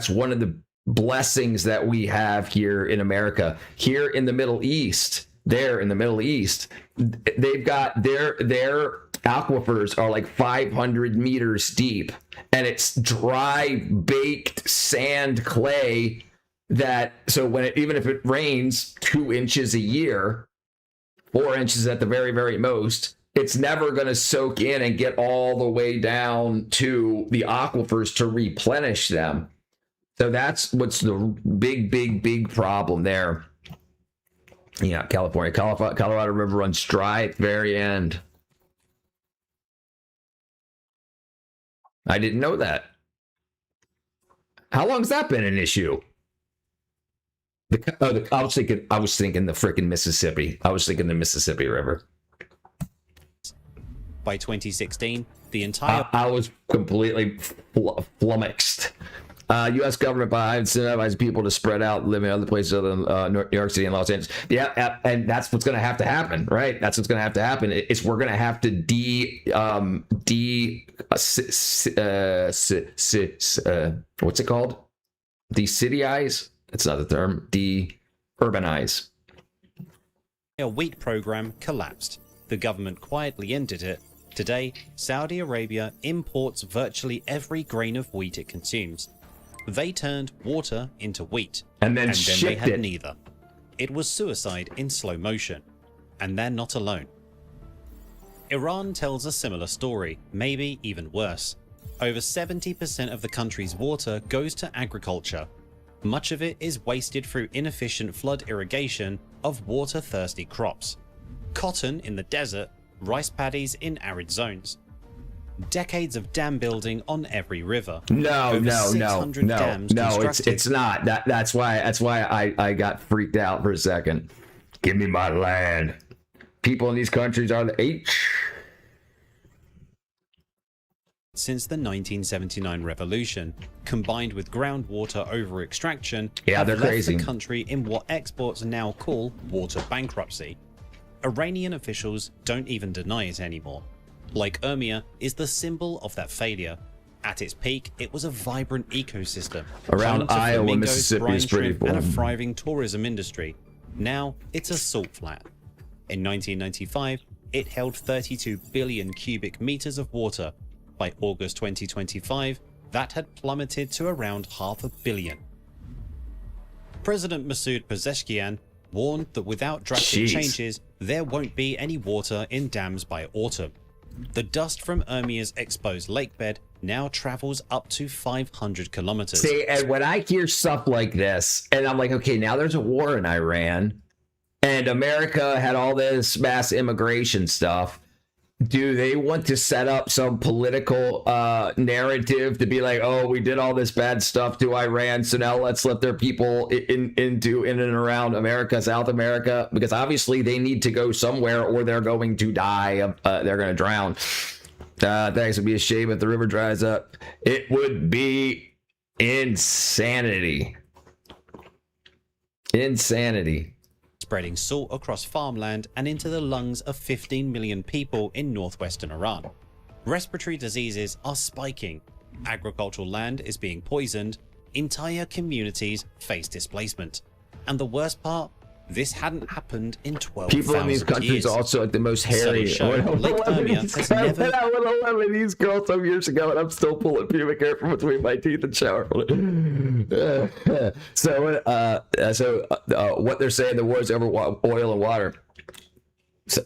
S1: one of the blessings that we have here in America. Here in the Middle East, they've got their aquifers are like 500 meters deep, and it's dry baked sand clay that, so when even if it rains 2 inches a year, 4 inches at the very, very most, it's never going to soak in and get all the way down to the aquifers to replenish them. So that's what's the big problem there. Yeah, California. Colorado River runs dry at the very end. I didn't know that. How long has that been an issue? I was thinking the freaking Mississippi. I was thinking the Mississippi River.
S12: By 2016, The entire...
S1: I was completely flummoxed. U.S. government by incentivizing people to spread out, live in other places other than New York City and Los Angeles. Yeah, and that's what's going to have to happen, right? That's what's going to have to happen. We're going to have to what's it called? De-cityize? It's not the term. De-urbanize.
S12: A wheat program collapsed. The government quietly ended it. Today, Saudi Arabia imports virtually every grain of wheat it consumes. They turned water into wheat,
S1: and then
S12: they had
S1: it.
S12: neither. It was suicide in slow motion, and they're not alone. Iran tells a similar story, maybe even worse. Over 70% of the country's water goes to agriculture. Much of it is wasted through inefficient flood irrigation of water-thirsty crops. Cotton in the desert, rice paddies in arid zones. Decades of dam building on every river.
S1: No, it's not. That's why I got freaked out for a second. Give me my land. People in these countries are the H.
S12: Since the 1979 revolution, combined with groundwater over-extraction,
S1: they're
S12: left
S1: crazy.
S12: the country in what experts now call water bankruptcy. Iranian officials don't even deny it anymore. Lake Urmia is the symbol of that failure. At its peak, it was a vibrant ecosystem.
S1: Around
S12: home to
S1: Iowa,
S12: flamingos,
S1: Mississippi
S12: brine
S1: is pretty
S12: shrimp, and a
S1: full.
S12: thriving tourism industry. Now, it's a salt flat. In 1995, it held 32 billion cubic meters of water. By August 2025, that had plummeted to around 500 million. President Masoud Pezeshkian warned that without drastic changes, there won't be any water in dams by autumn. The dust from Urmia's exposed lakebed now travels up to 500 kilometers.
S1: See, and when I hear stuff like this, and I'm like, okay, now there's a war in Iran, and America had all this mass immigration stuff. Do they want to set up some political narrative to be like, oh, we did all this bad stuff to Iran, so now let's let their people in and around America, South America, because obviously they need to go somewhere or they're going to die. They're going to drown. Thanks. It'd be a shame if the river dries up. It would be insanity. Insanity.
S12: Spreading salt across farmland and into the lungs of 15 million people in northwestern Iran. Respiratory diseases are spiking. Agricultural land is being poisoned. Entire communities face displacement. And the worst part, this hadn't happened in 12,000 years.
S1: People in these countries are also like the most hairy.
S12: Lake Urmia has never...
S1: I went 11 of these girls some years ago, and I'm still pulling pubic hair from between my teeth and shower. So what they're saying, the war's over oil and water. So,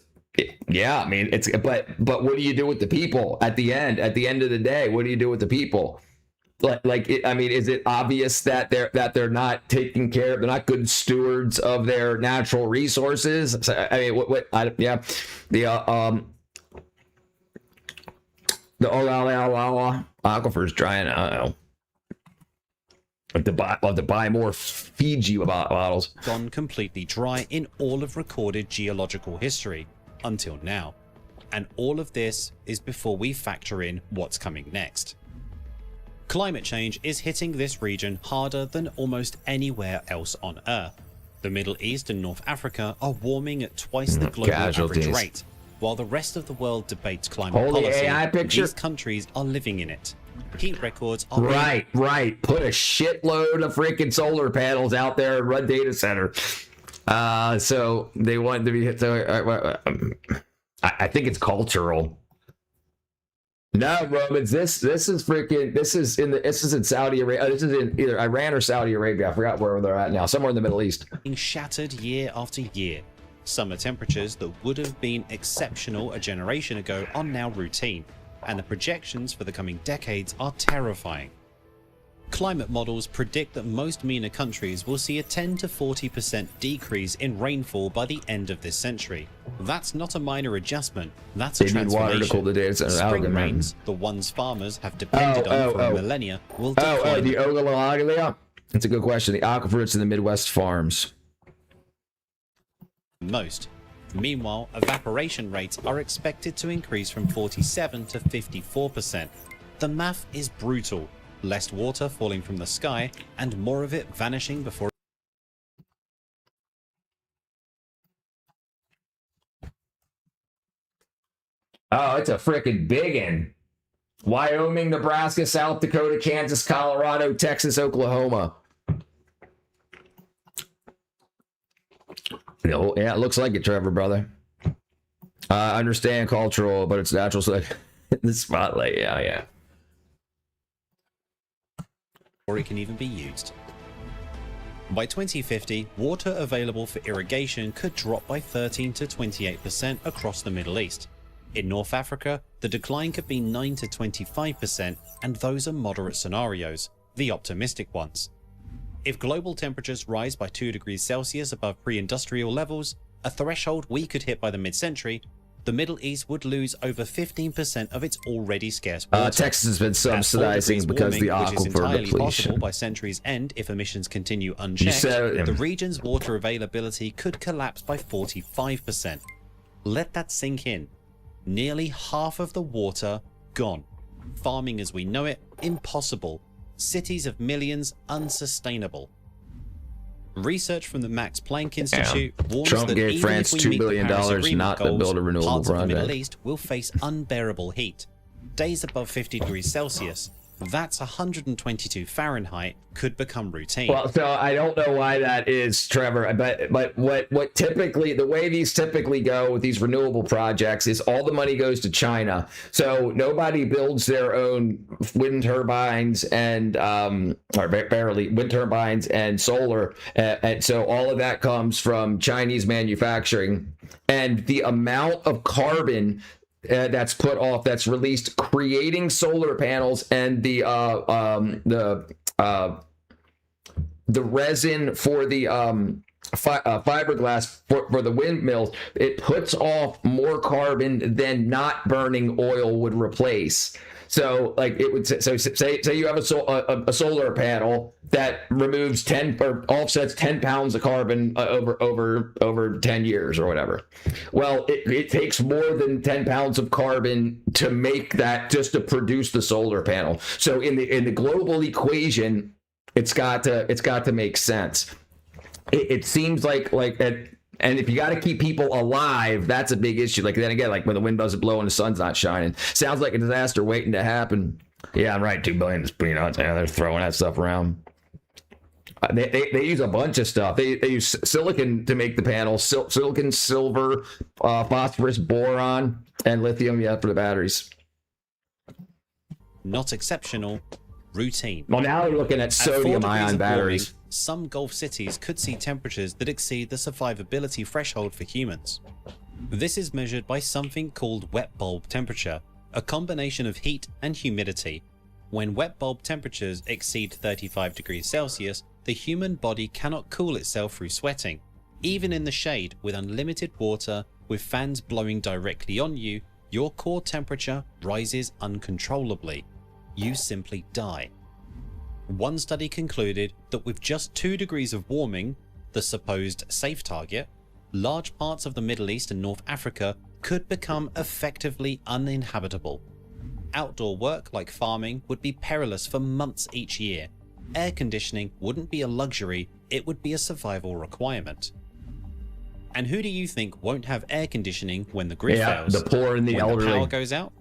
S1: yeah, I mean, it's but what do you do with the people at the end? At the end of the day, what do you do with the people? I mean, is it obvious that they're not taking care? They're not good stewards of their natural resources. So, I mean, the aquifer's drying. I don't know. I'll have to buy more Fiji bottles.
S12: Gone completely dry in all of recorded geological history until now, and all of this is before we factor in what's coming next. Climate change is hitting this region harder than almost anywhere else on Earth. The Middle East and North Africa are warming at twice the global average rate. While the rest of the world debates climate policy, these countries are living in it. Heat records are...
S1: Right. Put a shitload of freaking solar panels out there and run data center. So they want to be hit. I think it's cultural. No, Romans. This is in Saudi Arabia. This is in either Iran or Saudi Arabia. I forgot where they're at now. Somewhere in the Middle East.
S12: Being shattered year after year. Summer temperatures that would have been exceptional a generation ago are now routine, and the projections for the coming decades are terrifying. Climate models predict that most MENA countries will see a 10 to 40% decrease in rainfall by the end of this century. That's not a minor adjustment, that's a transformation. Need water to cool the data center. Spring rains, the ones farmers have depended on for millennia, will decline.
S1: The Ogallala? That's a good question. The aquifers in the Midwest farms.
S12: Most. Meanwhile, evaporation rates are expected to increase from 47 to 54%. The math is brutal. Less water falling from the sky and more of it vanishing before.
S1: Oh, it's a freaking big one. Wyoming, Nebraska, South Dakota, Kansas, Colorado, Texas, Oklahoma. Yeah, it looks like it, Trevor, brother. I understand cultural, but it's natural. So the spotlight, yeah.
S12: Or it can even be used. By 2050, water available for irrigation could drop by 13 to 28% across the Middle East. In North Africa, the decline could be 9 to 25%, and those are moderate scenarios, the optimistic ones. If global temperatures rise by 2 degrees Celsius above pre-industrial levels, a threshold we could hit by the mid-century, the Middle East would lose over 15% of its already scarce water.
S1: Texas has been subsidizing because the
S12: warming, which is
S1: aquifer
S12: entirely
S1: depletion.
S12: possible by century's end if emissions continue unchecked, the region's water availability could collapse by 45%. Let that sink in. Nearly half of the water gone. Farming as we know it, impossible. Cities of millions, unsustainable. Research from the Max Planck Institute warns
S1: Trump
S12: that
S1: gave
S12: even
S1: France
S12: if we
S1: $2
S12: meet
S1: billion
S12: the Paris Agreement
S1: not to
S12: goals,
S1: build a renewable
S12: parts of the Middle
S1: project.
S12: East will face unbearable heat. Days above 50 degrees Celsius, that's 122 Fahrenheit, could become routine.
S1: Well, so I don't know why that is, Trevor, but what typically, the way these typically go with these renewable projects is all the money goes to China. So nobody builds their own wind turbines and, or barely wind turbines and solar. And so all of that comes from Chinese manufacturing, and the amount of carbon that's put off, that's released, creating solar panels, and the resin for the fiberglass for the windmills, it puts off more carbon than not burning oil would replace. So, like, it would say you have a solar panel that removes 10 or offsets 10 pounds of carbon over 10 years or whatever. Well, it takes more than 10 pounds of carbon to make that, just to produce the solar panel. So in the global equation, it's got to make sense. It seems like that. And if you got to keep people alive, that's a big issue. Like, then again, like when the wind doesn't blow and the sun's not shining, sounds like a disaster waiting to happen. Yeah, I'm right. $2 billion is pretty nuts. Yeah, they're throwing that stuff around. They use a bunch of stuff. They use silicon to make the panels, silicon, silver, phosphorus, boron, and lithium. Yeah, for the batteries.
S12: Not exceptional, routine.
S1: Well, now they're looking at sodium-ion batteries.
S12: Some Gulf cities could see temperatures that exceed the survivability threshold for humans. This is measured by something called wet bulb temperature, a combination of heat and humidity. When wet bulb temperatures exceed 35 degrees Celsius, the human body cannot cool itself through sweating. Even in the shade, with unlimited water, with fans blowing directly on you, your core temperature rises uncontrollably. You simply die. One study concluded that with just 2 degrees of warming, the supposed safe target, large parts of the Middle East and North Africa could become effectively uninhabitable. Outdoor work like farming would be perilous for months each year. Air conditioning wouldn't be a luxury, it would be a survival requirement. And who do you think won't have air conditioning when the grid fails?
S1: The poor and the elderly.
S12: When the power goes out?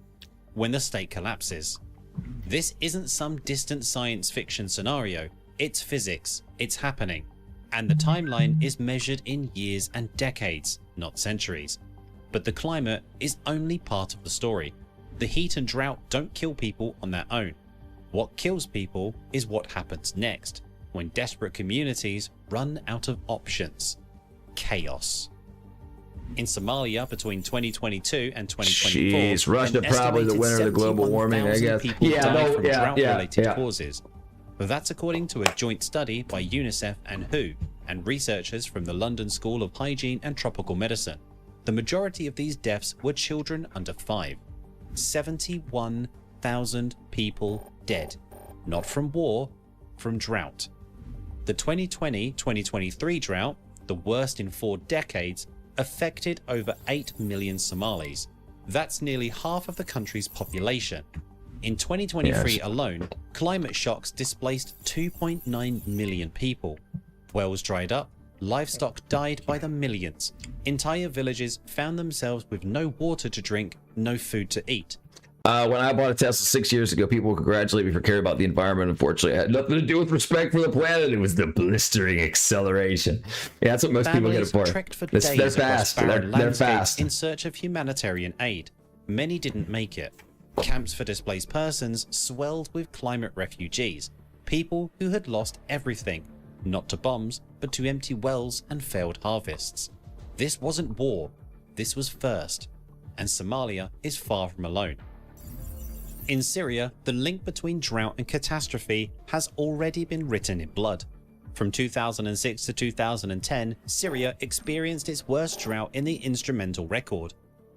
S12: When the state collapses. This isn't some distant science fiction scenario, it's physics, it's happening. And the timeline is measured in years and decades, not centuries. But the climate is only part of the story. The heat and drought don't kill people on their own. What kills people is what happens next, when desperate communities run out of options. Chaos. In Somalia between 2022 and 2024,
S1: Jeez, Russia
S12: an
S1: probably the
S12: estimated
S1: winner of the global warming, I
S12: 71,000
S1: guess.
S12: people
S1: Yeah,
S12: died
S1: no,
S12: from
S1: yeah,
S12: drought-related
S1: yeah.
S12: causes. That's according to a joint study by UNICEF and WHO, and researchers from the London School of Hygiene and Tropical Medicine. The majority of these deaths were children under 5. 71,000 people dead. Not from war, from drought. The 2020-2023 drought, the worst in 4 decades, affected over 8 million Somalis. That's nearly half of the country's population. In 2023 alone, climate shocks displaced 2.9 million people. Wells dried up, livestock died by the millions. Entire villages found themselves with no water to drink, no food to eat.
S1: When I bought a Tesla 6 years ago, people would congratulate me for caring about the environment. Unfortunately, it had nothing to do with respect for the planet. It was the blistering acceleration. Yeah, that's what most people get it for.
S12: Trekked for
S1: They're
S12: days
S1: fast.
S12: across barren
S1: They're
S12: landscapes
S1: fast.
S12: in search of humanitarian aid. Many didn't make it. Camps for displaced persons swelled with climate refugees, people who had lost everything, not to bombs, but to empty wells and failed harvests. This wasn't war, this was first, and Somalia is far from alone. In Syria, the link between drought and catastrophe has already been written in blood. From 2006 to 2010, Syria experienced its worst drought in the instrumental record.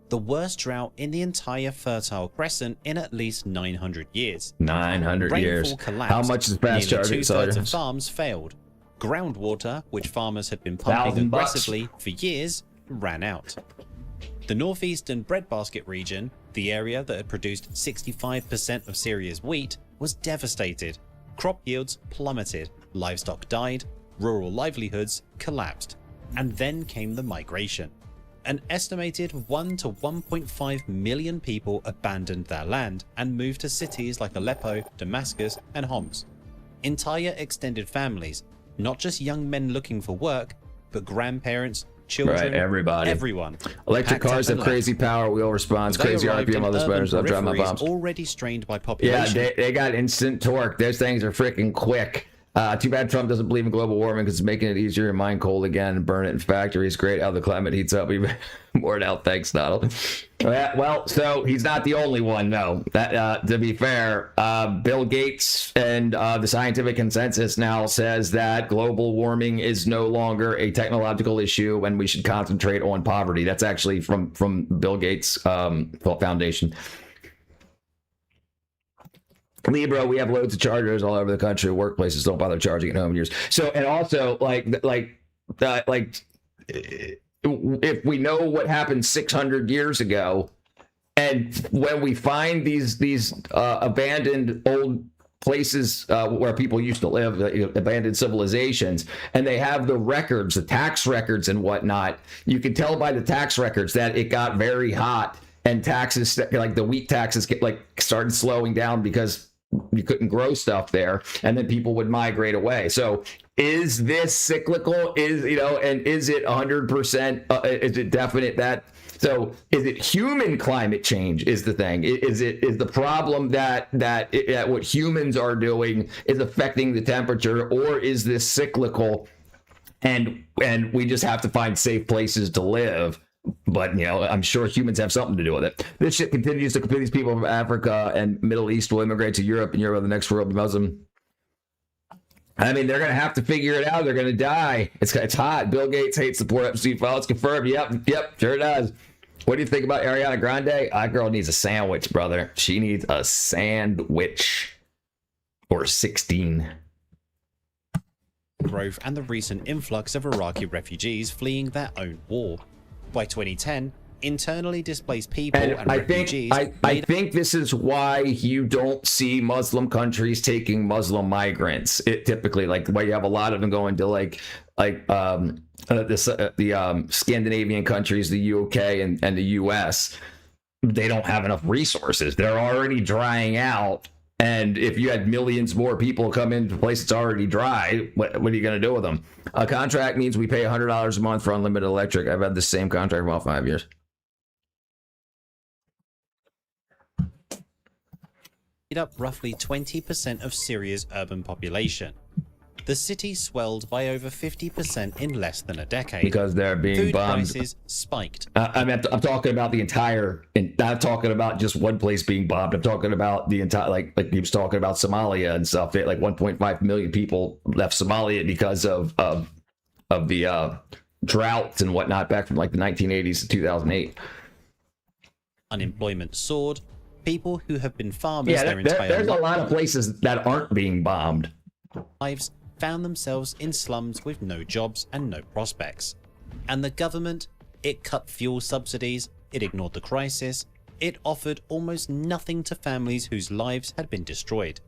S12: The worst drought in the entire Fertile Crescent in at least 900 years.
S1: 900 years.
S12: Rainfall collapsed.
S1: How much is fast charging?
S12: Nearly 2/3 of farms failed. Groundwater, which farmers had been pumping aggressively for years, ran out. The northeastern breadbasket region, the area that had produced 65% of Syria's wheat, was devastated. Crop yields plummeted, livestock died, rural livelihoods collapsed, and then came the migration. An estimated 1 to 1.5 million people abandoned their land and moved to cities like Aleppo, Damascus, and Homs. Entire extended families, not just young men looking for work, but grandparents, children, everyone.
S1: Electric cars have crazy power, wheel response, crazy RPM, all this better stuff. Drive my bombs.
S12: Already strained by population.
S1: Yeah, they got instant torque. Those things are freaking quick. Too bad Trump doesn't believe in global warming because it's making it easier to mine coal again and burn it in factories. Great how the climate heats up even more now. Thanks, Donald. Well, so he's not the only one, though. That, to be fair, Bill Gates and the scientific consensus now says that global warming is no longer a technological issue and we should concentrate on poverty. That's actually from Bill Gates Foundation. Libra, we have loads of chargers all over the country. Workplaces don't bother charging at home. So, and also, if we know what happened 600 years ago, and when we find these abandoned old places where people used to live, abandoned civilizations, and they have the records, the tax records and whatnot, you can tell by the tax records that it got very hot, and taxes, like the wheat taxes, started slowing down because you couldn't grow stuff there, and then people would migrate away. So is this cyclical? Is it 100%? Is it definite that? So is it human climate change is the thing? Is the problem that what humans are doing is affecting the temperature, or is this cyclical and we just have to find safe places to live? But, I'm sure humans have something to do with it. This shit continues to these people from Africa and Middle East will immigrate to Europe, and Europe, the next world, be Muslim. I mean, they're going to have to figure it out. They're going to die. It's hot. Bill Gates hates the poor Epstein file. It's confirmed. Yep, sure does. What do you think about Ariana Grande? That girl needs a sandwich, brother. She needs a sandwich. Or 16.
S12: Growth and the recent influx of Iraqi refugees fleeing their own war. By 2010, internally displaced people and refugees...
S1: I think this is why you don't see Muslim countries taking Muslim migrants. It typically, why you have a lot of them going to the Scandinavian countries, the UK and the US. They don't have enough resources. They're already drying out. And if you had millions more people come into a place that's already dry, what are you going to do with them? A contract means we pay $100 a month for unlimited electric. I've had the same contract for about 5 years.
S12: Made up roughly 20% of Syria's urban population. The city swelled by over 50% in less than a decade.
S1: Because they're being
S12: Food
S1: bombed.
S12: prices spiked.
S1: I'm talking about the entire, and not talking about just one place being bombed. I'm talking about the entire, like he was talking about Somalia and stuff. 1.5 million people left Somalia because of the droughts and whatnot back from the 1980s to 2008.
S12: Unemployment soared. People who have been farmers their entire
S1: there's a lot of places that aren't being bombed.
S12: Lives found themselves in slums with no jobs and no prospects. And the government It cut fuel subsidies, it ignored the crisis, it offered almost nothing to families whose lives had been destroyed.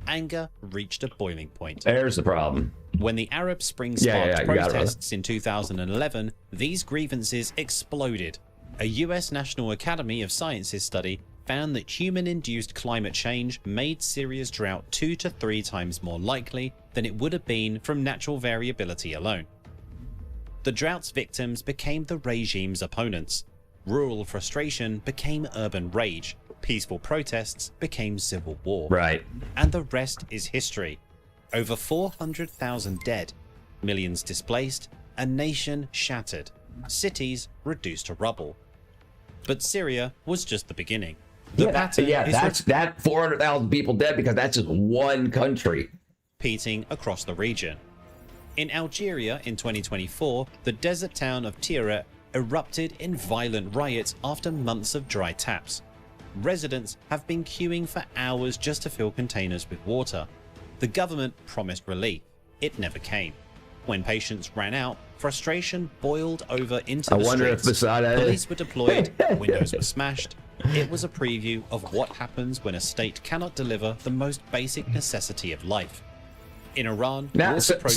S12: Anger reached a boiling point.
S1: There's the problem.
S12: When the Arab Spring sparked protests in 2011, these grievances exploded. A US National Academy of Sciences study found that human-induced climate change made Syria's drought 2 to 3 times more likely than it would have been from natural variability alone. The drought's victims became the regime's opponents. Rural frustration became urban rage. Peaceful protests became civil war.
S1: Right.
S12: And the rest is history. Over 400,000 dead, millions displaced, a nation shattered, cities reduced to rubble. But Syria was just the beginning.
S1: That's 400,000 people dead because that's just one country.
S12: Repeating across the region. In Algeria in 2024, the desert town of Tira erupted in violent riots after months of dry taps. Residents have been queuing for hours just to fill containers with water. The government promised relief. It never came. When patience ran out, frustration boiled over into the streets. Police were deployed, windows were smashed. It was a preview of what happens when a state cannot deliver the most basic necessity of life. In Iran,
S1: I was about to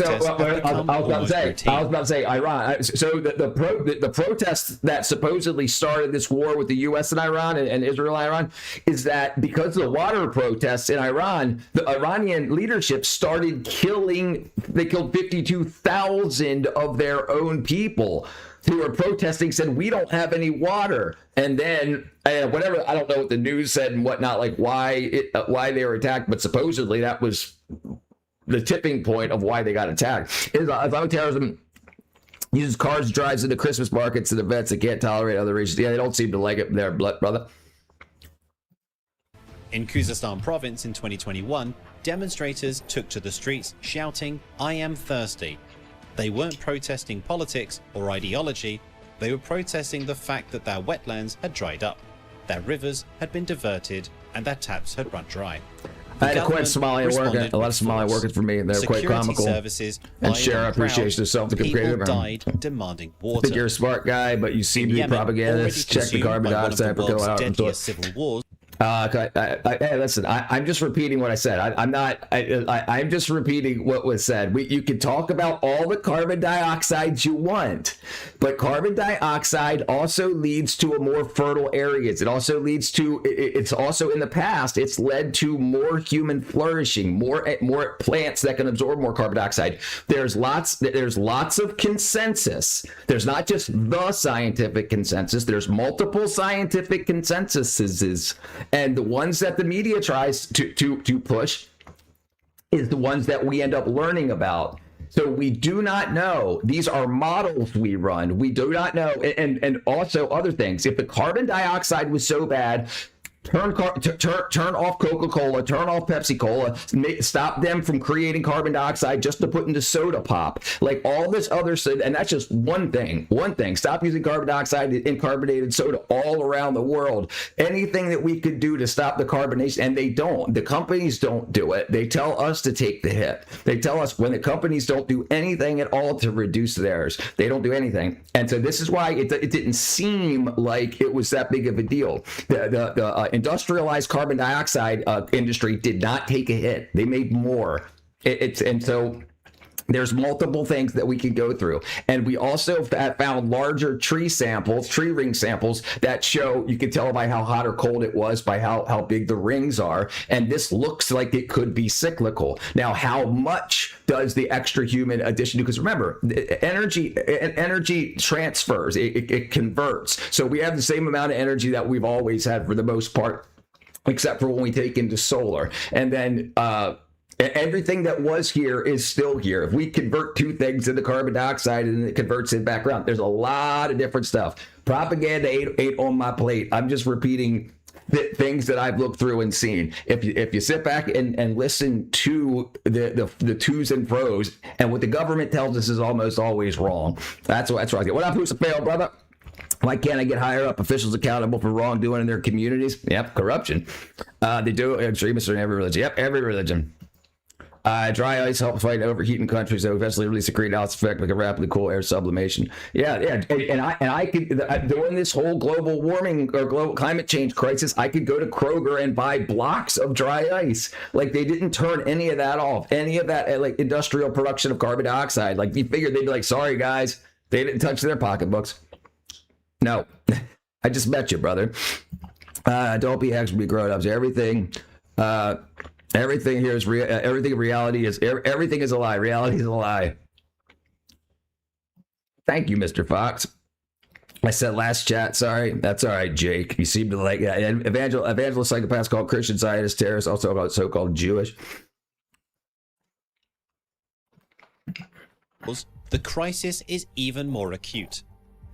S1: say Iran. So the protests that supposedly started this war with the U.S. and Iran and Israel and Iran is that because of the water protests in Iran, the Iranian leadership started killing. They killed 52,000 of their own people who were protesting, said we don't have any water, and then whatever, I don't know what the news said and whatnot, like why they were attacked, but supposedly that was the tipping point of why they got attacked. Islamic terrorism uses cars, drives into Christmas markets and events that can't tolerate other regions. Yeah, they don't seem to like it there, brother.
S12: In Khuzestan province in 2021, demonstrators took to the streets shouting, "I am thirsty." They weren't protesting politics or ideology, they were protesting the fact that their wetlands had dried up, their rivers had been diverted, and their taps had run dry.
S1: I had a lot of Somali working for me, and they're quite comical. And share appreciation of self-creative.
S12: Died demanding water.
S1: I think you're a smart guy, but you seem to be propagandist. Check the carbon dioxide per kilowatt.
S12: Civil wars.
S1: Hey, listen, I'm just repeating what I said. I'm just repeating what was said. You can talk about all the carbon dioxide you want, but carbon dioxide also leads to a more fertile areas. It also leads to, it's also in the past, it's led to more human flourishing, more plants that can absorb more carbon dioxide. There's lots of consensus. There's not just the scientific consensus. There's multiple scientific consensuses. And the ones that the media tries to push is the ones that we end up learning about. So we do not know. These are models we run. We do not know. And also other things. If the carbon dioxide was so bad, turn off Coca-Cola, turn off Pepsi-Cola, stop them from creating carbon dioxide just to put into soda pop. Like all this other stuff, and that's just one thing. Stop using carbon dioxide in carbonated soda all around the world. Anything that we could do to stop the carbonation, and they don't. The companies don't do it. They tell us to take the hit. They tell us when the companies don't do anything at all to reduce theirs. They don't do anything. And so this is why it didn't seem like it was that big of a deal. The industrialized carbon dioxide industry did not take a hit. They made more. And so there's multiple things that we can go through. And we also found larger tree ring samples that show, you can tell by how hot or cold it was, by how big the rings are. And this looks like it could be cyclical. Now, how much does the extra human addition do? Because remember, energy transfers, it converts. So we have the same amount of energy that we've always had for the most part, except for when we take into solar. And then, everything that was here is still here. If we convert two things into carbon dioxide and it converts it back around, there's a lot of different stuff. Propaganda ain't on my plate. I'm just repeating things that I've looked through and seen. If you sit back and listen to the twos and fros, and what the government tells us is almost always wrong. That's what I get. What up, who's a fail, brother? Why can't I get higher up officials accountable for wrongdoing in their communities? Yep, corruption. They do. Extremists are in every religion. Yep, every religion. Dry ice helps fight overheating countries that eventually release a greenhouse effect like a rapidly cool air sublimation. Yeah. And I could, during this whole global warming or global climate change crisis, I could go to Kroger and buy blocks of dry ice. Like, they didn't turn any of that off, any of that like industrial production of carbon dioxide. Like, you figured they'd be like, sorry guys, they didn't touch their pocketbooks. No, I just met you, brother. Don't be hacks, be grown-ups. Everything here is real. Everything in reality is everything is a lie. Reality is a lie. Thank you, Mr. Fox. I said last chat. Sorry, that's all right, Jake. You seem to like evangelist psychopaths called Christian Zionist terrorists, also called so-called Jewish.
S12: The crisis is even more acute.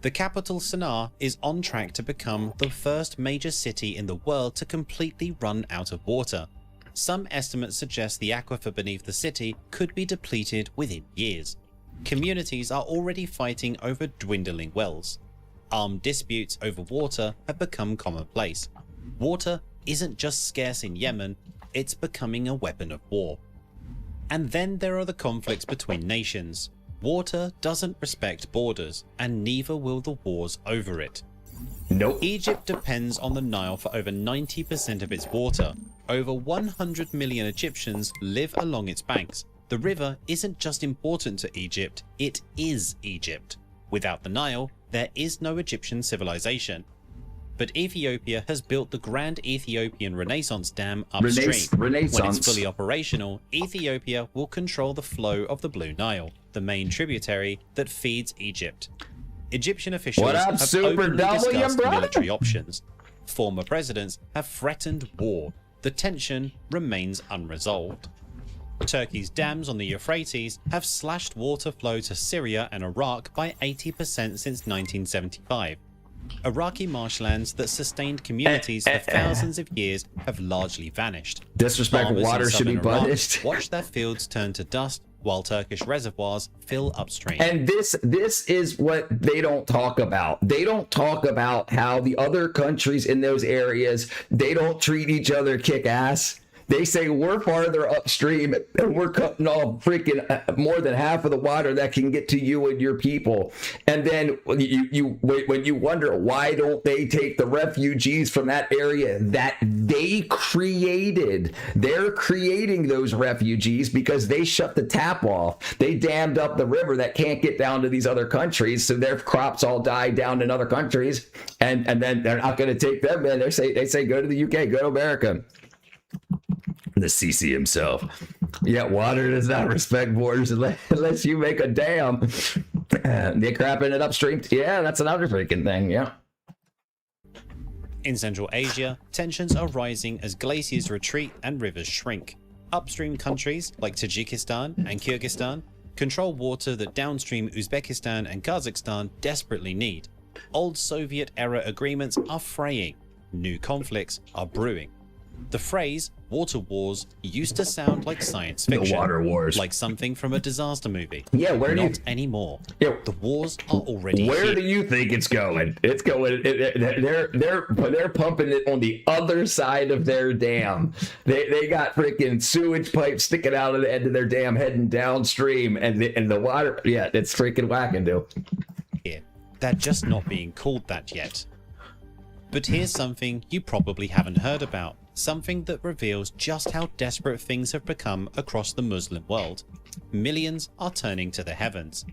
S12: The capital, Sanaa, is on track to become the first major city in the world to completely run out of water. Some estimates suggest the aquifer beneath the city could be depleted within years. Communities are already fighting over dwindling wells. Armed disputes over water have become commonplace. Water isn't just scarce in Yemen, it's becoming a weapon of war. And then there are the conflicts between nations. Water doesn't respect borders, and neither will the wars over it.
S1: Nope.
S12: Egypt depends on the Nile for over 90% of its water. Over 100 million Egyptians live along its banks. The river isn't just important to Egypt, it is Egypt. Without the Nile, there is no Egyptian civilization. But Ethiopia has built the Grand Ethiopian Renaissance Dam upstream. When it's fully operational, Ethiopia will control the flow of the Blue Nile, the main tributary that feeds Egypt. Egyptian officials have openly discussed military options. Former presidents have threatened war. The tension remains unresolved. Turkey's dams on the Euphrates have slashed water flow to Syria and Iraq by 80% since 1975. Iraqi marshlands that sustained communities for thousands of years have largely vanished.
S1: Disrespectful water should be punished.
S12: Watch their fields turn to dust while Turkish reservoirs fill upstream.
S1: And this is what they don't talk about. They don't talk about how the other countries in those areas, they don't treat each other kick-ass. They say we're farther upstream and we're cutting off freaking more than half of the water that can get to you and your people. And then when you wonder why don't they take the refugees from that area that they created, they're creating those refugees because they shut the tap off. They dammed up the river that can't get down to these other countries, so their crops all die down in other countries, and then they're not going to take them in. They say go to the UK, go to America. The CC himself. Yeah, water does not respect borders unless you make a dam. They're crapping it upstream. Yeah, that's another freaking thing. Yeah.
S12: In Central Asia, tensions are rising as glaciers retreat and rivers shrink. Upstream countries like Tajikistan and Kyrgyzstan control water that downstream Uzbekistan and Kazakhstan desperately need. Old Soviet-era agreements are fraying. New conflicts are brewing. The phrase water wars used to sound like science fiction.
S1: The water wars.
S12: Like something from a disaster movie.
S1: Yeah,
S12: Not anymore.
S1: Yeah.
S12: The wars are already
S1: Where
S12: here.
S1: do you think it's going? It's going. They're pumping it on the other side of their dam. They got freaking sewage pipes sticking out of the end of their dam, heading downstream, and the water. Yeah, it's freaking wackadoo.
S12: Here, they're just not being called that yet. But here's something you probably haven't heard about. Something that reveals just how desperate things have become across the Muslim world. Millions are turning to the heavens.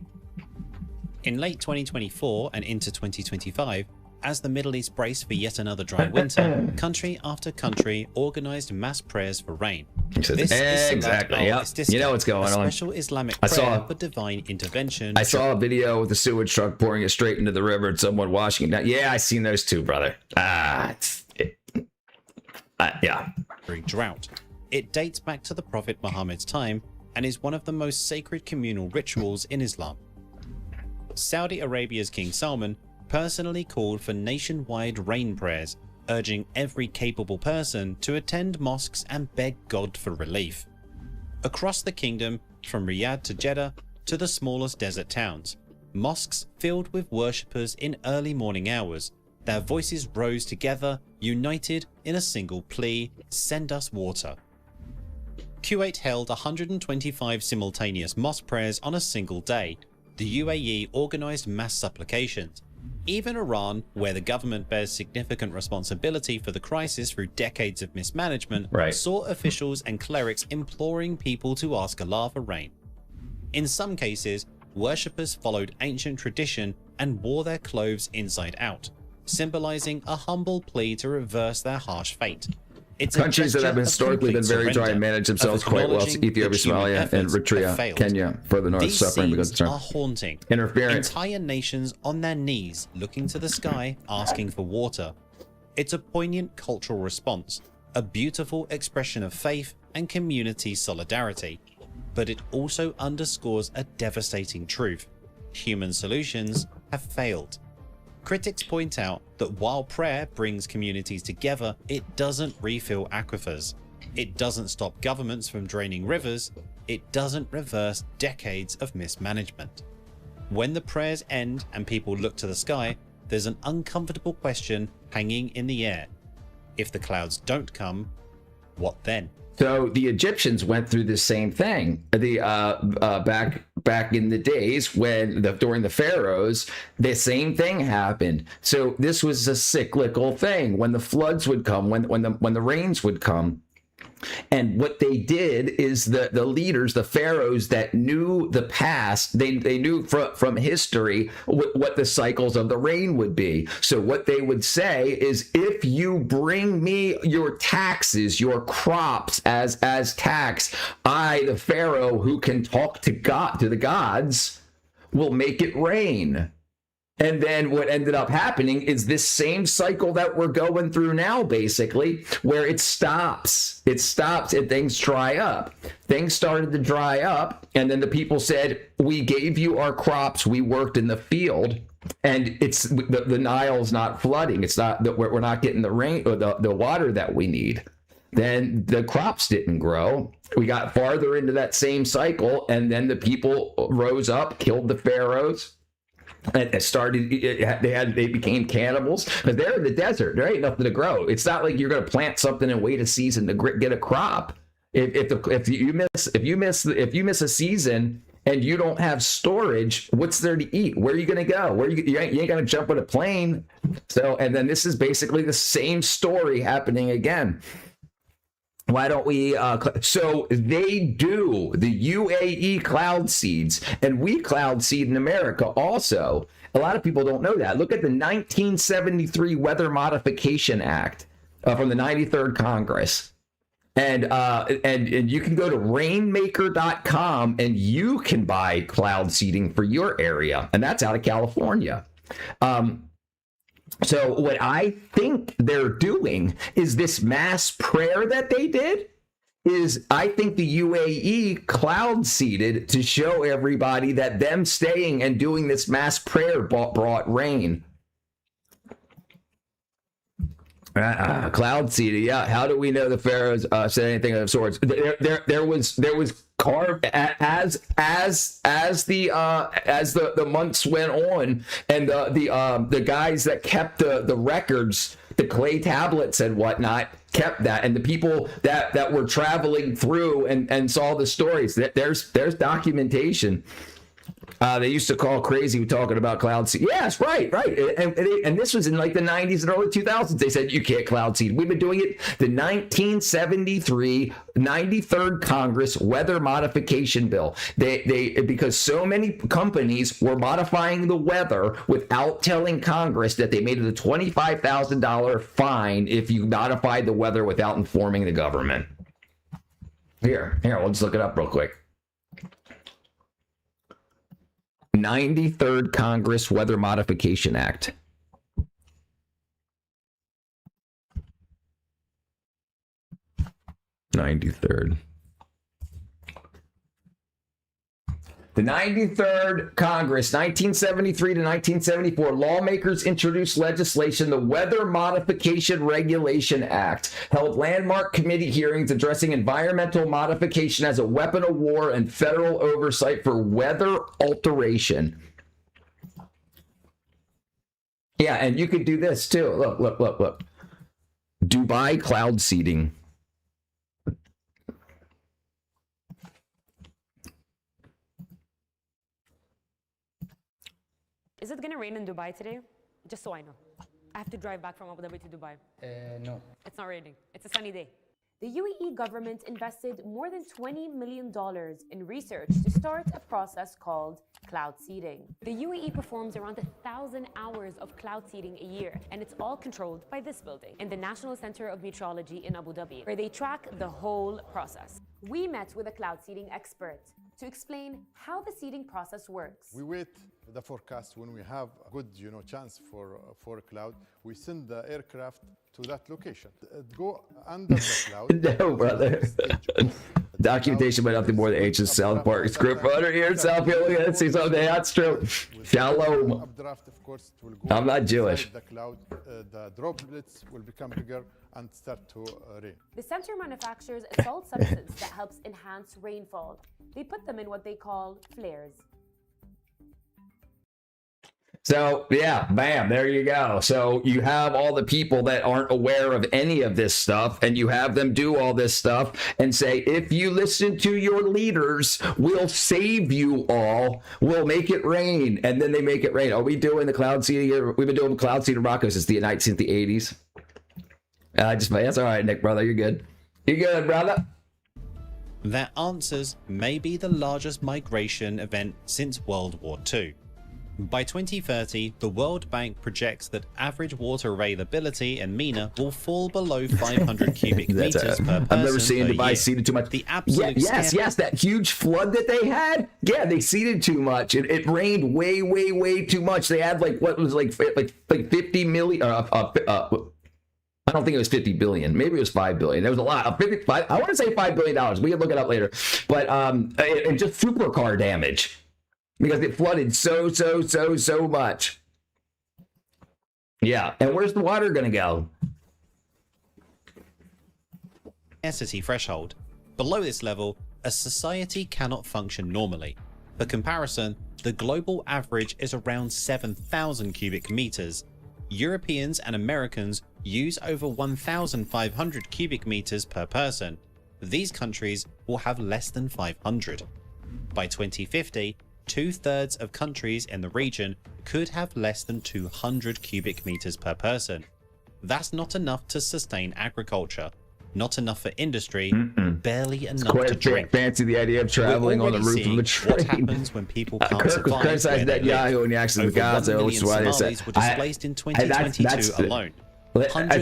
S12: In late 2024 and into 2025, as the Middle East braced for yet another dry winter, country after country organized mass prayers for rain. This is
S1: exactly. Yep. You know what's going on.
S12: Special Islamic prayer for divine intervention.
S1: I saw a video with the sewage truck pouring it straight into the river and someone washing it down. Yeah, I seen those too, brother. Yeah.
S12: Drought. It dates back to the Prophet Muhammad's time and is one of the most sacred communal rituals in Islam. Saudi Arabia's King Salman personally called for nationwide rain prayers, urging every capable person to attend mosques and beg God for relief. Across the kingdom, from Riyadh to Jeddah to the smallest desert towns, mosques filled with worshippers in early morning hours. Their voices rose together, united in a single plea: send us water. Kuwait held 125 simultaneous mosque prayers on a single day. The UAE organised mass supplications. Even Iran, where the government bears significant responsibility for the crisis through decades of mismanagement, saw officials and clerics imploring people to ask Allah for rain. In some cases, worshippers followed ancient tradition and wore their clothes inside out, symbolising a humble plea to reverse their harsh fate. It's
S1: countries that have historically been very dry and manage themselves quite well: Ethiopia, Somalia, and Eritrea, Kenya, further north, suffering because of
S12: are haunting.
S1: Interference.
S12: Entire nations on their knees, looking to the sky, asking for water. It's a poignant cultural response, a beautiful expression of faith and community solidarity. But it also underscores a devastating truth: human solutions have failed. Critics point out that while prayer brings communities together, it doesn't refill aquifers. It doesn't stop governments from draining rivers. It doesn't reverse decades of mismanagement. When the prayers end and people look to the sky, there's an uncomfortable question hanging in the air. If the clouds don't come, what then?
S1: So the Egyptians went through the same thing. Back in the days when during the pharaohs, the same thing happened. So this was a cyclical thing. When the floods would come, when the rains would come, and what they did is the leaders, the pharaohs that knew the past, they knew from history what the cycles of the rain would be. So what they would say is, if you bring me your taxes, your crops as tax, I, the pharaoh who can talk to God, to the gods, will make it rain. And then what ended up happening is this same cycle that we're going through now, basically, where it stops and things dry up. Things started to dry up, and then the people said, we gave you our crops, we worked in the field, and it's the Nile's not flooding. It's not that we're not getting the rain or the water that we need. Then the crops didn't grow. We got farther into that same cycle, and then the people rose up, killed the pharaohs. And it started. They became cannibals because they're in the desert. There ain't nothing to grow. It's not like you're going to plant something and wait a season to get a crop. If you miss a season and you don't have storage, what's there to eat? Where are you going to go? You ain't going to jump on a plane. So, and then this is basically the same story happening again. Why don't we? So they do the UAE cloud seeds, and we cloud seed in America also. A lot of people don't know that. Look at the 1973 Weather Modification Act from the 93rd Congress. And you can go to rainmaker.com and you can buy cloud seeding for your area. And that's out of California. So what I think they're doing is this mass prayer that they did is, I think the UAE cloud seeded to show everybody that them staying and doing this mass prayer brought rain. Cloud seeded, yeah. How do we know the pharaohs said anything of the sorts? There was carved as the months went on, and the guys that kept the records, the clay tablets and whatnot, kept that, and the people that were traveling through and saw the stories. There's documentation. They used to call crazy talking about cloud seed. Yes, right. And this was in like the 90s and early 2000s. They said, you can't cloud seed. We've been doing it. The 1973 93rd Congress Weather Modification Bill. Because so many companies were modifying the weather without telling Congress that they made it a $25,000 fine if you modified the weather without informing the government. Here, we'll just look it up real quick. 93rd Congress Weather Modification Act. '93rd. The 93rd Congress, 1973 to 1974, lawmakers introduced legislation, the Weather Modification Regulation Act, held landmark committee hearings addressing environmental modification as a weapon of war and federal oversight for weather alteration. Yeah, and you could do this too. Look. Dubai cloud seeding.
S13: Is it gonna rain in Dubai today? Just so I know. I have to drive back from Abu Dhabi to Dubai.
S14: No.
S13: It's not raining. It's a sunny day. The UAE government invested more than $20 million in research to start a process called cloud seeding. The UAE performs around 1,000 hours of cloud seeding a year, and it's all controlled by this building in the National Center of Meteorology in Abu Dhabi, where they track the whole process. We met with a cloud seeding expert to explain how the seeding process works.
S15: We wait the forecast. When we have a good, chance for a cloud, we send the aircraft to that location. Go under the cloud.
S1: No, brother. Documentation by nothing more than ancient South Park script runner here in South Carolina. See something? That's true. Shalom.
S15: Updraft, of course, it will go
S1: I'm not Jewish.
S15: inside the cloud. The droplets will become bigger and start to rain.
S13: The center manufactures a salt substance that helps enhance rainfall. They put them in what they call flares.
S1: So, yeah, bam, there you go. So you have all the people that aren't aware of any of this stuff, and you have them do all this stuff and say, if you listen to your leaders, we'll save you all. We'll make it rain. And then they make it rain. Are we doing the cloud seeding here? We've been doing cloud seeding Morocco since the 80s. That's all right, Nick, brother. You're good. You're good, brother.
S12: Their answers may be the largest migration event since World War II. By 2030, the World Bank projects that average water availability in MENA will fall below 500 cubic meters per person.
S1: I've never seen Dubai
S12: year.
S1: seeded too much.
S12: The absolute
S1: yes, that huge flood that they had. Yeah, they seeded too much. It rained way too much. They had like 50 million. I don't think it was 50 billion. Maybe it was 5 billion. There was a lot. I want to say $5 billion. We can look it up later. But and just supercar damage. Because it flooded so much. Yeah, and where's the water going to go?
S12: Scarcity threshold. Below this level, a society cannot function normally. For comparison, the global average is around 7,000 cubic meters. Europeans and Americans use over 1,500 cubic meters per person. These countries will have less than 500. By 2050, 2/3 of countries in the region could have less than 200 cubic meters per person. That's not enough to sustain agriculture, not enough for industry, barely enough to drink.
S1: Fancy the idea of traveling on the roof of a train.
S12: What happens when people can't
S1: Kirk was
S12: survive
S1: criticizing
S12: where they live.
S1: Netanyahu and the actions of
S12: Over 1
S1: Gaza,
S12: million
S1: which is why they said
S12: Somalis were displaced in 2022 alone.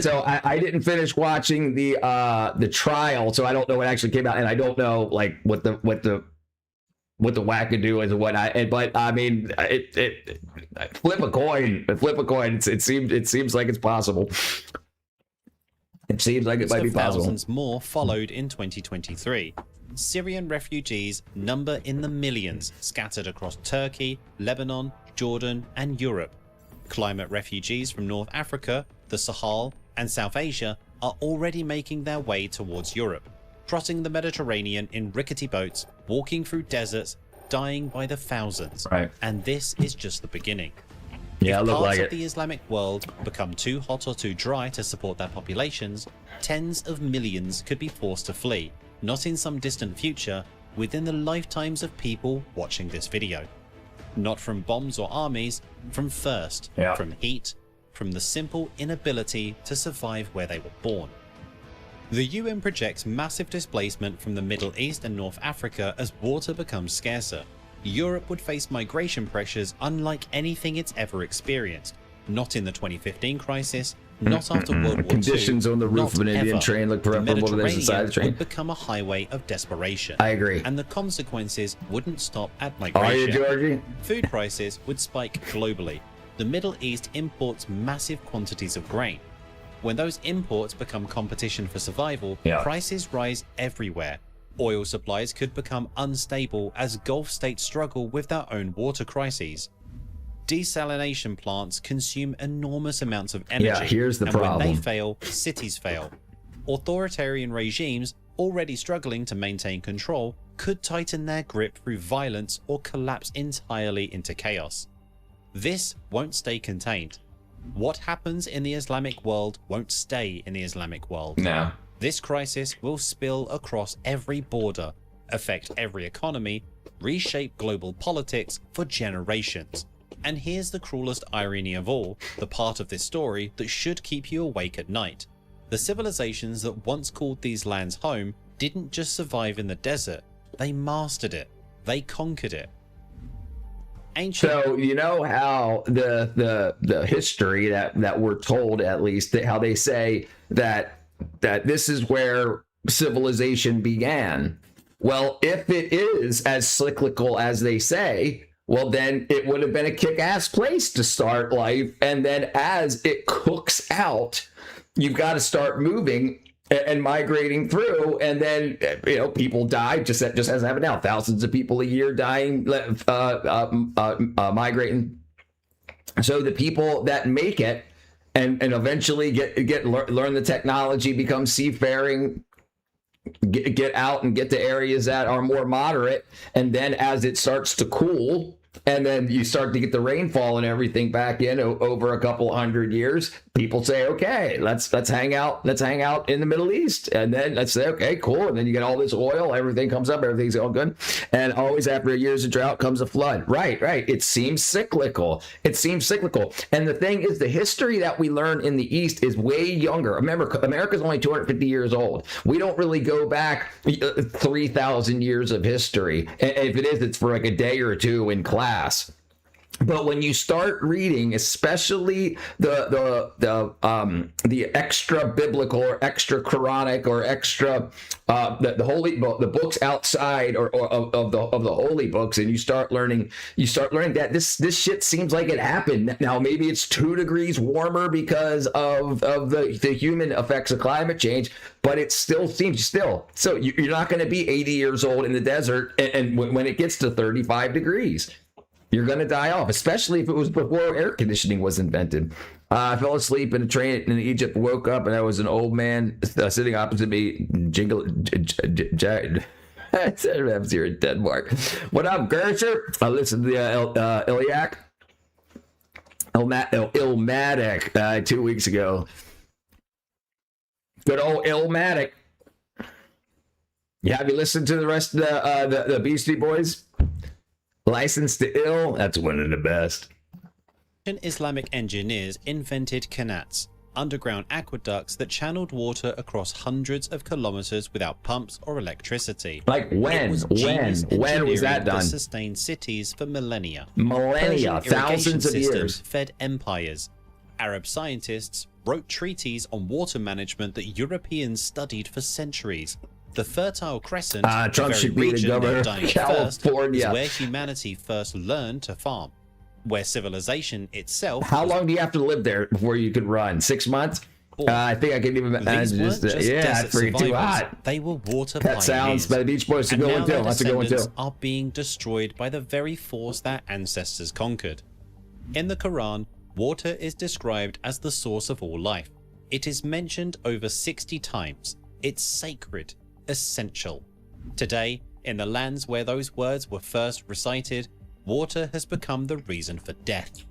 S1: So I didn't finish watching the trial, so I don't know what actually came out, and I don't know like what the wackadoo is and whatnot. But I mean, it flip a coin. It seems like it's possible. It seems like it might be possible.
S12: Thousands more followed in 2023. Syrian refugees number in the millions, scattered across Turkey, Lebanon, Jordan, and Europe. Climate refugees from North Africa, the Sahel, and South Asia are already making their way towards Europe, crossing the Mediterranean in rickety boats, walking through deserts, dying by the thousands.
S1: Right.
S12: And this is just the beginning.
S1: Yeah,
S12: if
S1: look
S12: parts
S1: like
S12: of
S1: it.
S12: the Islamic world become too hot or too dry to support their populations, tens of millions could be forced to flee, not in some distant future, within the lifetimes of people watching this video. Not from bombs or armies, from thirst, from heat, from the simple inability to survive where they were born. The UN projects massive displacement from the Middle East and North Africa as water becomes scarcer. Europe would face migration pressures unlike anything it's ever experienced. Not in the 2015 crisis, not after World War II.
S1: Conditions on the roof of an Indian
S12: ever.
S1: train look preferable to those inside the train.
S12: Would become a highway of desperation.
S1: I agree.
S12: And the consequences wouldn't stop at
S1: Are you,
S12: migration.
S1: Georgie?
S12: Food prices would spike globally. The Middle East imports massive quantities of grain. When those imports become competition for survival, prices rise everywhere. Oil supplies could become unstable as Gulf states struggle with their own water crises. Desalination plants consume enormous amounts of energy.
S1: Yeah, here's the problem.
S12: When they fail, cities fail. Authoritarian regimes, already struggling to maintain control, could tighten their grip through violence or collapse entirely into chaos. This won't stay contained. What happens in the Islamic world won't stay in the Islamic world.
S1: No.
S12: This crisis will spill across every border, affect every economy, reshape global politics for generations. And here's the cruelest irony of all, the part of this story that should keep you awake at night. The civilizations that once called these lands home didn't just survive in the desert, they mastered it. They conquered it.
S1: So you know how the history that we're told, at least, that how they say that this is where civilization began. Well, if it is as cyclical as they say, well, then it would have been a kick-ass place to start life. And then as it cooks out, you've got to start moving and migrating through. And then, you know, people die, just as happened now. Thousands of people a year dying, migrating. So the people that make it and eventually learn the technology, become seafaring, get out and get to areas that are more moderate, and then as it starts to cool and then you start to get the rainfall and everything back in over a couple 100 years, people say, okay, let's hang out in the Middle East. And then let's say, okay, cool. And then you get all this oil, everything comes up, everything's all good. And always after years of drought comes a flood. Right. It seems cyclical. And the thing is, the history that we learn in the East is way younger. Remember, America's only 250 years old. We don't really go back 3,000 years of history. And if it is, it's for like a day or two in class. But when you start reading, especially the extra biblical or extra Quranic or extra the books outside or of the holy books, and you start learning that this shit seems like it happened. Now maybe it's 2 degrees warmer because of the human effects of climate change, but it still seems so you're not going to be 80 years old in the desert, and when it gets to 35 degrees. You're going to die off, especially if it was before air conditioning was invented. I fell asleep in a train in Egypt, woke up, and I was an old man sitting opposite me. I was here in Denmark. What up, Gersher? I listened to the Illmatic 2 weeks ago. Good old Illmatic. Yeah, have you listened to the rest of the Beastie Boys? License to Ill, that's one of the best.
S12: Islamic engineers invented qanats, underground aqueducts that channeled water across hundreds of kilometers without pumps or electricity.
S1: Like when was that done?
S12: Sustained cities for millennia.
S1: Thousands of years.
S12: Fed empires. Arab scientists wrote treaties on water management that Europeans studied for centuries. The Fertile Crescent,
S1: Trump should be the governor of California,
S12: is where humanity first learned to farm, where civilization itself.
S1: How long do you have to live there before you could run? 6 months? I think I can even imagine. Yeah, it's freaking too hot.
S12: They were water pioneers.
S1: That sounds by the Beach Boys to go into. That's a good one too.
S12: Are being destroyed by the very force their ancestors conquered. In the Quran, water is described as the source of all life. It is mentioned over 60 times. It's sacred. Essential. Today, in the lands where those words were first recited, water has become the reason for death.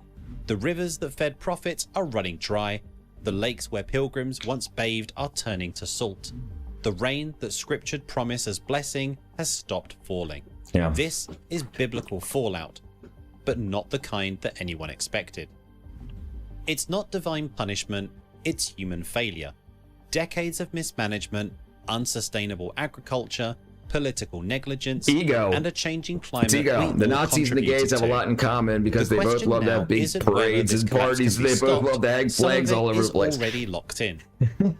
S12: The rivers that fed prophets are running dry. The lakes where pilgrims once bathed are turning to salt. The rain that scriptured promise as blessing has stopped falling.
S1: Yeah.
S12: This is biblical fallout, but not the kind that anyone expected. It's not divine punishment, it's human failure. Decades of mismanagement, unsustainable agriculture, political negligence,
S1: ego,
S12: and a changing climate.
S1: It's ego. The Nazis and the gays have a lot in common because they both love to have big parades and parties. They both love to hang flags all over the place.
S12: Already locked in.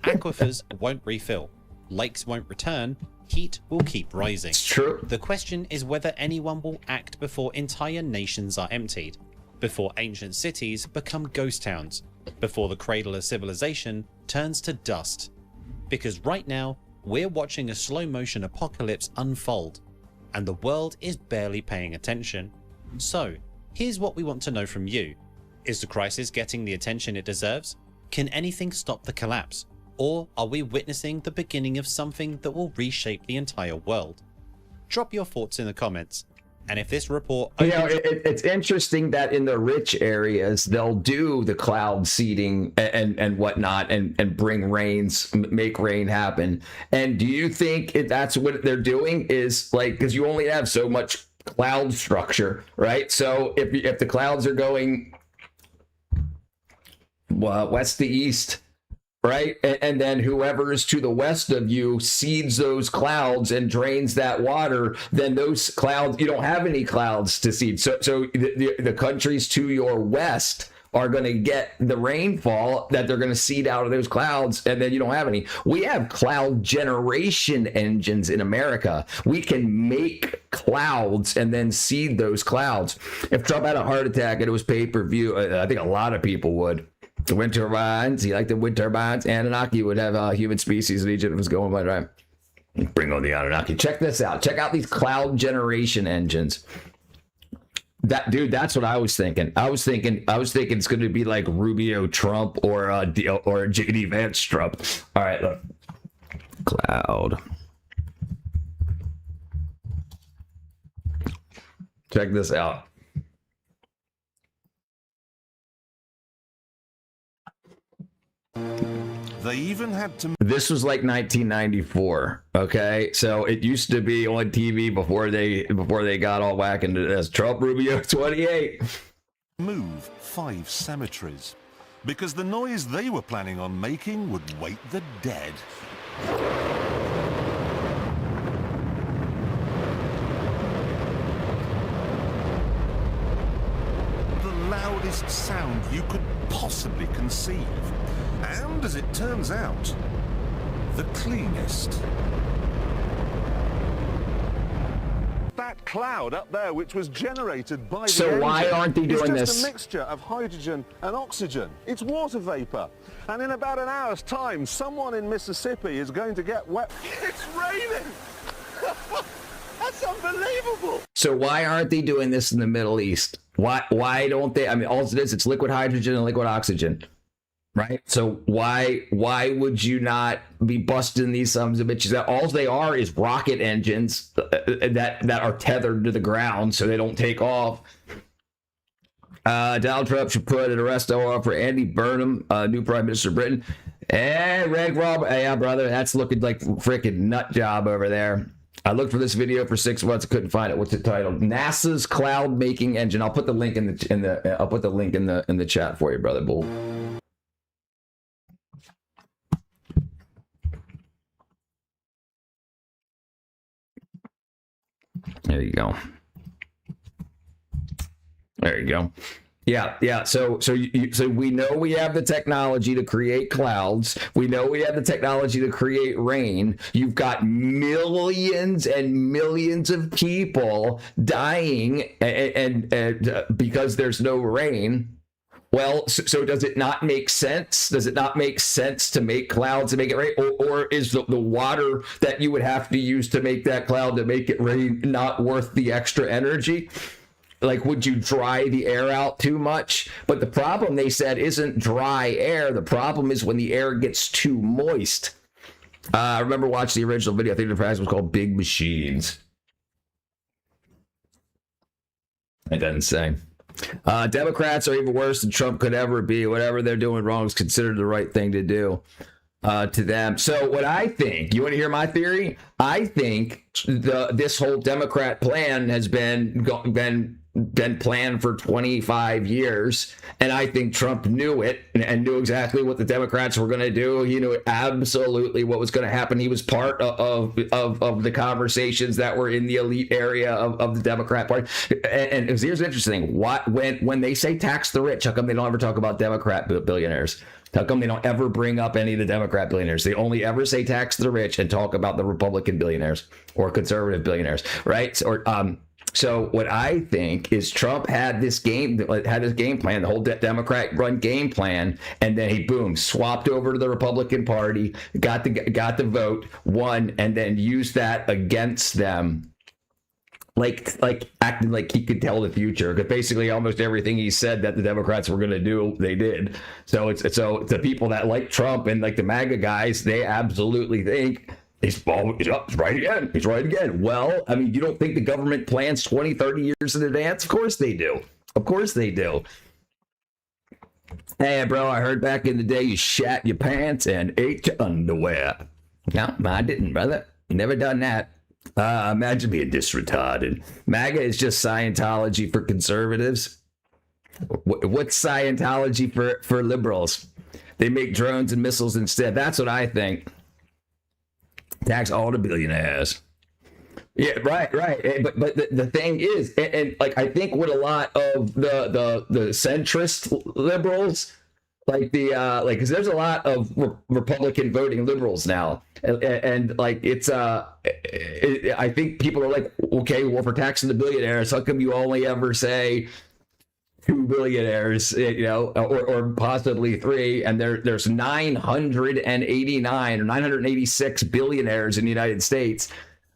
S12: Aquifers won't refill. Lakes won't return. Heat will keep rising.
S1: It's true.
S12: The question is whether anyone will act before entire nations are emptied, before ancient cities become ghost towns, before the cradle of civilization turns to dust. Because right now, we're watching a slow motion apocalypse unfold, and the world is barely paying attention. So, here's what we want to know from you. Is the crisis getting the attention it deserves? Can anything stop the collapse? Or are we witnessing the beginning of something that will reshape the entire world? Drop your thoughts in the comments. And if this report...
S1: it's interesting that in the rich areas, they'll do the cloud seeding and whatnot and bring rains, make rain happen. And do you think that's what they're doing is like, because you only have so much cloud structure, right? So if the clouds are going west to east, right? And then whoever is to the west of you seeds those clouds and drains that water, then those clouds, you don't have any clouds to seed. So the countries to your west are going to get the rainfall that they're going to seed out of those clouds, and then you don't have any. We have cloud generation engines in America. We can make clouds and then seed those clouds. If Trump had a heart attack and it was pay-per-view, I think a lot of people would. The wind turbines, he liked the wind turbines. Anunnaki would have human species in Egypt if it was going by, right? Bring on the Anunnaki. Check this out. Check out these cloud generation engines. That's what I was thinking. I was thinking it's going to be like Rubio Trump or JD Vance Trump. All right, look. Cloud. Check this out.
S14: They even had to.
S1: This was like 1994. Okay, so it used to be on TV before they got all whack into this. Trump Rubio 28.
S14: Move 5 cemeteries because the noise they were planning on making would wake the dead. The loudest sound you could possibly conceive. And as it turns out, the cleanest. That cloud up there, which was generated by the
S1: So why
S14: engine,
S1: aren't they doing
S14: is just
S1: this?
S14: a mixture of hydrogen and oxygen. It's water vapor. And in about an hour's time, someone in Mississippi is going to get wet. It's raining! That's unbelievable!
S1: So why aren't they doing this in the Middle East? Why don't they? I mean, all it is, it's liquid hydrogen and liquid oxygen. Right. So why would you not be busting these sons of bitches? That all they are is rocket engines that are tethered to the ground so they don't take off. Donald Trump should put an arrest warrant for Andy Burnham, new Prime Minister of Britain. Hey, Greg Rob, yeah, brother, that's looking like freaking nut job over there. I looked for this video for 6 months, I couldn't find it. What's it titled? NASA's cloud making engine. I'll put the link in the chat for you, brother Bull. There you go. There you go. Yeah. So we know we have the technology to create clouds. We know we have the technology to create rain. You've got millions and millions of people dying and because there's no rain. Well, so does it not make sense? Does it not make sense to make clouds and make it rain? Or is the water that you would have to use to make that cloud to make it rain not worth the extra energy? Like, would you dry the air out too much? But the problem, they said, isn't dry air. The problem is when the air gets too moist. I remember watching the original video. I think the prize was called Big Machines. It doesn't say. Democrats are even worse than Trump could ever be. Whatever they're doing wrong is considered the right thing to do to them. So what I think, you want to hear my theory? I think this whole Democrat plan has been planned for 25 years, and I think Trump knew it and knew exactly what the Democrats were going to do. He knew absolutely what was going to happen. He was part of the conversations that were in the elite area of the Democrat Party. And here's interesting: when they say tax the rich, how come they don't ever talk about Democrat billionaires? How come they don't ever bring up any of the Democrat billionaires? They only ever say tax the rich and talk about the Republican billionaires or conservative billionaires, right? So what I think is Trump had this game plan, the whole Democrat-run game plan, and then he boom swapped over to the Republican Party, got the vote, won, and then used that against them. Like acting like he could tell the future, because basically almost everything he said that the Democrats were going to do, they did. So it's the people that like Trump and like the MAGA guys, they absolutely think he's right again. He's right again. Well, I mean, you don't think the government plans 20, 30 years in advance? Of course they do. Of course they do. Hey, bro, I heard back in the day you shat your pants and ate your underwear. No, I didn't, brother. Never done that. Imagine being this retarded. MAGA is just Scientology for conservatives. What's Scientology for liberals? They make drones and missiles instead. That's what I think. Tax all the billionaires. Yeah, right. But the thing is, and like I think what a lot of the centrist liberals, like because there's a lot of Republican voting liberals now, and like it's I think people are like, okay, well, for taxing the billionaires, how come you only ever say 2 billionaires, or possibly 3, and there's 989 or 986 billionaires in the United States.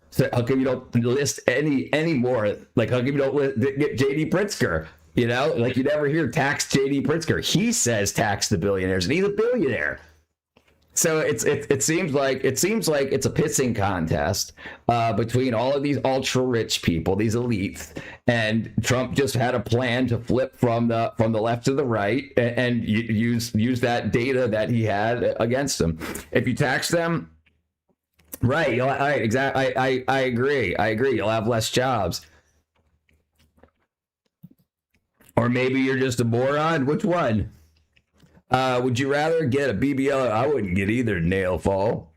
S1: So how come you don't list any more? Like, how come you don't get J.D. Pritzker? Like you never hear tax J.D. Pritzker. He says tax the billionaires, and he's a billionaire. So it seems like it's a pissing contest between all of these ultra rich people, these elites, and Trump just had a plan to flip from the left to the right and use that data that he had against them. If you tax them, right? Exactly. I agree. You'll have less jobs. Or maybe you're just a moron. Which one? Would you rather get a BBL? I wouldn't get either. Nightfall.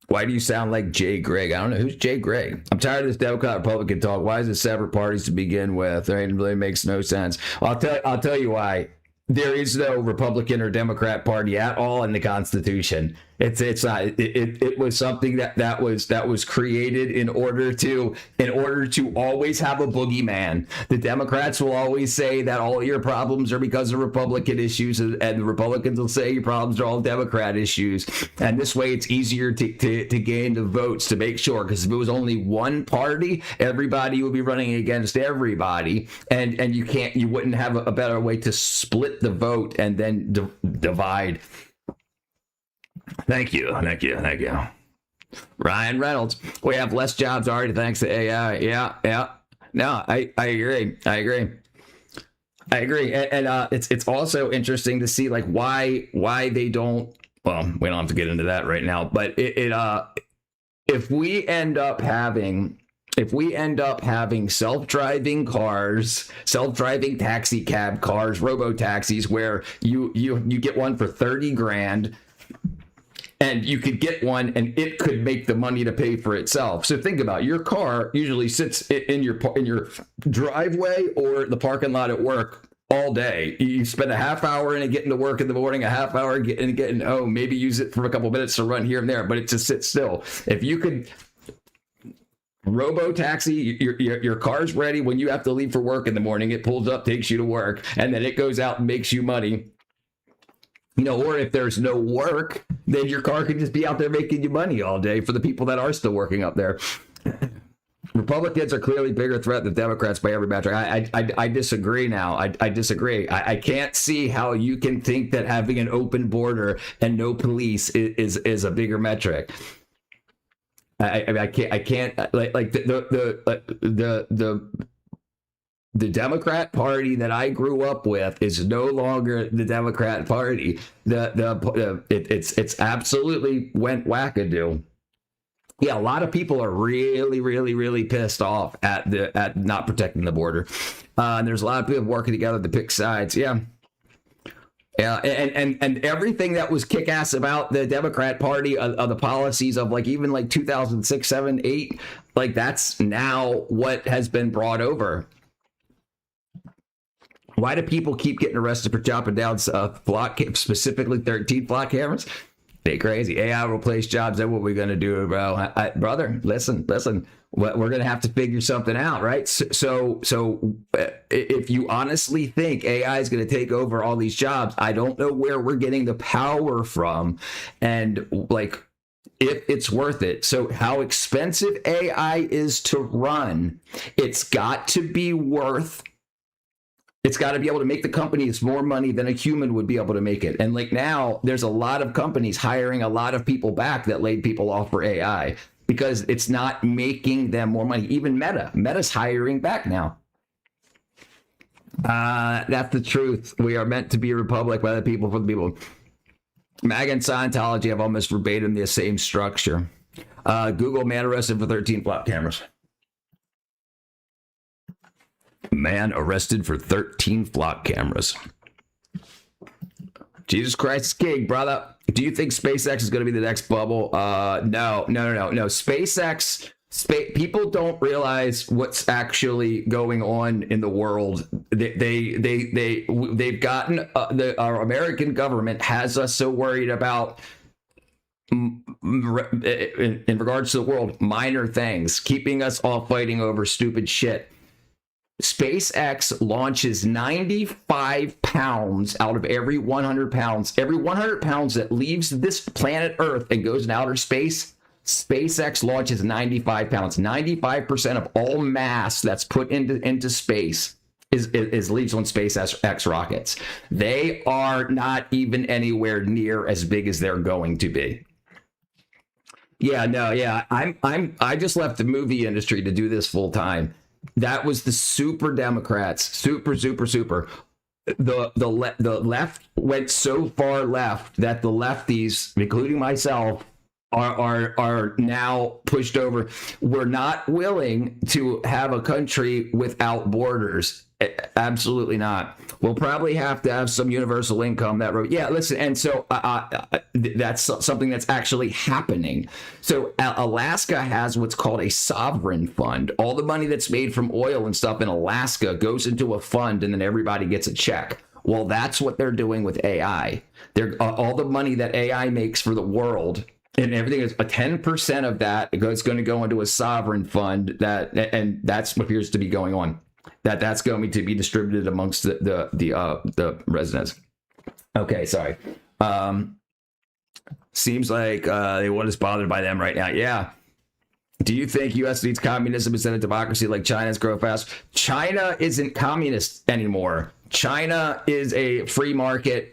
S1: Why do you sound like Jay Gregg? I don't know. Who's Jay Gregg? I'm tired of this Democrat Republican talk. Why is it separate parties to begin with? It really makes no sense. Well, I'll tell you why. There is no Republican or Democrat party at all in the Constitution. It's not. It was something that was created in order to always have a boogeyman. The Democrats will always say that all your problems are because of Republican issues, and the Republicans will say your problems are all Democrat issues. And this way, it's easier to gain the votes to make sure. Because if it was only one party, everybody would be running against everybody, and you wouldn't have a better way to split the vote and then divide. Thank you. Ryan Reynolds. We have less jobs already thanks to AI. Yeah. No, I agree. And it's also interesting to see like why they don't. Well, we don't have to get into that right now. But if we end up having self-driving cars, self-driving taxi cab cars, robo-taxis, where you get one for $30,000, and you could get one and it could make the money to pay for itself. So think about it. Your car usually sits in your driveway or the parking lot at work all day. You spend a half hour in it getting to work in the morning, a half hour getting home, maybe use it for a couple minutes to run here and there, but it just sits still. If you could robo taxi, your car's ready when you have to leave for work in the morning, it pulls up, takes you to work, and then it goes out and makes you money. Or if there's no work, then your car could just be out there making you money all day for the people that are still working up there. Republicans are clearly a bigger threat than Democrats by every metric. I disagree now. I disagree. I can't see how you can think that having an open border and no police is a bigger metric. I can't like the Democrat Party that I grew up with is no longer the Democrat Party. It's absolutely went wackadoo. Yeah, a lot of people are really, really, really pissed off at not protecting the border. And there's a lot of people working together to pick sides. Yeah. Yeah, and everything that was kick-ass about the Democrat Party, of the policies of even 2006, 7, 8, that's now what has been brought over. Why do people keep getting arrested for chopping down specifically 13 flock cameras? They crazy. AI will replace jobs. Then what are we going to do, bro? Brother, listen. We're going to have to figure something out, right? So if you honestly think AI is going to take over all these jobs, I don't know where we're getting the power from, and if it's worth it. So how expensive AI is to run, it's got to be worth. It's got to be able to make the companies more money than a human would be able to make it. And now there's a lot of companies hiring a lot of people back that laid people off for AI because it's not making them more money. Even Meta's hiring back now. That's the truth. We are meant to be a republic by the people for the people. MAGA and Scientology have almost verbatim the same structure. Google man arrested for 13 flop cameras. Man arrested for 13 flock cameras. Jesus Christ is king, brother. Do you think SpaceX is going to be the next bubble? No. SpaceX, people don't realize what's actually going on in the world. They've gotten our American government has us so worried about, in regards to the world, minor things, keeping us all fighting over stupid shit. SpaceX launches 95 pounds out of every 100 pounds. Every 100 pounds that leaves this planet Earth and goes in outer space, SpaceX launches 95 pounds. 95% of all mass that's put into space is leaves on SpaceX rockets. They are not even anywhere near as big as they're going to be. I just left the movie industry to do this full time. That was the super Democrats, super. The left went so far left that the lefties, including myself, are now pushed over. We're not willing to have a country without borders. Absolutely not. We'll probably have to have some universal income that road. Yeah, listen, and so that's something that's actually happening. So Alaska has what's called a sovereign fund. All the money that's made from oil and stuff in Alaska goes into a fund, and then everybody gets a check. Well, that's what they're doing with AI. They're all the money that AI makes for the world. And everything is 10% of that is going to go into a sovereign fund and that's what appears to be going on. That's going to be distributed amongst the residents. Okay, sorry. Seems like they weren't as bothered by them right now. Yeah. Do you think U.S. needs communism instead of democracy like China's grow fast? China isn't communist anymore. China is a free market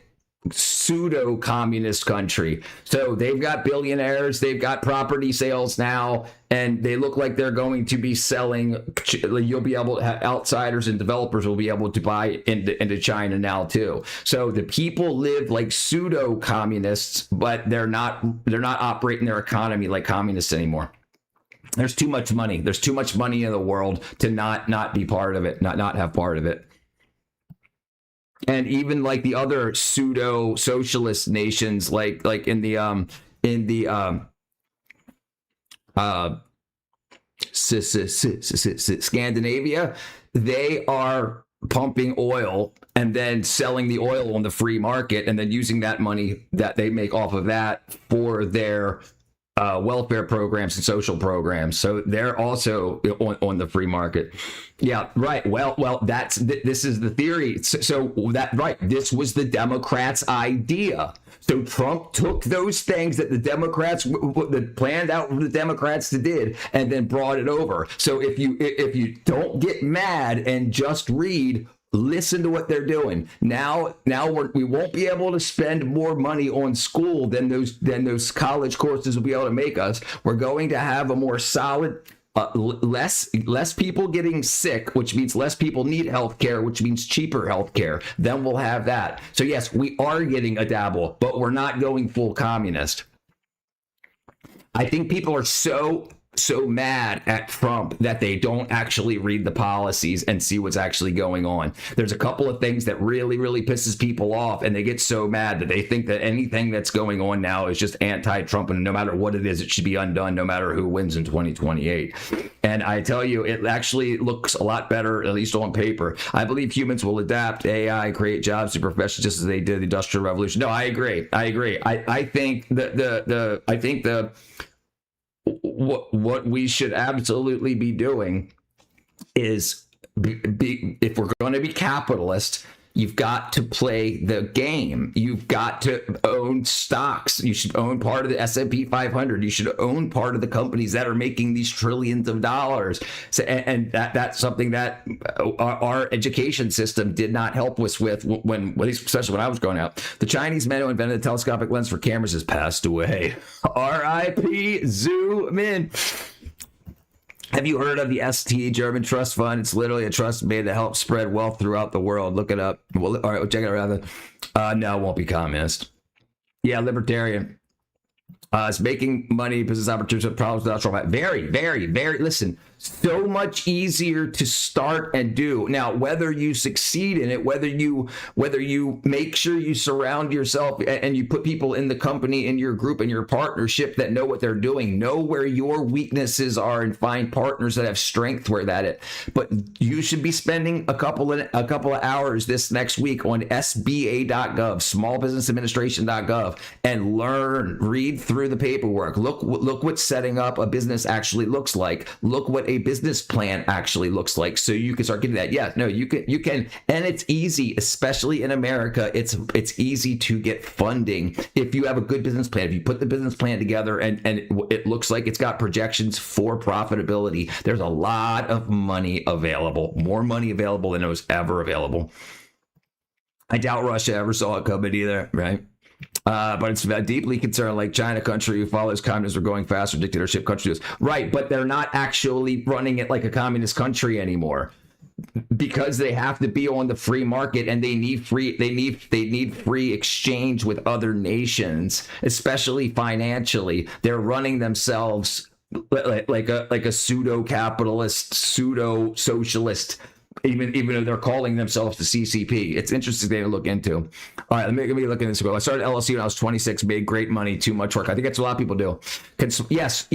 S1: pseudo-communist country. So they've got billionaires, they've got property sales now, and they look like they're going to be selling. You'll be able to have outsiders and developers will be able to buy into China now too. So the people live like pseudo-communists, but they're not operating their economy like communists anymore. There's too much money. There's too much money in the world to not be part of it, not have part of it. And even like the other pseudo socialist nations, like in the Scandinavia, they are pumping oil and then selling the oil on the free market and then using that money that they make off of that for their welfare programs and social programs. So they're also on the free market. Yeah, right. Well, this is the theory. So that, right. This was the Democrats' idea. So Trump took those things that the Democrats planned out, what the Democrats did, and then brought it over. So if you don't get mad and just read, listen to what they're doing. Now we won't be able to spend more money on school than those college courses will be able to make us. We're going to have a more solid, less people getting sick, which means less people need health care, which means cheaper health care. Then we'll have that. So yes, we are getting a dabble, but we're not going full communist. I think people are so mad at Trump that they don't actually read the policies and see what's actually going on. There's a couple of things that really, really pisses people off, and they get so mad that they think that anything that's going on now is just anti-Trump, and no matter what it is, it should be undone no matter who wins in 2028. And I tell you, it actually looks a lot better, at least on paper. I believe humans will adapt AI, create jobs to professions just as they did the Industrial Revolution. No, I agree. I think what we should absolutely be doing is if we're going to be capitalist, you've got to play the game. You've got to own stocks. You should own part of the S&P 500. You should own part of the companies that are making these trillions of dollars. So, and that's something that our education system did not help us with when especially when I was growing up. The Chinese man who invented the telescopic lens for cameras has passed away. R.I.P. Zoom in. Have you heard of the ST German Trust Fund? It's literally a trust made to help spread wealth throughout the world. Look it up. Well, all right, we'll check it out. No, it won't be communist. Yeah, libertarian. It's making money, business opportunities, problems without trouble. Very, very, very, listen, so much easier to start and do. Now, whether you succeed in it, whether you make sure you surround yourself and you put people in the company, in your group, in your partnership that know what they're doing, know where your weaknesses are, and find partners that have strength where that is. But you should be spending a couple of hours this next week on SBA.gov, smallbusinessadministration.gov, and read through the paperwork. Look what setting up a business actually looks like. Look what a business plan actually looks like, so you can start getting that. Yeah, no, you can, and it's easy, especially in America. It's easy to get funding if you have a good business plan. If you put the business plan together and it looks like it's got projections for profitability, there's a lot of money available, more money available than it was ever available. I doubt Russia ever saw it coming either, right? But it's deeply concerned, like China country who follows communism or going faster, dictatorship countries. Right, but they're not actually running it like a communist country anymore, because they have to be on the free market, and they need free exchange with other nations, especially financially. They're running themselves like a pseudo-capitalist, pseudo-socialist, even though they're calling themselves the CCP. It's interesting to look into. All right, let me look at this. I started LLC when I was 26, made great money, too much work. I think that's what a lot of people do. Yes.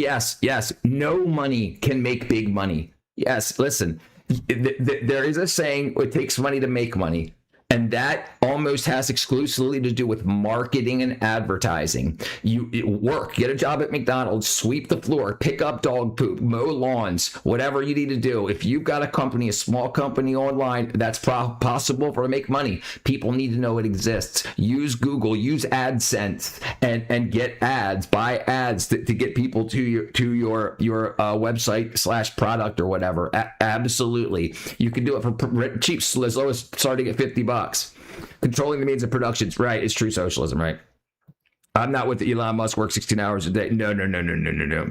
S1: No money can make big money. Yes, listen, there is a saying, it takes money to make money. And that almost has exclusively to do with marketing and advertising. You work, get a job at McDonald's, sweep the floor, pick up dog poop, mow lawns, whatever you need to do. If you've got a company, a small company online, that's possible to make money. People need to know it exists. Use Google, use AdSense, and get ads, buy ads to get people to your website / product or whatever. Absolutely. You can do it for cheap, as low as starting at $50. Controlling the means of production, right? It's true socialism, right? I'm not with Elon Musk, work 16 hours a day. No.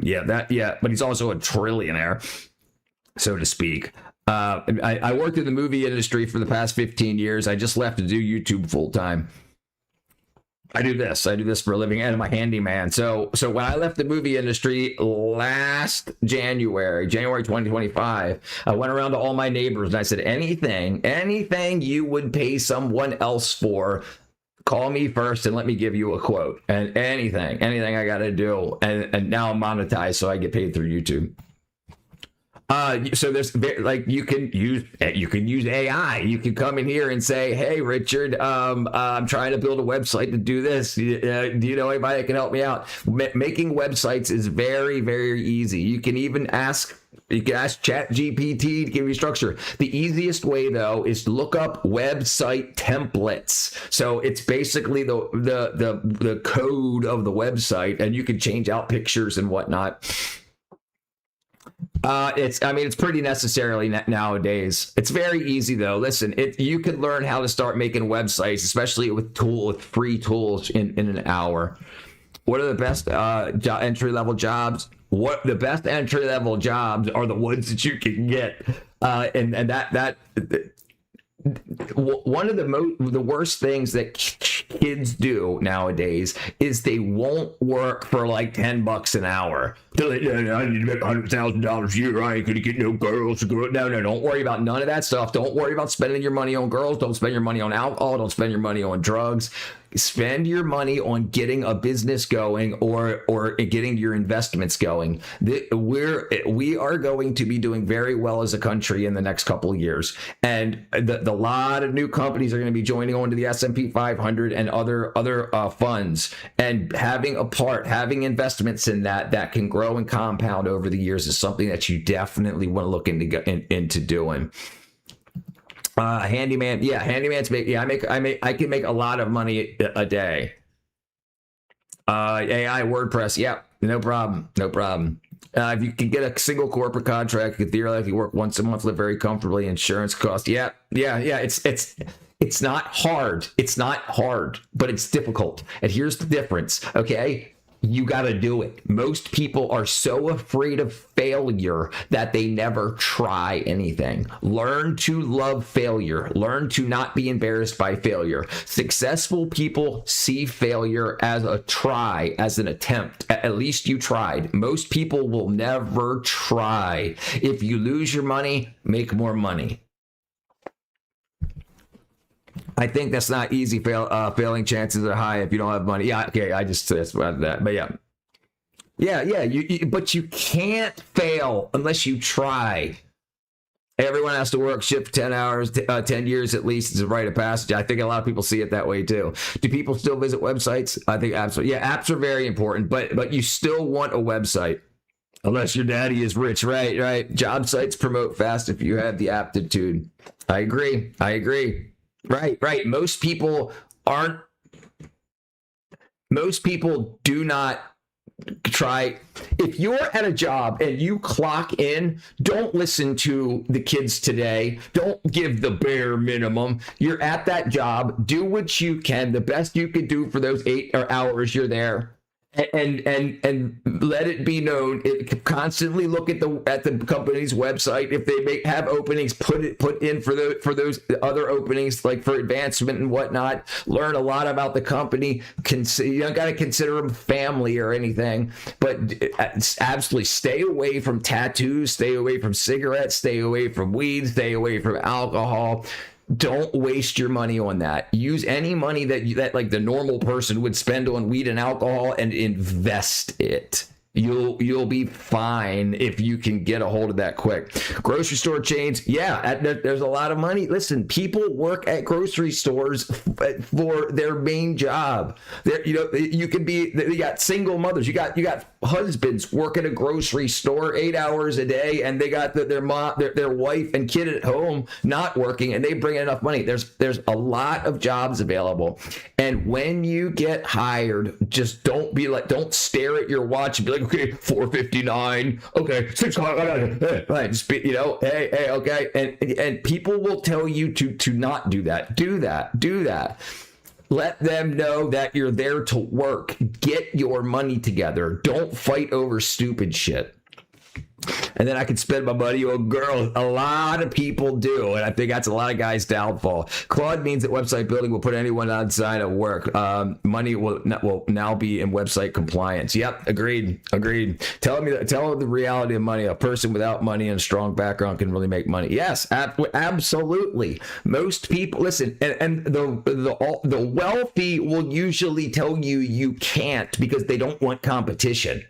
S1: Yeah, but he's also a trillionaire, so to speak. I worked in the movie industry for the past 15 years. I just left to do YouTube full time. I do this for a living, and I'm a handyman. So when I left the movie industry last January 2025, I went around to all my neighbors and I said, anything you would pay someone else for, call me first and let me give you a quote. And anything I got to do. And now I'm monetized, so I get paid through YouTube. So there's you can use AI. You can come in here and say, hey, Richard, I'm trying to build a website to do this. Do you know anybody that can help me out? Making websites is very, very easy. You can ask ChatGPT to give you structure. The easiest way, though, is to look up website templates. So it's basically the code of the website, and you can change out pictures and whatnot. It's pretty necessary nowadays. It's very easy though. Listen, you can learn how to start making websites, especially with free tools in an hour. What are the best entry-level jobs? The best entry-level jobs are the ones that you can get, one of the worst things that kids do nowadays is they won't work for like $10 an hour. They're like, I need to make $100,000 a year. I ain't gonna get no girls. No, don't worry about none of that stuff. Don't worry about spending your money on girls. Don't spend your money on alcohol. Don't spend your money on drugs. Spend your money on getting a business going or getting your investments going. We are going to be doing very well as a country in the next couple of years, and the lot of new companies are going to be joining on to the S&P 500 and other funds, and having investments in that can grow and compound over the years is something that you definitely want to look into doing. Handyman, handyman's I can make a lot of money a day. AI WordPress, no problem. If you can get a single corporate contract, you can theoretically work once a month, live very comfortably. Insurance costs, it's not hard. It's not hard, but it's difficult. And here's the difference, okay? you got to do it. Most people are so afraid of failure that they never try anything. Learn to love failure. Learn to not be embarrassed by failure. Successful people see failure as a try, as an attempt. At least you tried. Most people will never try. If you lose your money, make more money. I think that's not easy. Failing chances are high if you don't have money. Yeah, okay, I just said that. But yeah. But you can't fail unless you try. Everyone has to work shift 10 hours, 10 years at least is a rite of passage. I think a lot of people see it that way too. Do people still visit websites? I think absolutely. Yeah, apps are very important, but you still want a website. Unless your daddy is rich, right? Job sites promote fast if you have the aptitude. I agree. Right. Most people do not try. If you're at a job and you clock in, don't listen to the kids today. Don't give the bare minimum. You're at that job. Do what you can, the best you can do for those 8 hours you're there. And let it be known. Constantly look at the company's website. If they have openings, put in for those other openings, like for advancement and whatnot. Learn a lot about the company. You don't got to consider them family or anything, but absolutely stay away from tattoos. Stay away from cigarettes. Stay away from weed. Stay away from alcohol. Don't waste your money on that. Use any money that like the normal person would spend on weed and alcohol and invest it. You'll be fine if you can get a hold of that quick. Grocery store chains, there's a lot of money. Listen, people work at grocery stores for their main job. You got single mothers, you got husbands work at a grocery store 8 hours a day, and they got their mom, their wife and kid at home not working, and they bring in enough money. There's a lot of jobs available, and when you get hired, just don't stare at your watch and be like, okay, 4:59, okay, 6 o'clock, right, just be, hey, okay, and people will tell you to not do that. Do that. Let them know that you're there to work. Get your money together. Don't fight over stupid shit. And then I can spend my money on girls. A lot of people do, and I think that's a lot of guys' downfall. Claude means that website building will put anyone outside of work. Money will now be in website compliance. Yep, agreed. Tell the reality of money. A person without money and a strong background can really make money. Yes, absolutely. Most people listen, and the wealthy will usually tell you can't because they don't want competition.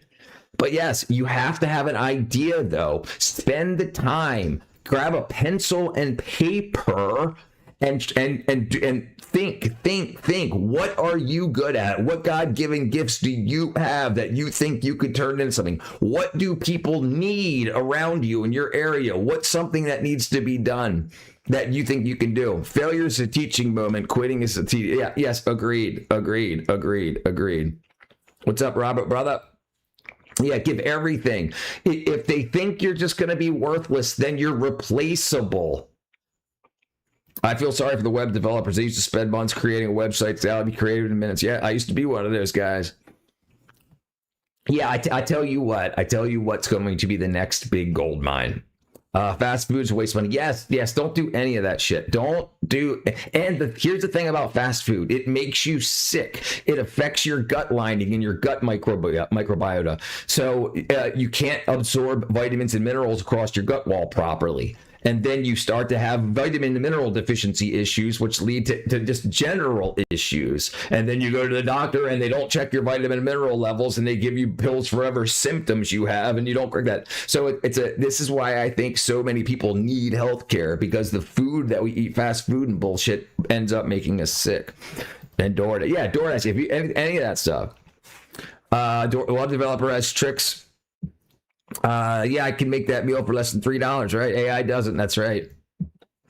S1: But yes, you have to have an idea, though. Spend the time. Grab a pencil and paper and think. What are you good at? What God-given gifts do you have that you think you could turn into something? What do people need around you in your area? What's something that needs to be done that you think you can do? Failure is a teaching moment. Quitting is a teaching. Yeah, yes, agreed. What's up, Robert, brother? Yeah, give everything. If they think you're just going to be worthless, then you're replaceable. I feel sorry for the web developers. They used to spend months creating a website. Now be creative in minutes. Yeah, I used to be one of those guys. Yeah, I tell you what's going to be the next big gold mine. Fast food is a waste of money. Yes, don't do any of that shit. Here's the thing about fast food. It makes you sick. It affects your gut lining and your gut microbiota. So you can't absorb vitamins and minerals across your gut wall properly. And then you start to have vitamin and mineral deficiency issues, which lead to just general issues. And then you go to the doctor and they don't check your vitamin and mineral levels, and they give you pills for whatever symptoms you have, and you don't correct that. So this is why I think so many people need healthcare, because the food that we eat, fast food and bullshit, ends up making us sick. And DoorDash, if you any of that stuff. Web developer has tricks. I can make that meal for less than $3, right? AI doesn't. That's right.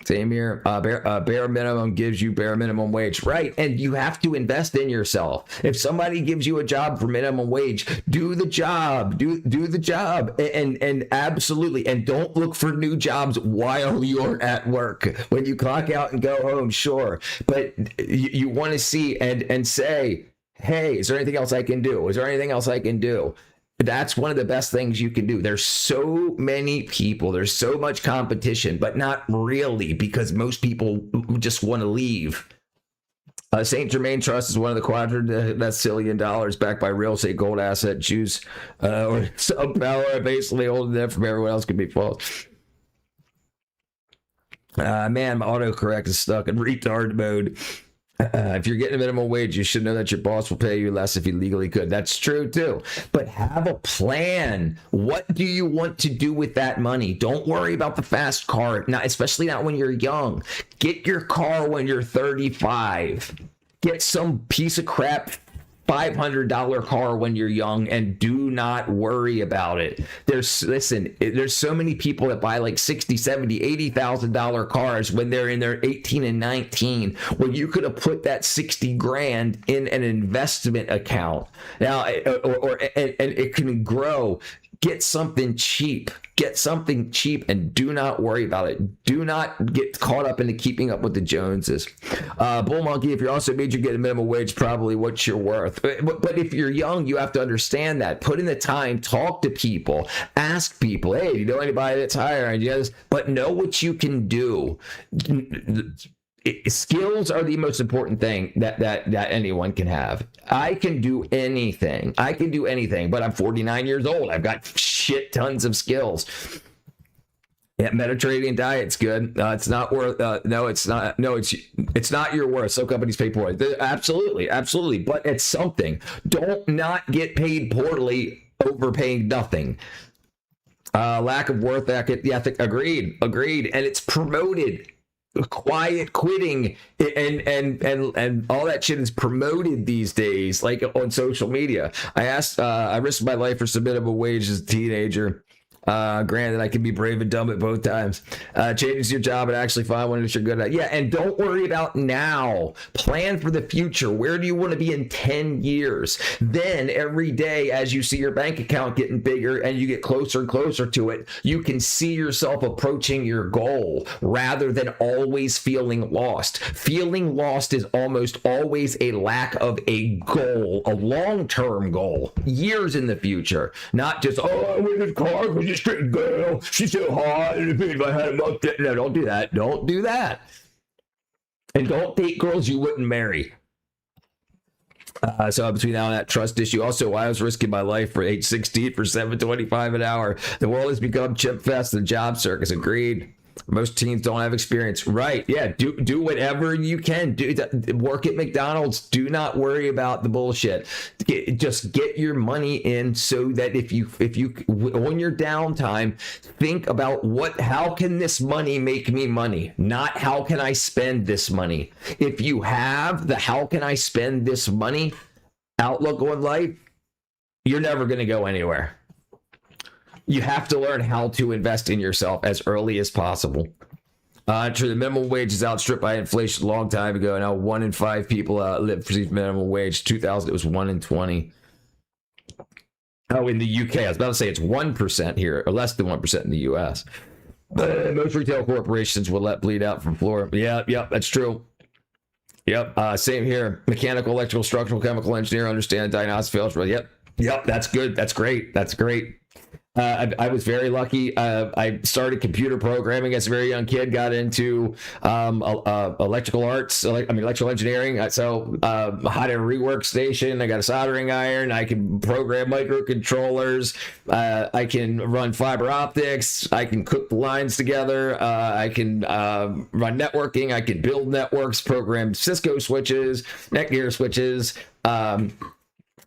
S1: Same here. Bare minimum gives you bare minimum wage, right? And you have to invest in yourself. If somebody gives you a job for minimum wage, do the job. Do the job, and absolutely. And don't look for new jobs while you're at work. When you clock out and go home, sure, but you want to see and say, Hey, is there anything else I can do? Is there anything else I can do? That's one of the best things you can do. There's so many people, there's so much competition, but not really, because most people just want to leave. St. Germain Trust is one of the quadrillion dollars backed by real estate, gold asset, Jews, or some power, basically holding them from everyone else can be false. Man, my autocorrect is stuck in retard mode. If you're getting a minimum wage, you should know that your boss will pay you less if you legally could. That's true too. But have a plan. What do you want to do with that money? Don't worry about the fast car, not, especially not when you're young. Get your car when you're 35. Get some piece of crap $500 car when you're young, and do not worry about it. There's so many people that buy like $60, $70, $80,000 cars when they're in their 18 and 19, when you could have put that 60 grand in an investment account now, and it can grow. Get something cheap. Get something cheap and do not worry about it. Do not get caught up into keeping up with the Joneses. Bull Monkey, if you're also a major getting minimum wage, probably what you're worth. But if you're young, you have to understand that. Put in the time, talk to people, ask people, hey, do you know anybody that's hiring? Yes, but know what you can do. Skills are the most important thing that anyone can have. I can do anything, but I'm 49 years old. I've got shit tons of skills. Yeah, Mediterranean diet's good. It's not worth. No, it's not. No, it's not your worth. Some companies pay poorly. Absolutely. But it's something. Don't not get paid poorly overpaying nothing. Lack of worth ethic. Agreed. And it's promoted. Quiet quitting and all that shit is promoted these days, like on social media. I risked my life for some minimum wage as a teenager. Granted, I can be brave and dumb at both times. Changes your job and actually find one that you're good at. Yeah, and don't worry about now. Plan for the future. Where do you want to be in 10 years? Then every day, as you see your bank account getting bigger and you get closer and closer to it, you can see yourself approaching your goal rather than always feeling lost. Feeling lost is almost always a lack of a goal, a long-term goal, years in the future. Not just, I win this car because you're straight girl, she's so hot, and if I had a month, no, don't do that. Don't do that. And don't date girls you wouldn't marry. So between now and that trust issue, also why I was risking my life for age 16 for $7.25 an hour. The world has become chip fest and job circus. Agreed. Most teens don't have experience. Right. Yeah. Do whatever you can. Work at McDonald's. Do not worry about the bullshit. Just get your money in so that if you on your downtime, think about how can this money make me money? Not how can I spend this money? If you have the how can I spend this money outlook on life, you're never going to go anywhere. You have to learn how to invest in yourself as early as possible. True, the minimum wage is outstripped by inflation a long time ago. Now 1 in 5 people receive minimum wage. 2000, it was 1 in 20. Oh, in the UK, I was about to say it's 1% here, or less than 1% in the US. Most retail corporations will let bleed out from floor. Yeah, that's true. Yep, same here. Mechanical, electrical, structural, chemical engineer, understand diagnostic fields. Yep, that's good. That's great. I was very lucky. I started computer programming as a very young kid, got into electrical arts, electrical engineering. So I had a rework station. I got a soldering iron. I can program microcontrollers. I can run fiber optics. I can cook the lines together. I can run networking. I can build networks, program Cisco switches, Netgear switches.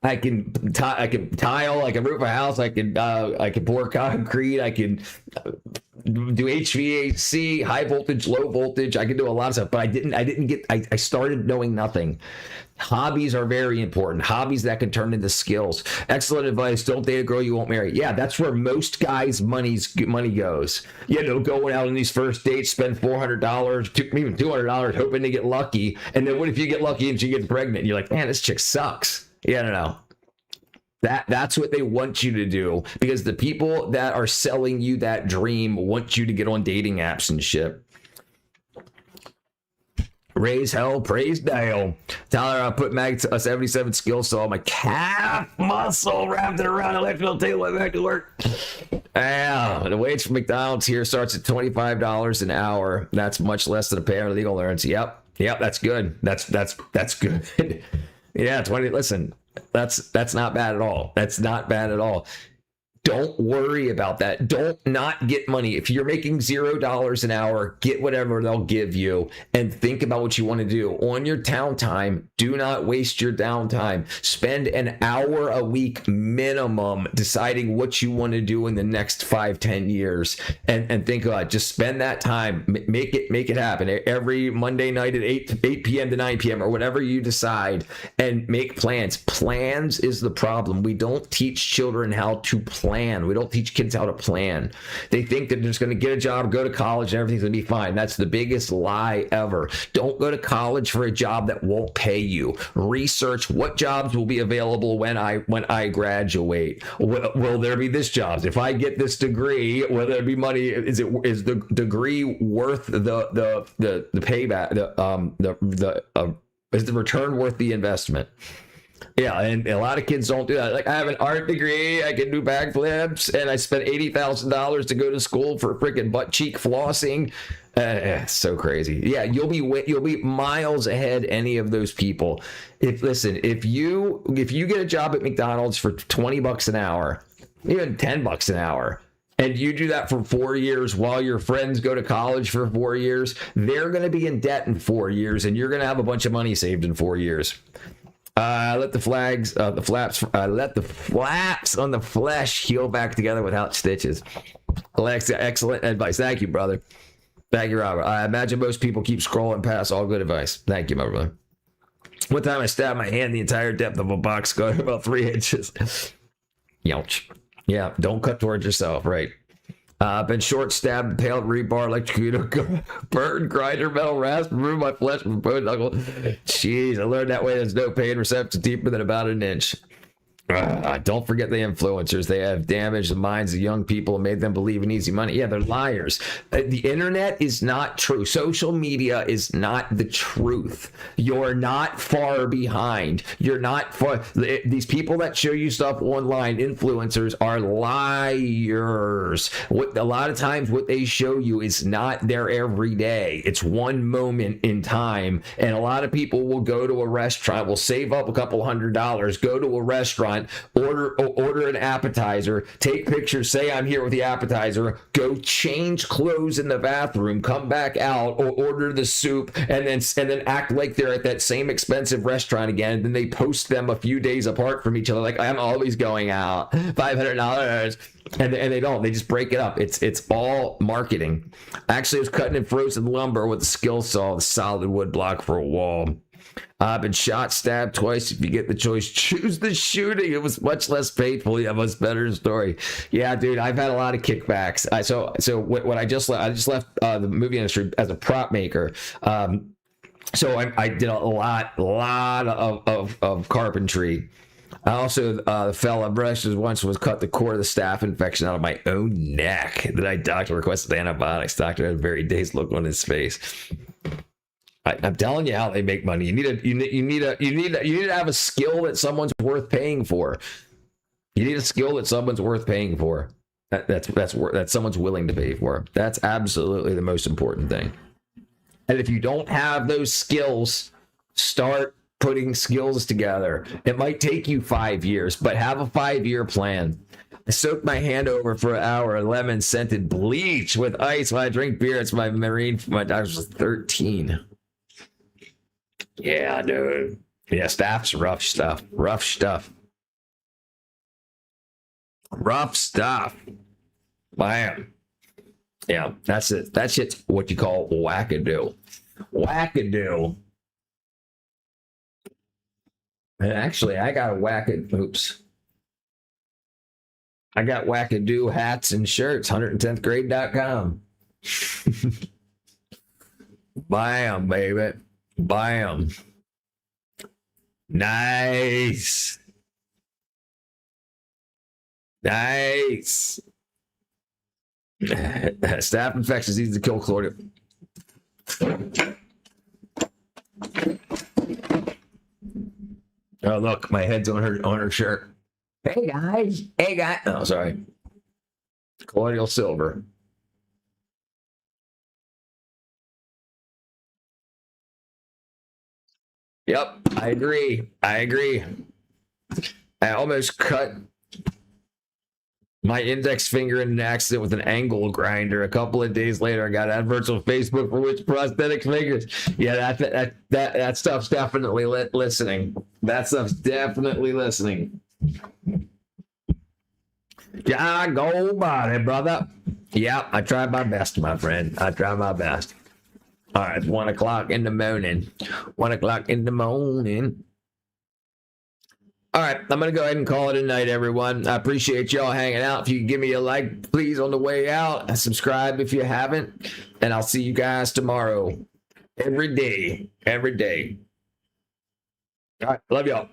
S1: I can tile, I can roof a house, I can pour concrete, I can do HVAC, high voltage, low voltage. I can do a lot of stuff, but I started knowing nothing. Hobbies are very important. Hobbies that can turn into skills. Excellent advice. Don't date a girl you won't marry. Yeah, that's where most guys' money goes. Going out on these first dates, spend $400, even $200, hoping to get lucky. And then what if you get lucky and she gets pregnant? And you're like, man, this chick sucks. Yeah, no. That's what they want you to do, because the people that are selling you that dream want you to get on dating apps and shit. Raise hell, praise Dale. Tyler, I put Mag 77 skill saw my calf muscle wrapped it around electrical table. Went back to work. Yeah, the wage for McDonald's here starts at $25 an hour. That's much less than a paralegal earns. Yep, that's good. That's good. Yeah, 20. Listen, that's not bad at all. That's not bad at all. Don't worry about that. Don't not get money. If you're making $0 an hour, get whatever they'll give you and think about what you want to do. On your downtime, do not waste your downtime. Spend an hour a week minimum deciding what you want to do in the next 5-10 years. And think about it. Just spend that time. Make it happen. Every Monday night at 8 p.m. to 9 p.m. or whatever you decide, and make plans. Plans is the problem. We don't teach children how to plan. We don't teach kids how to plan. They think that they're just going to get a job, go to college, and everything's going to be fine. That's the biggest lie ever. Don't go to college for a job that won't pay you. Research what jobs will be available when I graduate. Will there be this jobs? If I get this degree, will there be money? Is the degree worth the payback? Is the return worth the investment? Yeah, and a lot of kids don't do that. Like, I have an art degree, I can do backflips, and I spent $80,000 to go to school for freaking butt cheek flossing. It's so crazy. Yeah, you'll be miles ahead any of those people. If you get a job at McDonald's for $20 an hour, even $10 an hour, and you do that for 4 years while your friends go to college for 4 years, they're going to be in debt in 4 years, and you're going to have a bunch of money saved in 4 years. Let the flaps on the flesh heal back together without stitches. Alexa, excellent advice. Thank you, brother. Thank you, Robert. I imagine most people keep scrolling past all good advice. Thank you, my brother. One time I stabbed my hand the entire depth of a box cut, about 3 inches. Youch. Yeah, don't cut towards yourself, right? Been short stabbed, impaled, rebar, electrocuted, burned, grinder, metal rasp, removed my flesh from bone knuckle. Jeez, I learned that way there's no pain reception deeper than about an inch. Don't forget the influencers. They have damaged the minds of young people and made them believe in easy money. Yeah, they're liars. The internet is not true. Social media is not the truth. You're not far behind. You're not far. These people that show you stuff online, influencers, are liars. A lot of times what they show you is not their everyday. It's one moment in time. And a lot of people will go to a restaurant, will save up a couple $100, go to a restaurant, order an appetizer, take pictures, say I'm here with the appetizer, go change clothes in the bathroom, come back out, or order the soup, and then act like they're at that same expensive restaurant again. And then they post them a few days apart from each other, like, I'm always going out, $500, and they don't. They just break it up. It's all marketing. Actually, I was cutting in frozen lumber with a skill saw, the solid wood block for a wall. I've been shot, stabbed twice. If you get the choice, choose the shooting. It was much less painful. Yeah, much better story. Yeah, dude, I've had a lot of kickbacks. So what I just left the movie industry as a prop maker. So I did a lot of carpentry. I also, the fella brushes once was cut the core of the staph infection out of my own neck. The doctor requested antibiotics. Doctor had a very dazed look on his face. I'm telling you how they make money. You need to have a skill that someone's worth paying for. You need a skill that someone's worth paying for. That someone's willing to pay for. That's absolutely the most important thing. And if you don't have those skills, start putting skills together. It might take you 5 years, but have a 5-year plan. I soaked my hand over for an hour in lemon scented bleach with ice while I drink beer. It's my marine. My daughter was 13. Yeah, dude. Yeah, staff's rough stuff. Rough stuff. Bam. Yeah, that's it. That shit's what you call wackadoo. Wackadoo. And actually, I got I got wackadoo hats and shirts, 110thgrade.com. Bam, baby. Bam. Nice. Staph infections easy to kill chlorid. Oh, look, my head's on her shirt. Hey guys. Hey guys. Oh, sorry. Colonial silver. Yep, I agree. I almost cut my index finger in an accident with an angle grinder. A couple of days later, I got adverts on Facebook for which prosthetic fingers. Yeah, that stuff's definitely listening. That stuff's definitely listening. Yeah, go body, brother. Yeah, I tried my best, my friend. I tried my best. All right, it's 1 o'clock in the morning. 1 o'clock in the morning. All right, I'm going to go ahead and call it a night, everyone. I appreciate y'all hanging out. If you can give me a like, please, on the way out. And subscribe if you haven't. And I'll see you guys tomorrow. Every day. Every day. All right, love y'all.